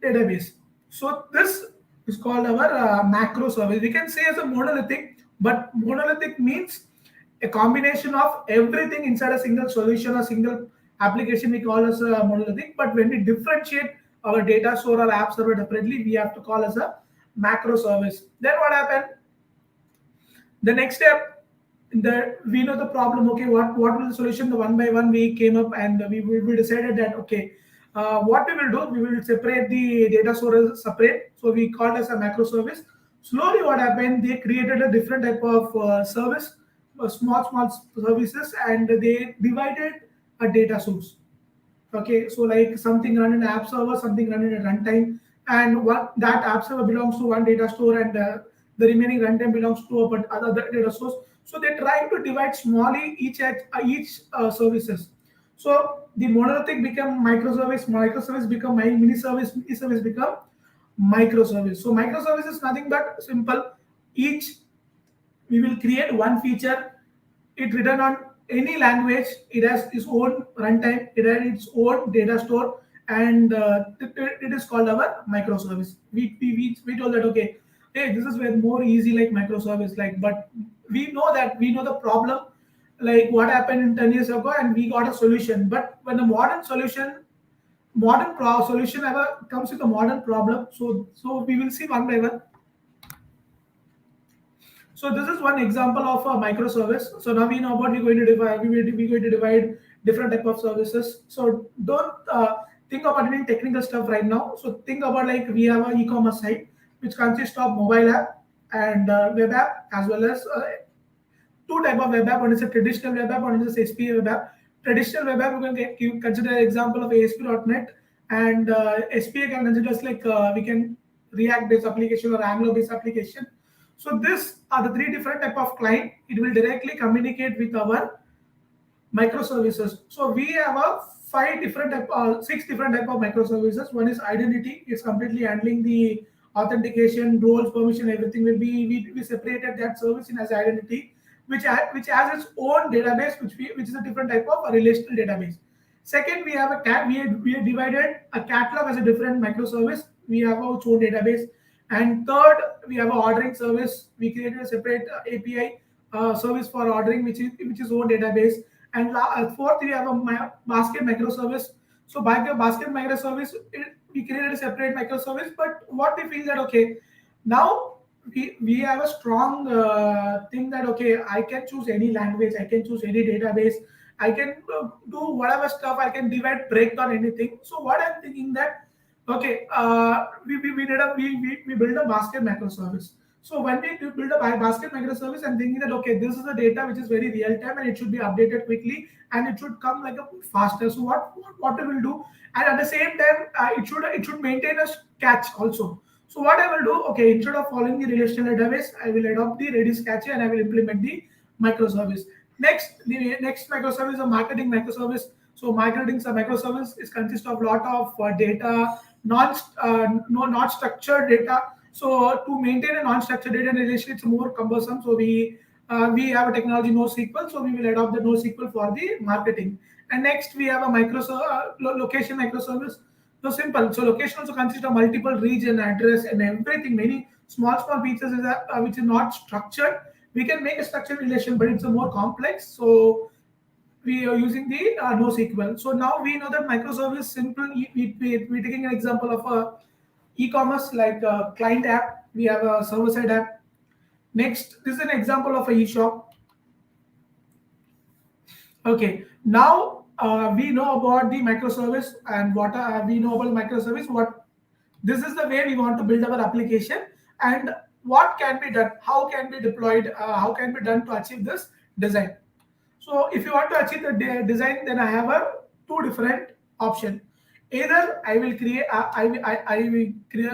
database. So this is called our macro service. We can say as a monolithic, but monolithic means a combination of everything inside a single solution, a single application. We call as a monolithic. But when we differentiate our data store or app server separately, we have to call as a macro service. Then what happened? The next step, we know the problem. Okay, what was the solution? The one by one we came up, and we decided that, okay, what we will do, we will separate the data sources separate. So we called as a macro service. Slowly what happened, they created a different type of service, small services, and they divided a data source. Okay, so like something run in app server, something run in a runtime, and what that app server belongs to one data store, and the remaining runtime belongs to a other data source. So they try to divide smallly each services. So the monolithic become microservice, microservice become mini service, mini service become microservice. So microservice is nothing but simple. Each we will create one feature, it written on any language, it has its own runtime, it has its own data store, and it is called our microservice. We told that, okay, hey, this is very more easy like microservice, like, but we know that we know the problem, like what happened in 10 years ago, and we got a solution. But when the modern solution, solution ever comes with a modern problem, so we will see one by one. So this is one example of a microservice. So now we know about we're going to divide different type of services. So don't think about any technical stuff right now. So think about like we have an e-commerce site which consists of mobile app and web app, as well as two type of web app. One is a traditional web app, one is a SPA web app. Traditional web app, you can consider an example of ASP.NET, and SPA can consider as like we can React based application or Angular based application. So this are the three different type of client. It will directly communicate with our microservices. So we have a six different type of microservices. One is identity. It's completely handling the authentication, roles, permission, everything will be, we separated that service in as identity, which has its own database, which is a different type of a relational database. Second, we have we have divided a catalog as a different microservice. We have our own database. And third, we have a ordering service. We created a separate API service for ordering, which is own database. And fourth, we have a basket microservice. So by the basket microservice, we created a separate microservice. But what we feel that, okay, now we have a strong thing that, okay, I can choose any language, I can choose any database, I can do whatever stuff, I can divide, break down anything. So what I'm thinking that, okay, we build a basket microservice. So when we build a basket microservice, I'm thinking that, okay, this is the data which is very real time and it should be updated quickly and it should come like a faster. So what we will do, and at the same time, it should maintain a catch also. So what I will do, okay, instead of following the relational database, I will adopt the Redis cache and I will implement the microservice. The next microservice is a marketing microservice. So marketing microservice is consist of lot of data, not structured data. So to maintain a non-structured data relation, it's more cumbersome. So we have a technology NoSQL, so we will adopt the NoSQL for the marketing. And next we have a location microservice. So simple. So location also consists of multiple region, address, and everything. Many small features is which is not structured. We can make a structured relation, but it's a more complex. So we are using the NoSQL. So now we know that microservice simple. We're taking an example of a e-commerce like a client app. We have a server-side app. Next, this is an example of a e-shop. Okay, now we know about the microservice and what we know about the microservice. This is the way we want to build our application and what can be done, how can be deployed, how can be done to achieve this design. So if you want to achieve the design, then I have two different options. Either I will create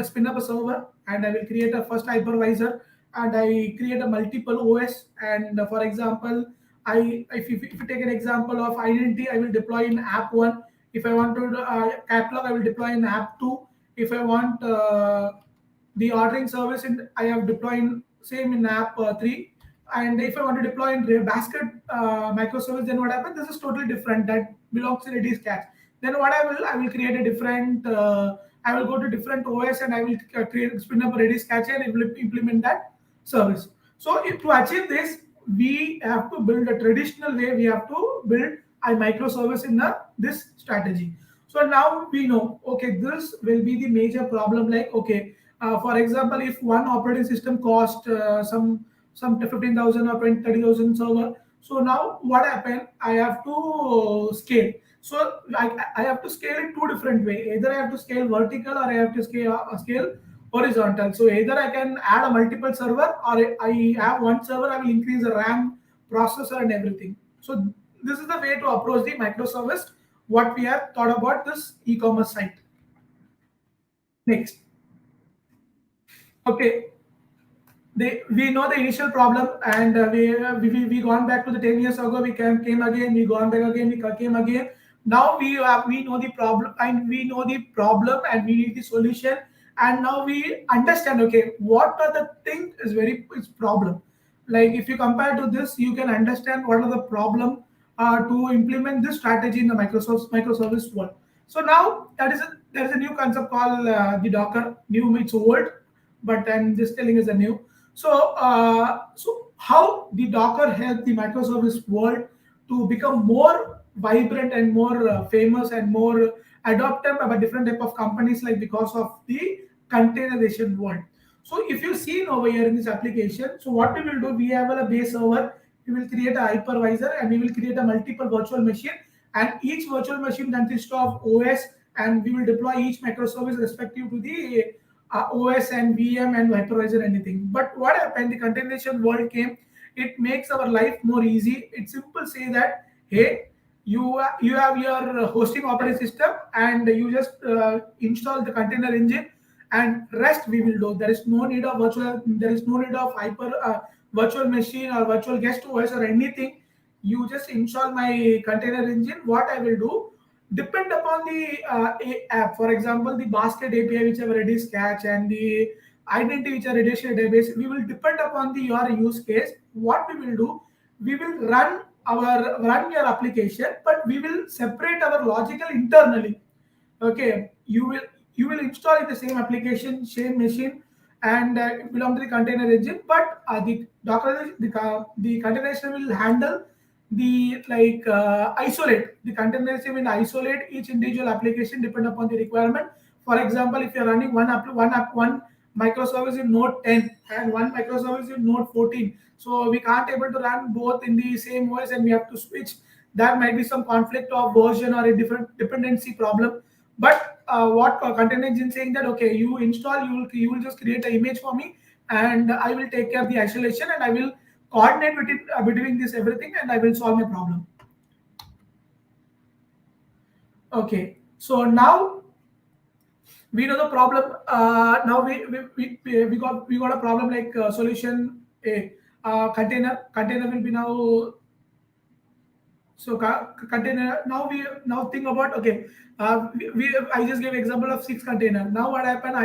spin up a server and I will create a first hypervisor and I create a multiple OS. And for example, if you take an example of identity, I will deploy in app 1. If I want to catalog, I will deploy in app 2. If I want the ordering service, I have deployed same in app 3. And if I want to deploy in basket microservice, then what happens? This is totally different. That belongs to Redis cache. Then what I will create a different. I will go to different OS and I will spin up a Redis cache and I will implement that service. So to achieve this, we have to build a traditional way. We have to build a microservice in this strategy. So now we know, okay, this will be the major problem. Like, okay, for example, if one operating system cost some 15,000 or 30,000 server. So now what happened? I have to scale. So I have to scale in two different ways. Either I have to scale vertical or I have to scale horizontal. So either I can add a multiple server or I have one server, I will increase the RAM, processor and everything. So this is the way to approach the microservice, what we have thought about this e-commerce site. Next. Okay. We know the initial problem and we gone back to the 10 years ago. We came again, we gone back again, we came again. Now we know the problem, and we know the problem, and we need the solution. And now we understand, okay, what are the thing is very is problem. Like if you compare to this, you can understand what are the problem to implement this strategy in the microservice world. So now there is a new concept called the Docker. New, it's old, but I'm just telling is a new. So how the Docker helped the microservice world to become more vibrant and more famous and more adopted by different type of companies, like because of the containerization world. So if you see over here in this application, so what we will do, we have a base server, we will create a hypervisor, and we will create a multiple virtual machine, and each virtual machine consists of OS, and we will deploy each microservice respective to the OS and VM and hypervisor anything. But what happened? The containerization world came. It makes our life more easy. It's simple. Say that, hey, you have your hosting operating system, and you just install the container engine, and rest we will do. There is no need of virtual. There is no need of hyper virtual machine or virtual guest OS or anything. You just install my container engine. What I will do, depend upon the app. For example, the basket API which have Redis catch, and the identity which are Redis database, we will depend upon the your use case. What we will do, we will run your application, but we will separate our logical internally. Okay, you will install in the same application, same machine, and belong to the container engine. But the containerization will handle the isolate the containerization will isolate each individual application depend upon the requirement. For example, if you're running one microservice in node 10 and one microservice in node 14, so we can't able to run both in the same OS, and we have to switch. There might be some conflict of version or a different dependency problem. But what container engine saying that, okay, you install, you will just create an image for me, and I will take care of the isolation, and I will coordinate between this everything, and I will solve my problem. Okay, so now we know the problem. Now we got a problem like solution A. Container will be now. So container, now think about, okay, I just gave example of 6 container. Now what happened,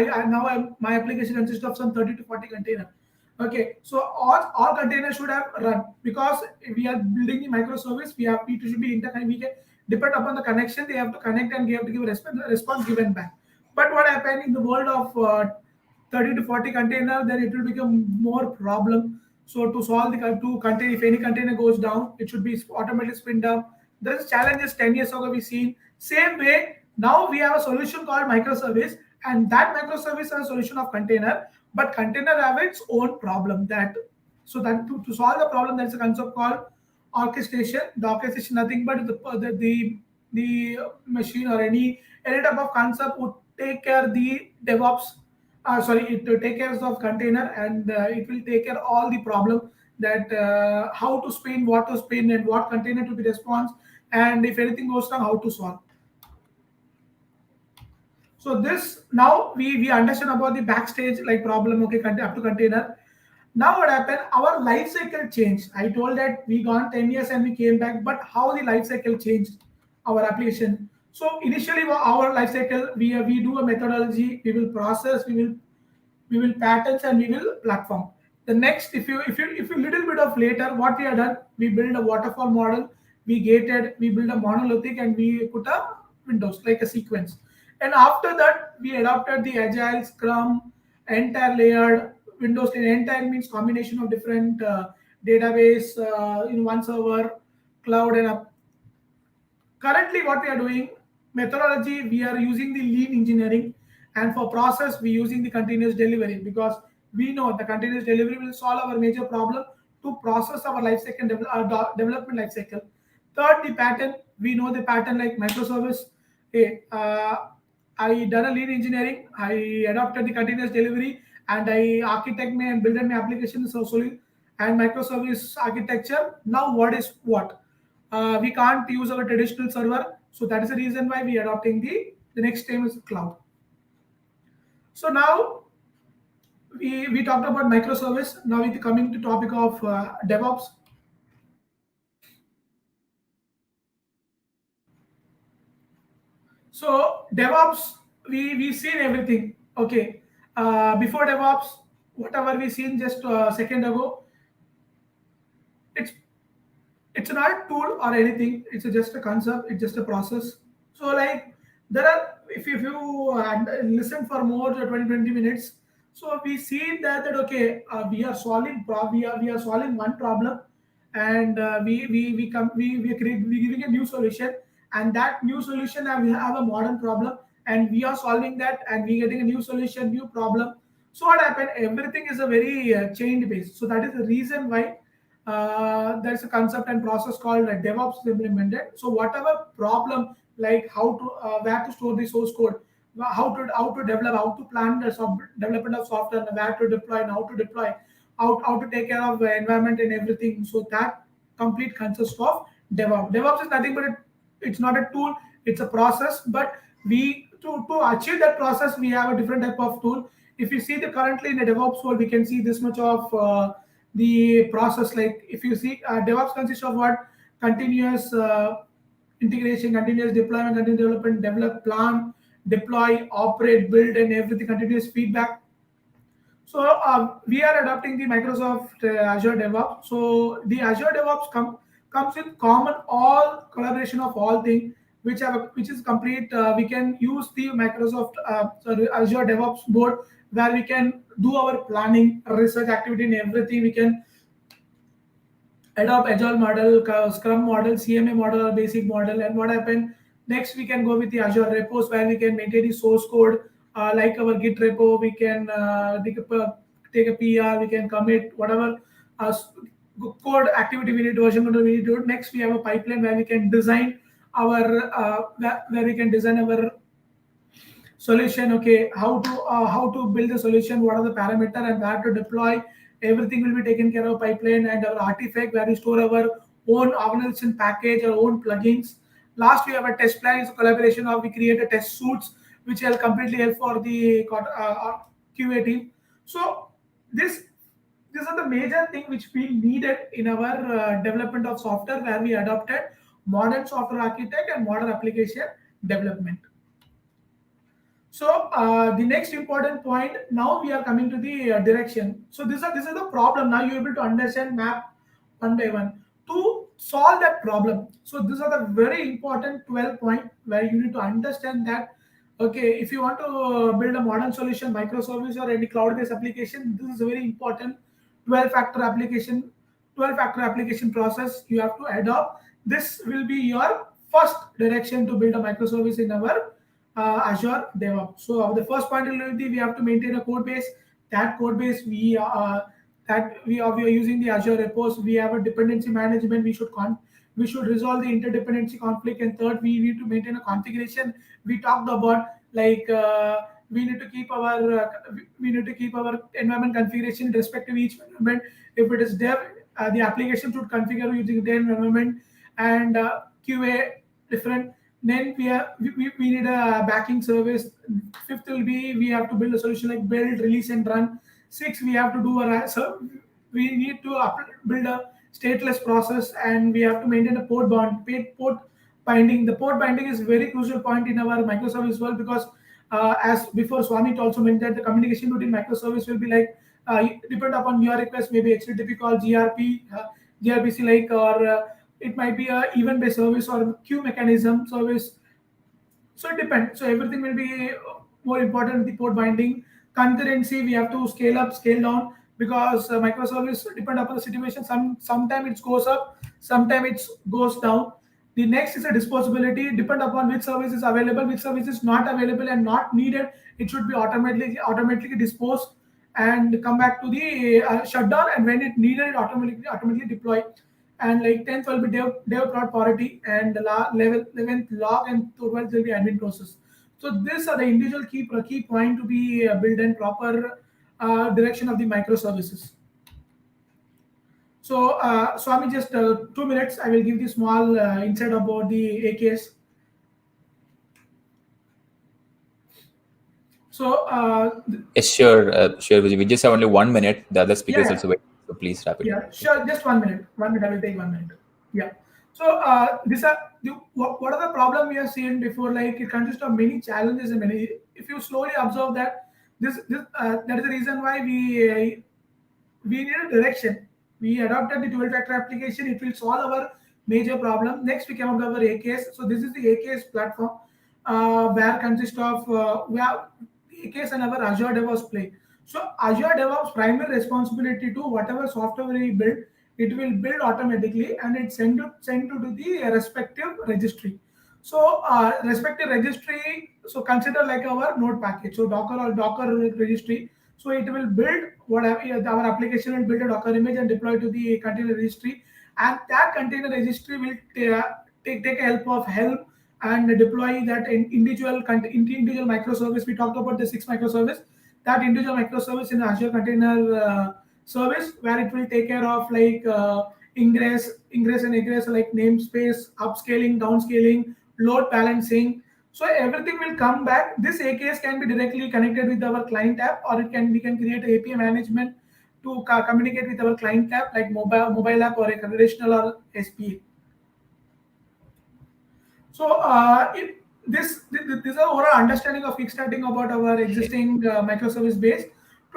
my application consists of some 30 to 40 container. Okay, so all containers should have run, because we are building the microservice. We should be interconnect. We can depend upon the connection. They have to connect, and we have to give a response given back. But what happened in the world of 30 to 40 container, then it will become more problem. So to solve the to contain, if any container goes down, it should be automatically spin down. There is challenges 10 years ago we seen. Same way, now we have a solution called microservice, and that microservice is a solution of container, but container have its own problem. That to solve the problem, there's a concept called orchestration. The orchestration nothing but the machine or any type of concept would take care the DevOps. It will take care of container, and it will take care all the problem that how to spin, what to spin, and what container to be response, and if anything goes wrong, how to solve. So this, now we understand about the backstage like problem. Okay, up to container. Now what happened? Our life cycle changed. I told that we gone 10 years and we came back, but how the life cycle changed our application. So initially our life cycle, we do a methodology, we will process, we will patterns, and we will platform. The next, if you little bit of later, what we have done, we build a waterfall model, we gated, we build a monolithic, and we put a windows like a sequence. And after that, we adopted the agile scrum, entire layered windows. And entire means combination of different database in one server, cloud, and currently what we are doing, methodology, we are using the lean engineering, and for process we using the continuous delivery, because we know the continuous delivery will solve our major problem to process our life cycle development life cycle. Third, the pattern, we know the pattern like microservice. Hey, I done a lean engineering, I adopted the continuous delivery, and I architect my and build my application solely and microservice architecture. Now what is what? We can't use our traditional server, so that is the reason why we are adopting the next time is cloud. So now we talked about microservice. Now we coming to topic of DevOps. So DevOps, we seen everything. Okay, before DevOps, whatever we seen just a second ago, it's it's not a tool or anything. It's just a concept. It's just a process. So like there are, if you listen for more than 20 minutes, so we see that okay, we are solving we are solving one problem, and we giving a new solution, and that new solution we have a modern problem, and we are solving that, and we getting a new solution, new problem. So what happened, everything is a very chain based. So that is the reason why there's a concept and process called DevOps is implemented. So whatever problem, like how to where to store the source code, how to develop, how to plan the development of software, and where to deploy and how to take care of the environment and everything. So that complete consists of DevOps. DevOps is nothing but it's not a tool, it's a process. But we to achieve that process, we have a different type of tool. If you see the currently in the DevOps world, we can see this much of the process. Like if you see DevOps consists of what? Continuous integration, continuous deployment, continuous development, develop, plan, deploy, operate, build, and everything, continuous feedback. So we are adopting the Microsoft Azure DevOps. So the Azure DevOps comes with common all collaboration of all things, which is complete. We can use the Microsoft Azure DevOps board, where we can do our planning, research activity, and everything. We can adopt agile model, scrum model, CMA model, or basic model. And what happened next, we can go with the Azure repos, where we can maintain the source code, like our Git repo. We can take a PR, we can commit whatever code activity we need, version control we need to do. Next, we have a pipeline where we can design our where we can design our solution. Okay, how to build the solution, what are the parameter, and where to deploy. Everything will be taken care of pipeline, and our artifact where we store our own organization package, our own plugins. Last, we have a test plan. It's a collaboration of we create a test suits which will completely help for the QA team. So these are the major thing which we needed in our development of software, where we adopted modern software architect and modern application development. So the next important point, now we are coming to the direction. So this is the problem. Now you're able to understand map one by one to solve that problem. So these are the very important 12 point where you need to understand that, okay, if you want to build a modern solution, microservice or any cloud-based application, this is a very important 12 factor application process you have to adopt. This will be your first direction to build a microservice in our Azure DevOps. So the first point will be we have to maintain a code base. That code base we are using the Azure repos. We have a dependency management. We should resolve the interdependency conflict. And third, we need to maintain a configuration. We talked about like we need to keep our environment configuration in respect to each environment. If it is dev, the application should configure using dev environment, and QA different. Then we need a backing service. Fifth will be we have to build a solution like build, release, and run. Six, we have to do we need to build a stateless process, and we have to maintain a port binding. The port binding is very crucial point in our microservice world, because as before Swami also mentioned that the communication between microservice will be like depend upon your request, maybe HTTP call, gRPC like, or it might be a event-based service or queue mechanism service. So it depends. So everything will be more important. The port binding, concurrency, we have to scale up, scale down, because microservice depend upon the situation. Sometimes it goes up, sometimes it goes down. The next is a disposability. Depend upon which service is available, which service is not available and not needed. It should be automatically disposed and come back to the shutdown. And when it needed, it automatically deploy. And like 10th will be dev priority, and the 11th log, and 12th will be admin process. So these are the individual key point to be built in proper direction of the microservices. So Swami, just 2 minutes, I will give the small insight about the AKS. So Yes, sure, Vijay. We just have only 1 minute. The other speakers Yeah. also wait. So please wrap it. Yeah, sure. Just 1 minute. 1 minute. I will take 1 minute. Yeah. So these are what are the problem we have seen before? Like it consists of many challenges and many. If you slowly observe that, this that is the reason why we need a direction. We adopted the dual factor application. It will solve our major problem. Next, we came up with our AKS. So this is the AKS platform where consists of where AKS and our Azure DevOps play. So Azure DevOps primary responsibility to whatever software we build, it will build automatically and it send to the respective registry. So respective registry, so consider like our node package. So Docker or Docker registry. So it will build whatever our application will build a Docker image and deploy to the container registry, and that container registry will take help and deploy that individual microservice. We talked about the 6 microservice. That individual microservice in Azure Container Service, where it will take care of like ingress and egress, like namespace, upscaling, downscaling, load balancing. So everything will come back. This AKS can be directly connected with our client app, or we can create a API management to communicate with our client app, like mobile app or a traditional or SPA. So this is overall understanding of kickstarting about our existing microservice base.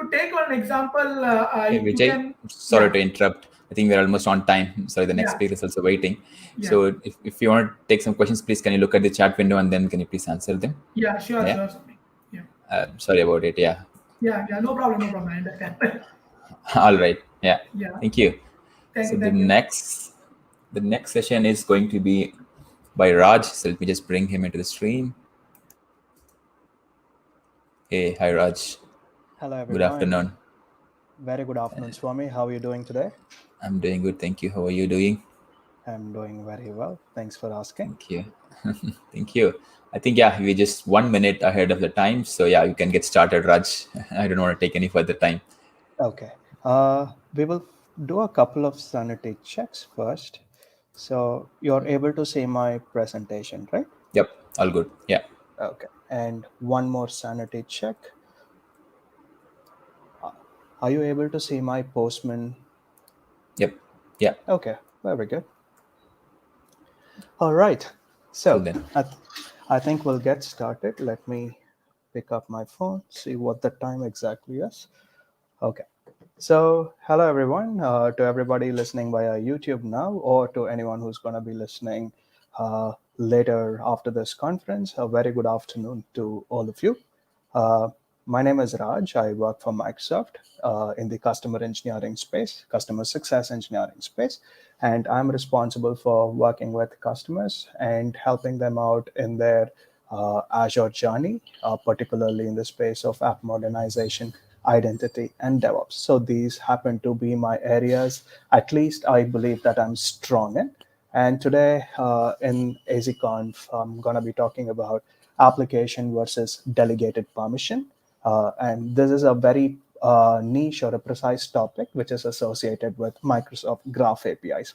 To take one example, Hey, you Vijay, can sorry to interrupt. I think we're almost on time. Sorry, the next yeah speaker is also waiting. yeah So if you want to take some questions, please can you look at the chat window and then can you please answer them? yeah sure Yeah. sure Swami. Yeah Sorry about it. Yeah. yeah no problem I understand. All right. Yeah. Yeah, Thank you. So thank you. the next session is going to be by Raj. So let me just bring him into the stream. Hey, hi Raj. Hello, Good everyone. afternoon. Very good afternoon, Swami. How are you doing today? I'm doing good. Thank you. How are you doing? I'm doing very well. Thanks for asking. Thank you. Thank you. I think, yeah, we're just 1 minute ahead of the time. So, yeah, you can get started, Raj. I don't want to take any further time. Okay. We will do a couple of sanity checks first. So you're able to see my presentation, right? Yep. All good. Yeah. Okay. And one more sanity check. Are you able to see my Postman? Yep. Yeah. Okay. Very good. All right. So Cool then. I think we'll get started. Let me pick up my phone, see what the time exactly is. Okay. So, hello everyone, to everybody listening via YouTube now, or to anyone who's going to be listening later after this conference. A very good afternoon to all of you. My name is Raj. I work for Microsoft in the customer engineering space, customer success engineering space, and I'm responsible for working with customers and helping them out in their Azure journey, particularly in the space of app modernization, identity, and DevOps. So these happen to be my areas, at least I believe that I'm strong in. And today in AZConf, I'm going to be talking about application versus delegated permission. And this is a very niche or a precise topic which is associated with Microsoft Graph APIs.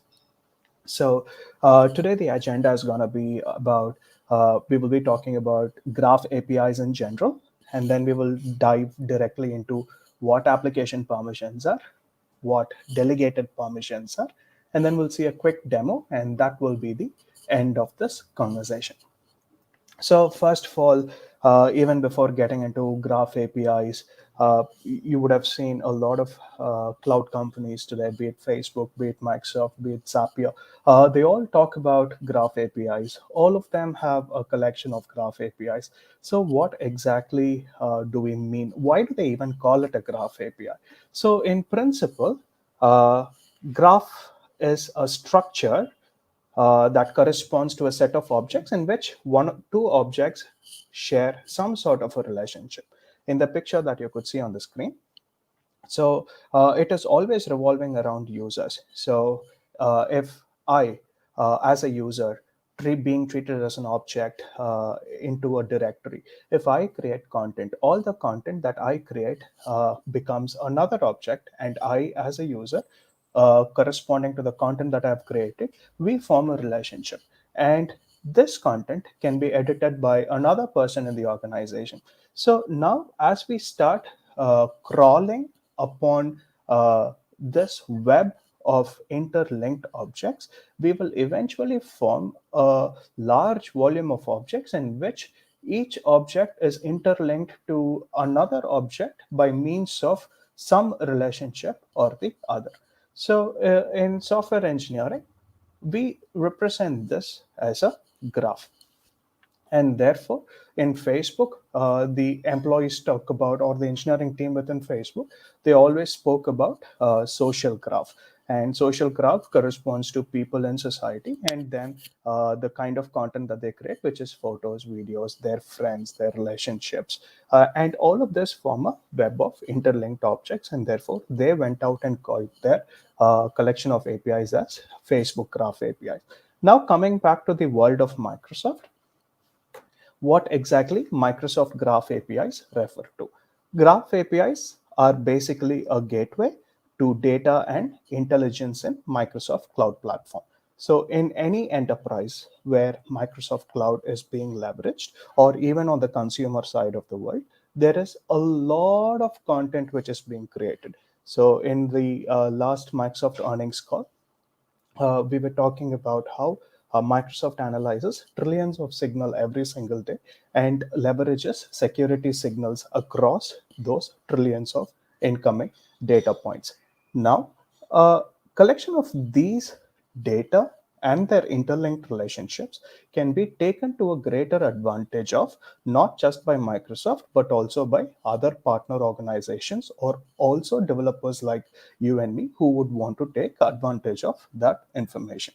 So today the agenda is going to be about, we will be talking about Graph APIs in general, and then we will dive directly into what application permissions are, what delegated permissions are, and then we'll see a quick demo, and that will be the end of this conversation. So first of all, even before getting into Graph APIs, you would have seen a lot of cloud companies today, be it Facebook, be it Microsoft, be it Zapier. They all talk about Graph APIs. All of them have a collection of Graph APIs. So what exactly do we mean? Why do they even call it a Graph API? So in principle, Graph is a structure that corresponds to a set of objects in which one or two objects share some sort of a relationship. In the picture that you could see on the screen, so it is always revolving around users. So if I, as a user, being treated as an object into a directory, if I create content, all the content that I create becomes another object, and I, as a user, corresponding to the content that I've created, we form a relationship. And this content can be edited by another person in the organization. So now, as we start crawling upon this web of interlinked objects, we will eventually form a large volume of objects in which each object is interlinked to another object by means of some relationship or the other. So in software engineering, we represent this as a graph. And therefore, in Facebook, the employees talk about, or the engineering team within Facebook, they always spoke about social graph. And social graph corresponds to people in society, and then the kind of content that they create, which is photos, videos, their friends, their relationships, and all of this form a web of interlinked objects. And therefore, they went out and called their collection of APIs as Facebook Graph APIs. Now, coming back to the world of Microsoft, what exactly Microsoft Graph APIs refer to. Graph APIs are basically a gateway to data and intelligence in Microsoft Cloud Platform. So in any enterprise where Microsoft Cloud is being leveraged, or even on the consumer side of the world, there is a lot of content which is being created. So in the last Microsoft earnings call, we were talking about how Microsoft analyzes trillions of signal every single day and leverages security signals across those trillions of incoming data points. Now, a collection of these data and their interlinked relationships can be taken to a greater advantage of not just by Microsoft, but also by other partner organizations, or also developers like you and me who would want to take advantage of that information.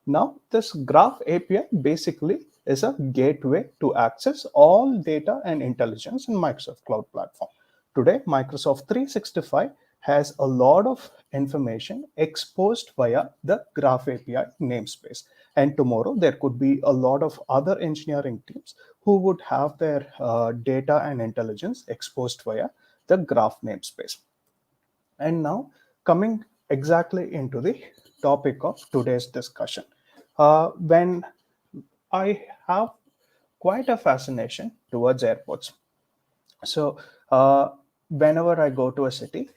Now, this Graph API basically is a gateway to access all data and intelligence in Microsoft Cloud Platform. Today, Microsoft 365 has a lot of information exposed via the Graph API namespace. And tomorrow, there could be a lot of other engineering teams who would have their data and intelligence exposed via the Graph namespace. And now, coming exactly into the topic of today's discussion. When I have quite a fascination towards airports. So, whenever I go to a city,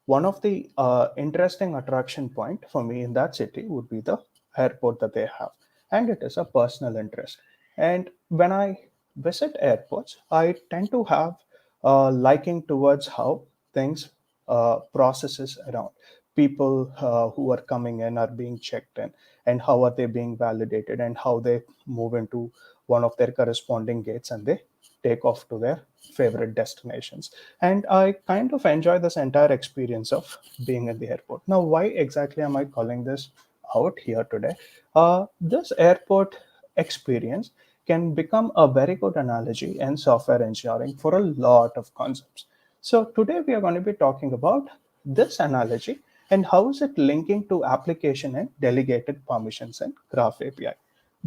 one of the interesting attraction point for me in that city would be the airport that they have, and it is a personal interest. And when I visit airports, I tend to have liking towards how things processes around. People who are coming in are being checked in, and how are they being validated, and how they move into one of their corresponding gates and they take off to their favorite destinations. And I kind of enjoy this entire experience of being at the airport. Now, why exactly am I calling this out here today? This airport experience can become a very good analogy in software engineering for a lot of concepts. So today we are going to be talking about this analogy and how is it linking to application and delegated permissions in Graph API.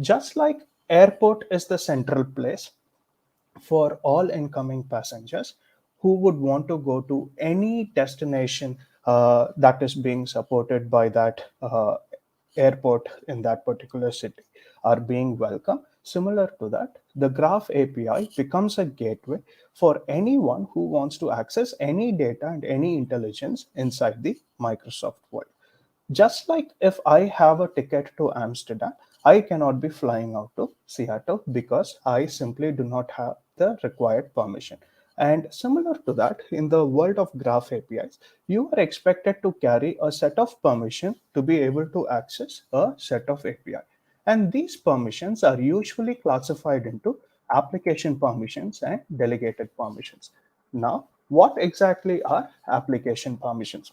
Just like airport is the central place for all incoming passengers who would want to go to any destination that is being supported by that airport in that particular city are being welcome. Similar to that, the Graph API becomes a gateway for anyone who wants to access any data and any intelligence inside the Microsoft world. Just like if I have a ticket to Amsterdam, I cannot be flying out to Seattle because I simply do not have the required permission. And similar to that, in the world of Graph APIs, you are expected to carry a set of permission to be able to access a set of API. And these permissions are usually classified into application permissions and delegated permissions. Now, what exactly are application permissions?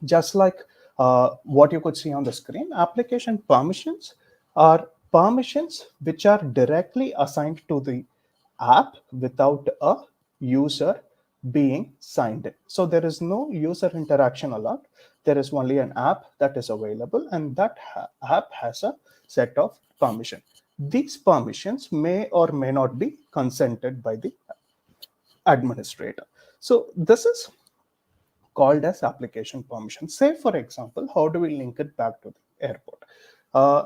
Just like what you could see on the screen, application permissions are permissions which are directly assigned to the app without a user being signed in. So there is no user interaction allowed. There is only an app that is available, and that app has a set of permission. These permissions may or may not be consented by the administrator. So this is called as application permission. Say, for example, how do we link it back to the airport?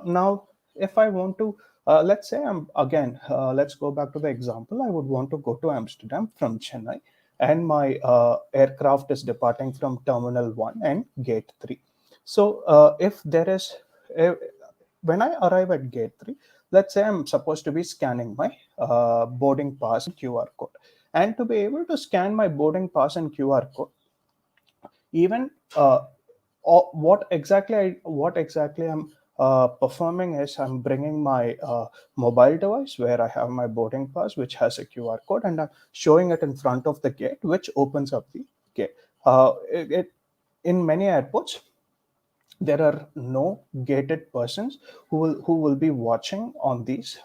Now, if I want to, let's say let's go back to the example. I would want to go to Amsterdam from Chennai, and my aircraft is departing from Terminal 1 and Gate 3. So if there is, when I arrive at gate 3, let's say I'm supposed to be scanning my boarding pass and QR code. And to be able to scan my boarding pass and QR code, even what exactly I'm performing is I'm bringing my mobile device where I have my boarding pass, which has a QR code, and I'm showing it in front of the gate, which opens up the gate. In many airports, there are no gated persons who will be watching on these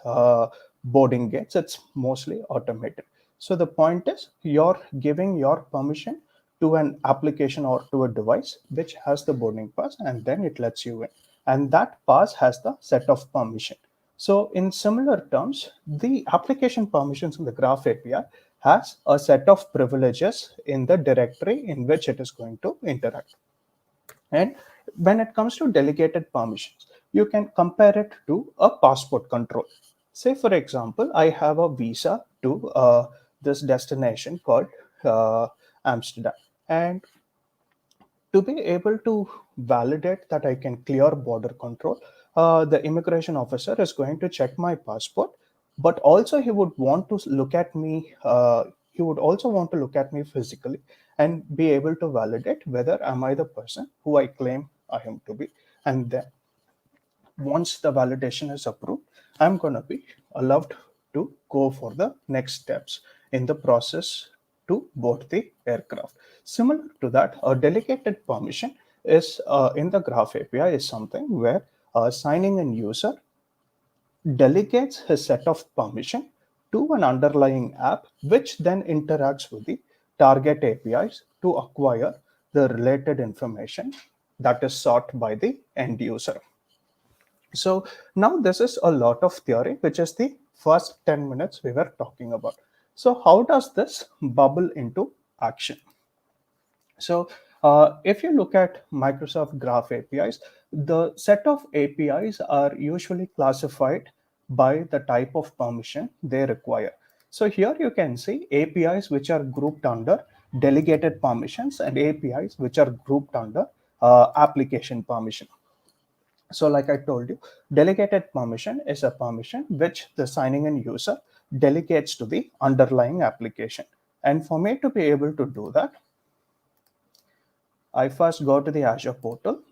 boarding gates. It's mostly automated. So the point is, you're giving your permission to an application or to a device which has the boarding pass, and then it lets you in, and that pass has the set of permission. So in similar terms, the application permissions in the Graph API has a set of privileges in the directory in which it is going to interact. And when it comes to delegated permissions, you can compare it to a passport control. Say, for example, I have a visa to this destination called Amsterdam. And to be able to validate that I can clear border control, the immigration officer is going to check my passport, but also he would want to look at me. He would also want to look at me physically and be able to validate whether am I the person who I claim I am to be. And then once the validation is approved, I'm going to be allowed to go for the next steps in the process to board the aircraft. Similar to that, a delegated permission is in the Graph API is something where signing in user delegates his set of permission to an underlying app, which then interacts with the target APIs to acquire the related information that is sought by the end user. So now this is a lot of theory, which is the first 10 minutes we were talking about. So how does this bubble into action? So if you look at Microsoft Graph APIs, the set of APIs are usually classified by the type of permission they require. So here you can see APIs which are grouped under delegated permissions and APIs which are grouped under application permission. So like I told you, delegated permission is a permission which the signing in user delegates to the underlying application. And for me to be able to do that, I first go to the Azure portal.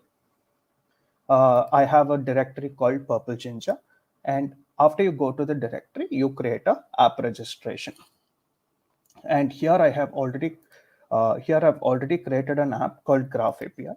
I have a directory called Purple Ginger. And after you go to the directory, you create a app registration. And here I've already created an app called Graph API.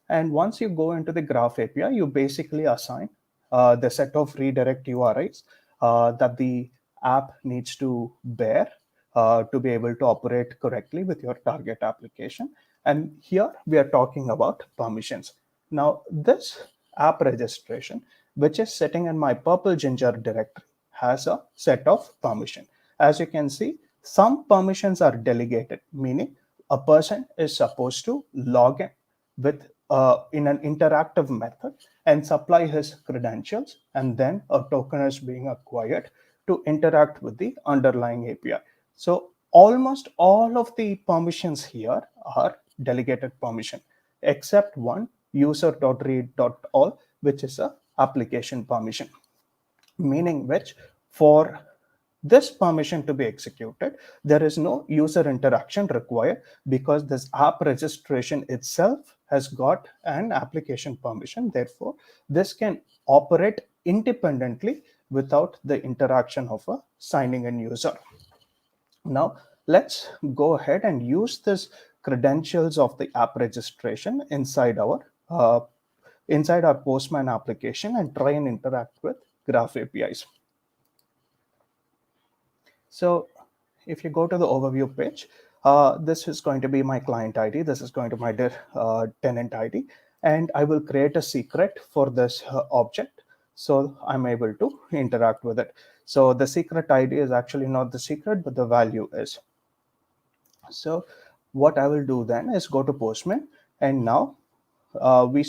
And once you go into the Graph API, you basically assign the set of redirect URIs that the app needs to bear to be able to operate correctly with your target application. And here we are talking about permissions. Now, this app registration, which is sitting in my Purple Ginger directory, has a set of permission. As you can see, some permissions are delegated, meaning a person is supposed to log in with in an interactive method and supply his credentials, and then a token is being acquired to interact with the underlying API. So almost all of the permissions here are delegated permission, except one, user.read.all, which is a application permission, meaning which for this permission to be executed, there is no user interaction required because this app registration itself has got an application permission. Therefore, this can operate independently without the interaction of a signing in user. Now, let's go ahead and use this credentials of the app registration inside our Postman application and try and interact with Graph APIs. So if you go to the overview page, this is going to be my client ID. This is going to be my tenant ID. And I will create a secret for this object. So I'm able to interact with it. So the secret ID is actually not the secret, but the value is. So what I will do then is go to Postman, and now we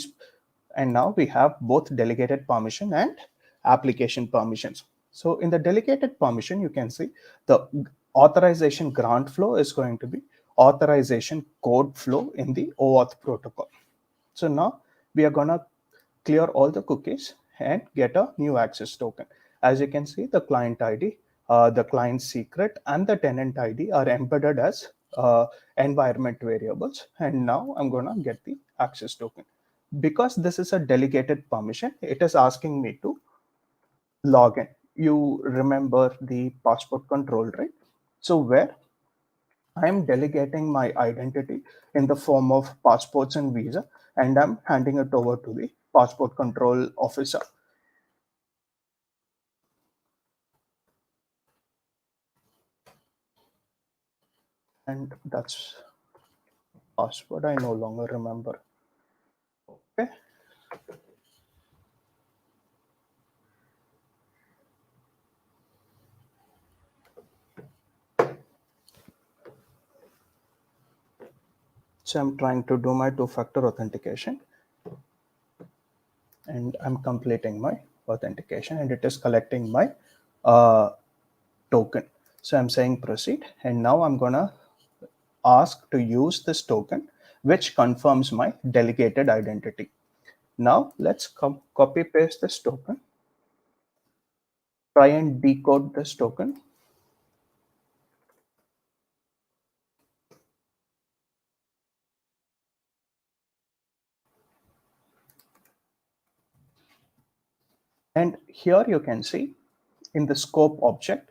have both delegated permission and application permissions. So in the delegated permission, you can see the authorization grant flow is going to be authorization code flow in the OAuth protocol. So now we are gonna clear all the cookies and get a new access token. As you can see, the client ID, the client secret, and the tenant ID are embedded as environment variables. And now I'm gonna get the access token. Because this is a delegated permission, it is asking me to log in. You remember the passport control, right? So where I'm delegating my identity in the form of passports and visa, and I'm handing it over to the passport control officer. And that's password I no longer remember. Okay. So I'm trying to do my two-factor authentication, and I'm completing my authentication, and it is collecting my token. So I'm saying proceed, and now I'm gonna ask to use this token, which confirms my delegated identity. Now let's copy paste this token, try and decode this token. And here you can see in the scope object,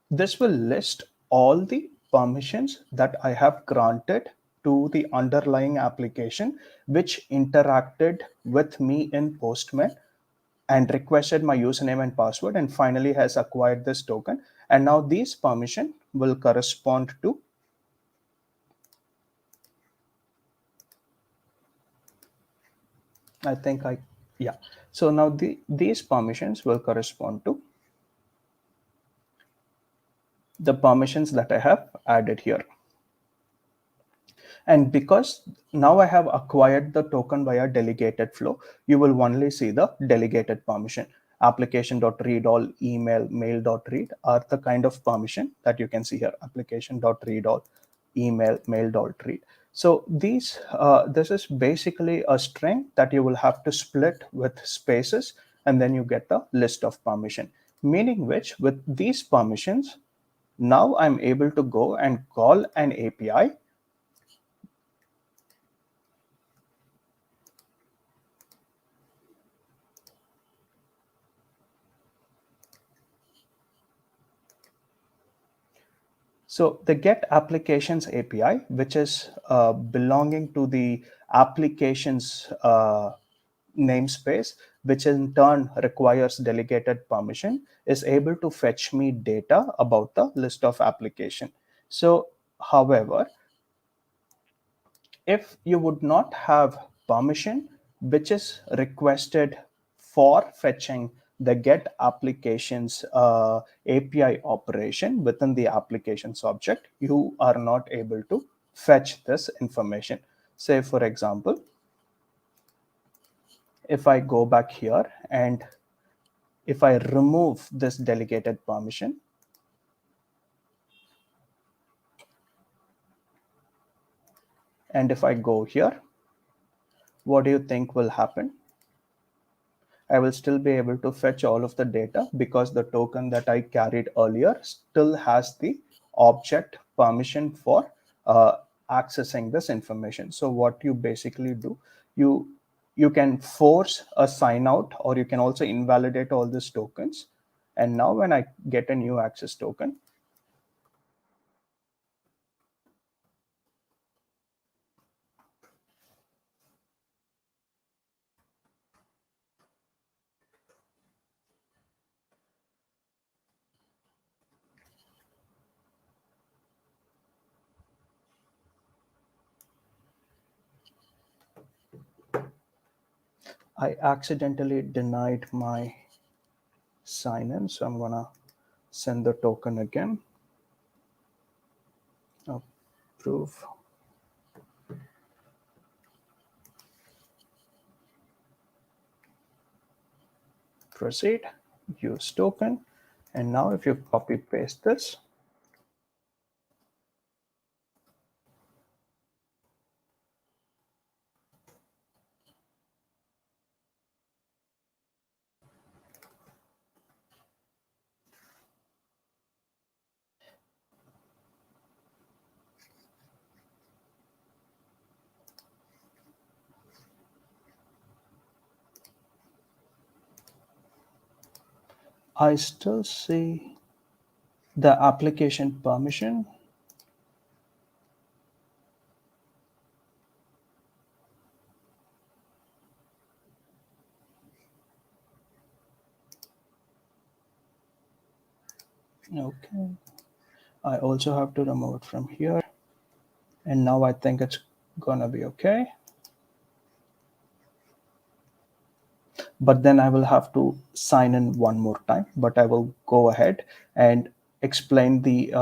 this will list all the permissions that I have granted to the underlying application, which interacted with me in Postman and requested my username and password, and finally has acquired this token. And now these permission will correspond to So now these permissions will correspond to the permissions that I have added here. And because now I have acquired the token via delegated flow, you will only see the delegated permission. Application.read all, email, mail.read are the kind of permission that you can see here. Application.read all, email, mail.read. So this is basically a string that you will have to split with spaces, and then you get the list of permission. Meaning which, with these permissions, now I'm able to go and call an API So the get applications API, which is belonging to the applications namespace, which in turn requires delegated permission, is able to fetch me data about the list of application. So, however, if you would not have permission, which is requested for fetching the get applications API operation within the applications object, you are not able to fetch this information. Say, for example, if I go back here and if I remove this delegated permission, and if I go here, what do you think will happen? I will still be able to fetch all of the data because the token that I carried earlier still has the object permission for accessing this information. So what you basically do, you can force a sign out, or you can also invalidate all these tokens. And now when I get a new access token, I accidentally denied my sign in. So I'm gonna send the token again. Approve. Proceed, use token. And now if you copy paste this, I still see the application permission. Okay. I also have to remove it from here. And now I think it's gonna be okay. But then I will have to sign in one more time. But I will go ahead and explain the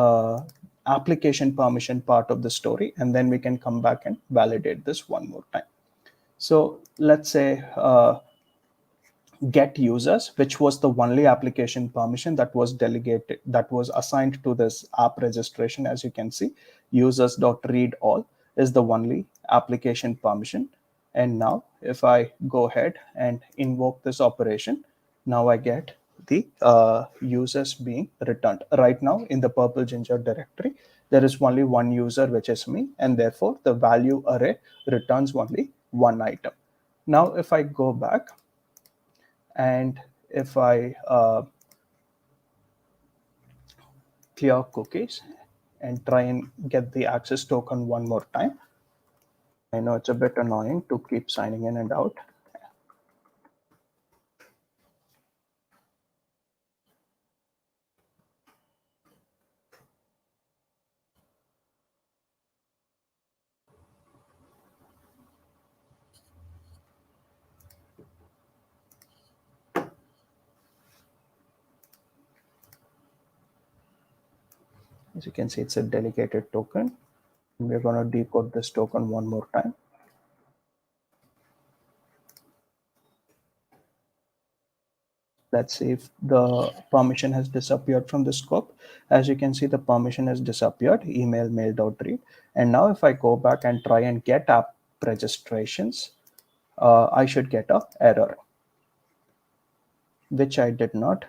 application permission part of the story, and then we can come back and validate this one more time. So let's say get users, which was the only application permission that was delegated, that was assigned to this app registration. As you can see, users.read all is the only application permission. And now if I go ahead and invoke this operation, now I get the users being returned. Right now in the purple ginger directory, there is only one user, which is me, and therefore the value array returns only one item. Now if I go back and if I clear cookies and try and get the access token one more time, I know it's a bit annoying to keep signing in and out. As you can see, it's a dedicated token. We're going to decode this token one more time. Let's see if the permission has disappeared from the scope. As you can see, the permission has disappeared, email mail.read. And now if I go back and try and get app registrations, I should get an error, which I did not.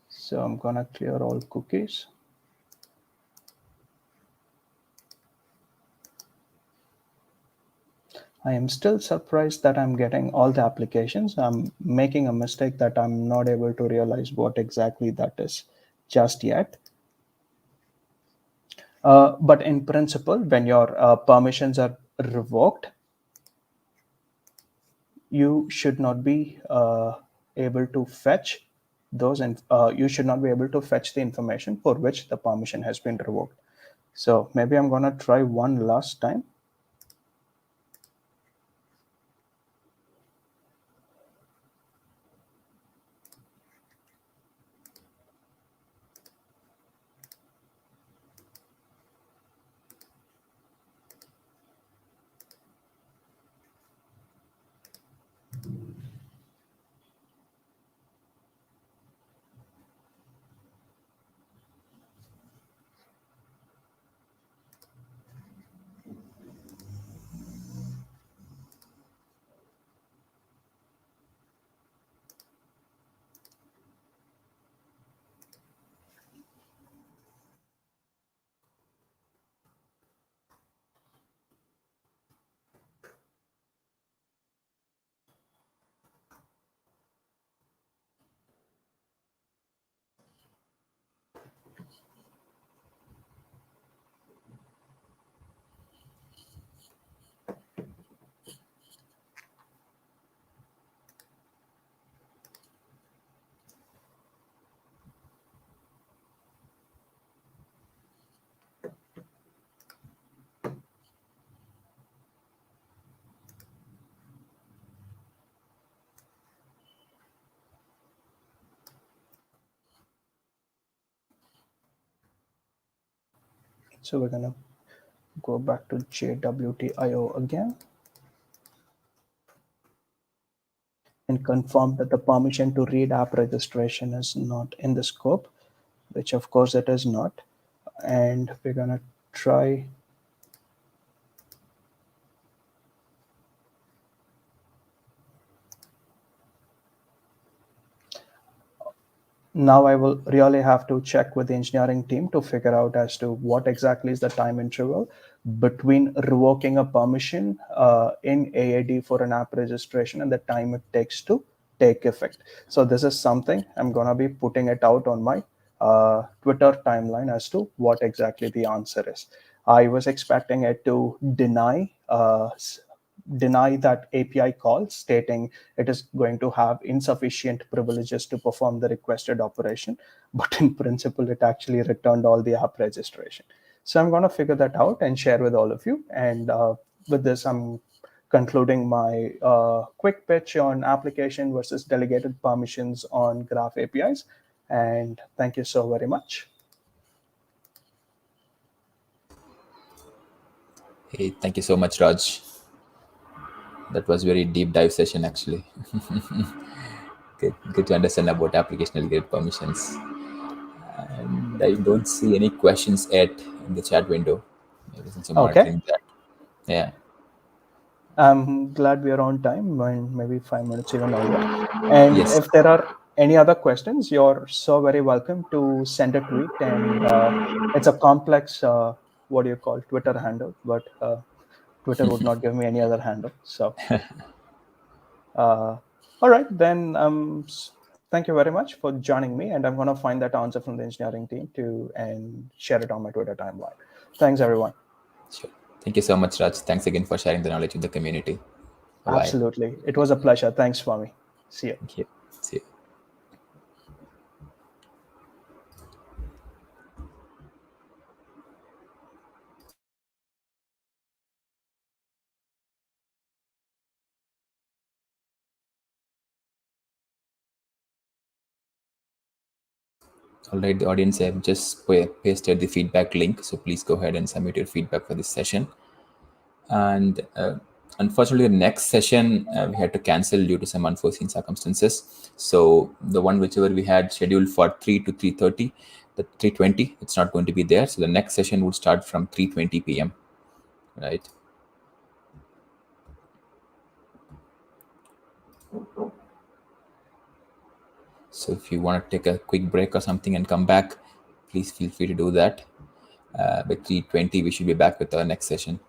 So I'm gonna clear all cookies. I am still surprised that I'm getting all the applications. I'm making a mistake that I'm not able to realize what exactly that is just yet. But in principle, when your permissions are revoked, you should not be able to fetch those, and you should not be able to fetch the information for which the permission has been revoked. So maybe I'm gonna try one last time. So we're gonna go back to JWT.io again and confirm that the permission to read app registration is not in the scope, which of course it is not. And we're gonna try now. I will really have to check with the engineering team to figure out as to what exactly is the time interval between revoking a permission in AAD for an app registration and the time it takes to take effect. So this is something I'm going to be putting it out on my Twitter timeline as to what exactly the answer is. I was expecting it to deny that API call, stating it is going to have insufficient privileges to perform the requested operation. But in principle, it actually returned all the app registration. So I'm going to figure that out and share with all of you. And with this, I'm concluding my quick pitch on application versus delegated permissions on Graph APIs. And thank you so very much. Hey, thank you so much, Raj. That was very deep dive session, actually. Good to understand about application delegated permissions. And I don't see any questions yet in the chat window. Maybe since you're Okay. monitoring that. Yeah. I'm glad we are on time, and maybe 5 minutes even over. And Yes. if there are any other questions, you're so very welcome to send a tweet. And it's a complex, what do you call, Twitter handle, but Twitter would not give me any other handle. So, all right, then thank you very much for joining me. And I'm going to find that answer from the engineering team and share it on my Twitter timeline. Thanks, everyone. Sure. Thank you so much, Raj. Thanks again for sharing the knowledge with the community. Bye-bye. Absolutely. It was a pleasure. Thanks, Swami. See you. Thank you. See you. All right, the audience, I have just pasted the feedback link. So please go ahead and submit your feedback for this session. And unfortunately, the next session we had to cancel due to some unforeseen circumstances. So the one whichever we had scheduled for 3 to 3:30, the 3:20, it's not going to be there. So the next session would start from 3:20 p.m. Right. So if you want to take a quick break or something and come back, please feel free to do that. By 3:20, we should be back with our next session.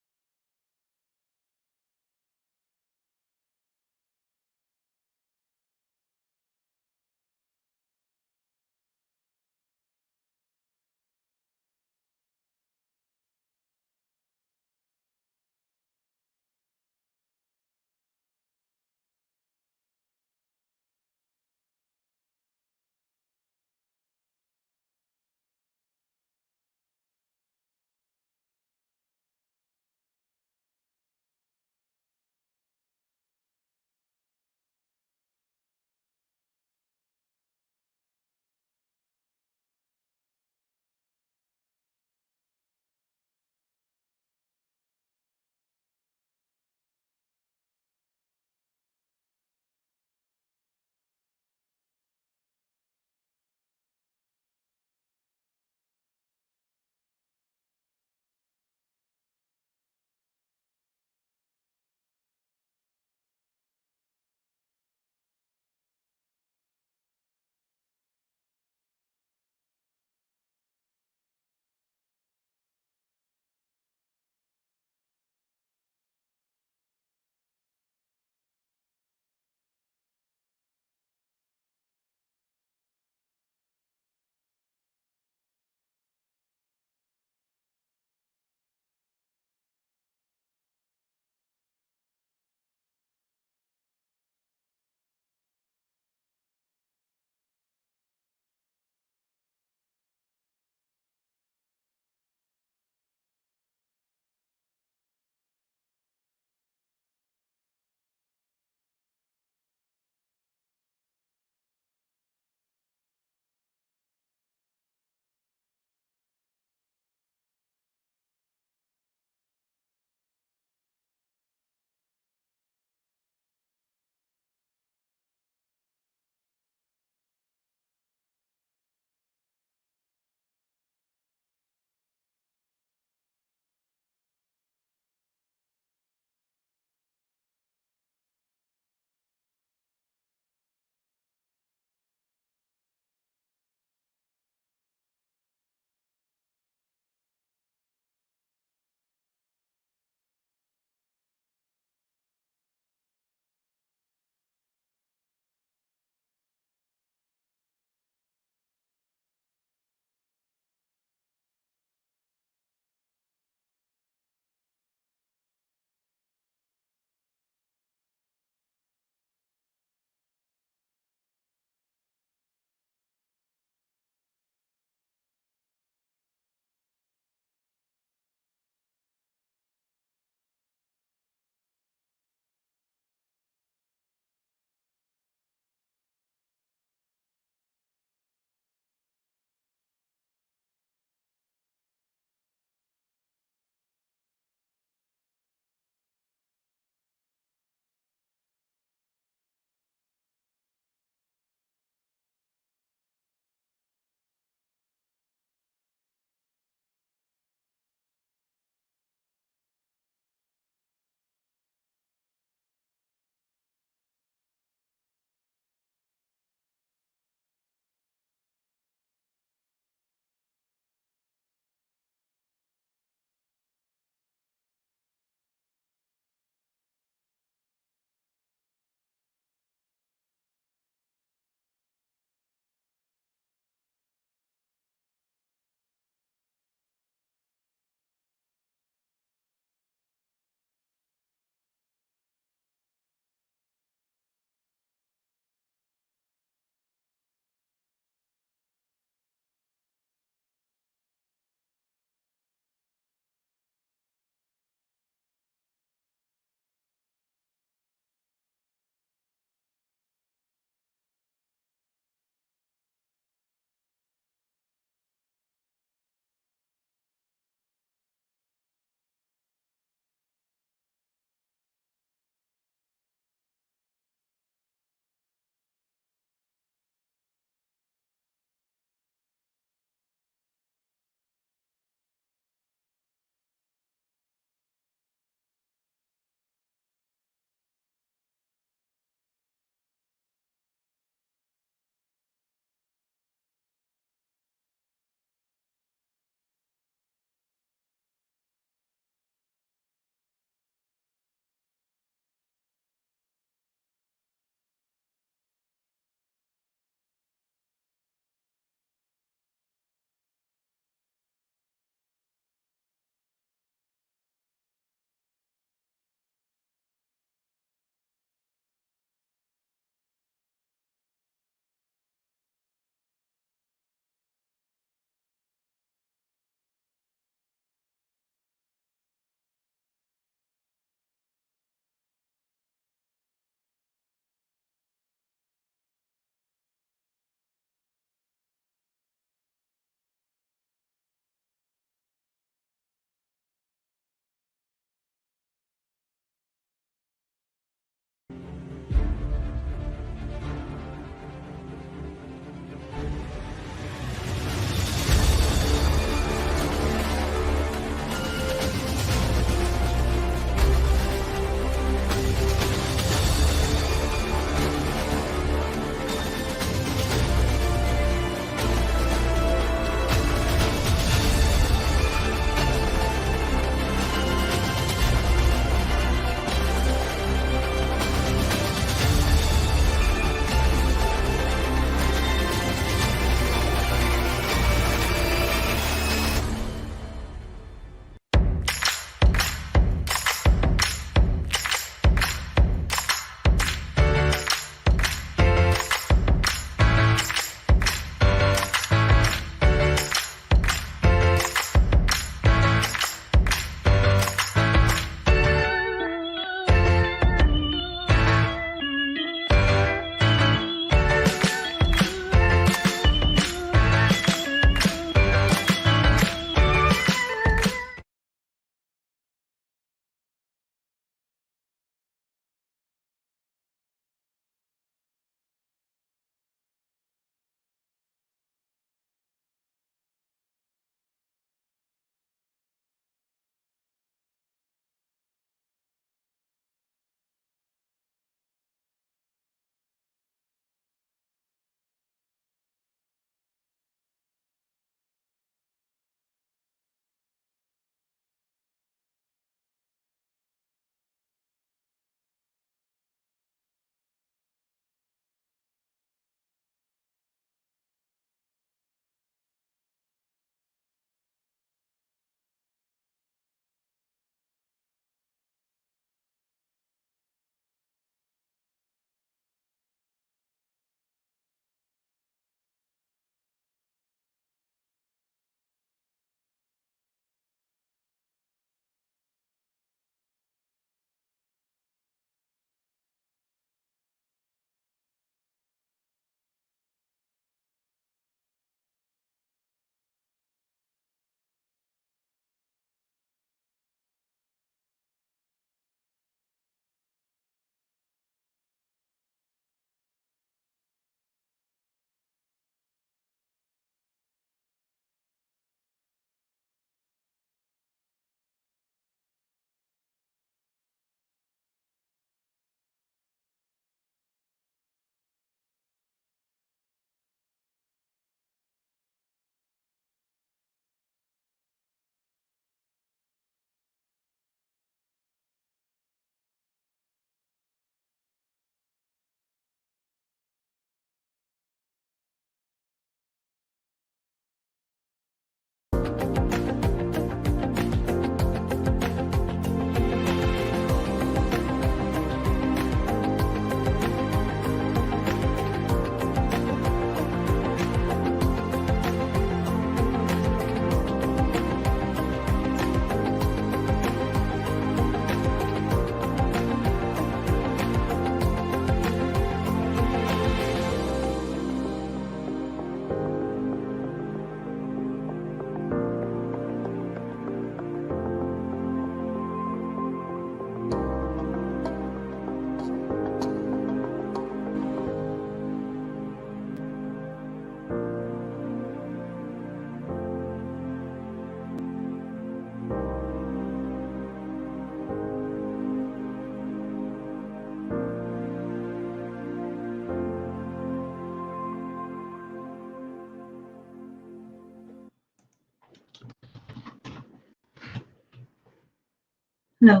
Hello.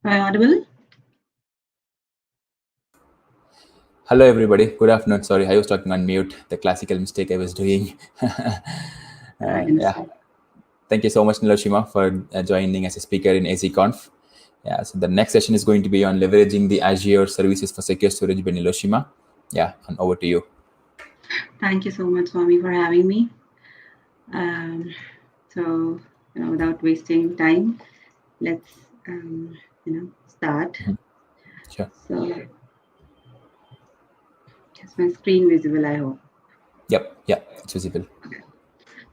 Am I audible? Hello, everybody. Good afternoon. Sorry, I was talking on mute. The classical mistake I was doing. I Yeah. understand. Thank you so much, Niloshima, for joining as a speaker in AZConf. Yeah. So the next session is going to be on leveraging the Azure services for secure storage by Niloshima. Yeah. And over to you. Thank you so much, Swami, for having me. So, without wasting time, let's start. Sure. So, is my screen visible? I hope. Yep. Yeah. It's visible.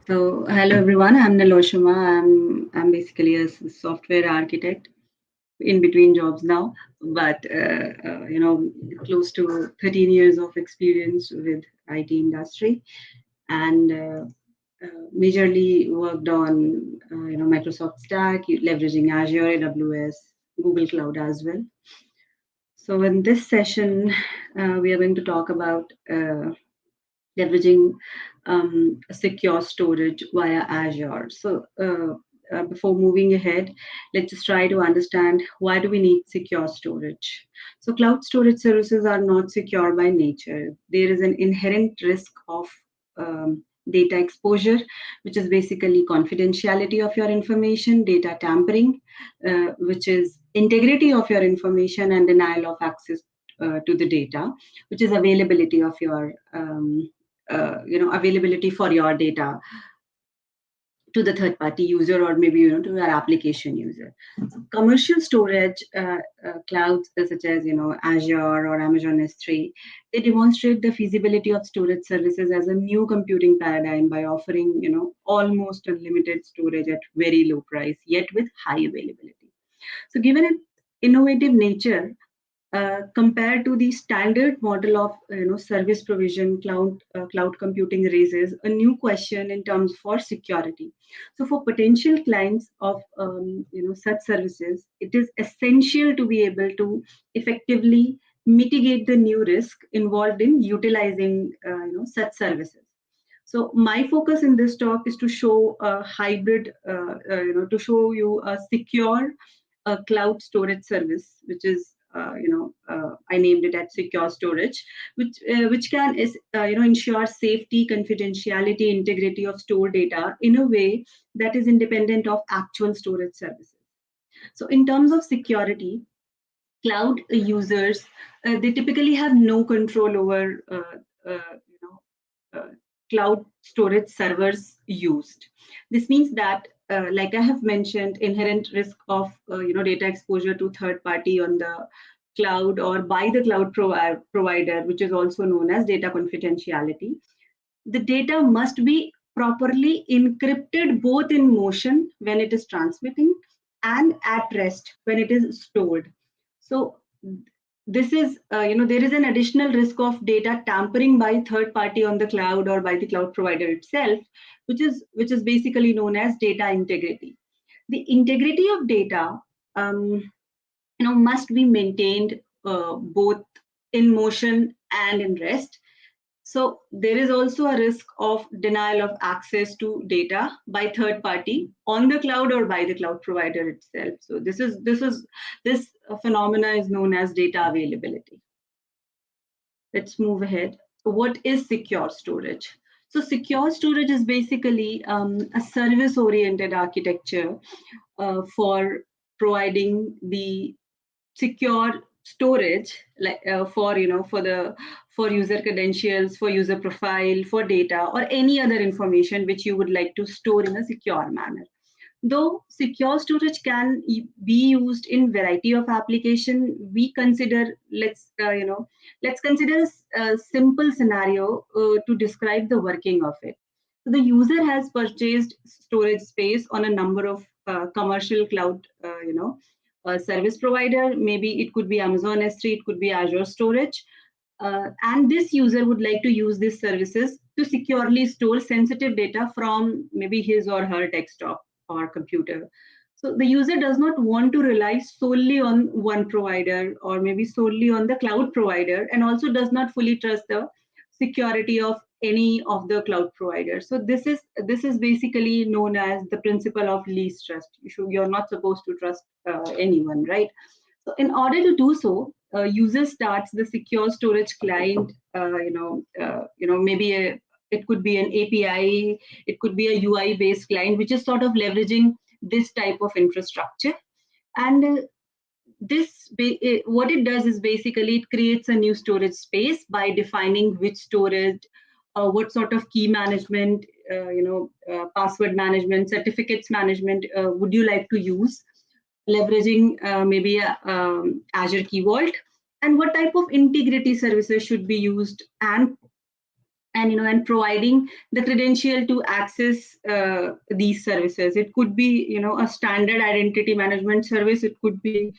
So, hello everyone. I'm Niloshima. I'm basically a software architect in between jobs now, but close to 13 years of experience with IT industry, and majorly worked on Microsoft stack, leveraging Azure, AWS, Google Cloud as well. So in this session, we are going to talk about leveraging secure storage via Azure. So before moving ahead, let's just try to understand why do we need secure storage. So cloud storage services are not secure by nature. There is an inherent risk of data exposure, which is basically confidentiality of your information, data tampering, which is integrity of your information, and denial of access to the data, which is availability of your availability for your data to the third party user, or maybe to your application user. So commercial storage clouds such as Azure or Amazon S3, they demonstrate the feasibility of storage services as a new computing paradigm by offering almost unlimited storage at very low price, yet with high availability. So given its innovative nature, compared to the standard model of service provision, cloud computing raises a new question in terms for security. So for potential clients of such services, it is essential to be able to effectively mitigate the new risk involved in utilizing such services. So my focus in this talk is to show a hybrid, to show you a secure cloud storage service, which is I named it at secure storage, which can ensure safety, confidentiality, integrity of stored data in a way that is independent of actual storage services. So in terms of security, cloud users they typically have no control over cloud storage servers used. This means that, like I have mentioned, inherent risk of data exposure to third party on the cloud or by the cloud provider, which is also known as data confidentiality. The data must be properly encrypted both in motion when it is transmitting and at rest when it is stored. So this is there is an additional risk of data tampering by third party on the cloud or by the cloud provider itself, which is basically known as data integrity. The integrity of data must be maintained both in motion and in rest. So there is also a risk of denial of access to data by third party on the cloud or by the cloud provider itself. So this phenomena is known as data availability. Let's move ahead. What is secure storage? So secure storage is basically a service-oriented architecture for providing the secure storage, like for user credentials, for user profile, for data, or any other information which you would like to store in a secure manner. Though secure storage can be used in variety of application, we consider let's consider a simple scenario to describe the working of it. So the user has purchased storage space on a number of commercial cloud service provider. Maybe it could be Amazon S3, it could be Azure Storage. And this user would like to use these services to securely store sensitive data from maybe his or her desktop or computer. So the user does not want to rely solely on one provider or maybe solely on the cloud provider, and also does not fully trust the security of any of the cloud providers. So this is basically known as the principle of least trust. You're not supposed to trust anyone, right? So in order to do so, user starts the secure storage client. Maybe it could be an API, it could be a UI based client, which is sort of leveraging this type of infrastructure. And what it does is basically it creates a new storage space by defining which storage, what sort of key management, password management, certificates management would you like to use, leveraging maybe a Azure Key Vault, and what type of integrity services should be used, and providing the credential to access these services. It could be a standard identity management service. It could be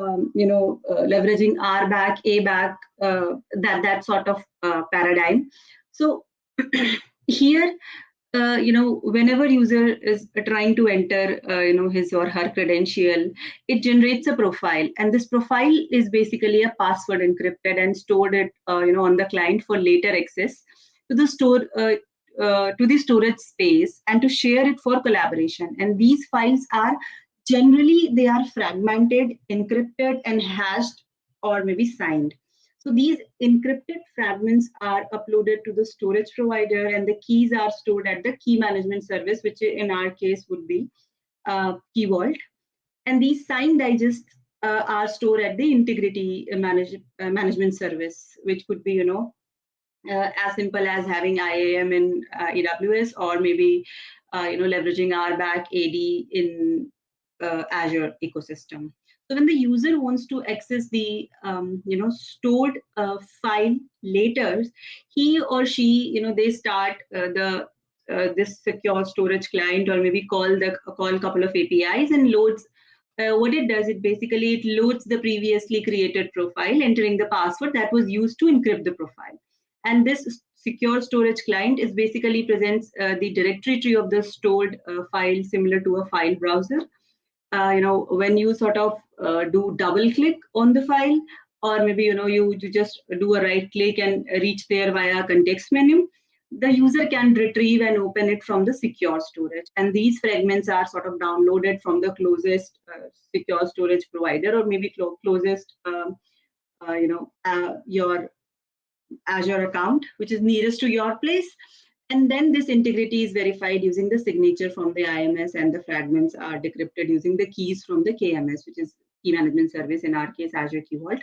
leveraging RBAC, ABAC, that sort of paradigm. So here, whenever user is trying to enter, his or her credential, it generates a profile, and this profile is basically a password encrypted and stored it, on the client for later access to the storage space and to share it for collaboration. And these files are generally fragmented, encrypted, and hashed, or maybe signed. So these encrypted fragments are uploaded to the storage provider, and the keys are stored at the key management service, which in our case would be Key Vault. And these signed digests are stored at the integrity management service, which could be, as simple as having IAM in AWS, or maybe, leveraging RBAC AD in Azure ecosystem. So when the user wants to access the stored file later, he or she they start this secure storage client, or maybe call a couple of APIs and loads. What it does, it loads the previously created profile, entering the password that was used to encrypt the profile. And this secure storage client is basically presents the directory tree of the stored file, similar to a file browser. When you sort of do double click on the file, or maybe you just do a right click and reach there via context menu, the user can retrieve and open it from the secure storage. And these fragments are sort of downloaded from the closest secure storage provider, or maybe closest your Azure account, which is nearest to your place. And then this integrity is verified using the signature from the IMS, and the fragments are decrypted using the keys from the KMS, which is key management service, in our case Azure Key Vault.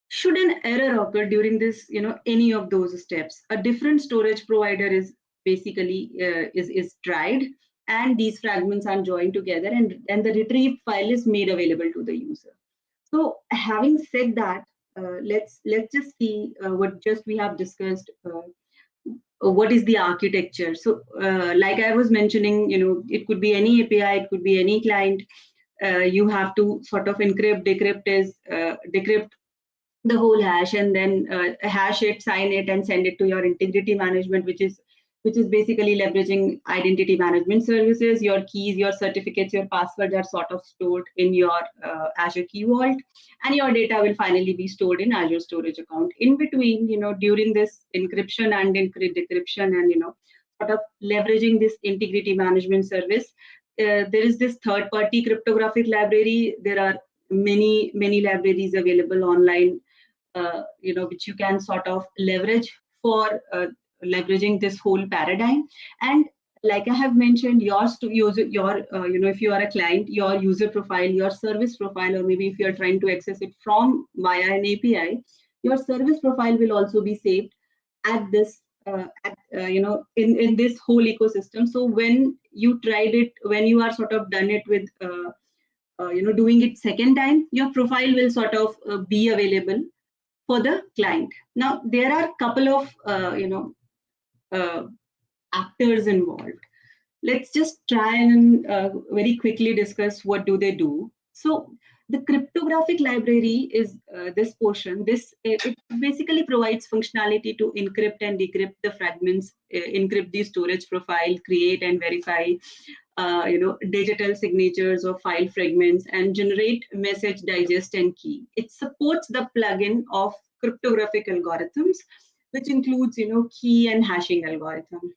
Should an error occur during this, any of those steps, a different storage provider is basically is tried, and these fragments are joined together, and the retrieved file is made available to the user. So having said that, let's just see what just we have discussed. What is the architecture? So like I was mentioning, it could be any API, it could be any client. You have to sort of decrypt the whole hash, and then hash it, sign it, and send it to your integrity management, which is basically leveraging identity management services. Your keys, your certificates, your passwords are sort of stored in your Azure Key Vault, and your data will finally be stored in Azure Storage Account. In between, during this encryption and decryption, and sort of leveraging this integrity management service, there is this third-party cryptographic library. There are many libraries available online, which you can sort of leverage for leveraging this whole paradigm. And like I have mentioned, if you are a client, your user profile, your service profile, or maybe if you are trying to access it from via an API, your service profile will also be saved at this in this whole ecosystem. So when you tried it, when you are sort of done it with doing it second time, your profile will sort of be available for the client. Now there are a couple of actors involved. Let's just try and very quickly discuss what do they do. So the cryptographic library is this portion. It basically provides functionality to encrypt and decrypt the fragments, encrypt the storage profile, create and verify digital signatures of file fragments, and generate message digest and key. It supports the plugin of cryptographic algorithms which includes, key and hashing algorithm.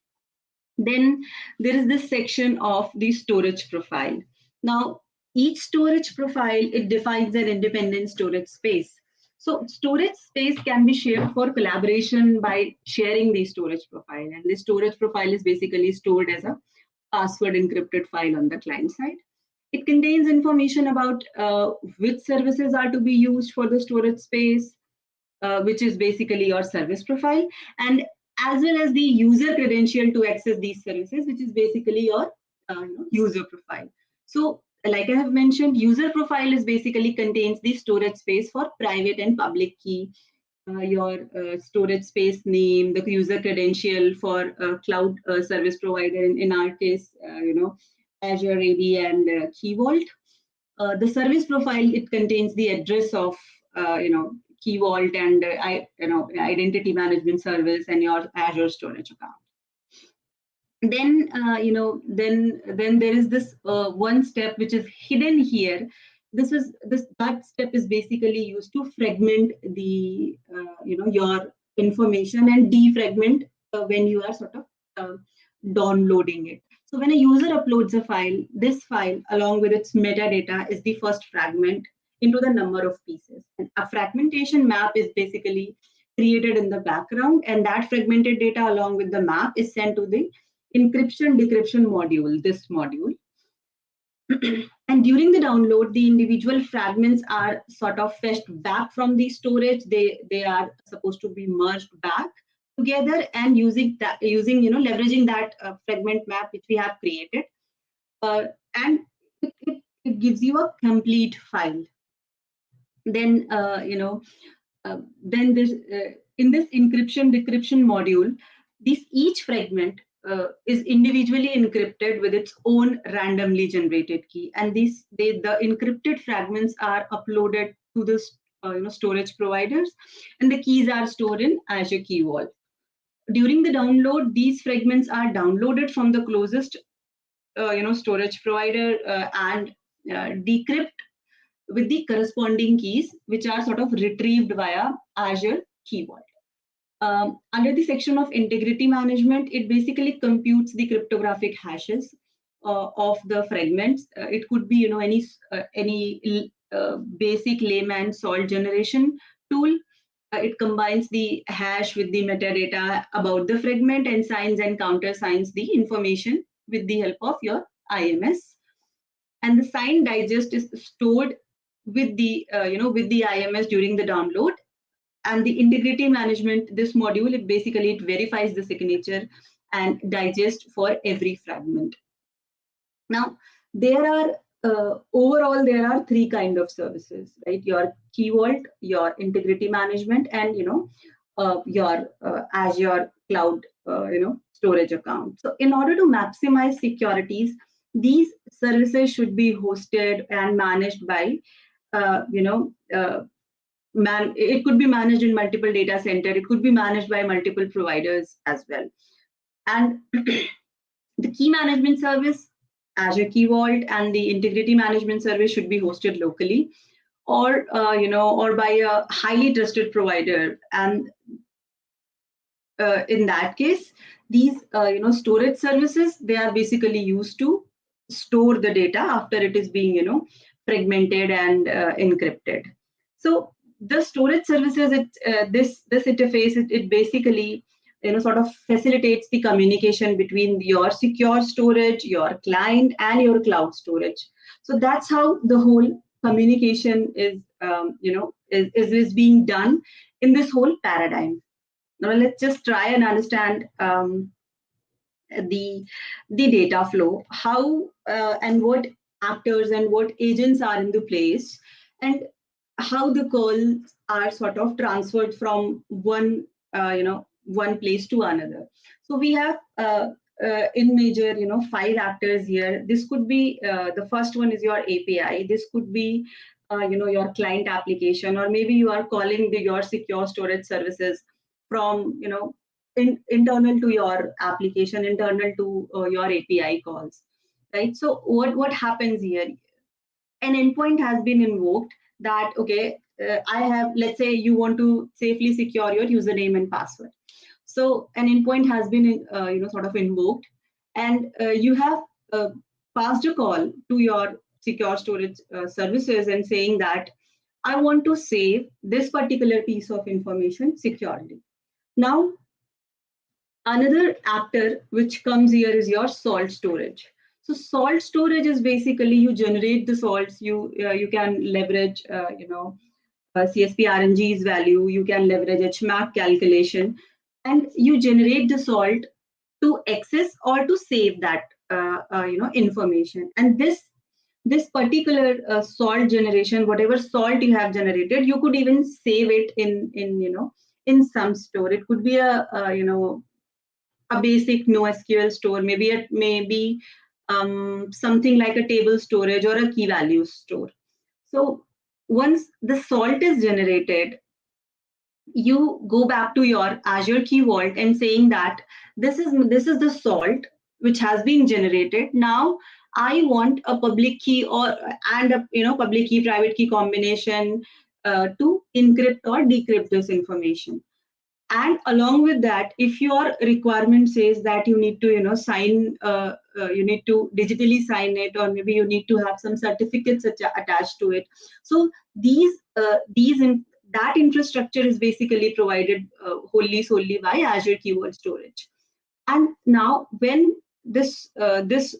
Then there is this section of the storage profile. Now, each storage profile, it defines an independent storage space. So storage space can be shared for collaboration by sharing the storage profile. And the storage profile is basically stored as a password encrypted file on the client side. It contains information about which services are to be used for the storage space, which is basically your service profile, and as well as the user credential to access these services, which is basically your user profile. So like I have mentioned, user profile is basically contains the storage space for private and public key, your storage space name, the user credential for cloud service provider, in our case, Azure AD and Key Vault. The service profile, it contains the address of Key Vault and identity management service and your Azure storage account. Then then there is this one step which is hidden here. That step is basically used to fragment the your information and defragment when you are sort of downloading it. So when a user uploads a file, this file along with its metadata is the first fragment into the number of pieces. And a fragmentation map is basically created in the background, and that fragmented data along with the map is sent to the encryption decryption module, this module. And during the download, the individual fragments are sort of fetched back from the storage. They are supposed to be merged back together, and leveraging that fragment map which we have created, and it gives you a complete file. Then then this in this encryption decryption module, each fragment is individually encrypted with its own randomly generated key, and the encrypted fragments are uploaded to the storage providers, and the keys are stored in Azure Key Vault. During the download, these fragments are downloaded from the closest storage provider and decrypt with the corresponding keys, which are sort of retrieved via Azure Key Vault. Under the section of integrity management, it basically computes the cryptographic hashes of the fragments. It could be any basic layman salt generation tool. It combines the hash with the metadata about the fragment and signs and countersigns the information with the help of your IMS. And the signed digest is stored with the IMS during the download. And the integrity management, this module, it verifies the signature and digest for every fragment. Now, overall there are three kind of services, right? Your Key Vault, your integrity management, and your Azure cloud storage account. So in order to maximize securities, these services should be hosted and managed by it could be managed in multiple data center. It could be managed by multiple providers as well. And the key management service, Azure Key Vault, and the integrity management service should be hosted locally, or or by a highly trusted provider. And in that case, these storage services, they are basically used to store the data after it is being fragmented and encrypted. So the storage services, this interface, it basically sort of facilitates the communication between your secure storage, your client, and your cloud storage. So that's how the whole communication is being done in this whole paradigm. Now let's just try and understand the data flow, how and what actors and what agents are in the place, and how the calls are sort of transferred from one place to another. So we have in major 5 actors here. This could be the first one is your API. This could be your client application, or maybe you are calling your secure storage services from internal to your application, internal to your API calls, right? So what happens here? An endpoint has been invoked that, okay, I have, let's say you want to safely secure your username and password. So an endpoint has been sort of invoked, and you have passed a call to your secure storage services and saying that I want to save this particular piece of information securely. Now, another actor which comes here is your salt storage. So salt storage is basically you generate the salts, you can leverage CSP RNG's value, you can leverage HMAC calculation, and you generate the salt to access or to save that information. And this particular salt generation, whatever salt you have generated, you could even save it in some store. It could be a basic NoSQL store, maybe something like a table storage or a key value store. So once the salt is generated, you go back to your Azure Key Vault and saying that this is the salt which has been generated. Now I want a public key and a public key private key combination to encrypt or decrypt this information. And along with that, if your requirement says that you need to sign you need to digitally sign it, or maybe you need to have some certificates attached to it, so that infrastructure is basically provided wholly solely by Azure Keyword Storage. And now when this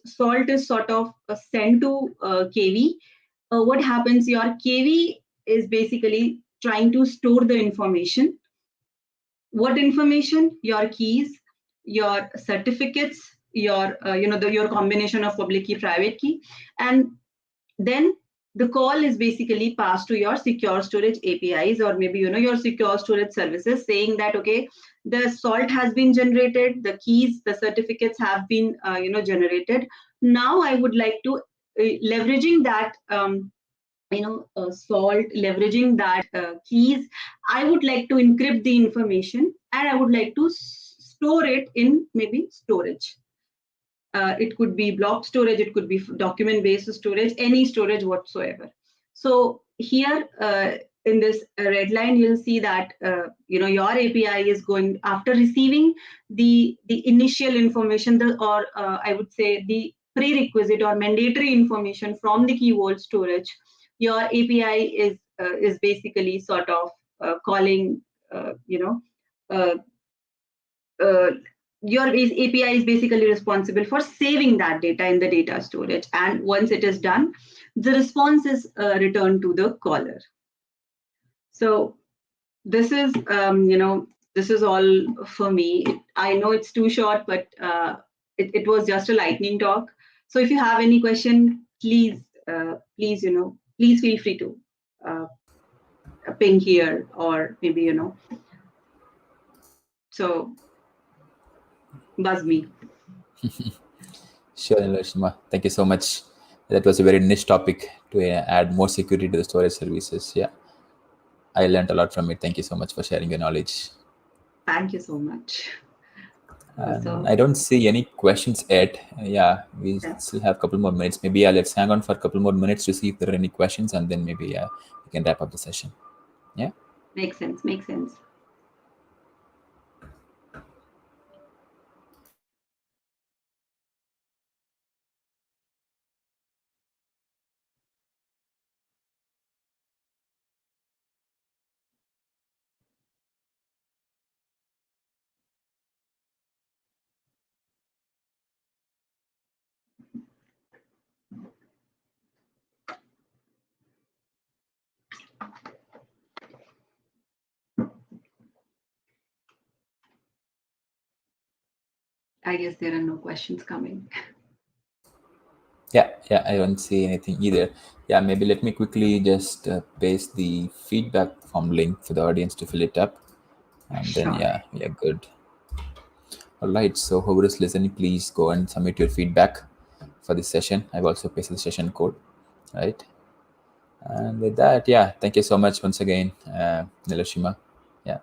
salt is sort of sent to KV, what happens, your KV is basically trying to store the information. What information? Your keys, your certificates, your your combination of public key, private key, and then the call is basically passed to your secure storage APIs, or maybe your secure storage services, saying that okay, the salt has been generated, the keys, the certificates have been generated. Now I would like to leveraging that salt, leveraging that keys, I would like to encrypt the information, and I would like to store it in maybe storage. It could be block storage, it could be document based storage, any storage whatsoever. So here in this red line, you'll see that your API is going, after receiving the initial information, or I would say the prerequisite or mandatory information from the Key Vault storage. Your API is basically sort of calling your API is basically responsible for saving that data in the data storage. And once it is done, the response is returned to the caller. So this is, this is all for me. I know it's too short, but it was just a lightning talk. So if you have any question, please feel free to ping here, or maybe, so buzz me. Sure, Niloshima. Thank you so much. That was a very niche topic to add more security to the storage services. Yeah, I learned a lot from it. Thank you so much for sharing your knowledge. Thank you so much. I don't see any questions yet. Yeah, we still have a couple more minutes. Maybe let's hang on for a couple more minutes to see if there are any questions, and then maybe we can wrap up the session. Yeah. Makes sense. Makes sense. I guess there are no questions coming. Yeah, I don't see anything either. Yeah, maybe let me quickly just paste the feedback form link for the audience to fill it up. And then, yeah, we are good. All right, so whoever is listening, please go and submit your feedback for this session. I've also pasted the session code, right? And with that, yeah, thank you so much once again, Niloshima. Yeah.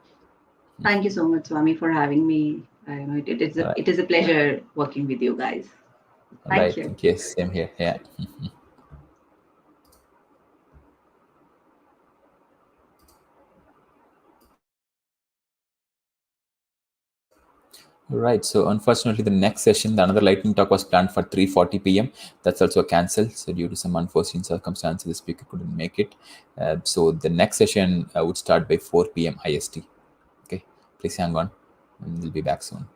Thank you so much, Swami, for having me. It is a pleasure working with you guys. Thank you. Thank you. Same here. Yeah. Right. So unfortunately, the next session, the another lightning talk was planned for 3:40 p.m. That's also cancelled. So due to some unforeseen circumstances, the speaker couldn't make it. So the next session would start by 4 p.m. IST. Okay. Please hang on, and we'll be back soon.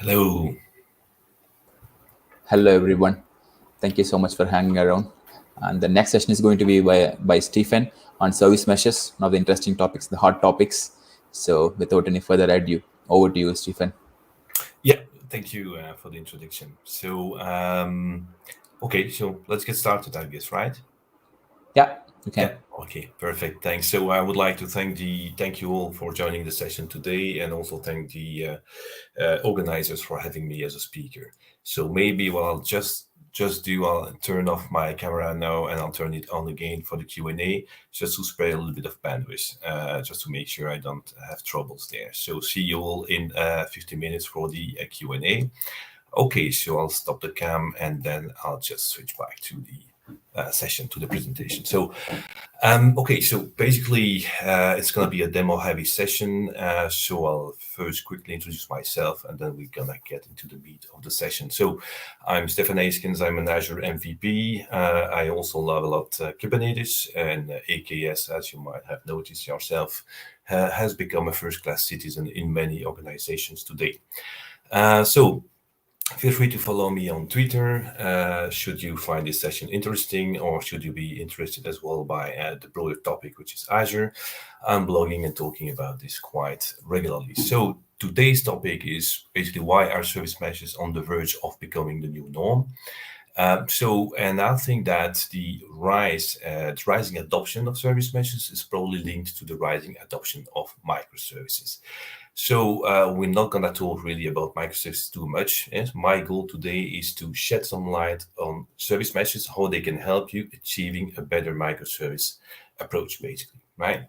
Hello. Hello, everyone. Thank you so much for hanging around. And the next session is going to be by Stephen on service meshes, one of the interesting topics, the hot topics. So without any further ado, over to you, Stephen. Yeah, thank you for the introduction. So, okay, so let's get started, I guess, right? Yeah, you can. Yeah. Okay. Perfect. Thanks. So I would like to thank you all for joining the session today, and also thank the organizers for having me as a speaker. So maybe what I'll just do, I'll turn off my camera now and I'll turn it on again for the Q&A, just to spare a little bit of bandwidth, just to make sure I don't have troubles there. So see you all in 15 minutes for the Q&A. Okay, so I'll stop the cam and then I'll just switch back to the session, to the presentation. So, okay, so basically it's going to be a demo-heavy session. So I'll first quickly introduce myself, and then we're going to get into the meat of the session. So I'm Stefan Aiskens. I'm an Azure MVP. I also love a lot Kubernetes, and AKS, as you might have noticed yourself, has become a first-class citizen in many organizations today. So feel free to follow me on Twitter should you find this session interesting, or should you be interested as well by the broader topic, which is Azure. I'm blogging and talking about this quite regularly. So today's topic is basically why are service meshes on the verge of becoming the new norm. And I think that the rising adoption of service meshes is probably linked to the rising adoption of microservices. So we're not going to talk really about microservices too much. Yes? My goal today is to shed some light on service meshes, how they can help you achieving a better microservice approach, basically, right?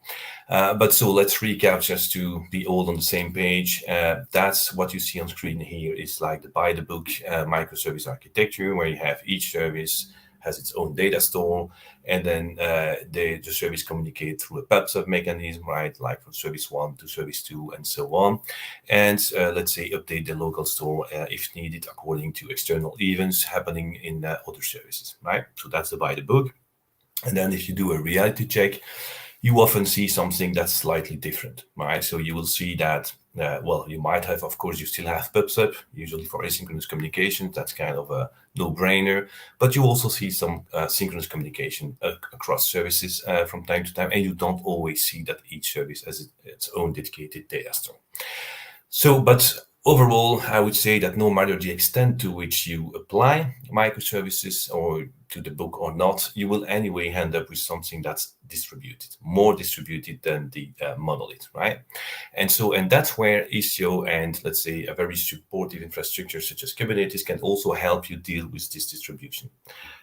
But so let's recap just to be all on the same page. That's what you see on screen here. It's like the by the book microservice architecture, where you have each service has its own data store, and then the service communicate through a pub/sub mechanism, right? Like from service 1 to service 2 and so on. And let's say update the local store if needed according to external events happening in other services, right? So that's the by the book. And then if you do a reality check, you often see something that's slightly different, right? So you will see that, well, you might have, of course, you still have pub/sub, usually for asynchronous communication. That's kind of a no-brainer. But you also see some synchronous communication across services from time to time, and you don't always see that each service has its own dedicated data store. So, but overall, I would say that no matter the extent to which you apply microservices or to the book or not, you will anyway end up with something that's distributed, more distributed than the monolith, right? And that's where Istio and, let's say, a very supportive infrastructure such as Kubernetes can also help you deal with this distribution.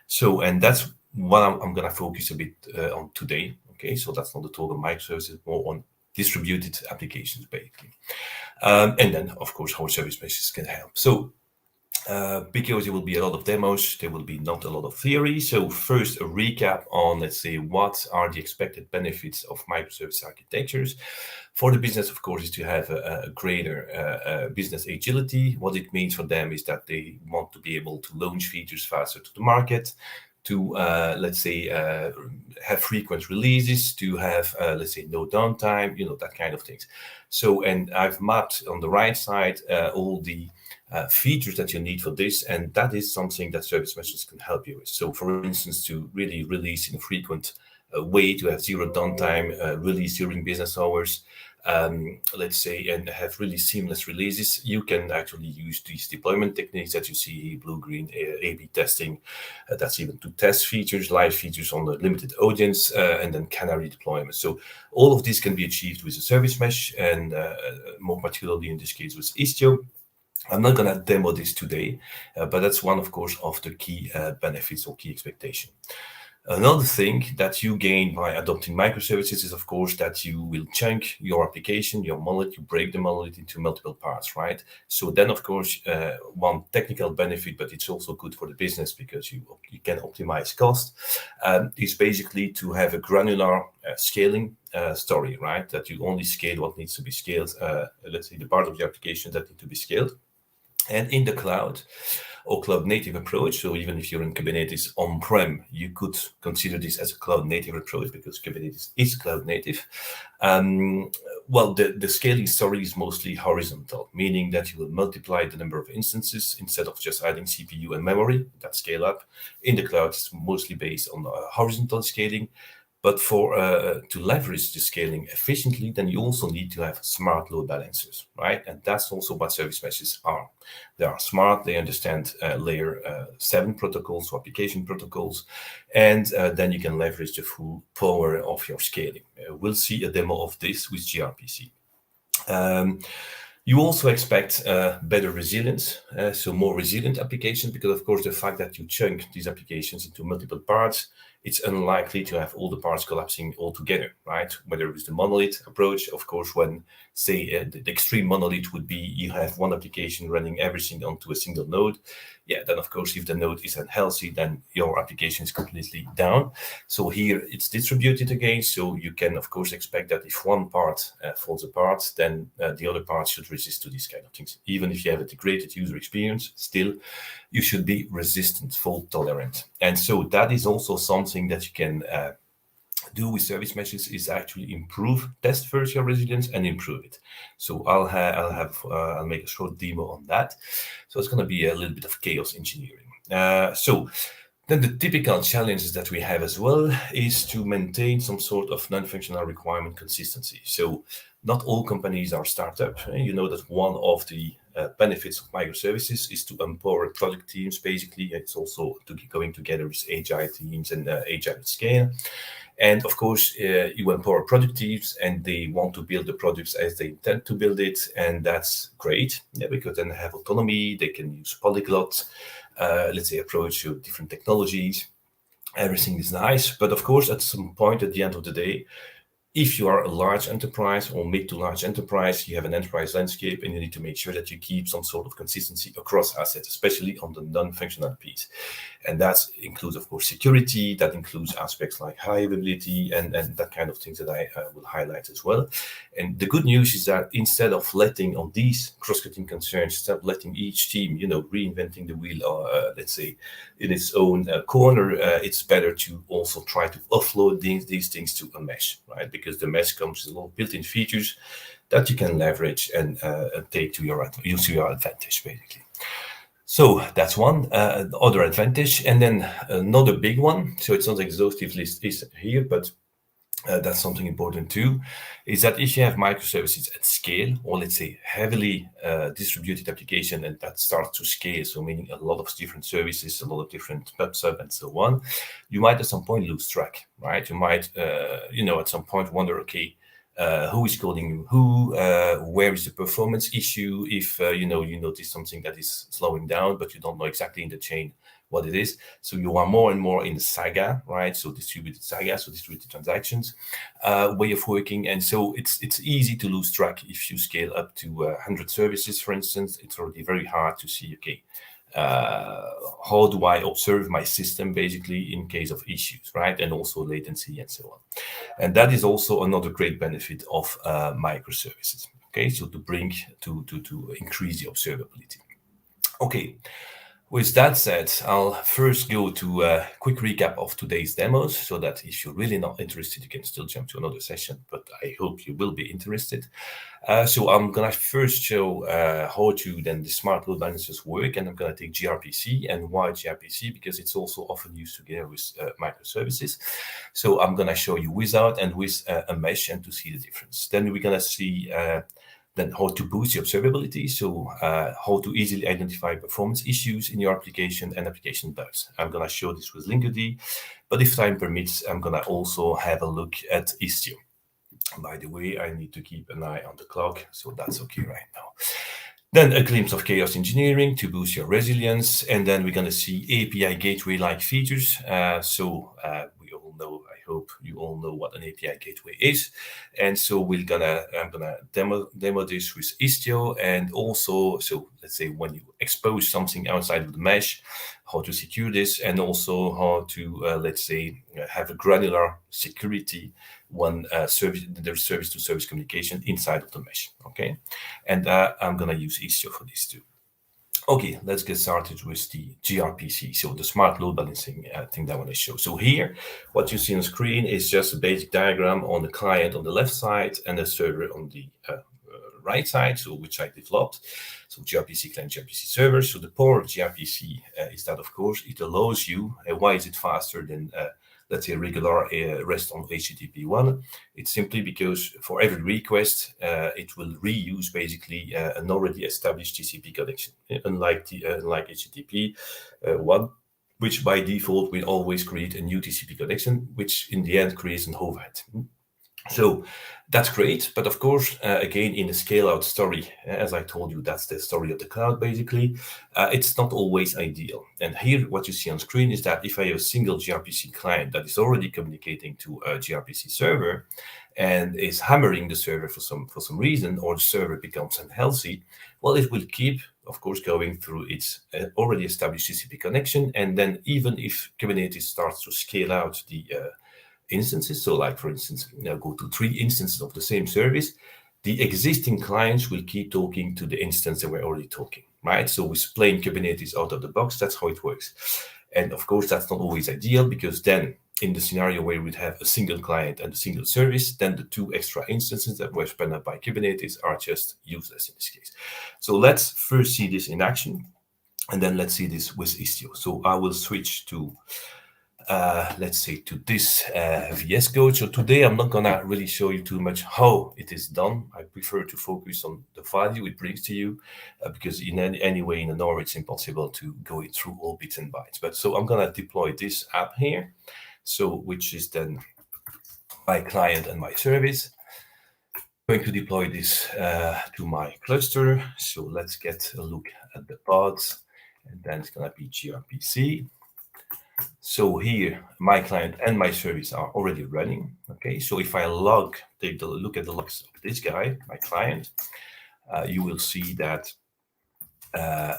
So, and that's what I'm going to focus a bit on today. Okay, so that's not the talk on microservices, more on distributed applications, basically. And then, of course, how service meshes can help. So, because there will be a lot of demos, there will be not a lot of theory. So first, a recap on, let's say, what are the expected benefits of microservice architectures. For the business, of course, is to have a greater business agility. What it means for them is that they want to be able to launch features faster to the market, to, let's say, have frequent releases, to have, let's say, no downtime, that kind of things. So, and I've mapped on the right side all the features that you need for this, and that is something that service meshes can help you with. So, for instance, to really release in a frequent way, to have zero downtime, release during business hours, let's say, and have really seamless releases, you can actually use these deployment techniques that you see, blue-green A/B testing. That's even to test features, live features on a limited audience, and then canary deployment. So all of this can be achieved with a service mesh, and more particularly in this case with Istio. I'm not going to demo this today, but that's one, of course, of the key benefits or key expectation. Another thing that you gain by adopting microservices is, of course, that you will chunk your application, your monolith, you break the monolith into multiple parts, right? So then, of course, one technical benefit, but it's also good for the business because you can optimize cost, is basically to have a granular scaling story, right? That you only scale what needs to be scaled, let's say the part of the application that need to be scaled. And in the cloud or cloud native approach, so even if you're in Kubernetes on-prem, you could consider this as a cloud native approach because Kubernetes is cloud native. well, the scaling story is mostly horizontal, meaning that you will multiply the number of instances instead of just adding CPU and memory that scale up. In the cloud, it's mostly based on horizontal scaling. But for to leverage the scaling efficiently, then you also need to have smart load balancers, right? And that's also what service meshes are. They are smart. They understand layer 7 protocols or application protocols, and then you can leverage the full power of your scaling. We'll see a demo of this with gRPC. You also expect better resilience, so more resilient applications, because of course the fact that you chunk these applications into multiple parts, it's unlikely to have all the parts collapsing all together, right? Whether it's the monolith approach, of course, when say the extreme monolith would be you have one application running everything onto a single node. Yeah, then of course, if the node is unhealthy, then your application is completely down. So here it's distributed again. So you can, of course, expect that if one part falls apart, then the other parts should resist to these kind of things. Even if you have a degraded user experience, still you should be resistant, fault tolerant. And so that is also something that you can do with service meshes, is actually improve, test first your resilience and improve it. So I'll make a short demo on that. So it's going to be a little bit of chaos engineering. So then the typical challenges that we have as well is to maintain some sort of non-functional requirement consistency. So not all companies are startup. You know that one of the benefits of microservices is to empower product teams. Basically, it's also going together with agile teams and agile at scale. And of course, you empower product teams and they want to build the products as they intend to build it. And that's great, because then they have autonomy. They can use polyglot, let's say, approach to different technologies. Everything is nice. But of course, at some point at the end of the day, if you are a large enterprise or mid to large enterprise, you have an enterprise landscape and you need to make sure that you keep some sort of consistency across assets, especially on the non-functional piece. And that includes, of course, security. That includes aspects like high availability and that kind of things that I will highlight as well. And the good news is that instead of letting on these cross-cutting concerns, instead of letting each team, reinventing the wheel, let's say, in its own corner, it's better to also try to offload these things to a mesh, right? Because the mesh comes with a lot of built-in features that you can leverage and take to your advantage, basically. So that's one other advantage. And then another big one, so it's not exhaustive list is here, but that's something important too, is that if you have microservices at scale, or let's say heavily distributed application, and that starts to scale, so meaning a lot of different services, a lot of different pub sub and so on, you might at some point lose track, right? You might, at some point wonder, okay, who is calling who, where is the performance issue, if you notice something that is slowing down, but you don't know exactly in the chain what it is. So you are more and more in the saga, right? So distributed saga, so distributed transactions way of working. And so it's easy to lose track if you scale up to 100 services, for instance. It's already very hard to see, okay, how do I observe my system basically in case of issues, right? And also latency and so on. And that is also another great benefit of microservices. Okay, so to increase the observability. Okay. With that said, I'll first go to a quick recap of today's demos, so that if you're really not interested, you can still jump to another session, but I hope you will be interested. So I'm going to first show how to then the smart load balancers work, and I'm going to take gRPC. And why gRPC? Because it's also often used together with microservices. So I'm going to show you without and with a mesh and to see the difference. Then we're going to see then how to boost the observability, so how to easily identify performance issues in your application and application bugs. I'm going to show this with Linkerd, but if time permits, I'm going to also have a look at Istio. By the way, I need to keep an eye on the clock, so that's okay right now. Then a glimpse of chaos engineering to boost your resilience, and then we're going to see API gateway-like features. We all know, I hope you all know what an API gateway is. And so I'm gonna demo this with Istio, and also, so let's say when you expose something outside of the mesh, how to secure this, and also how to let's say have a granular security when there's service-to-service communication inside of the mesh. Okay, and I'm gonna use Istio for this too. Okay, let's get started with the gRPC, so the smart load balancing thing that I want to show. So here, what you see on screen is just a basic diagram on the client on the left side and the server on the right side, so which I developed. So gRPC client, gRPC server. So the power of gRPC is that, of course, it allows you, why is it faster than let's say regular REST on HTTP 1. It's simply because for every request, it will reuse basically an already established TCP connection, unlike HTTP 1, which by default will always create a new TCP connection, which in the end creates an overhead. So that's great, but of course, again, in the scale-out story, as I told you, that's the story of the cloud, basically. It's not always ideal. And here, what you see on screen is that if I have a single gRPC client that is already communicating to a gRPC server and is hammering the server for some reason, or the server becomes unhealthy, well, it will keep, of course, going through its already established TCP connection. And then even if Kubernetes starts to scale out the instances, so like for instance, go to 3 instances of the same service, the existing clients will keep talking to the instance that we're already talking, right? So with plain Kubernetes out of the box, that's how it works. And of course, that's not always ideal, because then in the scenario where we'd have a single client and a single service, then the 2 extra instances that were spun up by Kubernetes are just useless in this case. So let's first see this in action, and then let's see this with Istio. So I will switch to let's say to this VS Code. So today I'm not gonna really show you too much how it is done. I prefer to focus on the value it brings to you, because in any way in an OR it's impossible to go through all bits and bytes. But so I'm gonna deploy this app here, so which is then my client and my service. I'm going to deploy this to my cluster. So let's get a look at the pods, and then it's gonna be gRPC. So here, my client and my service are already running. Okay, so if I take a look at the logs of this guy, my client, you will see that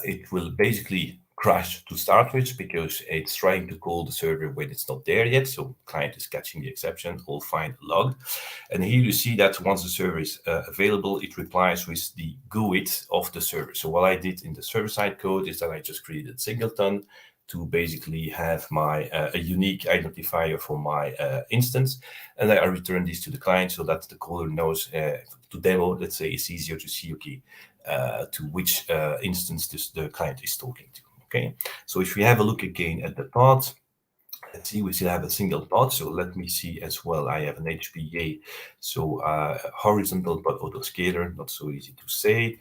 it will basically crash to start with, because it's trying to call the server when it's not there yet. So client is catching the exception, all fine, logged. And here you see that once the server is available, it replies with the GUID of the server. So what I did in the server-side code is that I just created a singleton to basically have my a unique identifier for my instance, and I return this to the client so that the caller knows to demo. Let's say it's easier to see, okay, to which instance the client is talking to. Okay, so if we have a look again at the pod, let's see, we still have a single pod. So let me see as well. I have an HPA, so horizontal pod autoscaler, not so easy to say.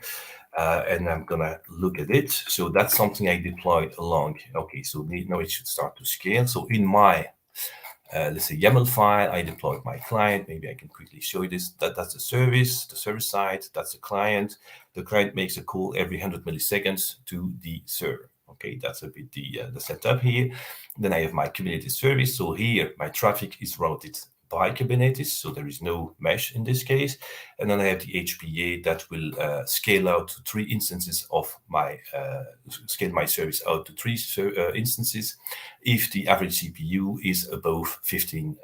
And I'm gonna look at it. So that's something I deployed along. Okay, so now it should start to scale. So in my, let's say YAML file, I deployed my client. Maybe I can quickly show you this. That's the service, the server side, that's the client. The client makes a call every 100 milliseconds to the server. Okay, that's a bit the setup here. Then I have my Kubernetes service. So here my traffic is routed by Kubernetes, so there is no mesh in this case. And then I have the HPA that will scale out to 3 instances of my, scale my service out to 3 instances if the average CPU is above 15%.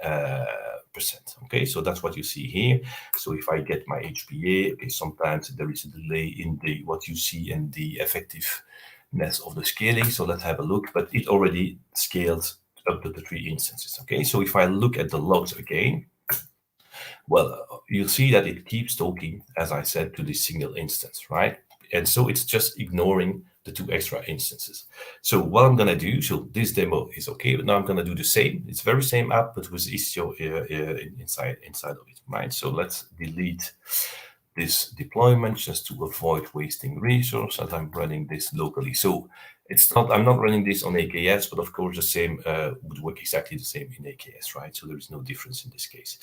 Okay, so that's what you see here. So if I get my HPA, okay, sometimes there is a delay in the what you see in the effectiveness of the scaling. So let's have a look, but it already scaled up to the 3 instances. Okay, so if I look at the logs again, well, you'll see that it keeps talking, as I said, to this single instance, right? And so it's just ignoring the 2 extra instances. So what I'm gonna do, so this demo is okay, but now I'm gonna do the same. It's very same app, but with Istio inside of it, right? So let's delete this deployment just to avoid wasting resources as I'm running this locally. So I'm not running this on AKS, but of course the same would work exactly the same in AKS, right? So there is no difference in this case.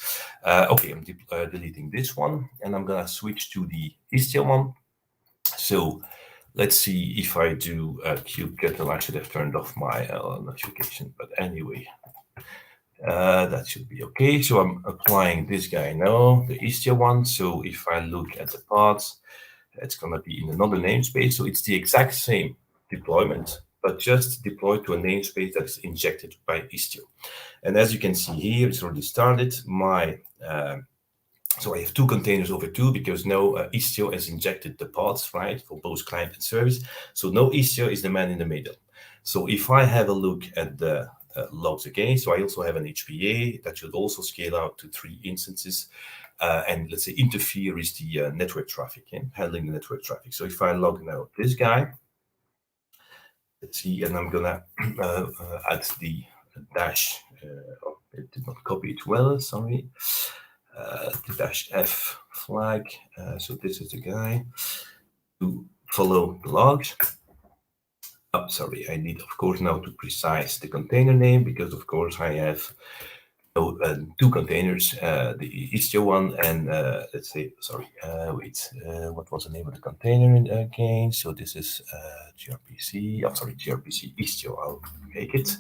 Okay, I'm deleting this one, and I'm gonna switch to the Istio one. So let's see if I do kubectl. I should have turned off my notification, but anyway, that should be okay. So I'm applying this guy now, the Istio one. So if I look at the paths, it's gonna be in another namespace. So it's the exact same deployment, but just deployed to a namespace that is injected by Istio. And as you can see here, it's already started. My So I have two containers over two because no Istio has injected the pods, right, for both client and service. So no Istio is the man in the middle. So if I have a look at the logs again, so I also have an HPA that should also scale out to 3 instances. And let's say interfere is the network traffic, handling the network traffic. So if I log now this guy, let's see, and I'm gonna add the dash. Oh, it did not copy it well, sorry. The dash F flag. So this is the guy to follow the logs. Oh, sorry, I need, of course, now to precise the container name because, of course, I have two containers, the Istio one and let's say, sorry, what was the name of the container again? So this is gRPC, oh, sorry, gRPC Istio, I'll make it.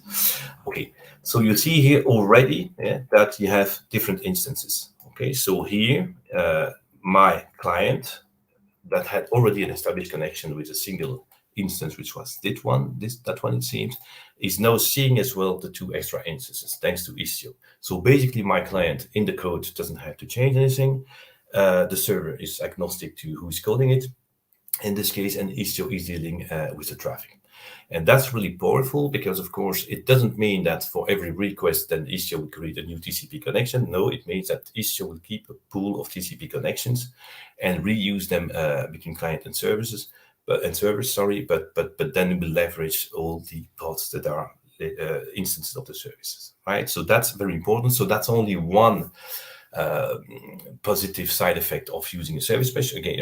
Okay, so you see here already that you have different instances. Okay, so here, my client that had already an established connection with a single instance, which was that one, it seems, is now seeing as well the 2 extra instances thanks to Istio. So basically, my client in the code doesn't have to change anything. The server is agnostic to who's coding it in this case, and Istio is dealing with the traffic. And that's really powerful because, of course, it doesn't mean that for every request, then Istio will create a new TCP connection. No, it means that Istio will keep a pool of TCP connections and reuse them between client and services. But then we leverage all the pods that are instances of the services, right? So that's very important. So that's only one positive side effect of using a service mesh, again,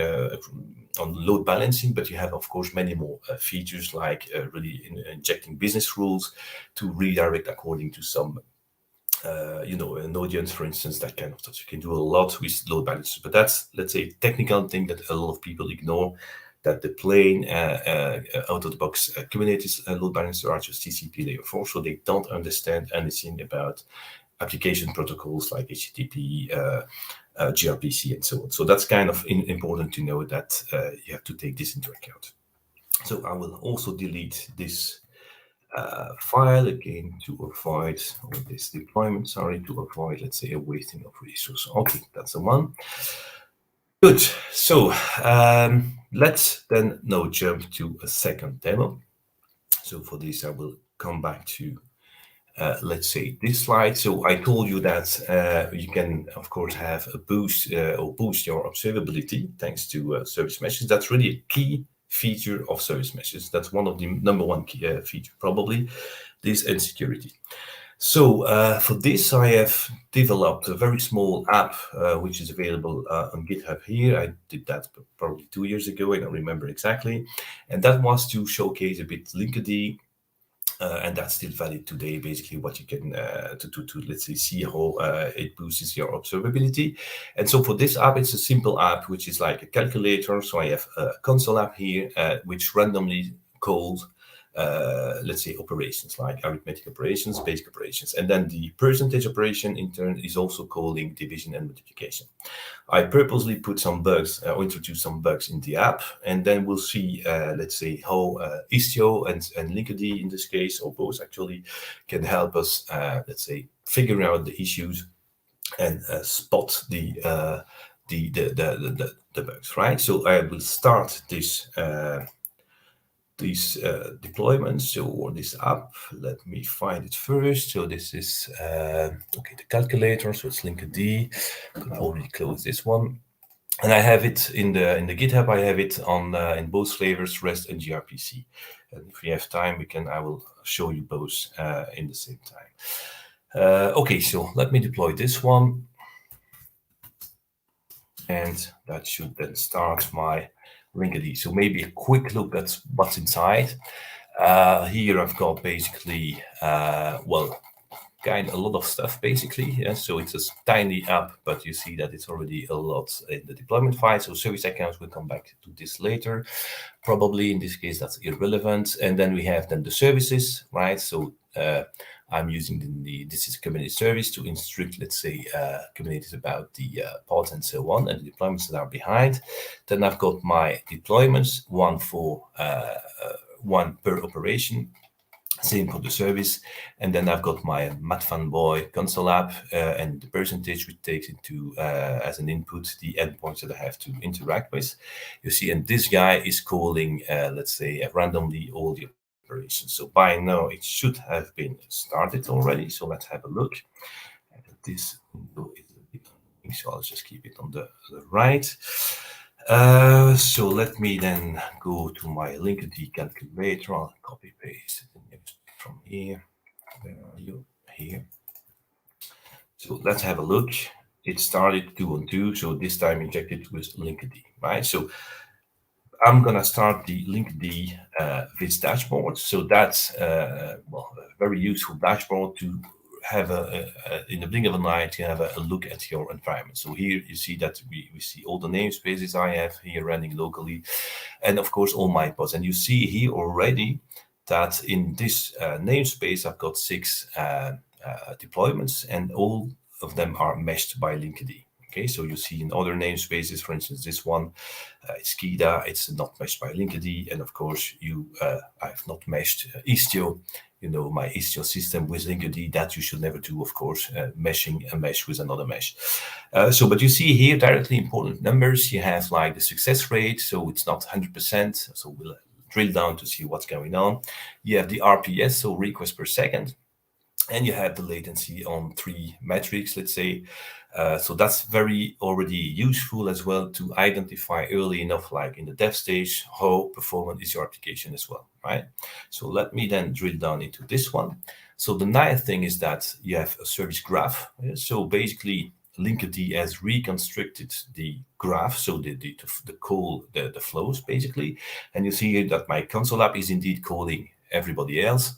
on load balancing, but you have, of course, many more features like really injecting business rules to redirect according to some an audience, for instance, that kind of stuff. You can do a lot with load balancers, but that's, let's say, a technical thing that a lot of people ignore, that the plain out-of-the-box Kubernetes load balancer are just TCP layer 4, so they don't understand anything about application protocols like HTTP, gRPC, and so on. So that's kind of important to know that you have to take this into account. So I will also delete this file again to avoid this deployment, to avoid, let's say, a wasting of resources. Okay, that's the one. Good. So let's then now jump to a second demo. So for this, I will come back to, let's say, this slide. So I told you that you can, of course, have a boost or boost your observability thanks to service meshes. That's really a key feature of service meshes. That's one of the number one key feature, probably, this and security. So for this, I have developed a very small app, which is available on GitHub here. I did that probably 2 years ago, I don't remember exactly. And that was to showcase a bit Linkerd, and that's still valid today, basically what you can, to let's say, see how it boosts your observability. And so for this app, it's a simple app, which is like a calculator. So I have a console app here, which randomly calls let's say, operations like arithmetic operations, basic operations, and then the percentage operation in turn is also calling division and multiplication. I purposely put some bugs or introduce some bugs in the app, and then we'll see, let's say, how Istio and Linkerd in this case, or both actually, can help us, let's say, figure out the issues and spot the bugs, right? So I will start this. These deployments, or this app. Let me find it first. So this is okay, the calculator. So it's Linkerd. I can already close this one, and I have it in the GitHub. I have it on in both flavors, REST and gRPC. And if we have time, I will show you both in the same time. Okay, so let me deploy this one, and that should then start my Linkerd. So maybe a quick look at what's inside. Here I've got basically, well, kind of a lot of stuff basically. Yeah? So it's a tiny app, but you see that it's already a lot in the deployment file. So service accounts, will come back to this later. Probably in this case, that's irrelevant. And then we have then the services, right? So I'm using this is a Kubernetes service to instruct, let's say, Kubernetes about the pods and so on, and the deployments that are behind. Then I've got my deployments, one per operation. Same for the service. And then I've got my MatFanboy console app and the percentage, which takes into as an input the endpoints that I have to interact with. You see, and this guy is calling, let's say, randomly all the operations. So by now it should have been started already. So let's have a look. This window is a bit, so I'll just keep it on the right. So let me then go to my Linkerd calculator. I'll copy paste it from here. Where are you? Here. So let's have a look. It started 2 on 2, so this time injected with Linkerd, right? So I'm gonna start the Linkerd this dashboard. So that's well, a very useful dashboard to have in the blink of an eye to have a look at your environment. So here you see that we see all the namespaces I have here running locally, and of course all my pods. And you see here already that in this namespace I've got 6 deployments, and all of them are meshed by Linkerd. Okay, so you see in other namespaces, for instance, this one, it's Kida, it's not meshed by Linkerd, and of course I've not meshed Istio, my Istio system with Linkerd. That you should never do, of course, meshing a mesh with another mesh. But you see here directly important numbers. You have like the success rate, so it's not 100%. So we'll drill down to see what's going on. You have the RPS, so request per second, and you have the latency on 3 metrics, let's say. So that's very already useful as well to identify early enough, like in the dev stage, how performant is your application as well, right? So let me then drill down into this one. So the nice thing is that you have a service graph. So basically, Linkerd has reconstructed the graph, so the flows basically, and you see here that my console app is indeed calling everybody else,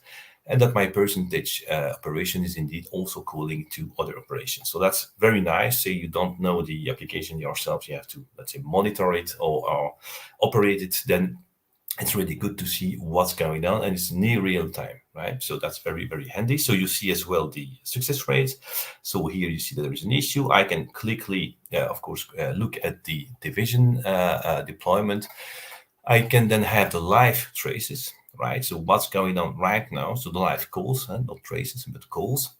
and that my percentage operation is indeed also calling to other operations. So that's very nice. Say you don't know the application yourself, you have to, let's say, monitor it or operate it, then it's really good to see what's going on, and it's near real time, right? So that's very, very handy. So you see as well the success rates. So here you see that there is an issue. I can quickly, of course, look at the division deployment. I can then have the live traces, right? So what's going on right now? So the live calls, not traces, but calls.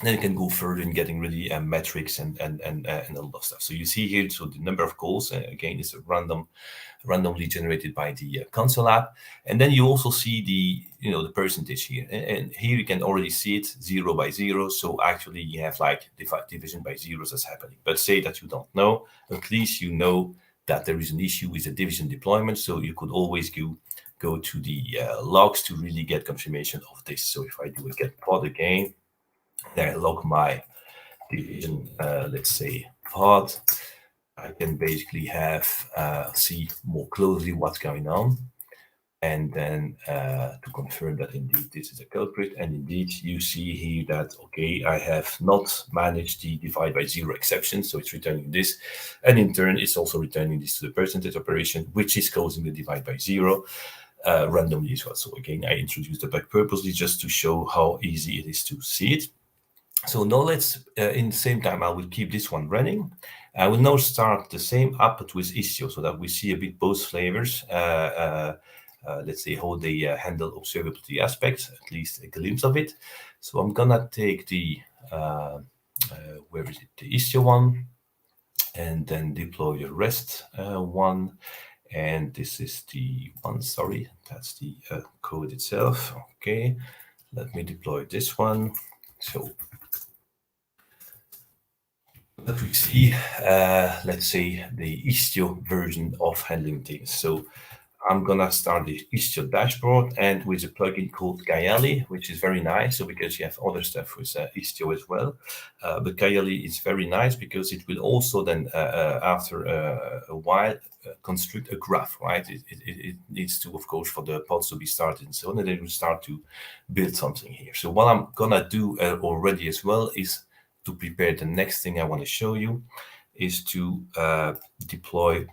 Then you can go further in getting really metrics and a lot of stuff. So you see here, so the number of calls, again, is randomly generated by the console app. And then you also see the percentage here. And here you can already see it 0 by 0. So actually you have like division by zeros that's happening. But say that you don't know, at least you know that there is an issue with the division deployment. So you could always go to the logs to really get confirmation of this. So if I do a get pod again, then I log my division, let's say pod, I can basically have see more closely what's going on, and then to confirm that indeed this is a culprit. And indeed you see here that, okay, I have not managed the divide by 0 exception, so it's returning this, and in turn it's also returning this to the percentage operation, which is causing the divide by 0 randomly as well. So again, I introduced the bug purposely just to show how easy it is to see it. So now let's, in the same time, I will keep this one running. I will now start the same app but with Istio, so that we see a bit both flavors. Let's say how they handle observability aspects, at least a glimpse of it. So I'm gonna take the, where is it, the Istio one, and then deploy the REST one. And this is the one, sorry, that's the code itself. Okay, let me deploy this one. So that we see, let's say, the Istio version of handling things. So I'm gonna start the Istio dashboard and with a plugin called Kayali, which is very nice. So because you have other stuff with Istio as well, but Kayali is very nice because it will also then, after a while, construct a graph, right? It needs to, of course, for the pods to be started and so on, and then it will start to build something here. So what I'm gonna do already as well is to prepare the next thing I want to show you is to deploy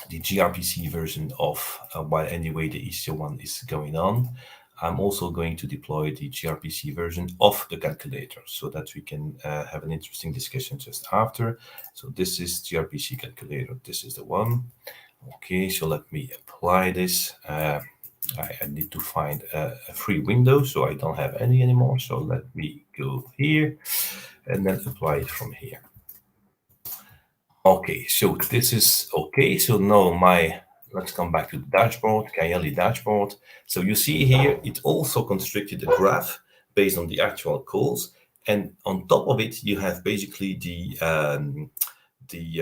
the gRPC version of while anyway the Istio one is going on. I'm also going to deploy the gRPC version of the calculator so that we can have an interesting discussion just after. So this is gRPC calculator. This is the one. Okay, so let me apply this. I need to find a free window, so I don't have any anymore. So let me go here and then apply it from here. Okay, so this is okay. So now let's come back to the dashboard, Kaeli dashboard. So you see here, it also constructed a graph based on the actual calls. And on top of it, you have basically the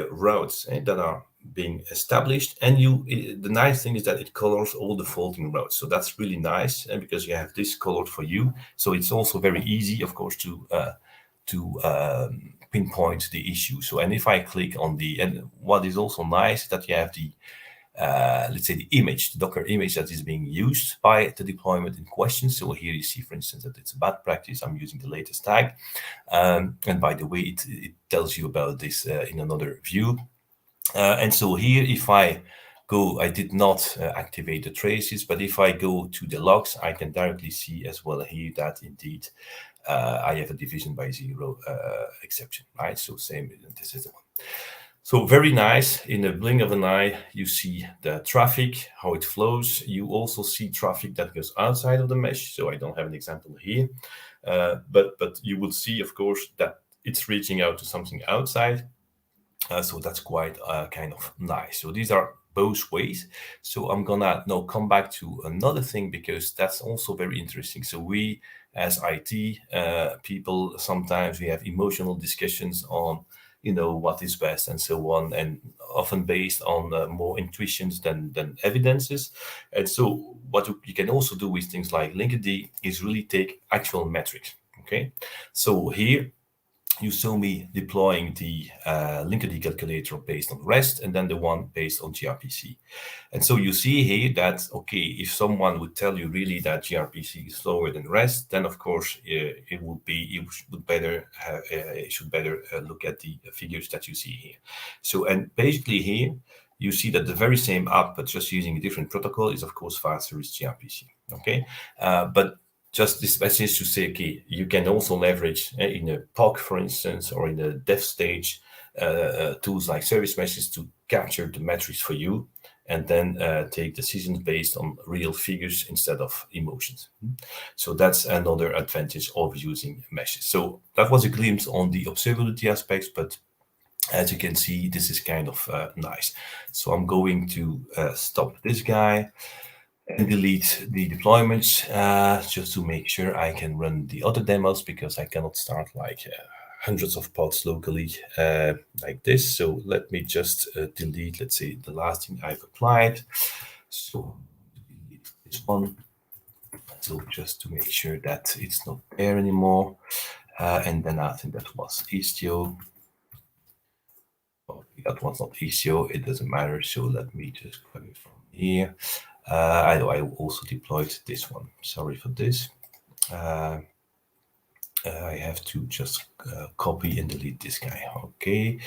routes that are being established. And the nice thing is that it colors all the faulting routes. So that's really nice, and because you have this colored for you. So it's also very easy, of course, to pinpoint the issue. So, and if I click on and what is also nice is that you have the, let's say the image, the Docker image that is being used by the deployment in question. So here you see, for instance, that it's a bad practice. I'm using the latest tag. And by the way, it tells you about this in another view. And so here, if I did not activate the traces, but if I go to the logs, I can directly see as well here that indeed I have a division by zero exception, right? So same, this is the one. So very nice. In a blink of an eye, you see the traffic, how it flows. You also see traffic that goes outside of the mesh. So I don't have an example here, but you will see, of course, that it's reaching out to something outside. So that's quite kind of nice. So these are both ways. So I'm gonna now come back to another thing, because that's also very interesting. So we, as IT people, sometimes we have emotional discussions on, what is best and so on, and often based on more intuitions than evidences. And so what you can also do with things like Linkerd is really take actual metrics. Okay, so here you saw me deploying the Linkerd calculator based on REST, and then the one based on gRPC. And so you see here that, okay, if someone would tell you really that gRPC is slower than REST, then of course you should better look at the figures that you see here. So, and basically here, you see that the very same app, but just using a different protocol, is of course faster with gRPC. Okay, but just this message to say, okay, you can also leverage in a POC, for instance, or in a dev stage, tools like service meshes to capture the metrics for you, and then take decisions based on real figures instead of emotions. So that's another advantage of using meshes. So that was a glimpse on the observability aspects, but as you can see, this is kind of nice. So I'm going to stop this guy and delete the deployments just to make sure I can run the other demos, because I cannot start like hundreds of pods locally like this. So let me just delete, let's say, the last thing I've applied. So delete this one. So just to make sure that it's not there anymore. And then I think that was Istio. Oh, that was not Istio, it doesn't matter. So let me just grab it from here. I also deployed this one. Sorry for this. I have to just copy and delete this guy. Okay.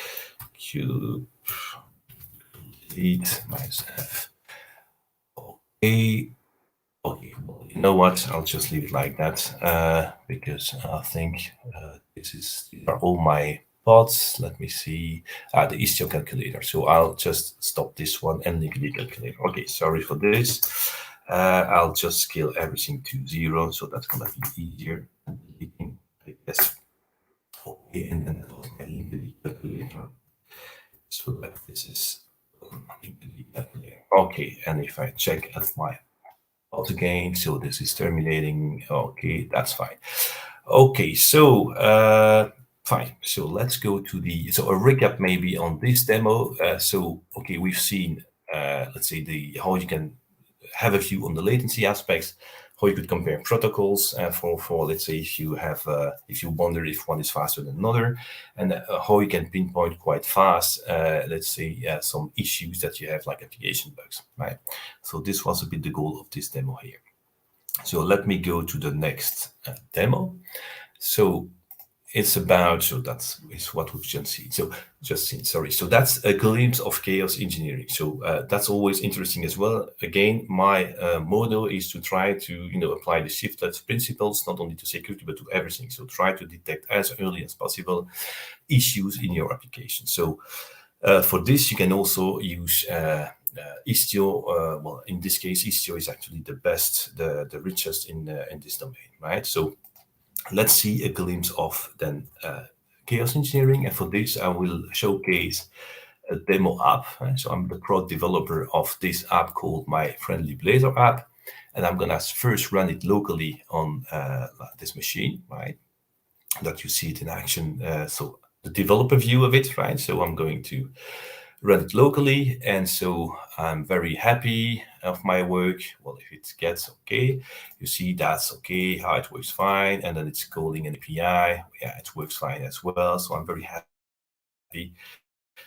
Delete myself. Okay. Okay. Well, you know what? I'll just leave it like that because I think these are all my pods. Let me see. The Istio calculator. So I'll just stop this one and link the calculator. Okay, sorry for this. I'll just scale everything to 0, so that's gonna be easier. Yes. Okay, and then that was my link the calculator. So that this is okay. And if I check at my pod again, so this is terminating. Okay, that's fine. Okay, so fine. So let's go to so a recap maybe on this demo. So, okay, we've seen, let's say how you can have a view on the latency aspects, how you could compare protocols for let's say if you wonder if one is faster than another, and how you can pinpoint quite fast, let's say some issues that you have, like application bugs, right? So this was a bit the goal of this demo here. So let me go to the next demo. So it's about, so that's what we've just seen. Sorry. So that's a glimpse of chaos engineering. So that's always interesting as well. Again, my motto is to try to apply the shift left principles, not only to security but to everything. So try to detect as early as possible issues in your application. So for this, you can also use Istio, well, in this case, Istio is actually the best, the richest in this domain, right? So let's see a glimpse of then chaos engineering. And for this, I will showcase a demo app. Right? So I'm the prod developer of this app called My Friendly Blazor app. And I'm going to first run it locally on this machine, right? That you see it in action. So the developer view of it, right? So I'm going to run it locally. And so I'm very happy of my work. Well, if it gets okay, you see that's okay, how it works fine. And then it's calling an API. Yeah, it works fine as well. So I'm very happy.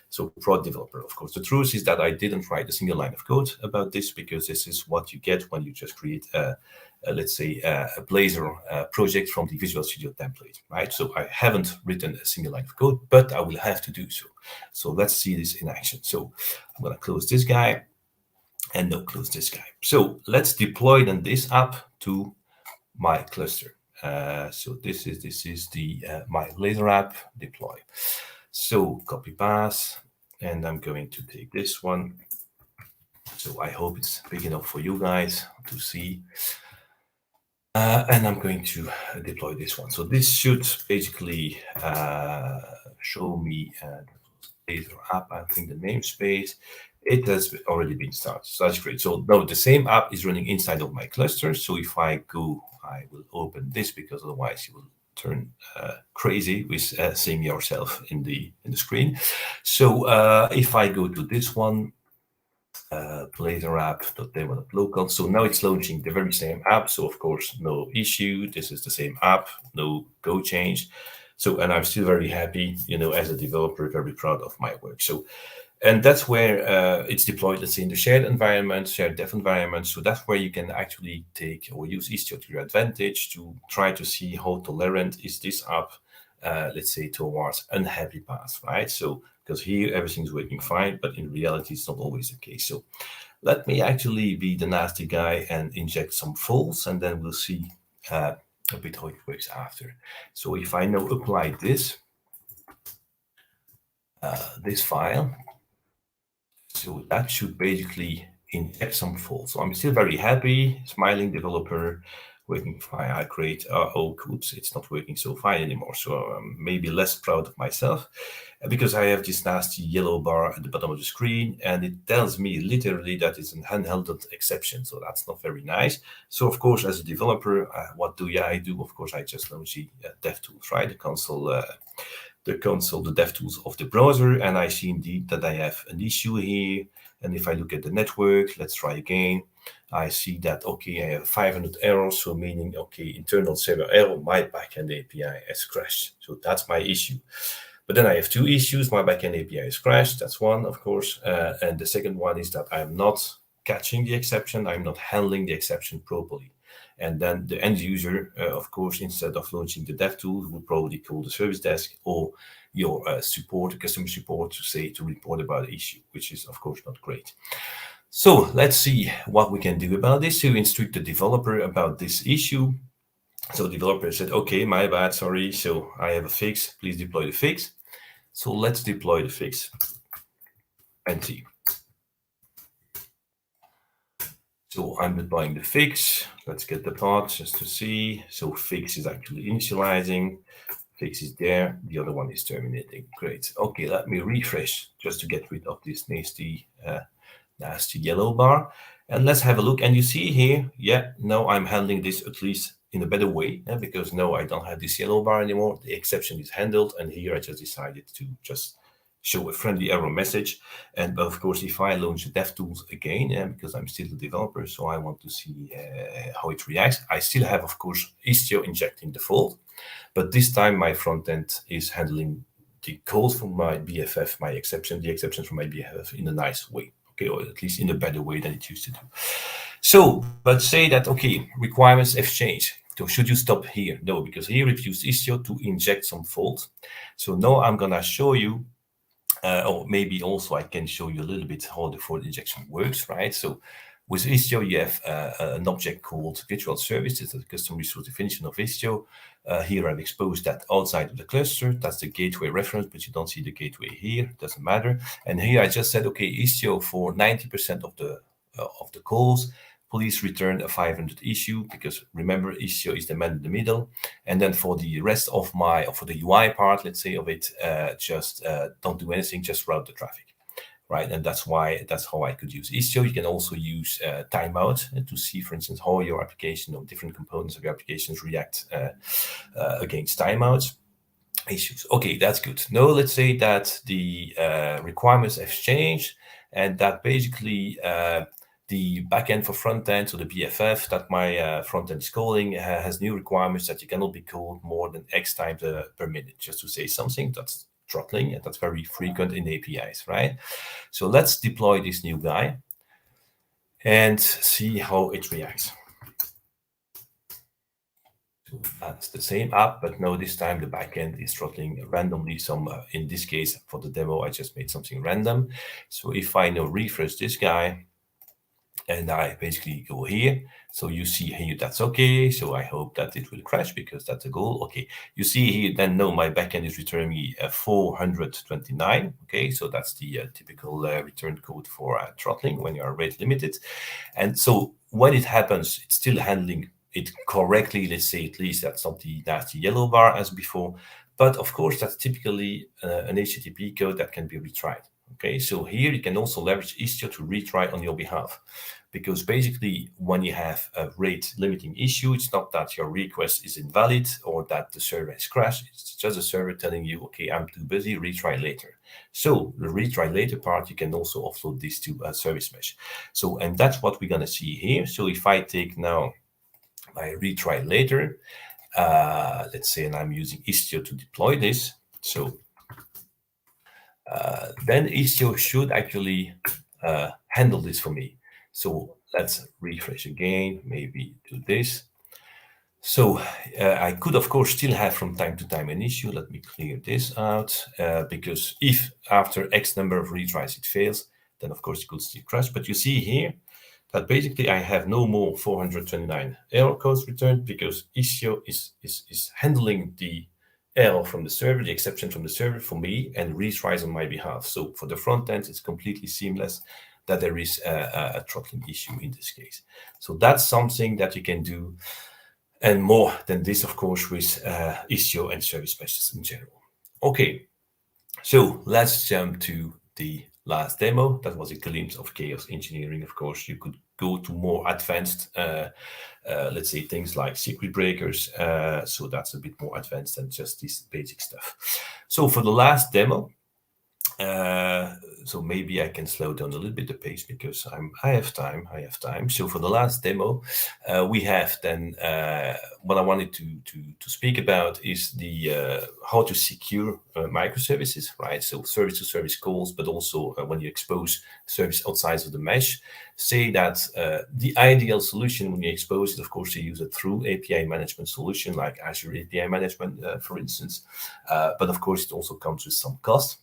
So prod developer, of course. The truth is that I didn't write a single line of code about this, because this is what you get when you just create let's say a Blazor project from the Visual Studio template, right? So I haven't written a single line of code, but I will have to do so. So let's see this in action. So I'm going to close this guy and no, close this guy. So let's deploy then this app to my cluster. So this is the my Blazor app deploy. So copy pass, and I'm going to take this one. So I hope it's big enough for you guys to see. And I'm going to deploy this one. So this should basically show me the Blazor app. I think the namespace, it has already been started. So that's great. So now the same app is running inside of my cluster. So if I go, I will open this, because otherwise you will turn crazy with seeing yourself in the screen. So if I go to this one, Blazor app.demo.local. So now it's launching the very same app. So of course, no issue. This is the same app, no code change. So, and I'm still very happy, you know, as a developer, very proud of my work. So, and that's where it's deployed, let's say, in the shared environment, shared dev environment. So that's where you can actually take or use Istio to your advantage to try to see how tolerant is this app, let's say, towards unhappy paths, right? So, because here everything's working fine, but in reality, it's not always the case. So let me actually be the nasty guy and inject some faults, and then we'll see a bit how it works after. So if I now apply this file, so that should basically inject some faults. So I'm still very happy, smiling developer, working fine. I create, oh, oops, it's not working so fine anymore. So I'm maybe less proud of myself, because I have this nasty yellow bar at the bottom of the screen, and it tells me literally that it's an handheld exception. So that's not very nice. So of course, as a developer, what do I do? Of course, I just launch the DevTools, right? The console, the DevTools of the browser, and I see indeed that I have an issue here. And if I look at the network, let's try again. I see that, okay, I have 500 errors, so meaning, okay, internal server error, my backend API has crashed. So that's my issue. But then I have two issues. My backend API is crashed. That's one, of course. And the second one is that I'm not catching the exception. I'm not handling the exception properly. And then the end user, of course, instead of launching the DevTool, will probably call the service desk or your customer support to report about the issue, which is, of course, not great. So let's see what we can do about this to instruct the developer about this issue. So the developer said, okay, my bad, sorry. So I have a fix. Please deploy the fix. So let's deploy the fix and see. So I'm deploying the fix. Let's get the part just to see. So fix is actually initializing. Fix is there. The other one is terminating. Great. Okay, let me refresh just to get rid of this nasty yellow bar. And let's have a look. And you see here, yeah, now I'm handling this at least in a better way, because now I don't have this yellow bar anymore. The exception is handled. And here I just decided to just show a friendly error message. And of course, if I launch the DevTools again, because I'm still the developer, so I want to see how it reacts. I still have, of course, Istio injecting the fault, but this time my front end is handling the calls from my BFF, the exceptions from my BFF in a nice way, okay, or at least in a better way than it used to do. So, but say that, okay, requirements have changed. So should you stop here? No, because here we've used Istio to inject some fault. So now I'm gonna show you or maybe also I can show you a little bit how the fault injection works, right? So with Istio, you have an object called virtual service. It's a custom resource definition of Istio. Here I've exposed that outside of the cluster. That's the gateway reference, but you don't see the gateway here. Doesn't matter. And here I just said, okay, Istio for 90% of the calls, please return a 500 issue, because remember, Istio is the man in the middle. And then for the rest of for the UI part, let's say, of it, just don't do anything, just route the traffic. Right, and that's how I could use Istio. You can also use timeout to see, for instance, how your application or different components of your applications react against timeouts issues. Okay, that's good. Now let's say that the requirements have changed, and that basically the backend for front end, so the BFF that my front end is calling, has new requirements that you cannot be called more than X times per minute. Just to say something that's throttling, and that's very frequent in APIs, right? So let's deploy this new guy and see how it reacts. So that's the same app, but now this time the backend is throttling randomly. In this case, for the demo, I just made something random. So if I now refresh this guy, and I basically go here, so you see here that's okay. So I hope that it will crash, because that's the goal. Okay, you see here then, no, my backend is returning me 429. Okay, so that's the typical return code for throttling when you are rate limited. And so when it happens, it's still handling it correctly. Let's say at least that's not the nasty yellow bar as before. But of course, that's typically an HTTP code that can be retried. Okay, so here you can also leverage Istio to retry on your behalf, because basically when you have a rate limiting issue, it's not that your request is invalid or that the server has crashed. It's just a server telling you, okay, I'm too busy, retry later. So the retry later part, you can also offload this to a service mesh. So, and that's what we're going to see here. So if I take now my retry later, let's say, and I'm using Istio to deploy this. So then Istio should actually handle this for me. So let's refresh again, maybe do this. So I could, of course, still have from time to time an issue. Let me clear this out, because if after X number of retries it fails, then of course it could still crash. But you see here that basically I have no more 429 error codes returned, because Istio is handling the error from the server, the exception from the server for me, and retries on my behalf. So for the front end, it's completely seamless that there is a throttling issue in this case. So that's something that you can do, and more than this, of course, with Istio and service meshes in general. Okay, so let's jump to the last demo. That was a glimpse of chaos engineering. Of course, you could go to more advanced, let's say, things like secret breakers. So that's a bit more advanced than just this basic stuff. So for the last demo, so maybe I can slow down a little bit the pace, because I have time. So for the last demo, we have then what I wanted to speak about is the how to secure microservices, right? So service-to-service calls, but also when you expose service outside of the mesh. Say that the ideal solution when you expose it, of course, you use a through API management solution like Azure API management, for instance. But of course, it also comes with some cost.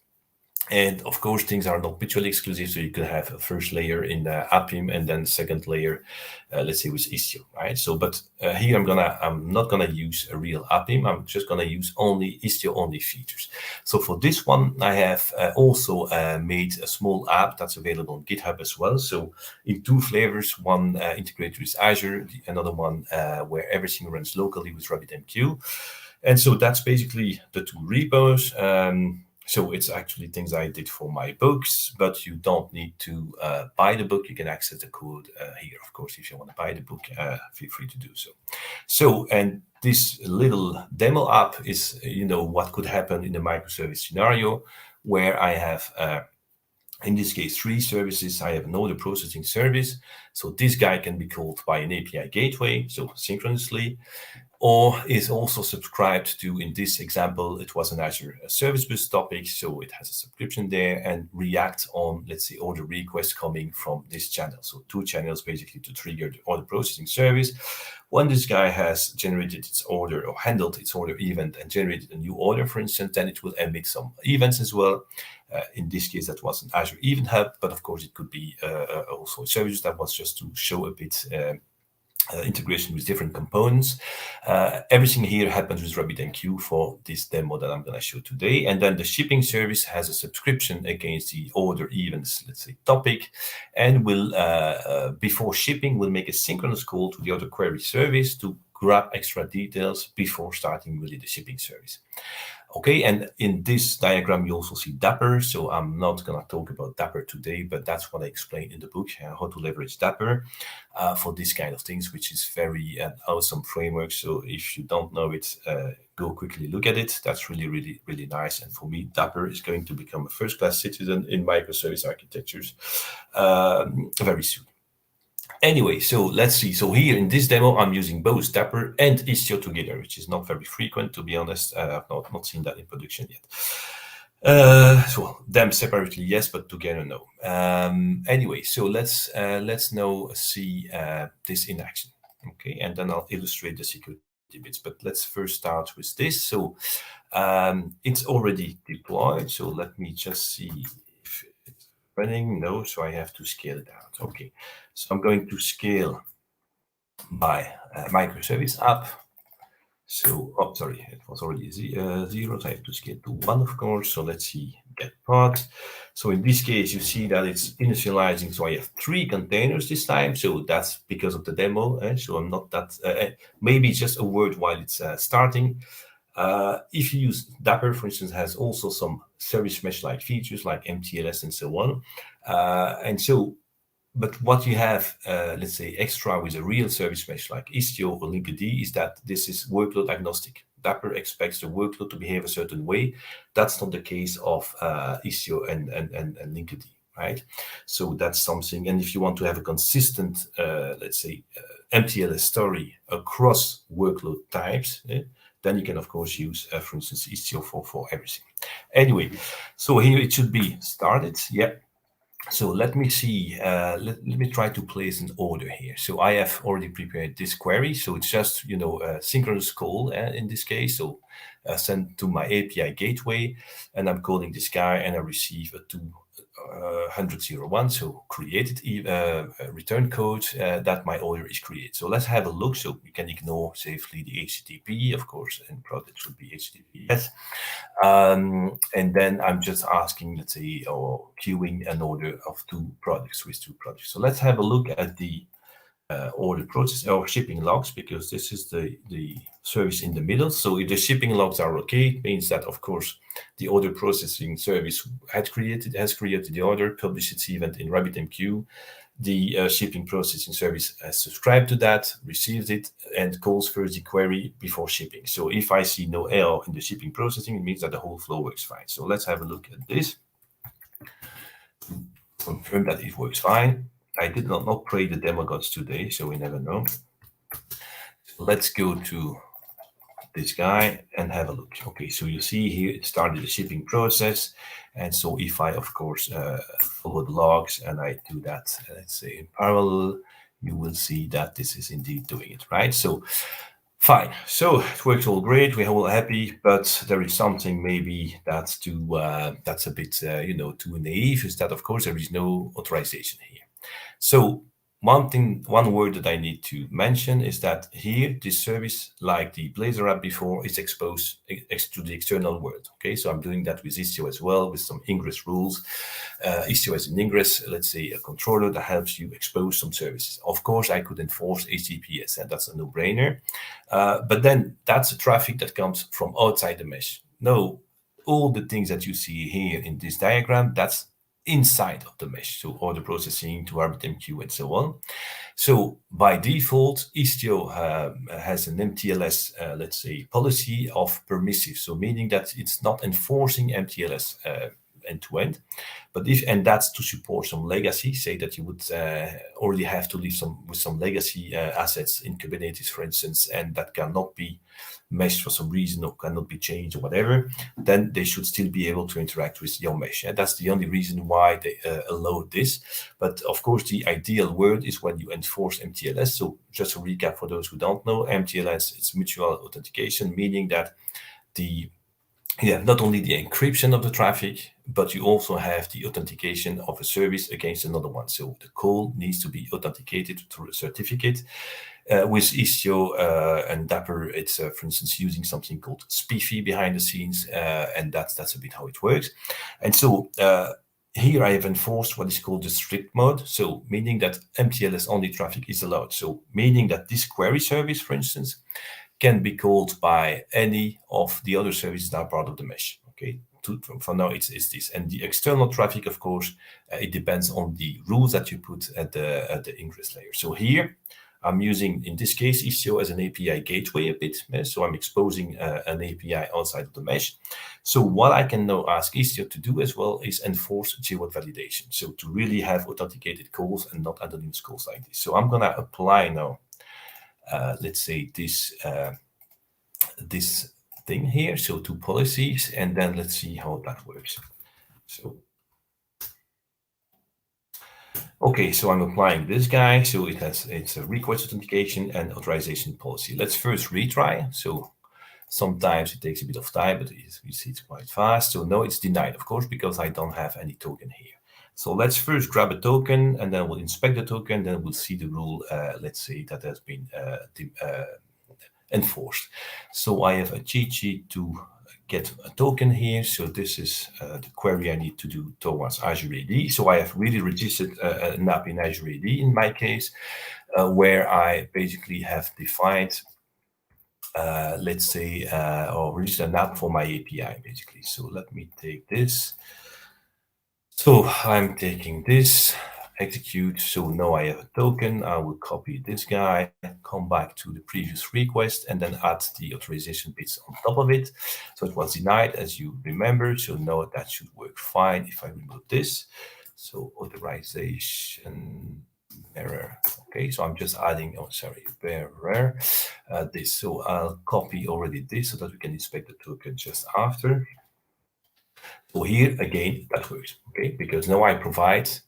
And of course, things are not mutually exclusive. So you could have a first layer in Apim and then second layer, let's say, with Istio, right? So, but here I'm not gonna use a real Apim. I'm just gonna use only Istio only features. So for this one, I have also made a small app that's available on GitHub as well. So in two flavors, one integrated with Azure, another one where everything runs locally with RabbitMQ. And so that's basically the two repos. So it's actually things I did for my books, but you don't need to buy the book. You can access the code here. Of course, if you want to buy the book, feel free to do so. So, and this little demo app is, what could happen in the microservice scenario where I have, in this case, 3 services. I have an order processing service. So this guy can be called by an API gateway, so synchronously. or is also subscribed to, in this example, it was an Azure Service Bus topic, so it has a subscription there, and react on, let's say, order requests coming from this channel. So 2 channels basically to trigger the order processing service. When this guy has generated its order or handled its order event and generated a new order, for instance, then it will emit some events as well. In this case, that was an Azure Event Hub, but of course it could be also a service that was just to show a bit integration with different components. Everything here happens with RabbitMQ for this demo that I'm going to show today. And then the shipping service has a subscription against the order events, let's say, topic, and will, before shipping, will make a synchronous call to the order query service to grab extra details before starting really the shipping service. Okay, and in this diagram, you also see Dapper. So I'm not going to talk about Dapper today, but that's what I explained in the book, how to leverage Dapper for this kind of things, which is very awesome framework. So if you don't know it, go quickly look at it. That's really, really, really nice. And for me, Dapper is going to become a first-class citizen in microservice architectures very soon. Anyway, so let's see. So here in this demo, I'm using both Dapper and Istio together, which is not very frequent, to be honest. I've not seen that in production yet. So them separately, yes, but together, no. Anyway, so let's now see this in action. Okay, and then I'll illustrate the security bits. But let's first start with this. So it's already deployed. So let me just see if it's running. No, so I have to scale it out. Okay, so I'm going to scale my microservice up. So, oh, sorry, it was already 0, so I have to scale to 1, of course. So let's see, get pod. So in this case, you see that it's initializing. So I have 3 containers this time. So that's because of the demo. So I'm not that, maybe just a word while it's starting. If you use Dapper, for instance, has also some service mesh-like features like MTLS and so on. But what you have, let's say, extra with a real service mesh like Istio or Linkerd is that this is workload agnostic. Dapper expects the workload to behave a certain way. That's not the case of Istio and Linkerd, right? So that's something. And if you want to have a consistent, let's say, MTLS story across workload types, then you can, of course, use, for instance, Istio for everything. Anyway, so here it should be started. Yeah. So let me see, let me try to place an order here. So I have already prepared this query. So it's just, a synchronous call in this case. So send to my API gateway, and I'm calling this guy, and I receive a 200.01. So created return code that my order is created. So let's have a look. So we can ignore safely the HTTP, of course, and product should be HTTPS. And then I'm just asking, let's say, or queuing an order of 2 products with 2 products. So let's have a look at the order process or shipping logs, because this is the service in the middle. So if the shipping logs are okay, it means that, of course, the order processing service has created the order, published its event in RabbitMQ. The shipping processing service has subscribed to that, receives it, and calls first the query before shipping. So if I see no error in the shipping processing, it means that the whole flow works fine. So let's have a look at this. Confirm that it works fine. I did not create the demo gods today, so we never know. So let's go to this guy and have a look. Okay, so you see here it started the shipping process. And so if I, of course, follow the logs and I do that, let's say in parallel, you will see that this is indeed doing it, right? So fine. So it works all great. We're all happy, but there is something maybe that's a bit, too naive, is that, of course, there is no authorization here. So one word that I need to mention is that here, this service, like the Blazor app before, is exposed to the external world. Okay, so I'm doing that with Istio as well, with some ingress rules. Istio has an ingress, let's say a controller that helps you expose some services. Of course, I could enforce HTTPS, and that's a no-brainer. But then that's a traffic that comes from outside the mesh. No, all the things that you see here in this diagram, that's inside of the mesh, so order processing to RabbitMQ and so on. So by default, Istio has an MTLS, let's say, policy of permissive. So meaning that it's not enforcing MTLS end to end. But and that's to support some legacy. Say that you would already have to leave with some legacy assets in Kubernetes, for instance, and that cannot be meshed for some reason or cannot be changed or whatever, then they should still be able to interact with your mesh. And that's the only reason why they allow this. But of course, the ideal word is when you enforce MTLS. So just a recap for those who don't know, MTLS is mutual authentication, meaning that not only the encryption of the traffic, but you also have the authentication of a service against another one. So the call needs to be authenticated through a certificate. With Istio and Dapper, it's, for instance, using something called SPIFFE behind the scenes, and that's a bit how it works. And so here I have enforced what is called the strict mode, so meaning that MTLS-only traffic is allowed. So meaning that this query service, for instance, can be called by any of the other services that are part of the mesh. Okay, for now it's this, and the external traffic, of course, it depends on the rules that you put at the ingress layer. So here I'm using, in this case, Istio as an API gateway a bit. So I'm exposing an API outside of the mesh. So what I can now ask Istio to do as well is enforce JWT validation. So to really have authenticated calls and not anonymous calls like this. So I'm going to apply now, let's say this thing here. So two policies, and then let's see how that works. So okay, so I'm applying this guy. So it's a request authentication and authorization policy. Let's first retry. So sometimes it takes a bit of time, but you see it's quite fast. So no, it's denied, of course, because I don't have any token here. So let's first grab a token, and then we'll inspect the token. Then we'll see the rule, let's say, that has been enforced. So I have a cheat sheet to get a token here. So this is the query I need to do towards Azure AD. So I have really registered an app in Azure AD in my case, where I basically have defined, let's say, or registered an app for my API, basically. So let me take this. So I'm taking this, execute. So now I have a token. I will copy this guy, come back to the previous request, and then add the authorization bits on top of it. So it was denied, as you remember. So now that should work fine if I remove this. So authorization error. Okay, so I'm just adding, error, this. So I'll copy already this so that we can inspect the token just after. So here again, that works, okay? Because now I have provided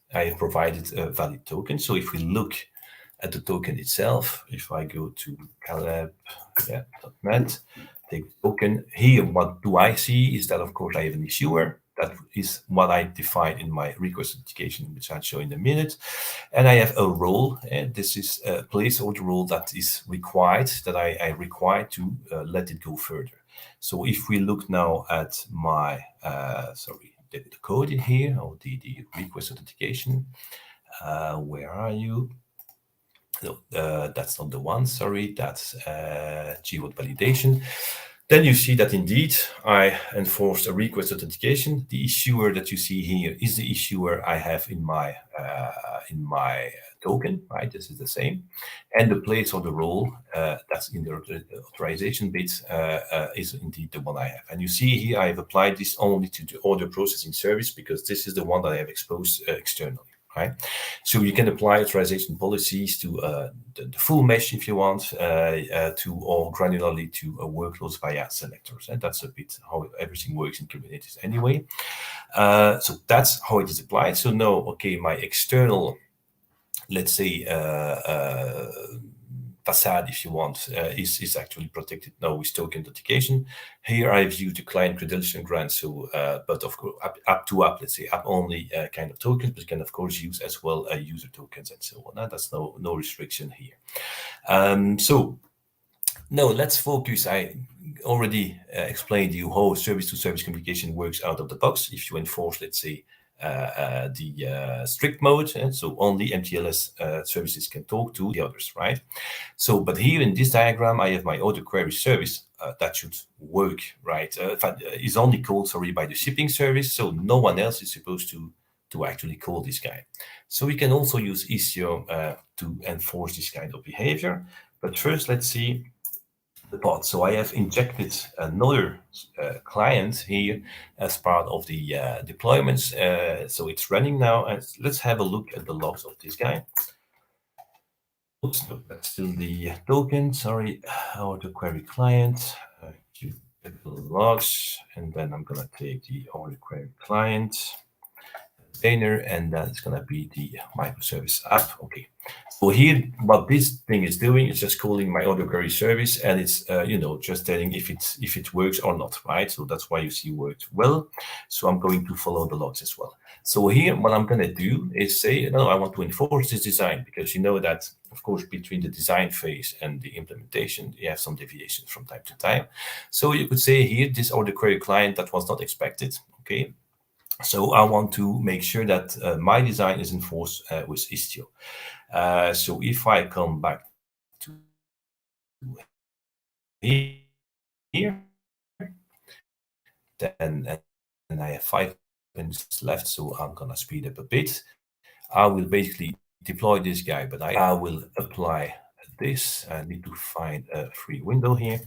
a valid token. So if we look at the token itself, if I go to calab.net, take the token here, what do I see is that, of course, I have an issuer. That is what I defined in my request authentication, which I'll show in a minute. And I have a role, and this is a placeholder role that is required, that I require to let it go further. So if we look now at my, the code in here, or the request authentication, where are you? No, that's not the one, sorry, that's JWT validation. Then you see that indeed I enforced a request authentication. The issuer that you see here is the issuer I have in my token, right? This is the same. And the place or the role that's in the authorization bit is indeed the one I have. And you see here I have applied this only to the order processing service because this is the one that I have exposed externally. Right, so you can apply authorization policies to the full mesh if you want, to or granularly to workloads via selectors, and that's a bit how everything works in Kubernetes anyway. So that's how it is applied. So now, okay, my external, let's say, facade, if you want, is actually protected now with token authentication. Here I've used the client credential grant, so but of course app to app, let's say app only kind of tokens, but you can of course use as well user tokens and so on. That's no restriction here. So now let's focus. I already explained to you how service-to-service communication works out of the box. If you enforce, let's say, the strict mode, and so only MTLS services can talk to the others, right? So, but here in this diagram, I have my auto query service that should work, right? Is only called, sorry, by the shipping service, so no one else is supposed to actually call this guy. So we can also use Istio to enforce this kind of behavior. But first, let's see the pod. So I have injected another client here as part of the deployments. So it's running now. And let's have a look at the logs of this guy. Oops, no, that's still the token. Sorry, auto query client. The logs, and then I'm gonna take the auto query client container, and then it's gonna be the microservice app. Okay. So here, what this thing is doing is just calling my auto query service, and it's just telling if it works or not, right? So that's why you see worked well. So I'm going to follow the logs as well. So here, what I'm gonna do is say, no, I want to enforce this design, because you know that, of course, between the design phase and the implementation, you have some deviations from time to time. So you could say here, this auto query client that was not expected. Okay. So I want to make sure that my design is enforced with Istio. So if I come back to here, then and I have 5 minutes left, so I'm gonna speed up a bit. I will basically deploy this guy, but I will apply this. I need to find a free window here.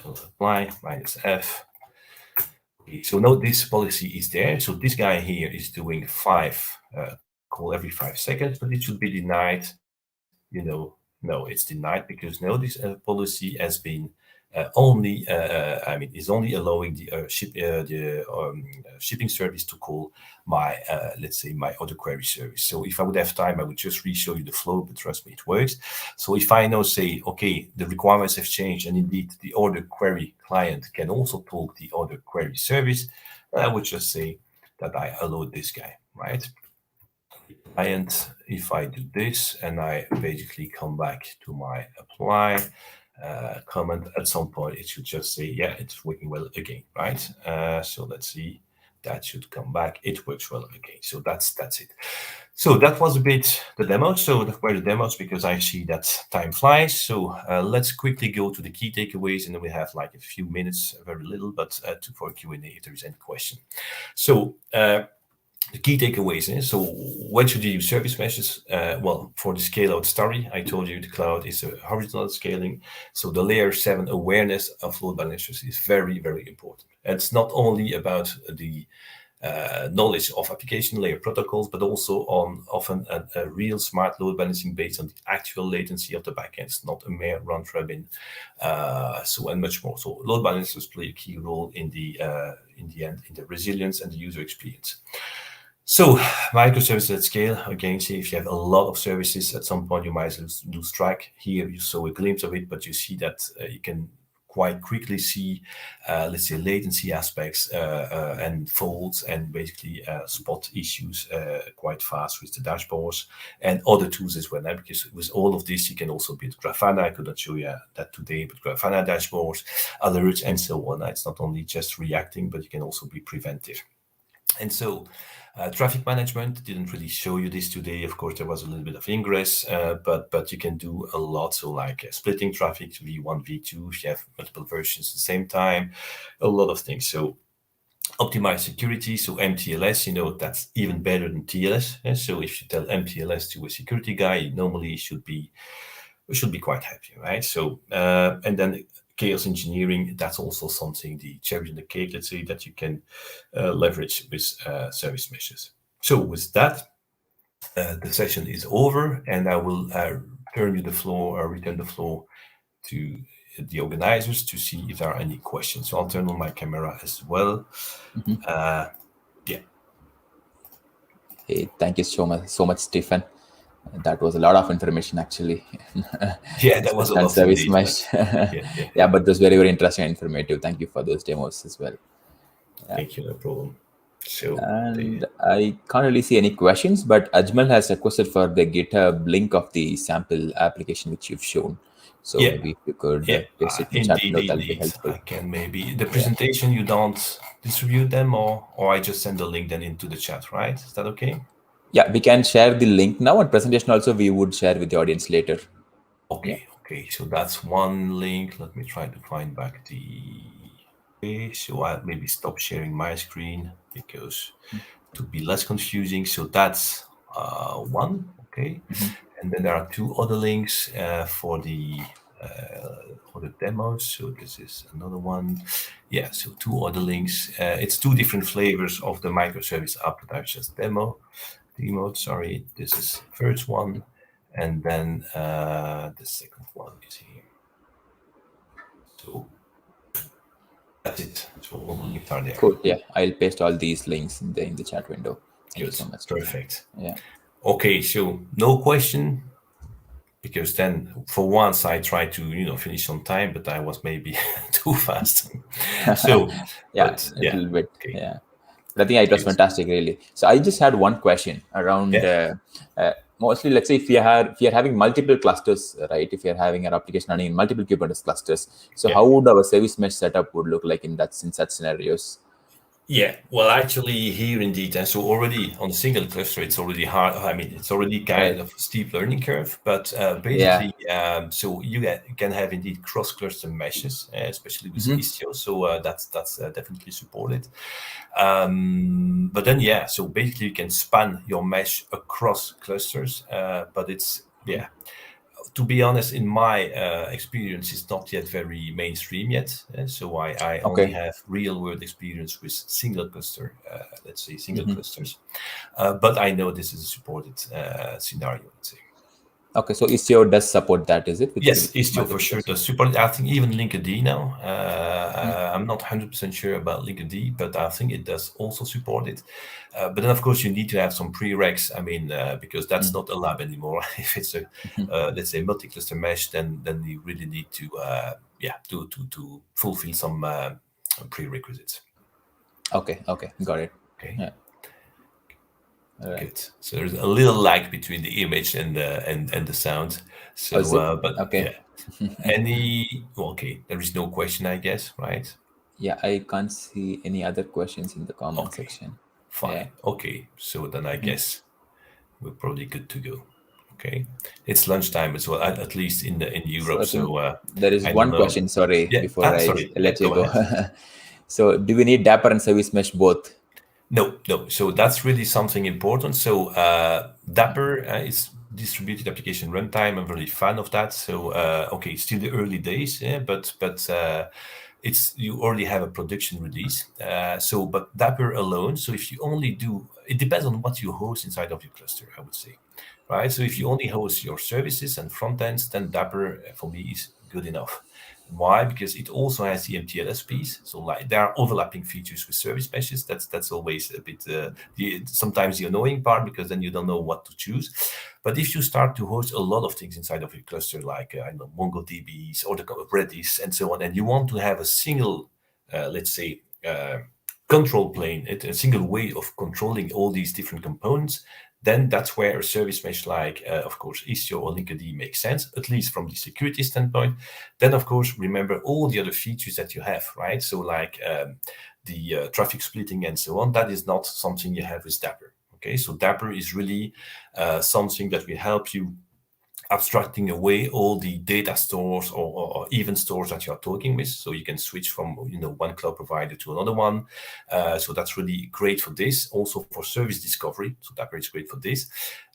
Apply -F. Okay, so note this policy is there. So this guy here is doing 5 call every 5 seconds, but it should be denied. No, it's denied because no, this policy has been is only allowing the shipping service to call my, let's say, my auto query service. So if I would have time, I would just re-show you the flow, but trust me, it works. So if I now say, okay, the requirements have changed, and indeed the auto query client can also talk the auto query service, I would just say that I allow this guy, right? And if I do this and I basically come back to my apply comment, at some point it should just say, yeah, it's working well again, right? So let's see, that should come back. It works well again. So that's it. So that was a bit the demo. So that were the demos, because I see that time flies. So let's quickly go to the key takeaways, and then we have like a few minutes, very little, but for Q&A if there is any question. So the key takeaways. So when should you use service meshes? Well, for the scale out story, I told you the cloud is a horizontal scaling. So the layer 7 awareness of load balancers is very, very important. And it's not only about the knowledge of application layer protocols, but also on often a real smart load balancing based on the actual latency of the backends, not a mere round robin. And much more. So load balancers play a key role in the end, in the resilience and the user experience. So microservices at scale, again, see if you have a lot of services, at some point you might lose track. Here you saw a glimpse of it, but you see that you can quite quickly see, let's say, latency aspects and faults, and basically spot issues quite fast with the dashboards and other tools as well. Because with all of this, you can also build Grafana. I could not show you that today, but Grafana dashboards, alerts, and so on. It's not only just reacting, but you can also be preventive. And so traffic management, didn't really show you this today. Of course, there was a little bit of ingress, but you can do a lot. So like splitting traffic to V1, V2, if you have multiple versions at the same time, a lot of things. So optimize security. So MTLS, that's even better than TLS. So if you tell MTLS to a security guy, normally we should be quite happy, right? So, and then chaos engineering, that's also something, the cherry on the cake, let's say, that you can leverage with service meshes. So with that, the session is over, and I will return the floor to the organizers to see if there are any questions. So I'll turn on my camera as well. Yeah. Hey, thank you so much, Stephen. That was a lot of information, actually. Yeah, that was a lot. Service Indeed, mesh. yeah. Yeah, but it was very, very interesting and informative. Thank you for those demos as well. Yeah. Thank you, no problem. So, and I can't really see any questions, but Ajmal has requested for the GitHub link of the sample application which you've shown. So maybe if you could paste it in chat below, that'll be helpful. I can maybe the presentation you don't distribute them, or I just send the link then into the chat, right? Is that okay? Yeah, we can share the link now, and presentation also we would share with the audience later. Okay, okay. So that's one link. Let me try to find back the. Okay, so I'll maybe stop sharing my screen because to be less confusing. So that's one. Okay, and then there are two other links for the for the demos. So this is another one. Yeah, so 2 other links. It's 2 different flavors of the microservice app that I just demoed. Sorry, this is first one, and then the second one is here. So that's it. So all the links are there. Cool. Yeah, I'll paste all these links in the chat window. Thank you so much. Perfect. Yeah. Okay, so no question, because then for once I tried to finish on time, but I was maybe too fast. So yeah, but, a little bit. okay. Yeah. But I think it was fantastic, really. So I just had one question around mostly, let's say if you're having multiple clusters, right? If you're having an application running in multiple Kubernetes clusters, so how would our service mesh setup would look like in such scenarios? Yeah, well, actually here indeed, and so already on a single cluster, it's already hard. I mean, it's already kind of a steep learning curve, but basically, so you can have indeed cross-cluster meshes, especially with Istio. So that's definitely supported. But then, so basically you can span your mesh across clusters, but it's to be honest, in my experience, it's not yet very mainstream yet. So I only have real-world experience with single cluster, let's say single clusters. But I know this is a supported scenario, let's say. Okay, so Istio does support that, is it? Yes, Istio for sure does support it. I think even Linkerd now. I'm not 100% sure about Linkerd, but I think it does also support it. But then, of course, you need to have some prereqs. I mean, because that's not a lab anymore. If it's a, let's say, multi-cluster mesh, then you really need to, to fulfill some prerequisites. Okay, got it. Okay. Yeah. Right. Good. So there's a little lag between the image and the sound. So, but okay. There is no question, I guess, right? Yeah, I can't see any other questions in the comment section. Fine. Yeah. Okay. So then I guess we're probably good to go. Okay. It's lunchtime as well, at least in Europe. So there is one question. Sorry, before I let you go. So, do we need Dapper and Service Mesh both? No. So that's really something important. So Dapper is distributed application runtime. I'm really fan of that. So it's still the early days, but you already have a production release. But Dapper alone. So if you only do, it depends on what you host inside of your cluster, I would say, right? So if you only host your services and front ends, then Dapper for me is good enough. Why? Because it also has the MTLS piece. So like there are overlapping features with service meshes. That's always a bit sometimes the annoying part, because then you don't know what to choose. But if you start to host a lot of things inside of your cluster, like MongoDBs or the Redis and so on, and you want to have a single, let's say, control plane, a single way of controlling all these different components, then that's where a service mesh like, of course, Istio or Linkerd makes sense, at least from the security standpoint. Then, of course, remember all the other features that you have, right? So like the traffic splitting and so on, that is not something you have with Dapper, okay? So Dapper is really something that will help you abstracting away all the data stores or event stores that you're talking with, so you can switch from one cloud provider to another one. So that's really great for this. Also for service discovery, so Dapper is great for this.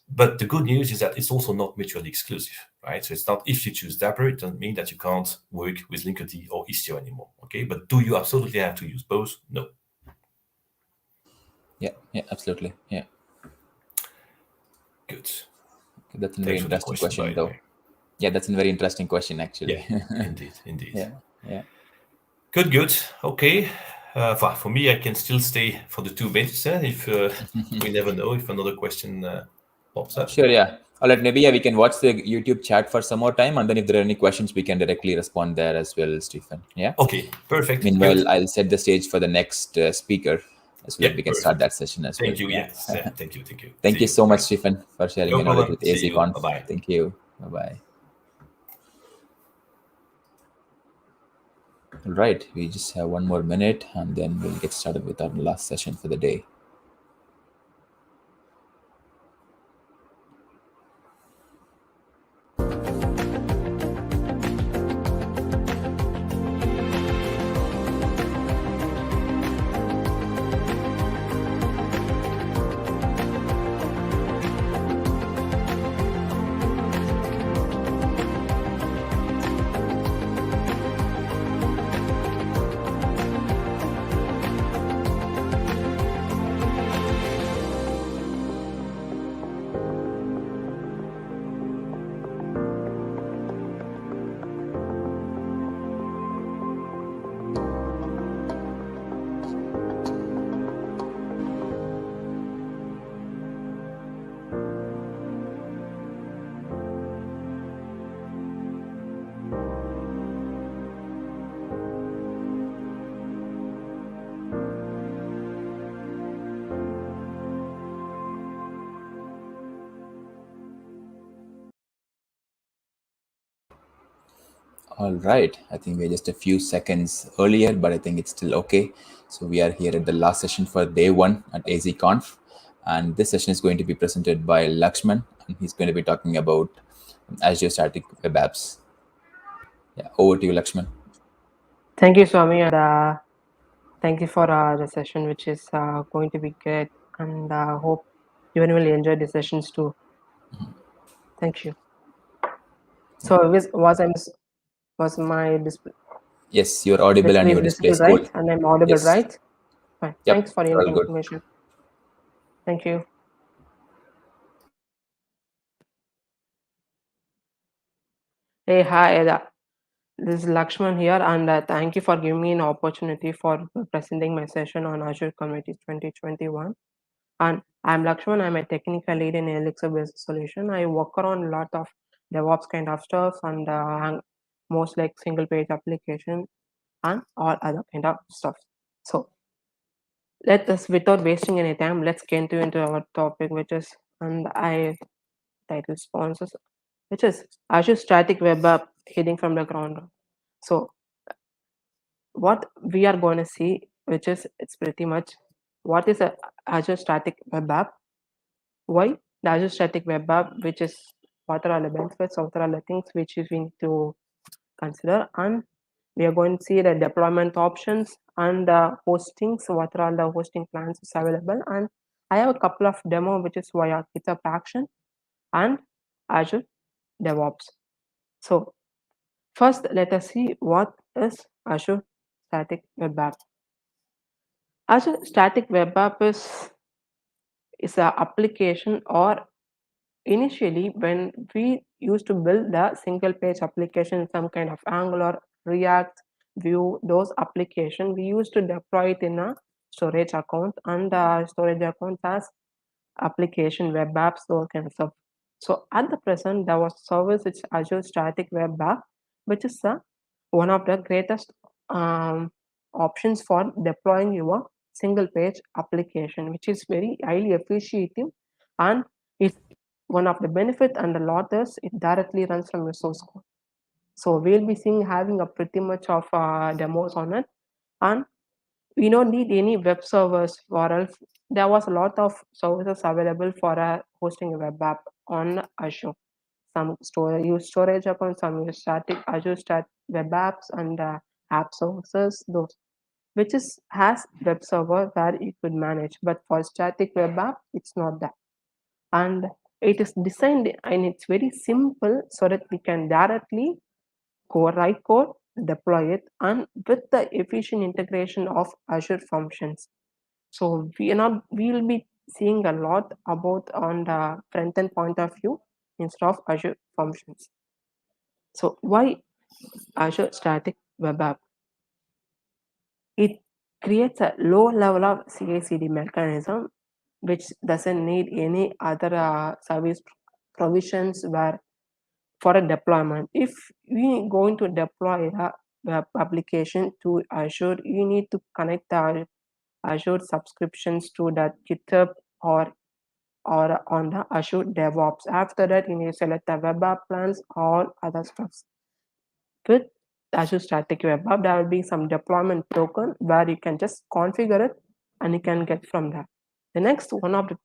But the good news is that it's also not mutually exclusive, right? So it's not if you choose Dapper, it doesn't mean that you can't work with Linkerd or Istio anymore. Okay, but do you absolutely have to use both? No. Yeah, absolutely. Yeah. Good. That's a very interesting question, though. Yeah, that's a very interesting question, actually. Yeah, indeed. Yeah. Good. Okay. For me, I can still stay for the 2 minutes. If we never know if another question pops up. Sure. Yeah. All right. Maybe we can watch the YouTube chat for some more time, and then if there are any questions, we can directly respond there as well, Stephen. Yeah. Okay. Perfect. Meanwhile, I'll set the stage for the next speaker, as well. We can start that session as well. Thank you. Yes. Thank you. Thank you so much, Stephen, for sharing your knowledge with AZConf. Bye-bye. Thank you. Bye-bye. All right. We just have 1 more minute, and then we'll get started with our last session for the day. All right. I think we're just a few seconds earlier, but I think it's still okay. So we are here at the last session for day one at AZConf. And this session is going to be presented by Lakshman, and he's going to be talking about Azure Static Web Apps. Yeah, over to you, Lakshman. Thank you, Swami, and thank you for the session, which is going to be great. And hope you will enjoy the sessions too. Thank you. So, was my display? Yes, you're audible and your display visible, is right? cool. And I'm audible, Yes. right? Fine. Yep. Thanks for All your good. information. Thank you. Hey, hi, this is Lakshman here, and thank you for giving me an opportunity for presenting my session on Azure Community 2021. And I'm Lakshman. I'm a technical lead in Elixir-based solution. I work around a lot of DevOps kind of stuff and most like single-page application and all other kind of stuff. So let us, without wasting any time, let's get into our topic, which is, and I title sponsors, which is Azure Static Web App hitting from the ground up. So what we are going to see, which is it's pretty much what is a Azure Static Web App, why the Azure Static Web App, which is what are all the benefits, what are all the things which we need to consider, and we are going to see the deployment options and the hostings, what are all the hosting plans is available, and I have a couple of demo which is via GitHub Action and Azure DevOps. So first, let us see what is Azure Static Web App. Azure Static Web App is an application, or initially when we used to build the single page application, some kind of Angular, React, Vue, those application, we used to deploy it in a storage account, and the storage account has application, web apps, those kind of stuff. So at the present, there was service, it's Azure Static Web App, which is one of the greatest options for deploying your single page application, which is very highly efficient, and it's one of the benefit, and the lot is it directly runs from your source code. So we'll be seeing having a pretty much of demos on it, and we don't need any web servers, or else there was a lot of services available for hosting a web app on Azure. Some use storage accounts, some use static Azure Stat web apps and app services, those which is has web server where you could manage. But for static web app, it's not that, and it is designed and it's very simple so that we can directly write code, deploy it, and with the efficient integration of Azure functions. So we will be seeing a lot about on the front end point of view instead of Azure functions. So why Azure Static Web App? It creates a low level of CI/CD mechanism which doesn't need any other service provisions where for a deployment. If we going to deploy a web application to Azure, you need to connect the Azure subscriptions to that GitHub or on the Azure DevOps. After that, you need to select the web app plans, all other stuff. With Azure Static Web App, there will be some deployment token where you can just configure it and you can get from there. The next one of the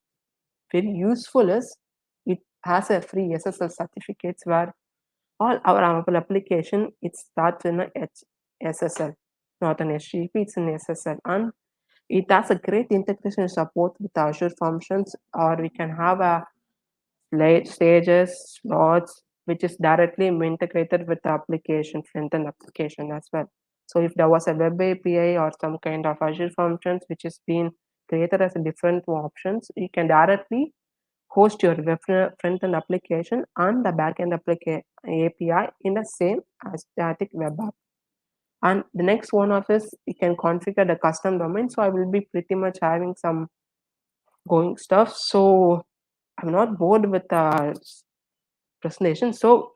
very useful is it has a free SSL certificates where all our Apple application it starts in a SSL, not an HTTP, it's an SSL, and it has a great integration support with Azure functions, or we can have a stages, slots, which is directly integrated with the application, front-end application as well. So if there was a web API or some kind of Azure functions which is being created as a different options, you can directly host your web front-end application and the back-end API in the same as static web app. And the next one of is you can configure the custom domain. So I will be pretty much having some going stuff. So I'm not bored with the presentation. So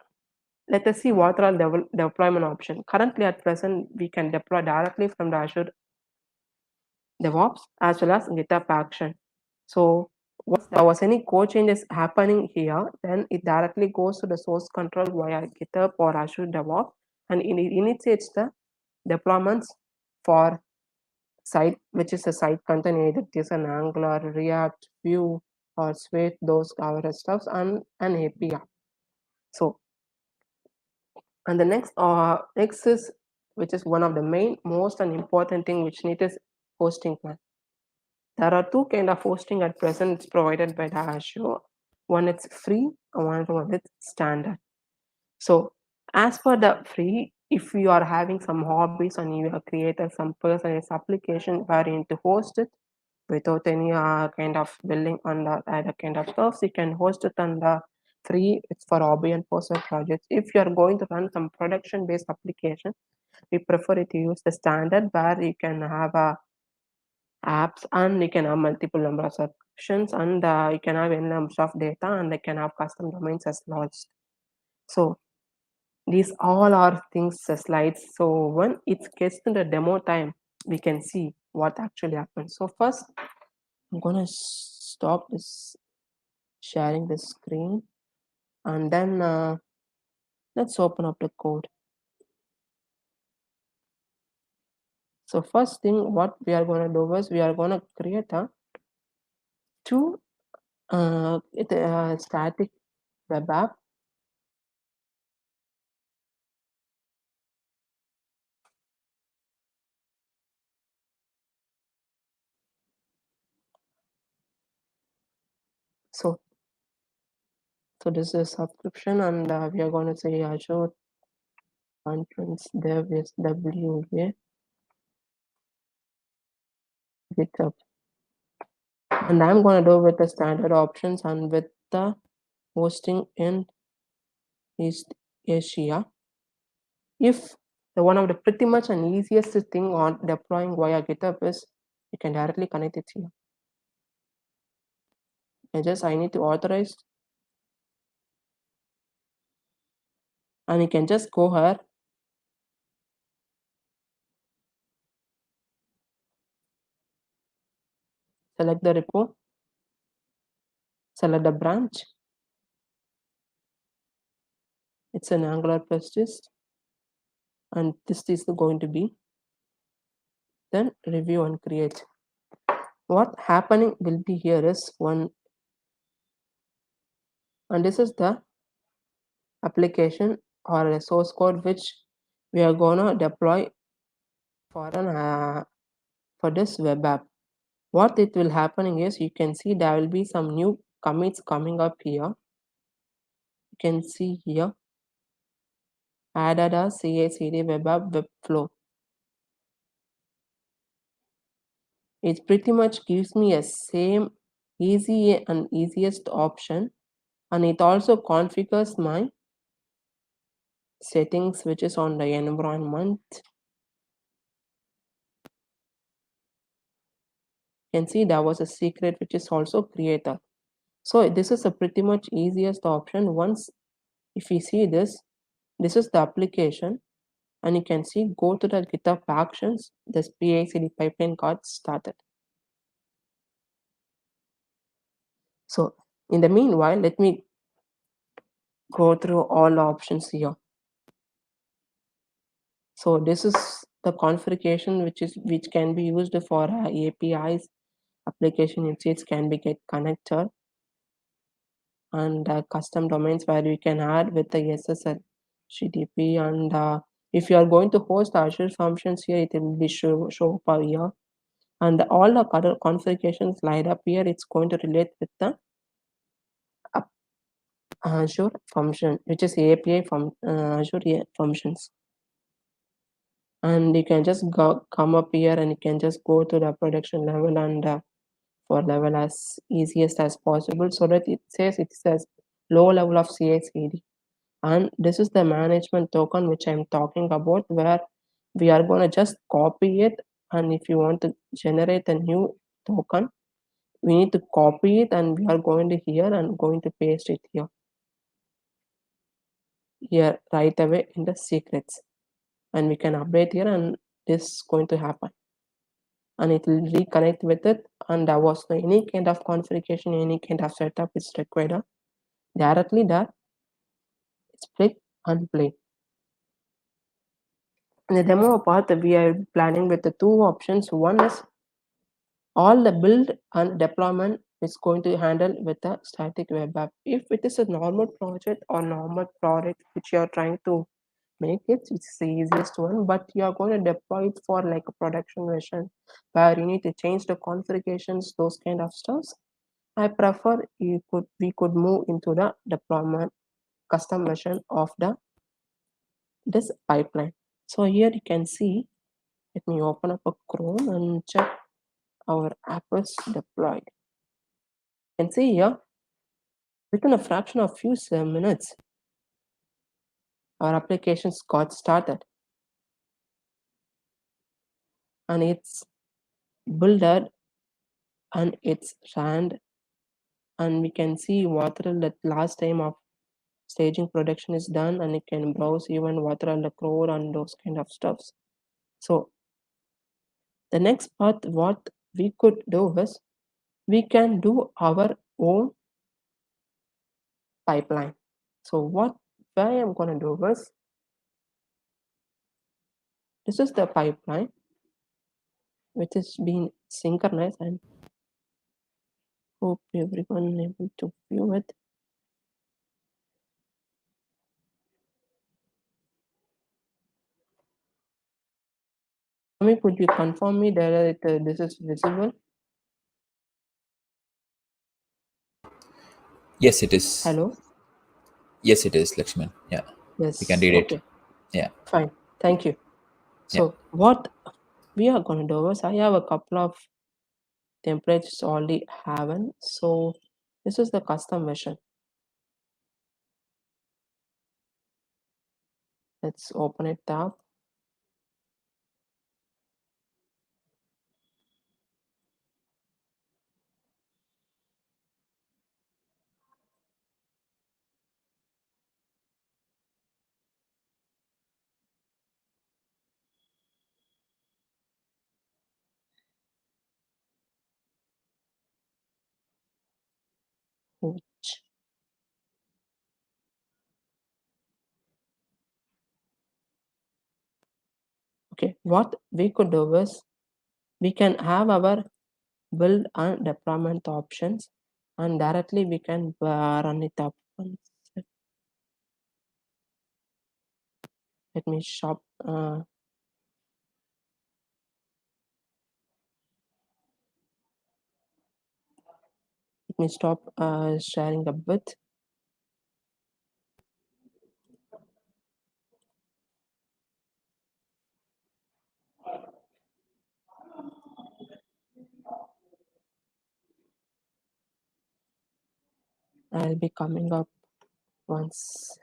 let us see what are deployment options. Currently at present, we can deploy directly from the Azure DevOps as well as GitHub Action. So once there was any code changes happening here, then it directly goes to the source control via GitHub or Azure DevOps, and it initiates the deployments for site, which is a site content, either it is an Angular, React, Vue, or Swift, those other stuffs, and an API. So, and the next is, which is one of the main, most and important thing which need is hosting plan. There are two kind of hosting at present. It's provided by the Azure. One it's free, and one it's standard. So as for the free, if you are having some hobbies and you have created some personalized application where you need to host it without any kind of billing on the other kind of stuff, you can host it on the free. It's for hobby and personal projects. If you are going to run some production based application, we prefer it to use the standard where you can have apps and you can have multiple number of subscriptions, and you can have n numbers of data, and they can have custom domains as launched. So these all are things slides. So when it gets to the demo time, we can see what actually happens. So first, I'm gonna stop this sharing the screen, and then let's open up the code. So first thing, what we are gonna do is we are gonna create a two static web app. So this is subscription, and we are going to say Azure Conference Dev is WA GitHub, and I'm going to do with the standard options and with the hosting in East Asia. If the one of the pretty much an easiest thing on deploying via GitHub is you can directly connect it here. And I need to authorize, and you can just go here, select the repo, select the branch. It's an Angular plus this, and this is going to be, then review and create. What happening will be here is one, and this is the application or a source code which we are gonna deploy for an for this web app. What it will happening is you can see there will be some new commits coming up here. You can see here added a CI/CD web app webflow. It pretty much gives me a same easy and easiest option, and it also configures my settings which is on the environment. You can see there was a secret which is also created. So this is a pretty much easiest option. Once if you see this is the application, and you can see go to the GitHub actions, this PI/CD pipeline got started. So in the meanwhile, let me go through all options here. So this is the configuration which can be used for APIs, application usage can be get connected, and custom domains where you can add with the SSL, HTTP, and if you are going to host Azure functions here, it will be show up here, and all the other configurations lined up here. It's going to relate with the Azure function, which is API from Azure functions. And you can just come up here and you can just go to the production level and for level as easiest as possible, so that it says low level of CI/CD. And this is the management token which I'm talking about, where we are going to just copy it, and if you want to generate a new token, we need to copy it, and we are going to here and going to paste it here right away in the secrets, and we can update here, and this is going to happen, and it will reconnect with it, and there was no any kind of configuration, any kind of setup is required. Directly there, it's click and play. In the demo part, we are planning with the two options. One is all the build and deployment is going to handle with a static web app. If it is a normal project or normal product which you are trying to make it, it's the easiest one, but you are going to deploy it for like a production version where you need to change the configurations, those kind of stuff. I prefer we could move into the deployment custom version of this pipeline. So here you can see, let me open up a Chrome and check our app is deployed. You can see here, within a fraction of few minutes, our applications got started. And it's builded and it's ran, and we can see what the last time of staging production is done, and you can browse even what are the code and those kind of stuffs. So the next part, what we could do is we can do our own pipeline. So what I am going to do is, this is the pipeline which is being synchronized, and hope everyone able to view it. Could you confirm me that this is visible? Yes, it is. Hello? Yes, it is, Lakshman. Yeah, Yes. we can read Okay. it. Yeah. Fine. Thank you. So what we are going to do is, I have a couple of templates already haven't. So this is the custom version. Let's open it up. Ouch. Okay, what we could do is, we can have our build and deployment options, and directly we can run it up. Let me shop. Let me stop sharing a bit. I'll be coming up once.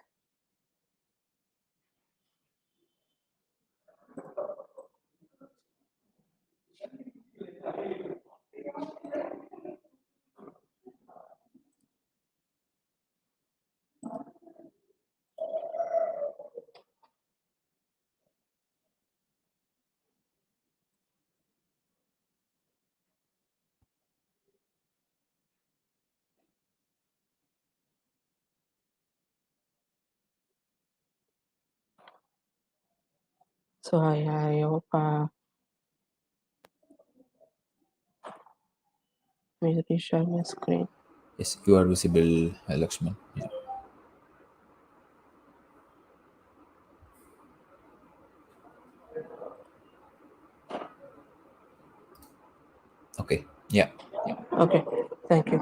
So I hope me reshare my screen. Yes, you are visible, Lakshman. Yeah. Okay. Yeah. Okay, thank you.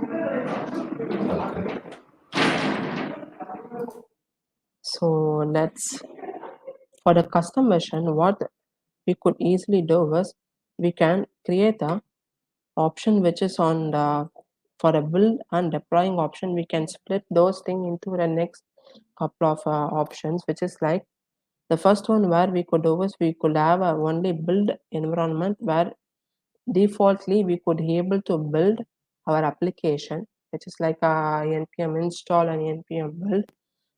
Welcome. So let's, for the custom version, what we could easily do is, we can create a option which is on the, for a build and deploying option, we can split those things into the next couple of options, which is like, the first one where we could do is, we could have a only build environment where defaultly we could be able to build our application, which is like a npm install and npm build,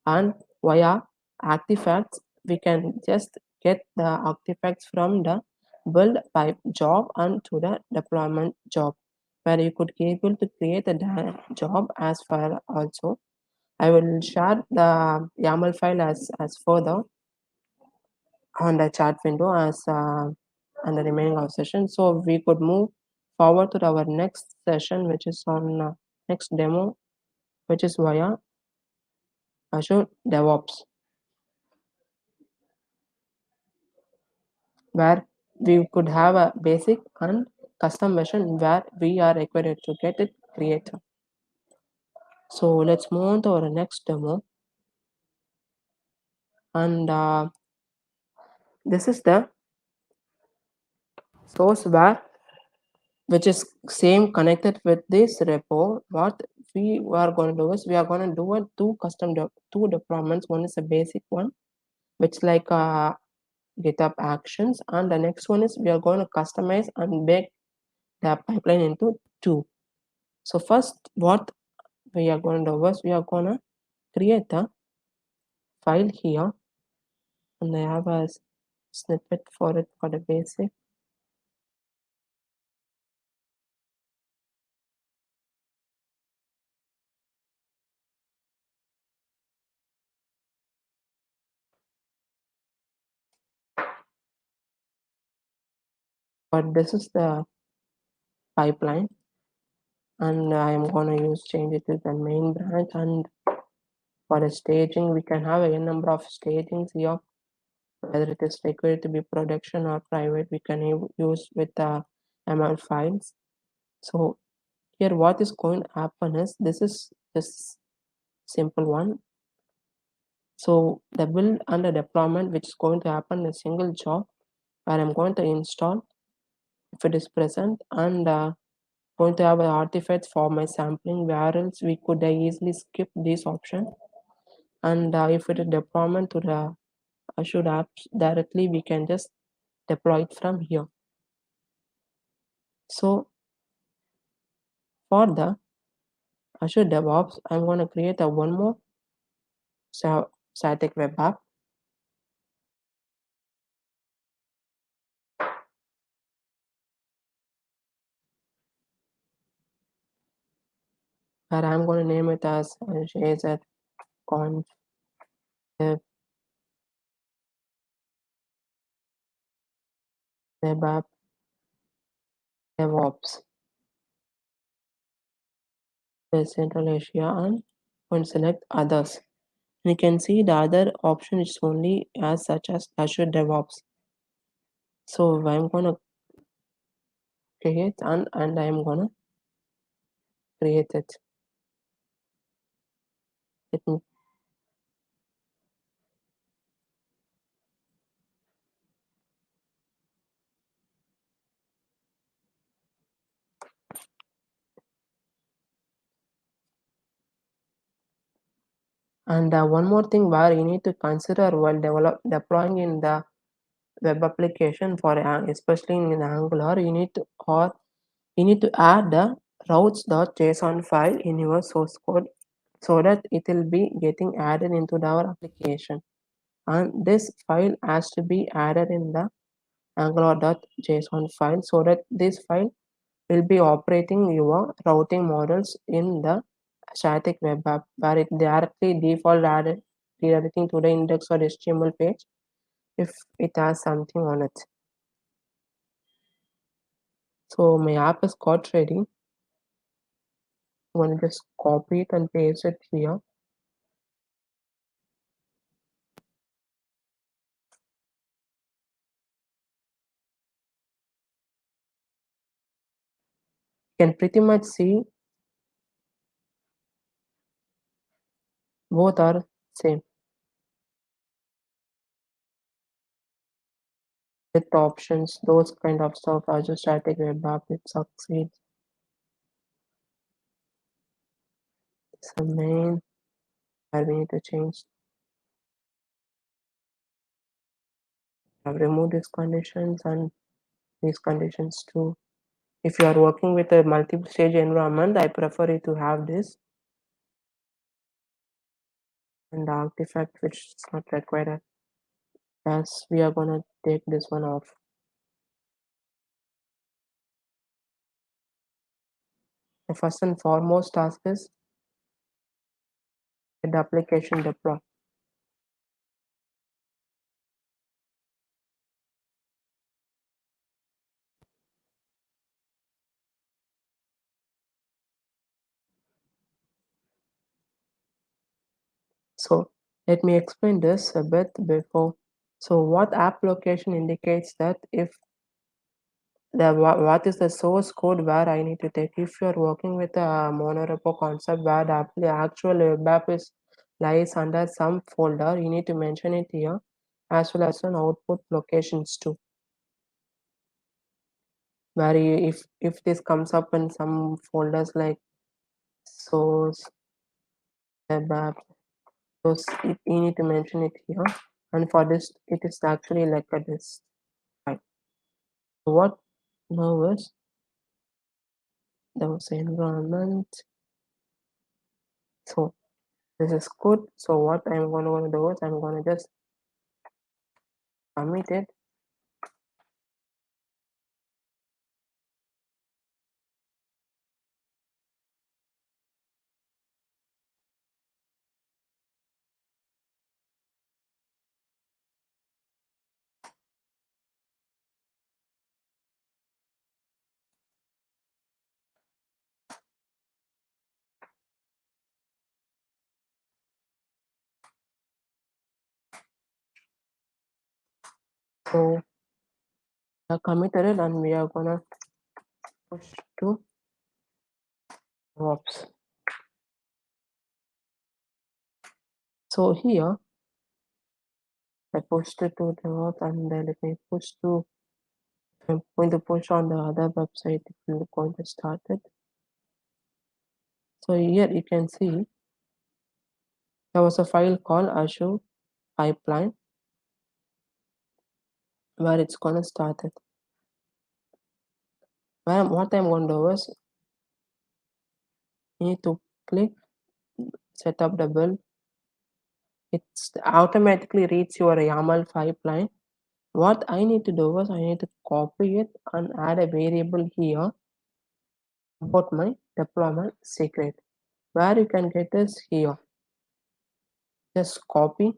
and via artifacts we can just get the artifacts from the build pipe job and to the deployment job, where you could be able to create a job as far. Also, I will share the YAML file as further, on the chat window as on the remaining of session. So we could move forward to our next session, which is on next demo, which is via Azure DevOps, where we could have a basic and custom version where we are required to get it created. So let's move on to our next demo. And this is the source where which is same connected with this repo. What we are going to do is we are going to do a two deployments. One is a basic one, which like GitHub Actions, and the next one is we are going to customize and bake the pipeline into two. So first, what we are going to do is we are going to create a file here, and I have a snippet for it for the basic. But this is the pipeline, and I am going to change it to the main branch. And for the staging, we can have a number of stagings here, whether it is required to be production or private. We can use with the ML files. So here, what is going to happen is this is this simple one. So the build and the deployment, which is going to happen in a single job, where I'm going to install if it is present, and going to have an artifact for my sampling, where else we could easily skip this option. And if it is deployment to the Azure apps directly, we can just deploy it from here. So for the Azure DevOps, I'm going to create a one more static web app. Where I'm going to name it as Azure Conf Dev Web App DevOps Central Asia, and going to select others. And you can see the other option is only as such as Azure DevOps. So I'm going to create and I'm going to create it. Let me And one more thing where you need to consider while deploying in the web application for especially in Angular, you need to add the routes.json file in your source code so that it will be getting added into our application. And this file has to be added in the angular.json file so that this file will be operating your routing models in the static web app, where it directly default added redirecting to the index or HTML page if it has something on it. So my app is got ready. I'm going to just copy it and paste it here. You can pretty much see both are same. With options, those kind of stuff, Azure Static Web App, it succeeds. It's a main where we need to change. I've removed these conditions and these conditions too. If you are working with a multiple stage environment, I prefer it to have this. And the artifact which is not required, as we are going to take this one off. The first and foremost task is get the application deploy. So let me explain this a bit before. So what app location indicates that if what is the source code where I need to take. If you're working with a monorepo concept where the actual web app lies under some folder, you need to mention it here as well as an output locations too. Where if this comes up in some folders like source web app, you need to mention it here. And for this, it is actually like a this. Right. What now is the environment. So this is good. So what I'm going to do is I'm going to just commit it. So I committed it and we are gonna push to DevOps. So here I pushed it to DevOps and then let me push to I'm going to push on the other website if you're going to start it. So here you can see there was a file called Azure pipeline where it's gonna start it. What I'm going to do is you need to click set up the build. It's automatically reads your YAML pipeline. What I need to do is I need to copy it and add a variable here about my deployment secret. Where you can get this here. Just copy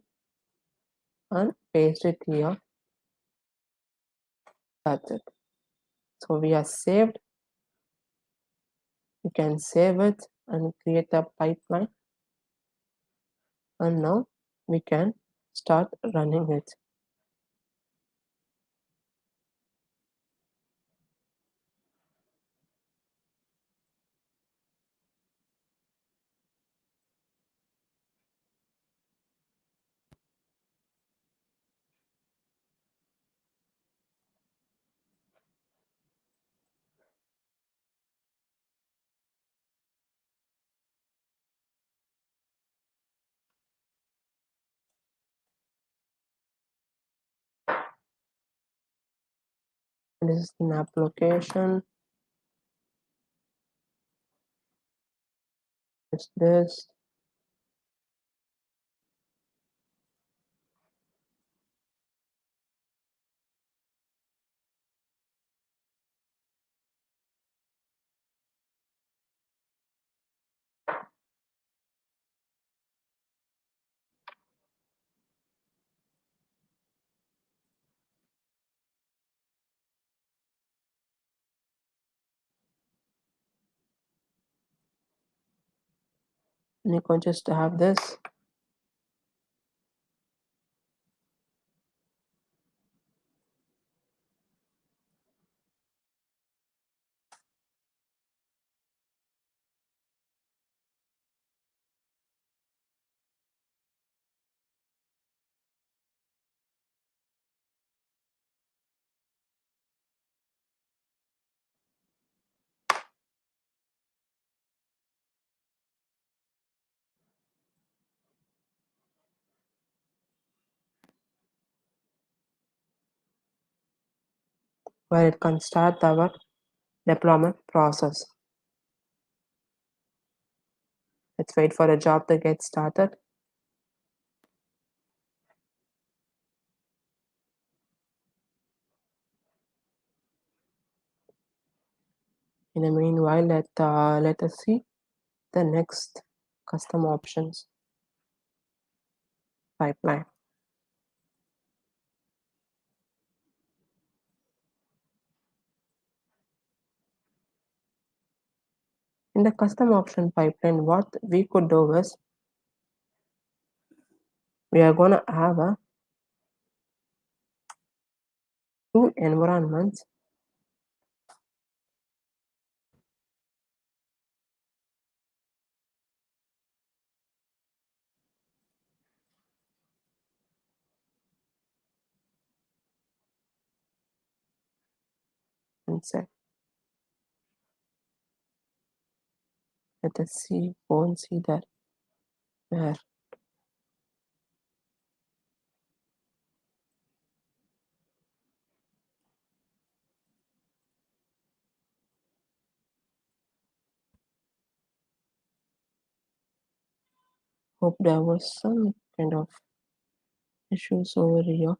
and paste it here. That's it. So we are saved. You can save it and create a pipeline. And now we can start running it. This is an application. It's this. And you can just have this. Where it can start our deployment process. Let's wait for a job to get started. In the meanwhile, let us see the next custom options pipeline. In the custom option pipeline, what we could do is we are going to have two environments. Inside. Let us see, go and see that where hope there was some kind of issues over here.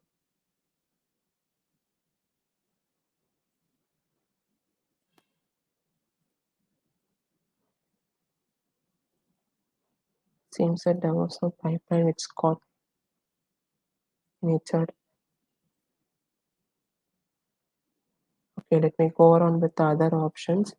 Seems that there was no pipeline, it's got natured. Okay, let me go on with the other options.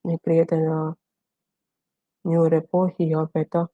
Let me create a new repo here better.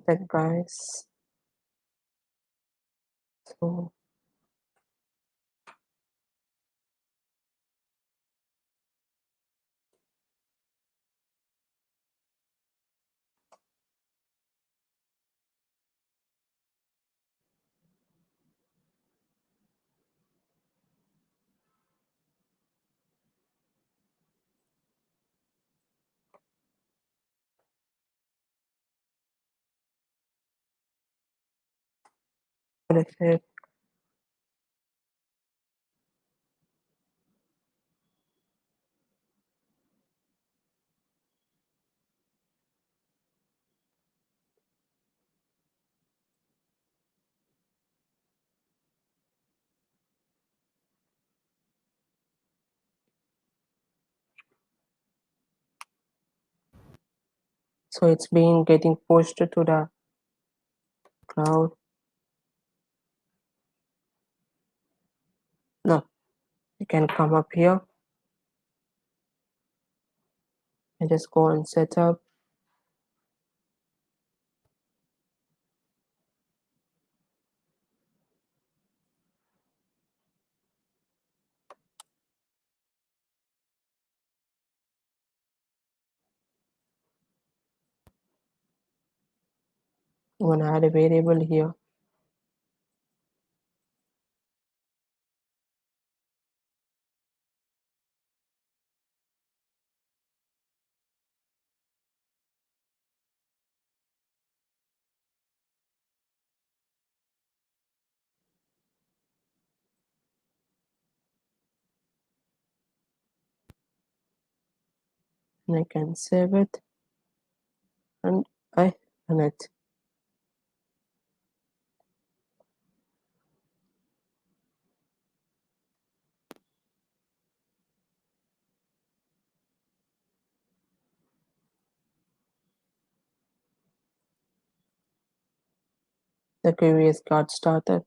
That guys. So let's say so it's being getting pushed to the cloud. No, you can come up here and just go and set up. I'm gonna add a variable here. And I can save it and I run it. The queries got started.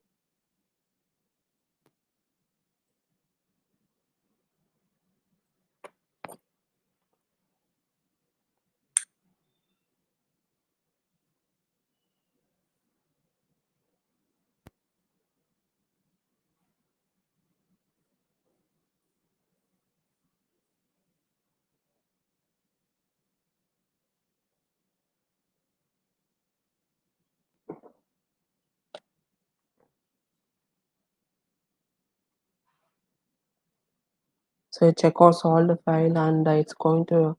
So it checks all the file and it's going to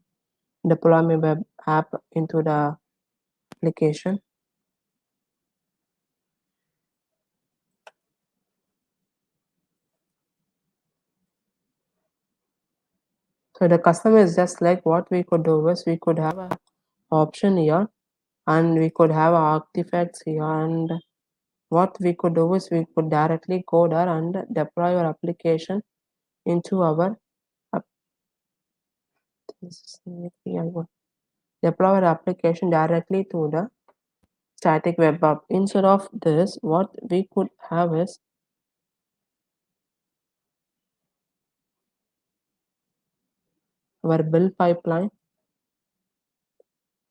deploy my web app into the application. So the customer is just like what we could do is we could have a option here and we could have artifacts here, and what we could do is we could directly go there and deploy our application into our deploy our application directly to the static web app. Instead of this, what we could have is our build pipeline,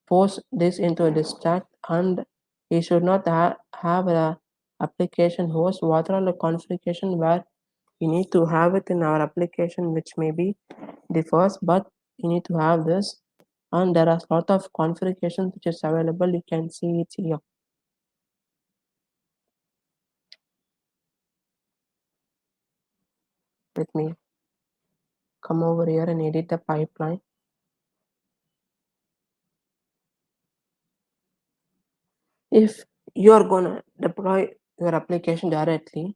post this into a distract, and we should not have a application host. What are the configuration where we need to have it in our application, which may be the first, but you need to have this, and there are a lot of configurations which is available. You can see it here. Let me come over here and edit the pipeline. If you are gonna deploy your application directly,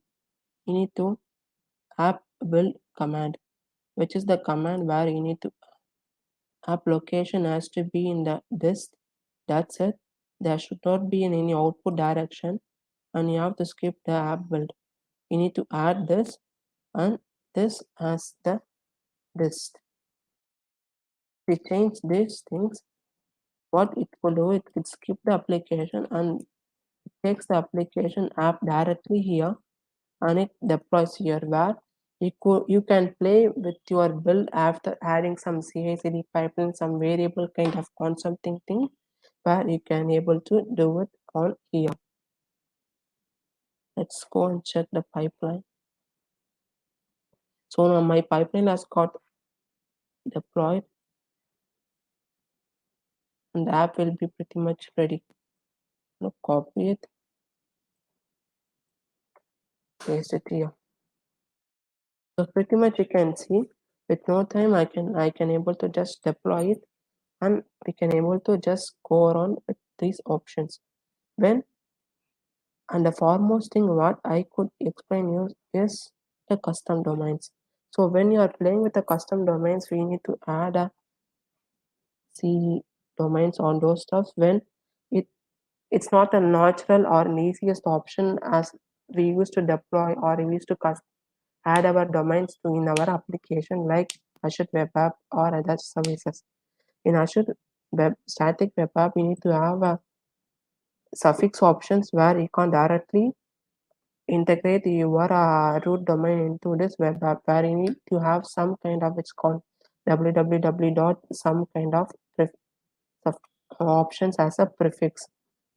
you need to app build command, which is the command where you need to app location has to be in the disk. That's it. There should not be in any output direction, and you have to skip the app build. You need to add this and this as the disk. We change these things. What it will do, it will skip the application and it takes the application app directly here and it deploys here, where you can play with your build after adding some CI/CD pipeline, some variable kind of concepting thing, where you can able to do it on here. Let's go and check the pipeline. So now my pipeline has got deployed and the app will be pretty much ready. Now copy it, paste it here. So pretty much you can see with no time I can able to just deploy it, and we can able to just go around with these options. When and the foremost thing what I could explain you is the custom domains. So when you are playing with the custom domains, we need to add a C domains on those stuff when it's not a natural or an easiest option as we used to deploy or we used to add our domains to in our application like Azure Web App or other services. In Azure Static Web App, we need to have a suffix options where you can directly integrate your root domain into this web app, where you need to have some kind of, it's called www dot some kind of options as a prefix,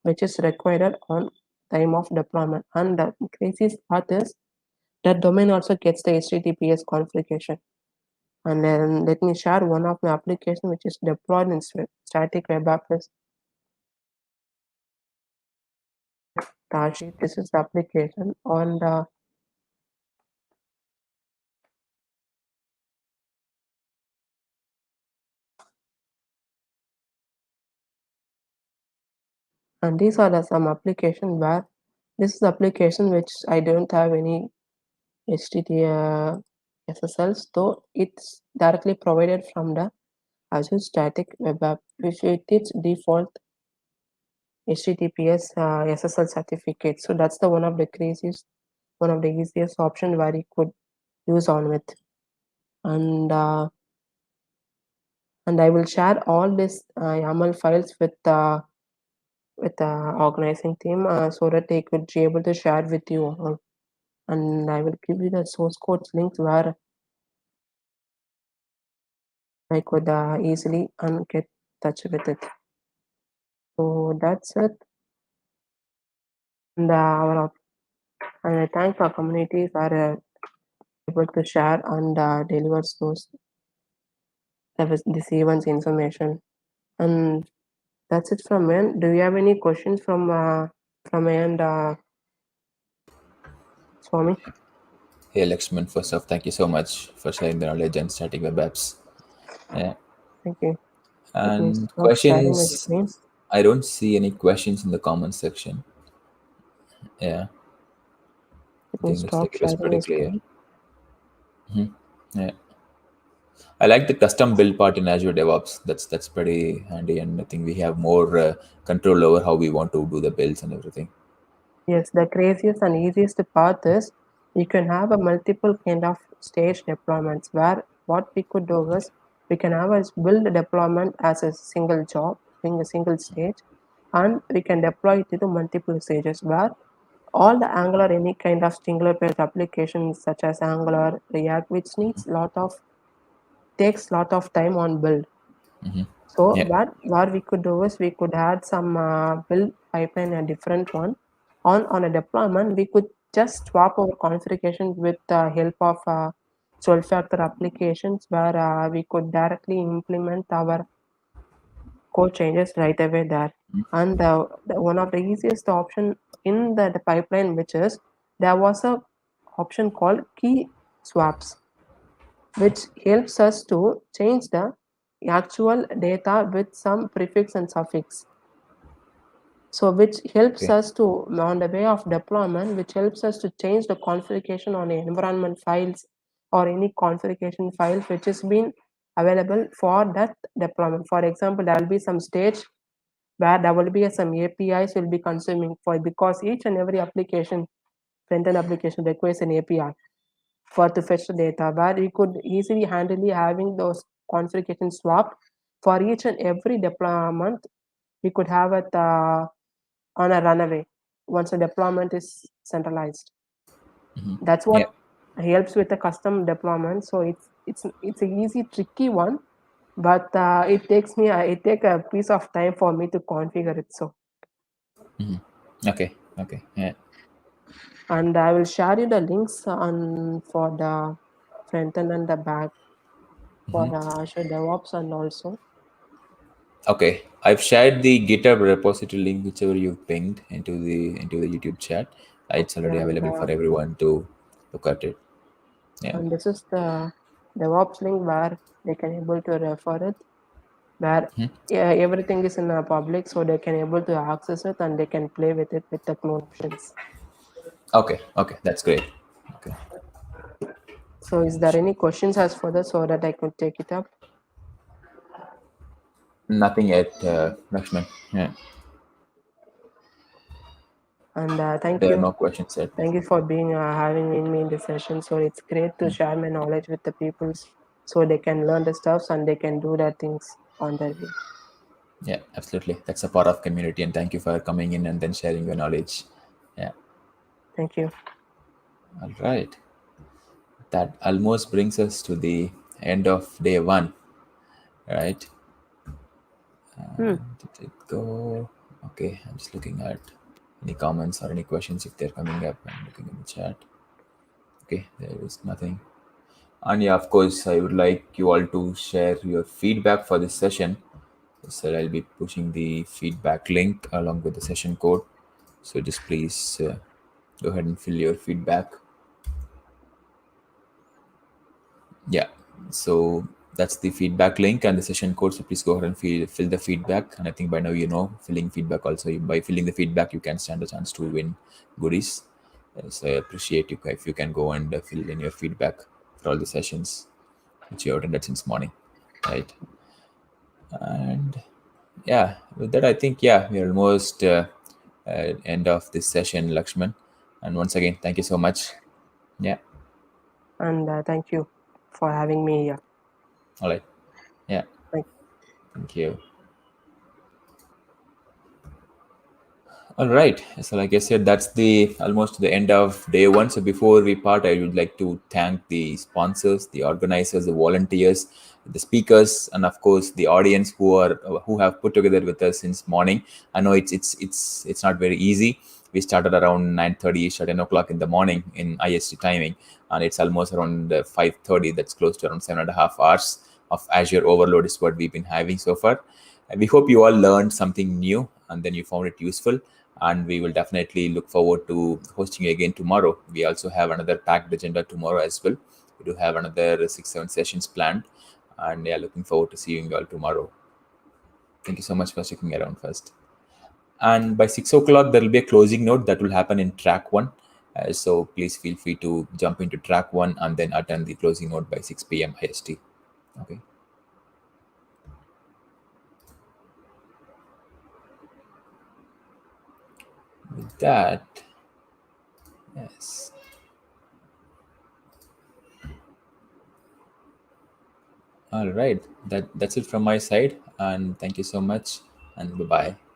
which is required on time of deployment. And the craziest part is that domain also gets the HTTPS configuration. And then let me share one of my application which is deployed in static web app is Tashi. This is the application on the and these are the some application where this is the application which I don't have any HTTP SSLs, though it's directly provided from the Azure Static Web App, which it is default HTTPS SSL certificate. So that's the one of the easiest option where you could use on with. And I will share all these YAML files with with the organizing team so that they could be able to share with you all. And I will give you the source code links where I could easily get touch with it. So that's it. And I thank our community for able to share and deliver this event's information. And that's it from me. Do you have any questions from me and Swami? Hey, Lakshman, first off, thank you so much for sharing the knowledge and starting web apps. Yeah. Thank you. Let me And stop sharing my questions, screen. I don't see any questions in the comment section. Yeah. Let I me think looks stop like it was sharing pretty my clear. screen. Yeah. I like the custom build part in Azure DevOps. That's pretty handy, and I think we have more control over how we want to do the builds and everything. Yes, the craziest and easiest part is you can have a multiple kind of stage deployments where what we could do is we can have a build deployment as a single job, being a single stage, and we can deploy it to multiple stages where all the Angular, any kind of singular page applications such as Angular, React, which takes lot of time on build. So Yeah. what we could do is we could add some build pipeline, a different one. On a deployment, we could just swap our configuration with the help of 12-factor applications where we could directly implement our code changes right away there. And one of the easiest option in the pipeline, which is there was a option called key swaps, which helps us to change the actual data with some prefix and suffix. So which helps Okay. us to, on the way of deployment, which helps us to change the configuration on the environment files or any configuration files which has been available for that deployment. For example, there will be some stage where there will be some APIs will be consuming for, because each and every application, front-end application requires an API for to fetch the data, where we could easily handle having those configuration swapped for each and every deployment. We could have it on a runaway once the deployment is centralized. That's Yeah. what helps with the custom deployment. So it's an easy tricky one, but it takes a piece of time for me to configure it. So Okay. Okay. Yeah. and I will share you the links on for the front end and the back for Azure DevOps and also. Okay. I've shared the GitHub repository link, whichever you've pinged into the YouTube chat. It's already available for everyone to look at it. Yeah. And this is the DevOps link where they can able to refer it, where everything is in a public, so they can able to access it and they can play with it with the clone options. Okay. Okay. That's great. Okay. So is there any questions as further so that I could take it up? Nothing yet, Lakshman. Yeah. And thank There are you. no questions yet. Thank you for being having me in this session. So it's great to share my knowledge with the people so they can learn the stuffs and they can do their things on their way. Yeah, absolutely. That's a part of community, and thank you for coming in and then sharing your knowledge. Yeah. Thank you. All right. That almost brings us to the end of day one, right? Did it go? Okay, I'm just looking at any comments or any questions if they're coming up. I'm looking in the chat. Okay, there is nothing. And yeah, of course, I would like you all to share your feedback for this session. So I'll be pushing the feedback link along with the session code. So just please go ahead and fill your feedback. Yeah, so that's the feedback link and the session code. So please go ahead and fill the feedback. And I think by now you know filling feedback also. By filling the feedback, you can stand a chance to win goodies. So I appreciate you if you can go and fill in your feedback for all the sessions which you attended since morning, right? And yeah, with that, I think we're almost end of this session, Lakshman. And once again, thank you so much. Yeah. And thank you for having me here. All right. Yeah. Thank you. Thank you. All right. So, like I said, that's the almost the end of day one. So, before we part, I would like to thank the sponsors, the organizers, the volunteers, the speakers, and of course the audience who have put together with us since morning. I know it's not very easy. We started around 9:30 ish, at 10 o'clock in the morning in IST timing, and it's almost around 5:30. That's close to around 7.5 hours of Azure overload is what we've been having so far. And we hope you all learned something new and then you found it useful. And we will definitely look forward to hosting you again tomorrow. We also have another packed agenda tomorrow as well. We do have another 6-7 sessions planned, and yeah, looking forward to seeing you all tomorrow. Thank you so much for sticking around first. And by 6 o'clock, there will be a closing note that will happen in track one. So please feel free to jump into track one and then attend the closing note by 6 p.m. IST. Okay. With that, yes. All right. That's it from my side. And thank you so much. And bye bye.